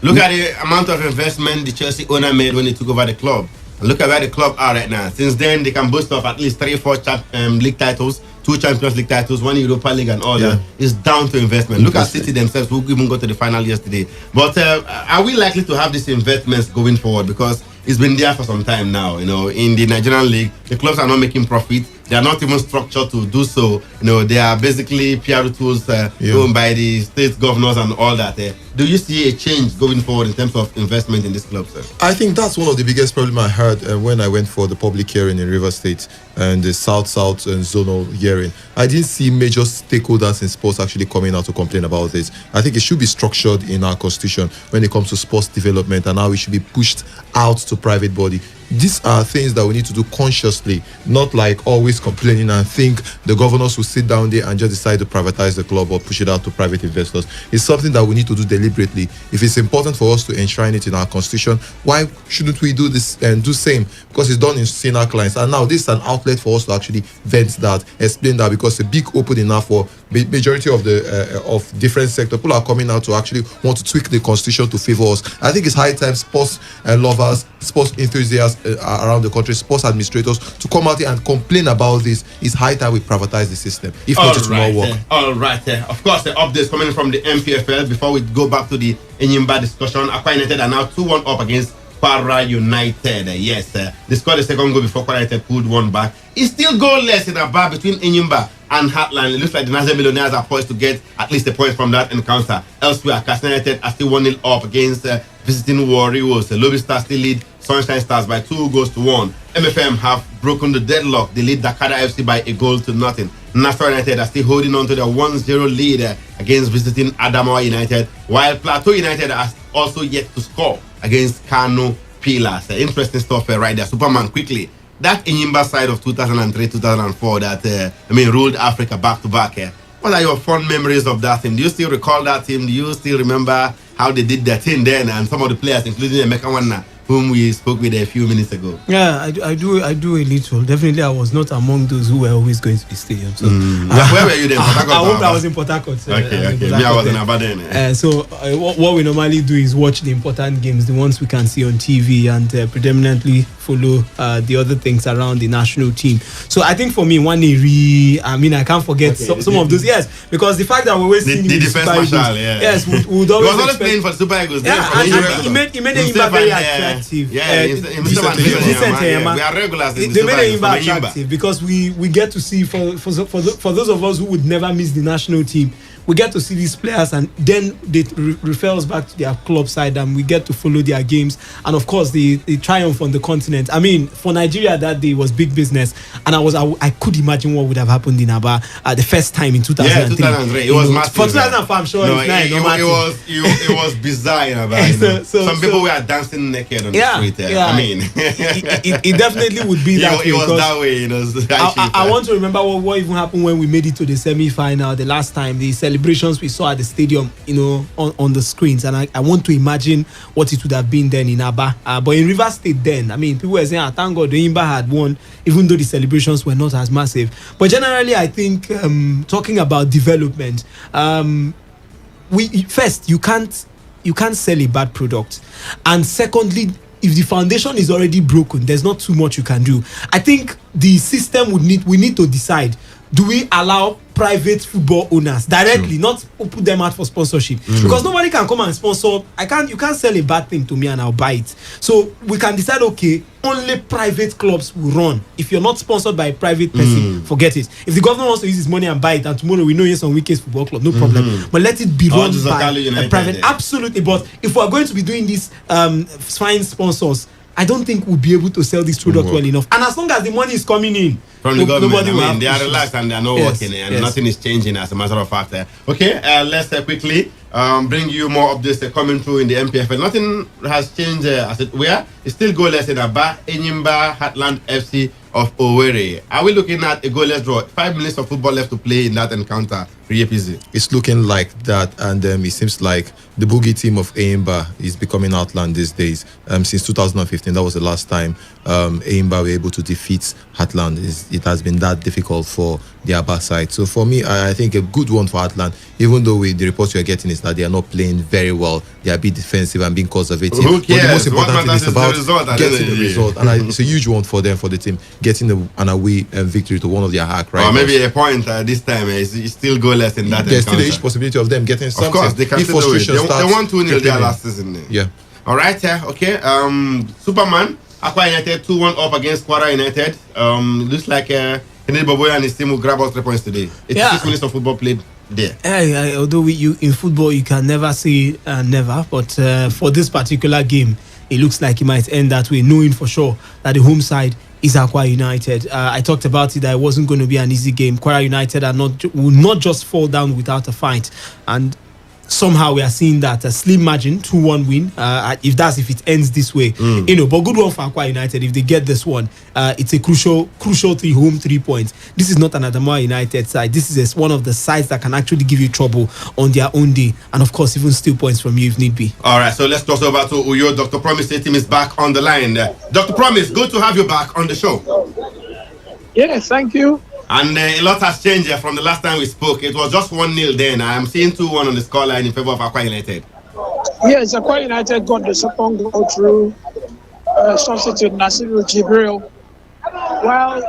Look at the amount of investment the Chelsea owner made when he took over the club. And look at where the club are right now. Since then, they can boast of at least 3-4 league titles, 2 Champions League titles, 1 Europa League and all that. It's down to investment. Look at City themselves, who even got to the final yesterday. But are we likely to have these investments going forward? Because it's been there for some time now. In the Nigerian league, the clubs are not making profit. They are not even structured to do so. They are basically PR tools owned by the state governors and all that. Do you see a change going forward in terms of investment in this club, sir? I think that's one of the biggest problems I heard when I went for the public hearing in River State and the South and zonal hearing. I didn't see major stakeholders in sports actually coming out to complain about this. I think it should be structured in our constitution when it comes to sports development and how it should be pushed out to private body. These are things that we need to do consciously, not like always complaining and think the governors will sit down there and just decide to privatize the club or push it out to private investors. It's something that we need to do deliberately. If it's important for us to enshrine it in our constitution, why shouldn't we do this and do same? Because it's done in senior clients. And now this is an outlet for us to actually vent that, explain that, because a big opening now for majority of the of different sectors. People are coming out to actually want to tweak the constitution to favor us. I think it's high time sports lovers, sports enthusiasts around the country, sports administrators to come out here and complain about this. It's high time we privatize the system. If not, it will not work. All right. Of course, the updates coming from the MPFL before we go back to the Enyimba discussion. Akwa United are now 2-1 up against Para United. Yes, they scored the second goal before Para United pulled one back. It's still goalless in a bar between Enyimba and Heartland. It looks like the Nazi Millionaires are poised to get at least a point from that encounter. Elsewhere, Katsina United are still 1-0 up against visiting Warriors. Lobby Stars still lead Sunshine Stars by 2-1. MFM have broken the deadlock. They lead Dakada FC by 1-0. Nassau United are still holding on to their 1-0 lead against visiting Adamawa United, while Plateau United are also yet to score against Kano Pillars. Interesting stuff right there. Superman, quickly. That Enyimba side of 2003-2004 that ruled Africa back to back. What are your fond memories of that team? Do you still recall that team? Do you still remember how they did their thing then? And some of the players, including Emeka Nwana, whom we spoke with a few minutes ago. Yeah, I do a little. Definitely, I was not among those who were always going to the stadium. So, where were you then? I hope I was in Port Harcourt. Okay. Me, I was in Abadan. So, what we normally do is watch the important games, the ones we can see on TV, and predominantly follow the other things around the national team. So, I think for me, I can't forget some of those. Yes, because the fact that we always see the defense marshal, yes, we would always. He was always playing for the Super Eagles. Yeah, and he made Imba very attractive. Yeah, we are regulars. They made Imba attractive because we get to see for those of us who would never miss the national team, we get to see these players, and then they refer us back to their club side, and we get to follow their games, and of course the triumph on the continent. I mean, for Nigeria that day was big business, and I could imagine what would have happened in Aba the first time in 2003. Yeah, 2003. It was massive. For 2004, I'm sure it was bizarre in Aba. Some people were dancing naked on the street. I mean, it definitely would be that way. It was that way. You know, I want to remember what even happened when we made it to the semi-final the last time. The celebrations we saw at the stadium, on the screens, and I want to imagine what it would have been then in Aba. But in Rivers State then, I mean, people were saying, thank God the Imba had won, even though the celebrations were not as massive. But generally, I think talking about development, you can't sell a bad product, and secondly, if the foundation is already broken, there's not too much you can do. I think the system we need to decide, do we allow private football owners directly, not put them out for sponsorship? Because nobody can come and sponsor. You can't sell a bad thing to me and I'll buy it. So we can decide, okay, only private clubs will run. If you're not sponsored by a private person, forget it. If the government wants to use his money and buy it, and tomorrow we know it's on Weekends Football Club, no problem. But let it be run by a private. Absolutely. But if we're going to be doing this fine sponsors, I don't think we'll be able to sell this product well enough. And as long as the money is coming in from the government, they are relaxed and they are not working, and nothing is changing, as a matter of fact. Okay, let's quickly bring you more updates coming through in the MPFL. Nothing has changed as it were. It's still goalless in Aba, Enyimba, Heartland FC of Owerri. Are we looking at a goalless draw? 5 minutes of football left to play in that encounter. It's looking like that, and it seems like the boogie team of Enyimba is becoming Heartland these days. Since 2015, that was the last time Enyimba were able to defeat Heartland. It has been that difficult for the Aba side. So for me, I think a good one for Heartland, even though the reports you're getting is that they are not playing very well. They are a bit defensive and being conservative. Who cares? But the most important thing is about getting the result. And it's a huge one for them, for the team, getting an away victory to one of their hack rivals. Or maybe a point this time is still goalless in that. There's still a huge possibility of them getting something. Of course, they can still do it. They won 2-0 their last season. Yeah. All right, okay. Superman, Akwa United 2-1 up against Kwara United. Looks like Kennedy Boboya and his team will grab us 3 points today. 86 minutes of football played there. Although in football you can never say never, but for this particular game, it looks like it might end that way, knowing for sure that the home side is Akwa United. I talked about it, that it wasn't going to be an easy game. Kwara United will not just fall down without a fight, and somehow we are seeing that a slim margin 2-1 win, if it ends this way, but good one for Akwa United. If they get this one, it's a crucial 3 points. This is not an Adamawa United side. This is one of the sides that can actually give you trouble on their own day, and of course even steal points from you if need be. All right, so let's cross over to Uyo. Dr. Promise team is back on the line. Dr. Promise, good to have you back on the show. Yes, thank you. And a lot has changed from the last time we spoke. It was just 1-0 then. I am seeing 2-1 on the scoreline in favor of Akwa United. Yes, Akwa United got the second goal through substitute Nasiru Jibril. Well,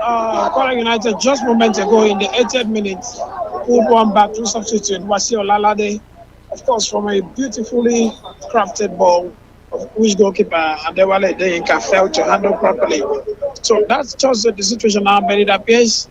Akwa United just moments ago in the 80th minute pulled one back through substitute Wasi Olalade. Of course, from a beautifully crafted ball, which goalkeeper Adewale Deyinka failed to handle properly. So that's just the situation now, but it appears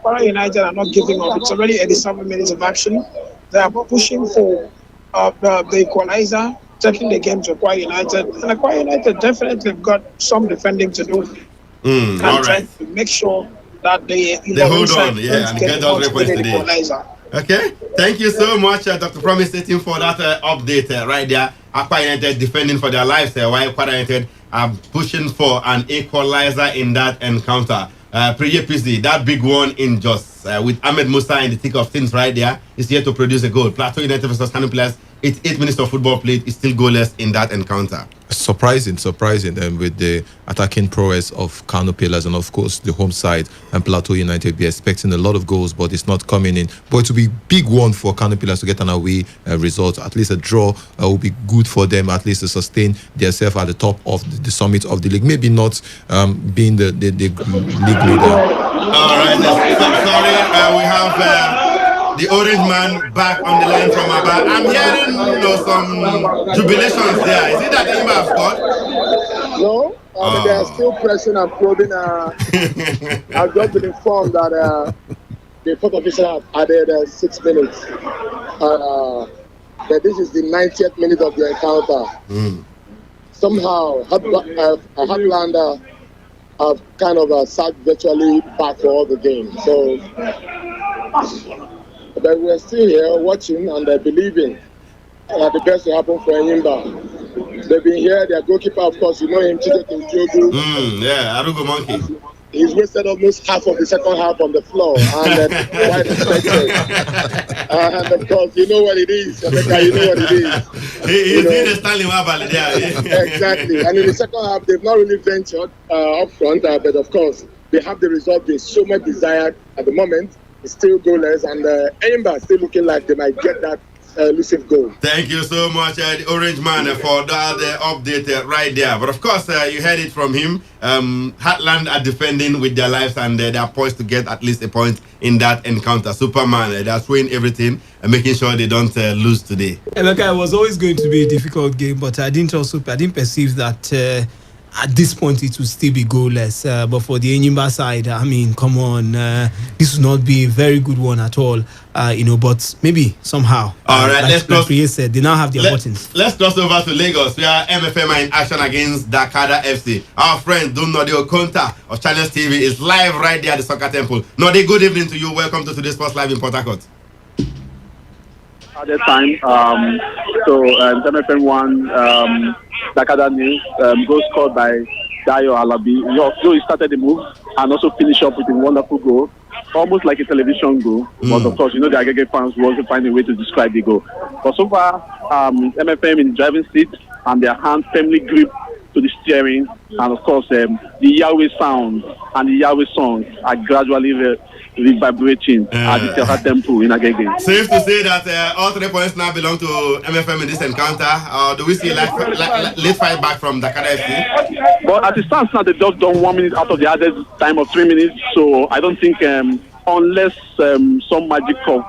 Kwara United are not giving up. It's already 87 minutes of action. They are pushing for the equalizer, taking the game to Kwara United. And Kwara United definitely got some defending to do. And trying to make sure that they hold on, and get those points today. Equalizer. Okay, thank you so much, Dr. Promise team, for that update right there. Akwa United defending for their lives, while Kwara United are pushing for an equalizer in that encounter. Pre-PC, that big one in Jos with Ahmed Musa in the thick of things right there is here to produce a goal. Plateau United versus Kano Players, it's 8 minutes of football played, is still goalless in that encounter. surprising, and with the attacking prowess of Kano Pillars and of course the home side and Plateau United, be expecting a lot of goals, but it's not coming in. But it will be big one for Kano Pillars to get an away result. At least a draw will be good for them, at least to sustain themselves at the top of the summit of the league. Maybe not being the league leader. All right, sorry, we have the orange man back on the line from Aba. I'm hearing, some jubilations there. Is it that Imba have scored? No, they are still pressing and probing. I've just been informed that the fourth official have added 6 minutes. But this is the 90th minute of the encounter. Somehow, Heartland have kind of sat virtually back for all the game. So, but we're still here watching and believing that the best will happen for Enyimba. They've been here, their goalkeeper, of course, you know him, Chideke. Yeah, Arugo Monkey. He's wasted almost half of the second half on the floor, and quite expected. And of course, you know what it is. You know what it is. He's doing the Stanley Wabali there. Exactly. And in the second half, they've not really ventured up front, but of course, they have the result they so much desired at the moment. It's still goalless, and Enyimba still looking like they might get that elusive goal. Thank you so much, the Orange Man, for that update right there. But of course, you heard it from him. Heartland are defending with their lives, and they are poised to get at least a point in that encounter. Superman, they are throwing everything and making sure they don't lose today. Emeka, it was always going to be a difficult game, but I didn't perceive that at this point it will still be goalless. But for the Enyimba side, I mean, come on, this will not be a very good one at all. But maybe somehow. All right, let's cross. Like said, they now have their buttons. Let's cross over to Lagos, where MFM are in action against Dakada FC. Our friend Dunode Okonta of Channels TV is live right there at the Soccer Temple. Node, good evening to you. Welcome to Today's Sports Live in Port Harcourt. At that time, MFM won Dakada News, goal scored by Dayo Alabi. So he started the move and also finished up with a wonderful goal, almost like a television goal. But of course, the Agege fans will also find a way to describe the goal. But so far, MFM in the driving seat and their hands firmly gripped to the steering, and of course, the Yahweh sound and the Yahweh songs are gradually reverberating at the Soccer Temple in Agege. Safe to say that all 3 points now belong to MFM in this encounter. Do we see late fight back from Dakar FC? But as it stands now, they just done 1 minute out of the added time of 3 minutes. So I don't think, unless some magic of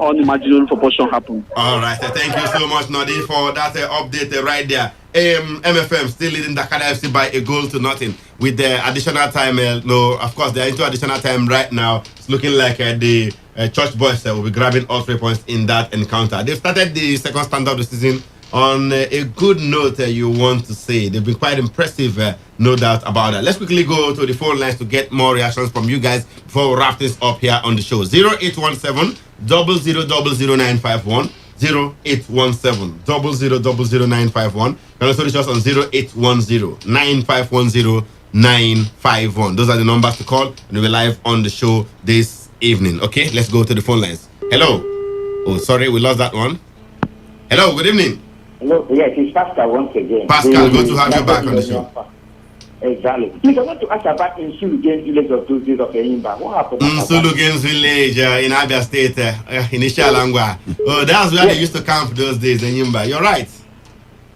unimaginable proportion happen. All right, thank you so much, Nodi, for that update right there. MFM still leading Dakar FC by 1-0 with the additional time. Of course, they're into additional time right now. It's looking like the Church Boys will be grabbing all 3 points in that encounter. They've started the second stand of the season on a good note, you want to say. They've been quite impressive, no doubt about that. Let's quickly go to the phone lines to get more reactions from you guys before we wrap this up here on the show. 0817 000951. 0817 000951. You can also reach us on 0810 9510 951. Those are the numbers to call, and we'll be live on the show this evening. Okay, let's go to the phone lines. Hello. Oh, sorry, we lost that one. Hello, good evening. Hello, yes, it's Pascal once again. Pascal, good to have you back on the show. Exactly. Please, I want to ask about Nsulu Games Village of Tuesdays of Enyimba. What happened? Nsulu Games Village in Abia State, in Ishalangwa. Oh, that's where they used to camp those days, Enyimba. You're right.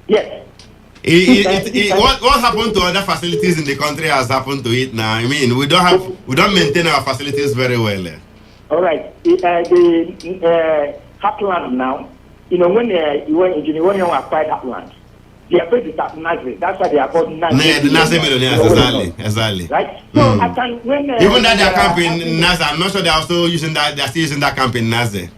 Yes. What happened to other facilities in the country has happened to it now. I mean, we don't maintain our facilities very well. All right. The Heartland now, when you acquired Heartland, they are going to start Nazi. That's why they are called Nazi. The Nazi millionaires, exactly. Right? So I can even that they are camping Nazi, I'm not sure they are still using that camp in Nazi.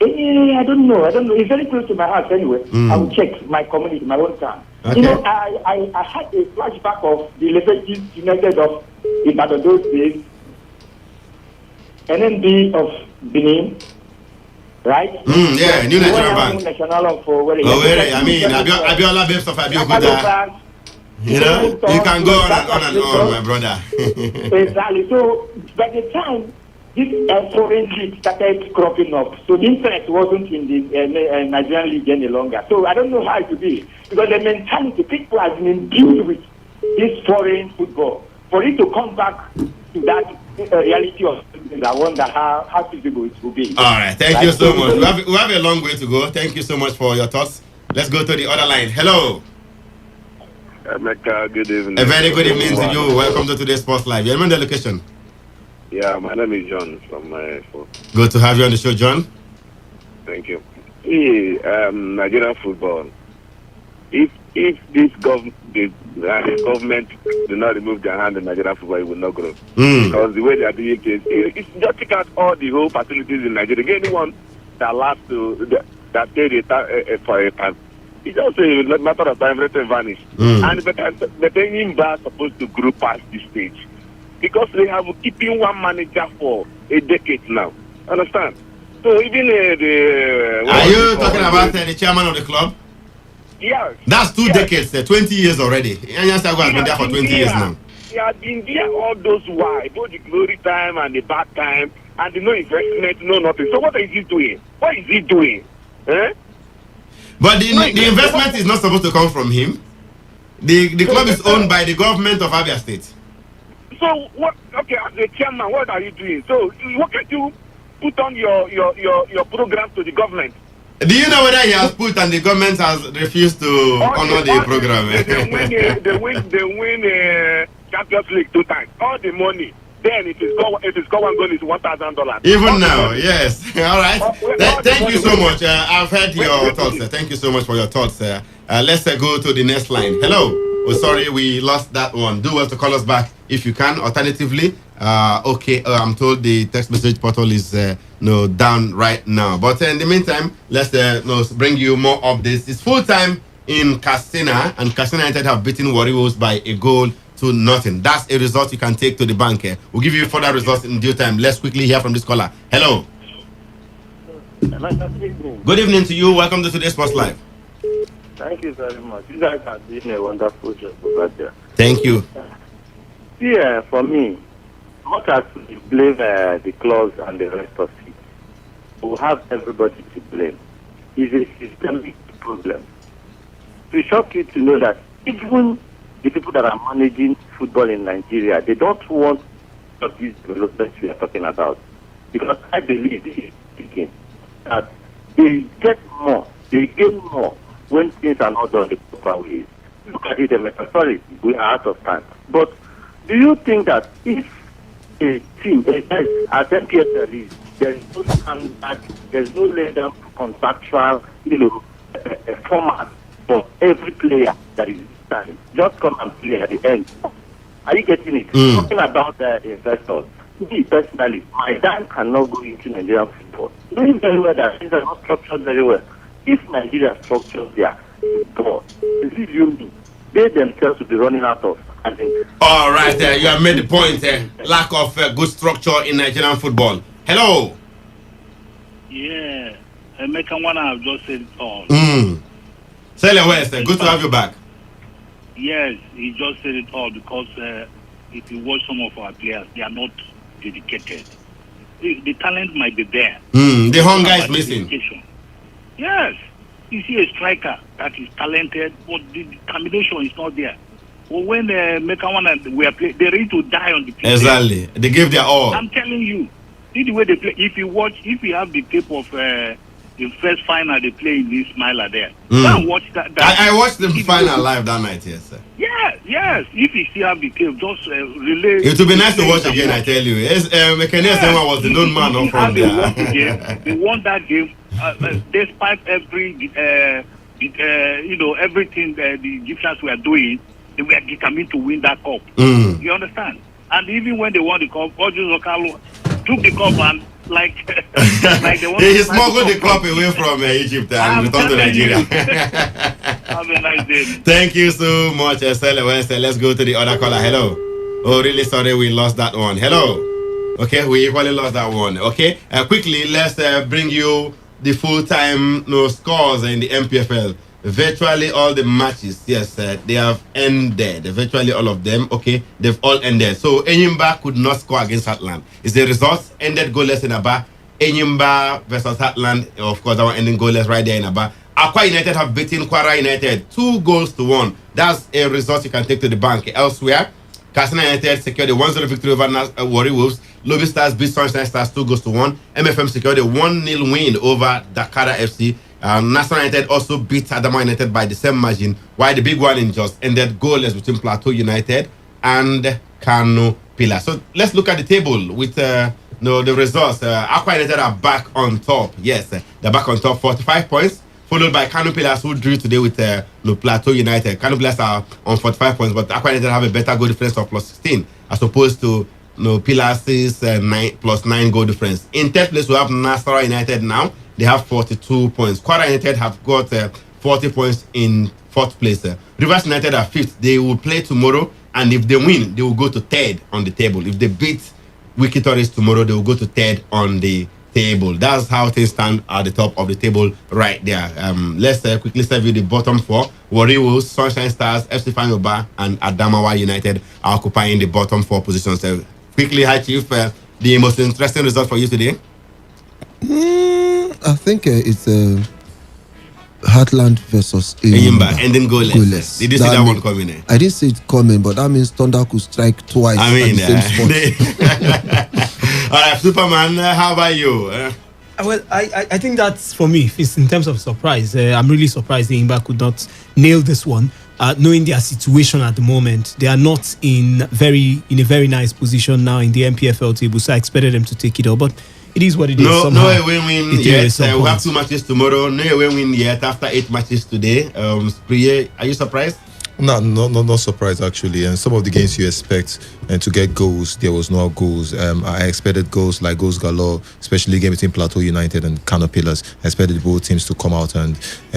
I don't know. It's very close to my house anyway. I will check my community, my own town. Okay. I had a flashback of the Leverage United of Ibadan those days, NNB of Benin, right? Yeah, New National Bank. I mean, Abiola Babes of Abiokuta. You can go on and on, my brother. Exactly. So by the time this foreign league started cropping up. So the interest wasn't in the Nigerian league any longer. So I don't know how it will be. Because the mentality, people have been imbued with this foreign football. For it to come back to that reality of I wonder how feasible it will be. All right, thank you so much. We have a long way to go. Thank you so much for your thoughts. Let's go to the other line. Hello. Emeka, good evening. A very good evening to you. Welcome to Today's Sports Live. You remember the location? Yeah, my name is John from Good to have you on the show, John. Thank you. Nigerian football. If this the government do not remove their hand in Nigerian football, it will not grow. Because the way they are doing it, it's just take out all the whole facilities in Nigeria. Anyone that lasts that stayed for a time, it's just a matter of time, everything vanish. And but Imba are supposed to grow past this stage because they have keeping one manager for a decade now. Understand? So even are you talking about the chairman of the club? Yes. That's two decades, 20 years already. Anyas has been there for 20 years now. He has been there all those while, both the glory time and the bad time, and the no investment, no nothing. So what is he doing? What is he doing? Eh? But the investment is not supposed to come from him. The club is owned by the government of Abia State. So what? Okay, as a chairman, what are you doing? So what can you put on your program to the government? Do you know whether he has put and the government has refused to honor the program? They win Champions League 2 times. All the money. Then it is go one goal is $1,000. Even now, yes. All right. Thank you so much. I've heard your thoughts. Thank you so much for your thoughts. Let's go to the next line. Hello. Oh, sorry, we lost that one. Do well to call us back if you can. Alternatively, I'm told the text message portal is down right now. But in the meantime, let's bring you more updates. It's full time in Katsina, and Katsina United have beaten Warriors by a goal to nothing. That's a result you can take to the bank. We'll give you further results in due time. Let's quickly hear from this caller. Hello. Good evening to you. Welcome to Today's Sports Live. Thank you very much. You guys are doing a wonderful job over there. Thank you. Yeah, for me, not as we blame the clubs and the rest of it, we have everybody to blame. It's a systemic problem. It shock you to know that even the people that are managing football in Nigeria, they don't want these developments we are talking about. Because I believe this is speaking that they get more, they gain more when things are not done the proper way. Look at it, sorry, we are out of time. But do you think that if a team, as MPSL is, there is no standard, there is no legal contractual, format for every player that is standing? Just come and play at the end. Are you getting it? Talking about the investors. Me personally, my dad cannot go into Nigerian football. Knowing very well that things are not structured very well. If Nigeria structures their football, believe you me, they themselves will be running out of. All right, you have made the point. Lack of good structure in Nigerian football. Hello. Yeah, Emeka, one I've just said it all. Sele West, good to have you back. Yes, he just said it all because if you watch some of our players, they are not dedicated. The talent might be there. The hunger is missing. Yes, you see a striker that is talented, but the combination is not there. Well, when Mekawan were playing, they're ready to die on the pitch. Exactly, they give their all. I'm telling you, see the way they play. If you have the tape of the first final they play in this Smiler there, go and watch that. I watched the final live that night, yes, sir. Yes. If you still have the tape, just relay. It would be nice to watch again, I tell you. Yes, Mekane was the known man from there. They won that game despite everything the Egyptians were doing. They were determined to win that cup. You understand? And even when they won the cup, Ojo Zokalo took the cup and like they want he smuggled the cup away from Egypt and returned to Nigeria. Have a nice day. Thank you so much, Estelle Wednesday. Let's go to the other caller. Hello. Oh, really sorry we lost that one. Hello. Okay, we equally lost that one. Okay, quickly let's bring you the full-time scores in the MPFL. virtually all the matches, yes, they have ended. Virtually all of them, okay, they've all ended. So Enyimba could not score against Heartland. It's the results ended goalless in Aba. Enyimba versus Heartland, of course, that one ending goalless right there in Aba. Aqua United have beaten Kwara United 2-1. That's a result you can take to the bank. Elsewhere, Katsina United secured a 1-0 victory over Warri Wolves. Lobby Stars beat Sunshine Stars 2-1. MFM secured a 1-0 win over Dakara FC. National United also beat Adama United by the same margin, while the big one in Jos ended goalless between Plateau United and Kano Pillars. So let's look at the table with the results. Aqua United are back on top. Yes, they're back on top, 45 points, followed by Kano Pillars, who drew today with Plateau United. Kano Pillars are on 45 points, but Aqua United have a better goal difference of +16 as opposed to Pillars' 9 goal difference. In third place, we have Nasarawa United now. They have 42 points. Kwara United have got 40 points in fourth place. Rivers United are fifth. They will play tomorrow, and if they win, they will go to third on the table. If they beat Wiki Tourist tomorrow, they will go to third on the table. That's how things stand at the top of the table right there. Let's quickly serve you the bottom four. Warri Wolves, Sunshine Stars, FC Fanyoba, and Adamawa United are occupying the bottom four positions. Quickly, High Chief, the most interesting result for you today? I think it's Heartland versus Enyimba, ending goalless. Did you see that one coming? I didn't see it coming, but that means Thunder could strike twice at the same spot. All right, Superman, how about you? Well, I think that's, for me, it's in terms of surprise. I'm really surprised Enyimba could not nail this one. Knowing their situation at the moment, they are not in a very nice position now in the MPFL table, so I expected them to take it all. But it is what it is. No away win yet. We have 2 matches tomorrow. No away win yet after 8 matches today. Priye, are you surprised? No, not surprised actually. And some of the games you expect and to get goals, there was no goals. I expected goals galore, especially the game between Plateau United and Kano Pillars. I expected both teams to come out and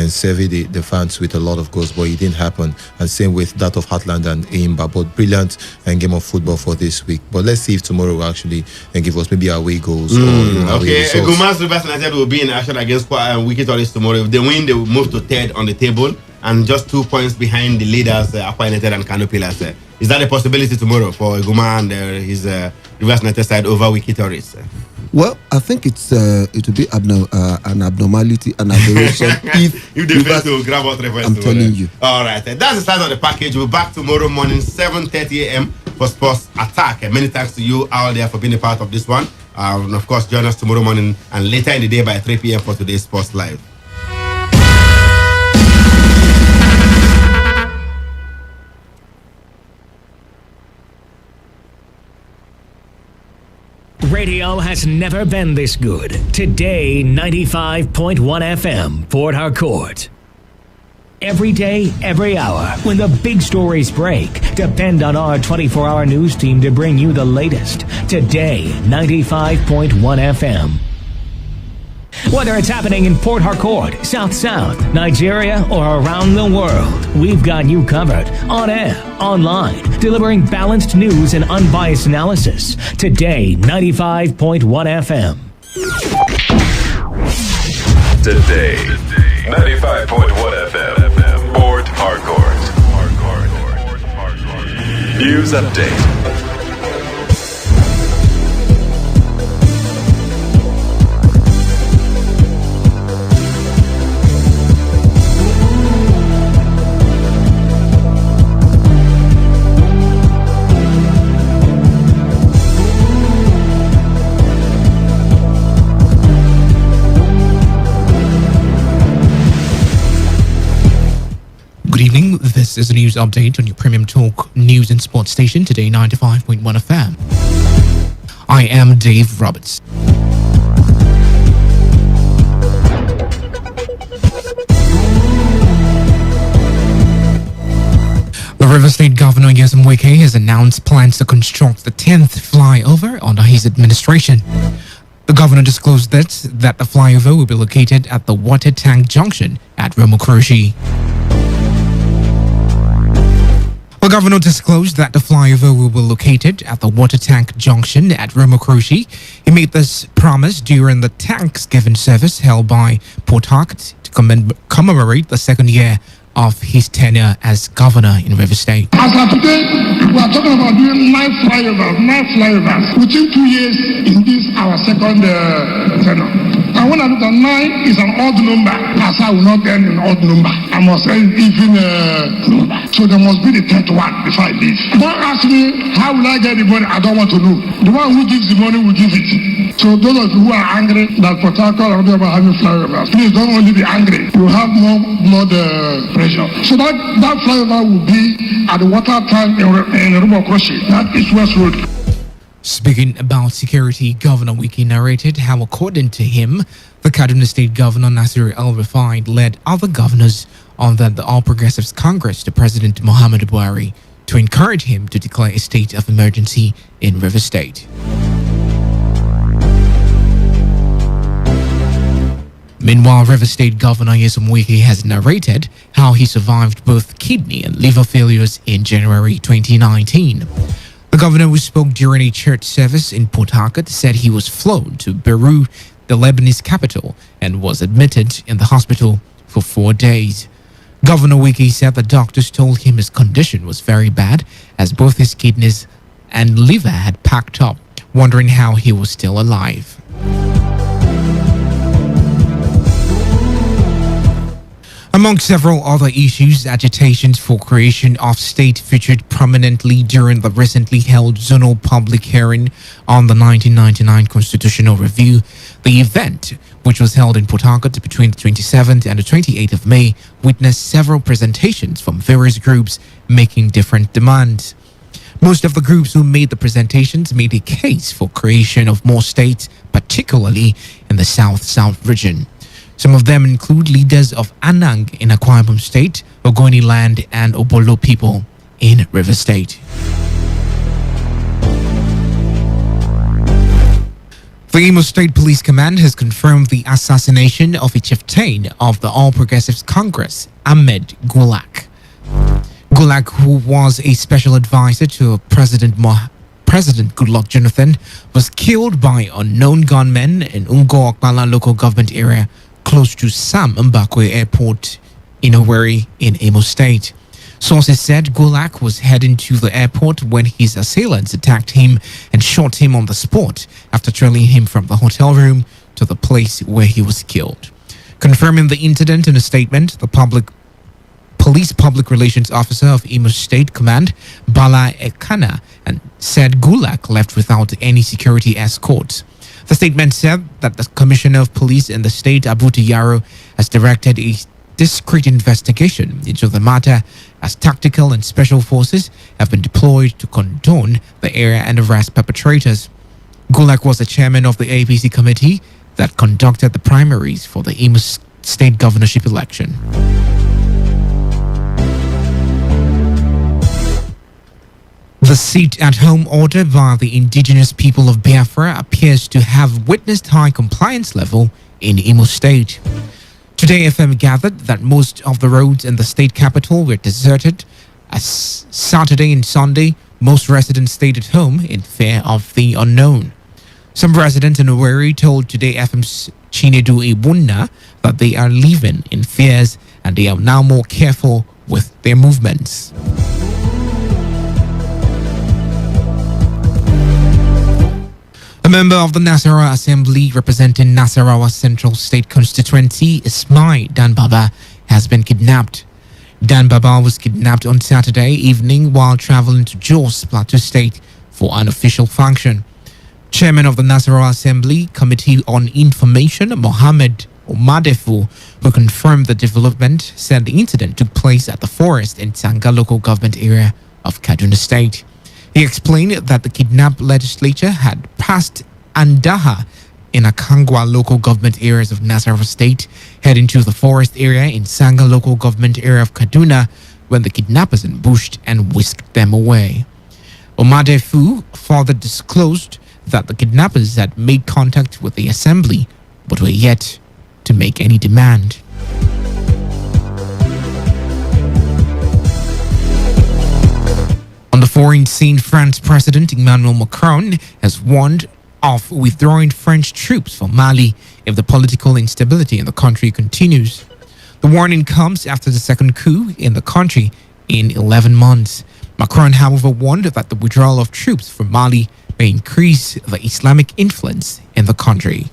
serve the fans with a lot of goals, but it didn't happen. And same with that of Heartland and Enyimba. But brilliant game of football for this week. But let's see if tomorrow will actually give us maybe away goals. Okay, Egumas Rivers United will be in action against Wiki Tourist tomorrow. If they win, they will move to third on the table, and just 2 points behind the leaders, Aqua United and Kano Pillars. Is that a possibility tomorrow for Eguma and his Rivers United side over Wiki Tourist? Well, I think it will be an abnormality, an aberration if they fail to grab out reference. I'm telling you. All right, that's the start of the package. We'll be back tomorrow morning, 7:30 a.m. for Sports Attack. Many thanks to you out there for being a part of this one. And of course, join us tomorrow morning and later in the day by 3 p.m. for today's Sports Live. Radio has never been this good. Today, 95.1 FM, Port Harcourt. Every day, every hour, when the big stories break, depend on our 24-hour news team to bring you the latest. Today, 95.1 FM. Whether it's happening in Port Harcourt, South, Nigeria, or around the world, we've got you covered. On air, online, delivering balanced news and unbiased analysis. Today, 95.1 FM. Today, 95.1 FM, Port Harcourt. News update. This is a news update on your premium talk news and sports station, Today 95.1 FM. I am Dave Roberts. The River State Governor Nyesom Wike has announced plans to construct the 10th flyover under his administration. The governor disclosed that the flyover will be located at the water tank junction at Romokroshi. The governor disclosed that the flyover will be located at the water tank junction at Romokroshi. He made this promise during the Thanksgiving service held by Port Harcourt commemorate the second year of his tenure as governor in River State. As of today, we are talking about doing 9 flyovers within 2 years in this our second tenure. And when I look at 9 is an odd number, as I will not end an odd number. I must end even number. So there must be the 10th one before I leave. Don't ask me how will I get the money. I don't want to know. The one who gives the money will give it. So those of you who are angry that Port Harcourt are about having flyovers, please don't only be angry. You have more blood pressure. So that flyover will be at the water tank in Rumokroshi. That is West Road. Speaking about security, Governor Wiki narrated how, according to him, the Kaduna State Governor Nasir El-Rufai led other governors on the All Progressives Congress to President Muhammadu Buhari to encourage him to declare a state of emergency in River State. Meanwhile, River State Governor Nyesom Wike has narrated how he survived both kidney and liver failures in January 2019. The governor, who spoke during a church service in Port Harcourt, said he was flown to Beirut, the Lebanese capital, and was admitted in the hospital for 4 days. Governor Wike said the doctors told him his condition was very bad, as both his kidneys and liver had packed up, wondering how he was still alive. Among several other issues, agitations for creation of state featured prominently during the recently held zonal public hearing on the 1999 Constitutional Review. The event, which was held in Port Harcourt between the 27th and the 28th of May, witnessed several presentations from various groups making different demands. Most of the groups who made the presentations made a case for creation of more states, particularly in the South-South region. Some of them include leaders of Anang in Akwa Ibom State, Ogoni Land, and Obolo people in River State. The Imo State Police Command has confirmed the assassination of a chieftain of the All Progressives Congress, Ahmed Gulak. Gulak, who was a special advisor to President Goodluck Jonathan, was killed by unknown gunmen in Ungo Okpala local government area close to Sam Mbakwe Airport in Owerri in Imo State. Sources said Gulak was heading to the airport when his assailants attacked him and shot him on the spot after trailing him from the hotel room to the place where he was killed. Confirming the incident in a statement, the Police Public Relations Officer of Imo State Command, Bala Ekana, and said Gulak left without any security escorts. The statement said that the Commissioner of Police in the state, Abuti Yaro, has directed a discreet investigation into the matter, as tactical and special forces have been deployed to condone the area and arrest perpetrators. Gulak was the chairman of the APC committee that conducted the primaries for the Imo State governorship election. The seat-at-home order by the indigenous people of Biafra appears to have witnessed high compliance level in Imo State. Today FM gathered that most of the roads in the state capital were deserted. As Saturday and Sunday, most residents stayed at home in fear of the unknown. Some residents in Owerri told Today FM's Chinedu Ibunna that they are living in fears and they are now more careful with their movements. A member of the Nasarawa Assembly representing Nasarawa Central State Constituency, Ismail Danbaba, has been kidnapped. Danbaba was kidnapped on Saturday evening while traveling to Jos, Plateau State for an official function. Chairman of the Nasarawa Assembly Committee on Information, Mohammed Omadefu, who confirmed the development, said the incident took place at the forest in Tanga local government area of Kaduna State. He explained that the kidnapped legislature had passed Andaha in Akangwa local government areas of Nasarawa State, heading to the forest area in Sanga local government area of Kaduna when the kidnappers ambushed and whisked them away. Omadefu further disclosed that the kidnappers had made contact with the assembly but were yet to make any demand. On the foreign scene, France President Emmanuel Macron has warned of withdrawing French troops from Mali if the political instability in the country continues. The warning comes after the second coup in the country in 11 months. Macron, however, warned that the withdrawal of troops from Mali may increase the Islamic influence in the country.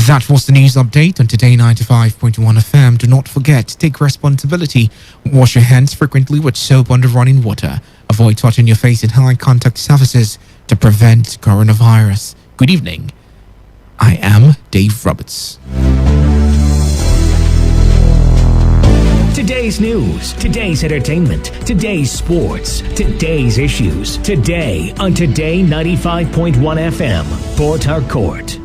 That was the news update on Today 95.1 FM. Do not forget, take responsibility. Wash your hands frequently with soap under running water. Avoid touching your face in high contact surfaces to prevent coronavirus. Good evening. I am Dave Roberts. Today's news, today's entertainment, today's sports, today's issues. Today on Today 95.1 FM, Port Harcourt.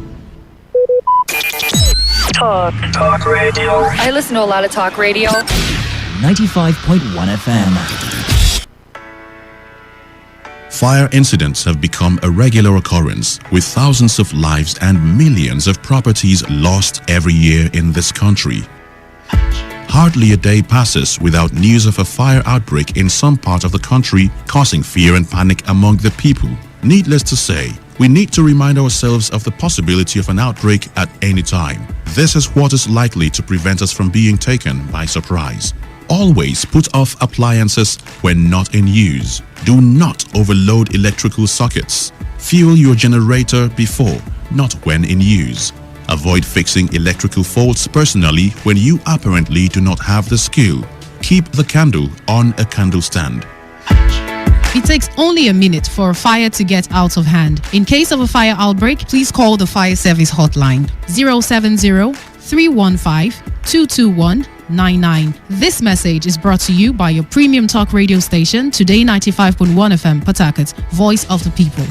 Talk radio. I listen to a lot of talk radio. 95.1 FM. Fire incidents have become a regular occurrence, with thousands of lives and millions of properties lost every year in this country. Hardly a day passes without news of a fire outbreak in some part of the country, causing fear and panic among the people. Needless to say, we need to remind ourselves of the possibility of an outbreak at any time. This is what is likely to prevent us from being taken by surprise. Always put off appliances when not in use. Do not overload electrical sockets. Fuel your generator before, not when in use. Avoid fixing electrical faults personally when you apparently do not have the skill. Keep the candle on a candle stand. It takes only a minute for a fire to get out of hand. In case of a fire outbreak, please call the fire service hotline 070-315-221-99. This message is brought to you by your premium talk radio station, Today 95.1 FM, Port Harcourt, voice of the people.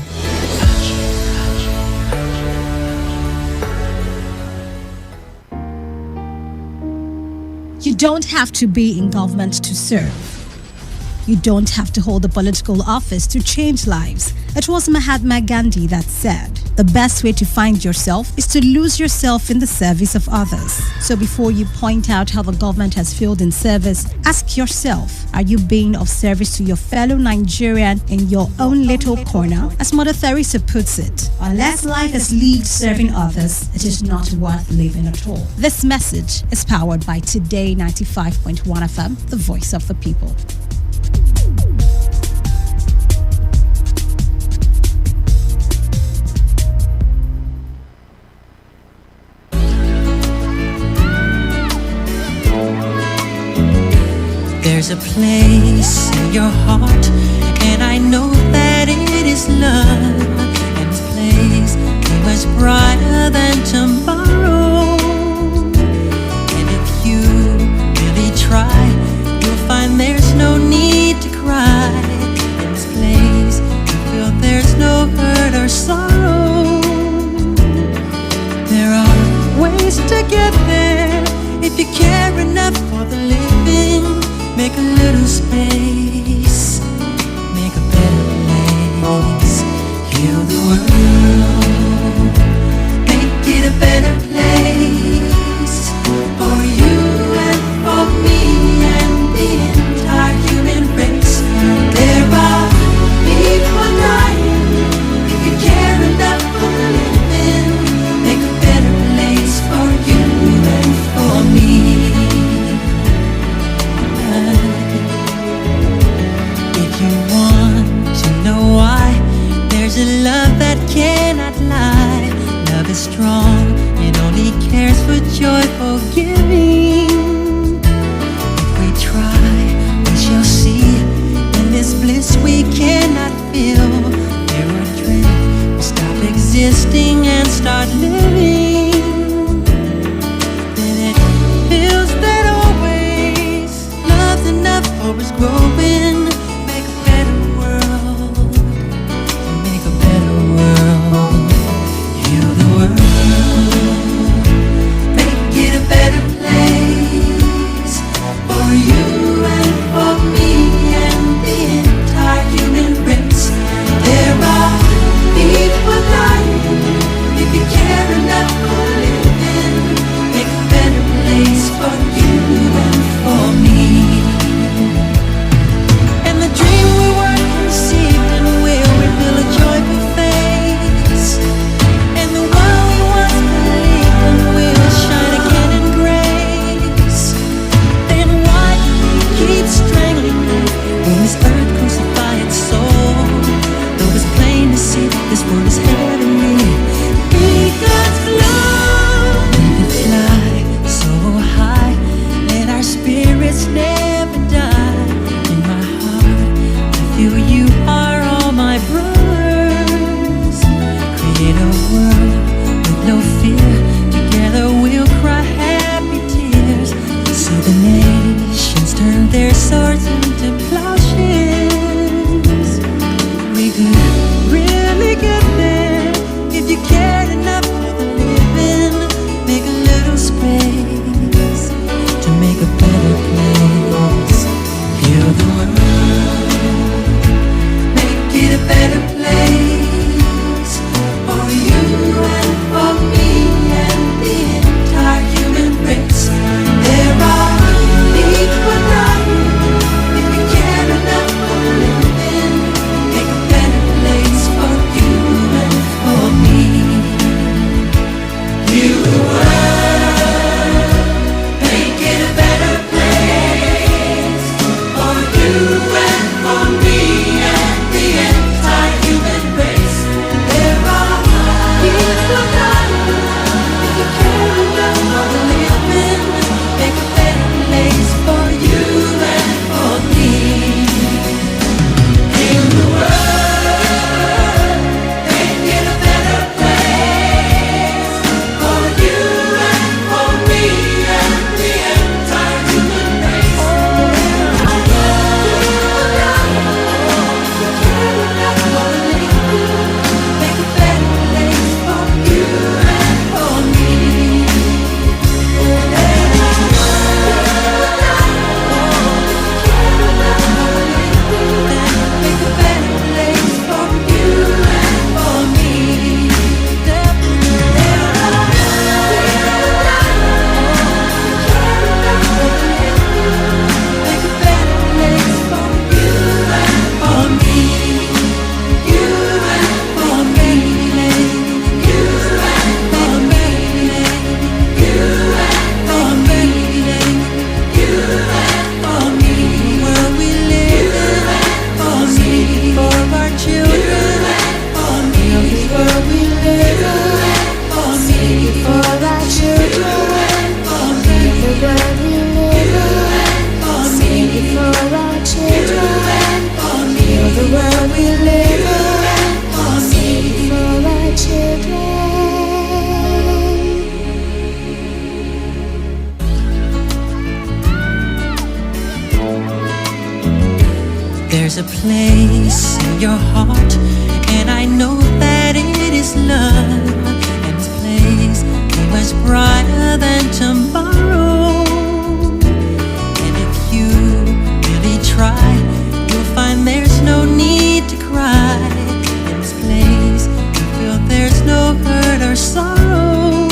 You don't have to be in government to serve. You don't have to hold a political office to change lives. It was Mahatma Gandhi that said, the best way to find yourself is to lose yourself in the service of others. So before you point out how the government has failed in service, ask yourself, are you being of service to your fellow Nigerian in your own little corner? As Mother Teresa puts it, unless life is lived serving others, it is not worth living at all. This message is powered by Today 95.1 FM, the voice of the people. There's a place in your heart, and I know that it is love. And this place is much brighter than tomorrow. And if you really try, you'll find there's no need to cry. In this place, you feel there's no hurt or sorrow. There are ways to get there if you care enough for the living. Make a little space, make a better place, heal the world, make it a better place, for you and for me and the entire human race. There are people dying, if you care enough for the living, make a better place for you and for me. If you want to know why, there's a love that cannot lie. Love is strong, it only cares for joyful giving. If we try, we shall see. In this bliss we cannot feel. There are dreams, we stop existing and start living. Then it feels that always love's enough for us growing. Make a better world, make a better world, heal the world, make it a better place, for you and for me and the entire human race. There are people dying, if you care enough you live for me, for our children. There's a place in your heart, and I know that it is love. And this place is much brighter than tomorrow. And if you really try, you'll find there's no need to cry. In this place, you feel there's no hurt or sorrow.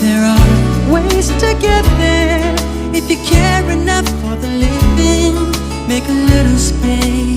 There are ways to get there if you care enough for the living. Make a little space.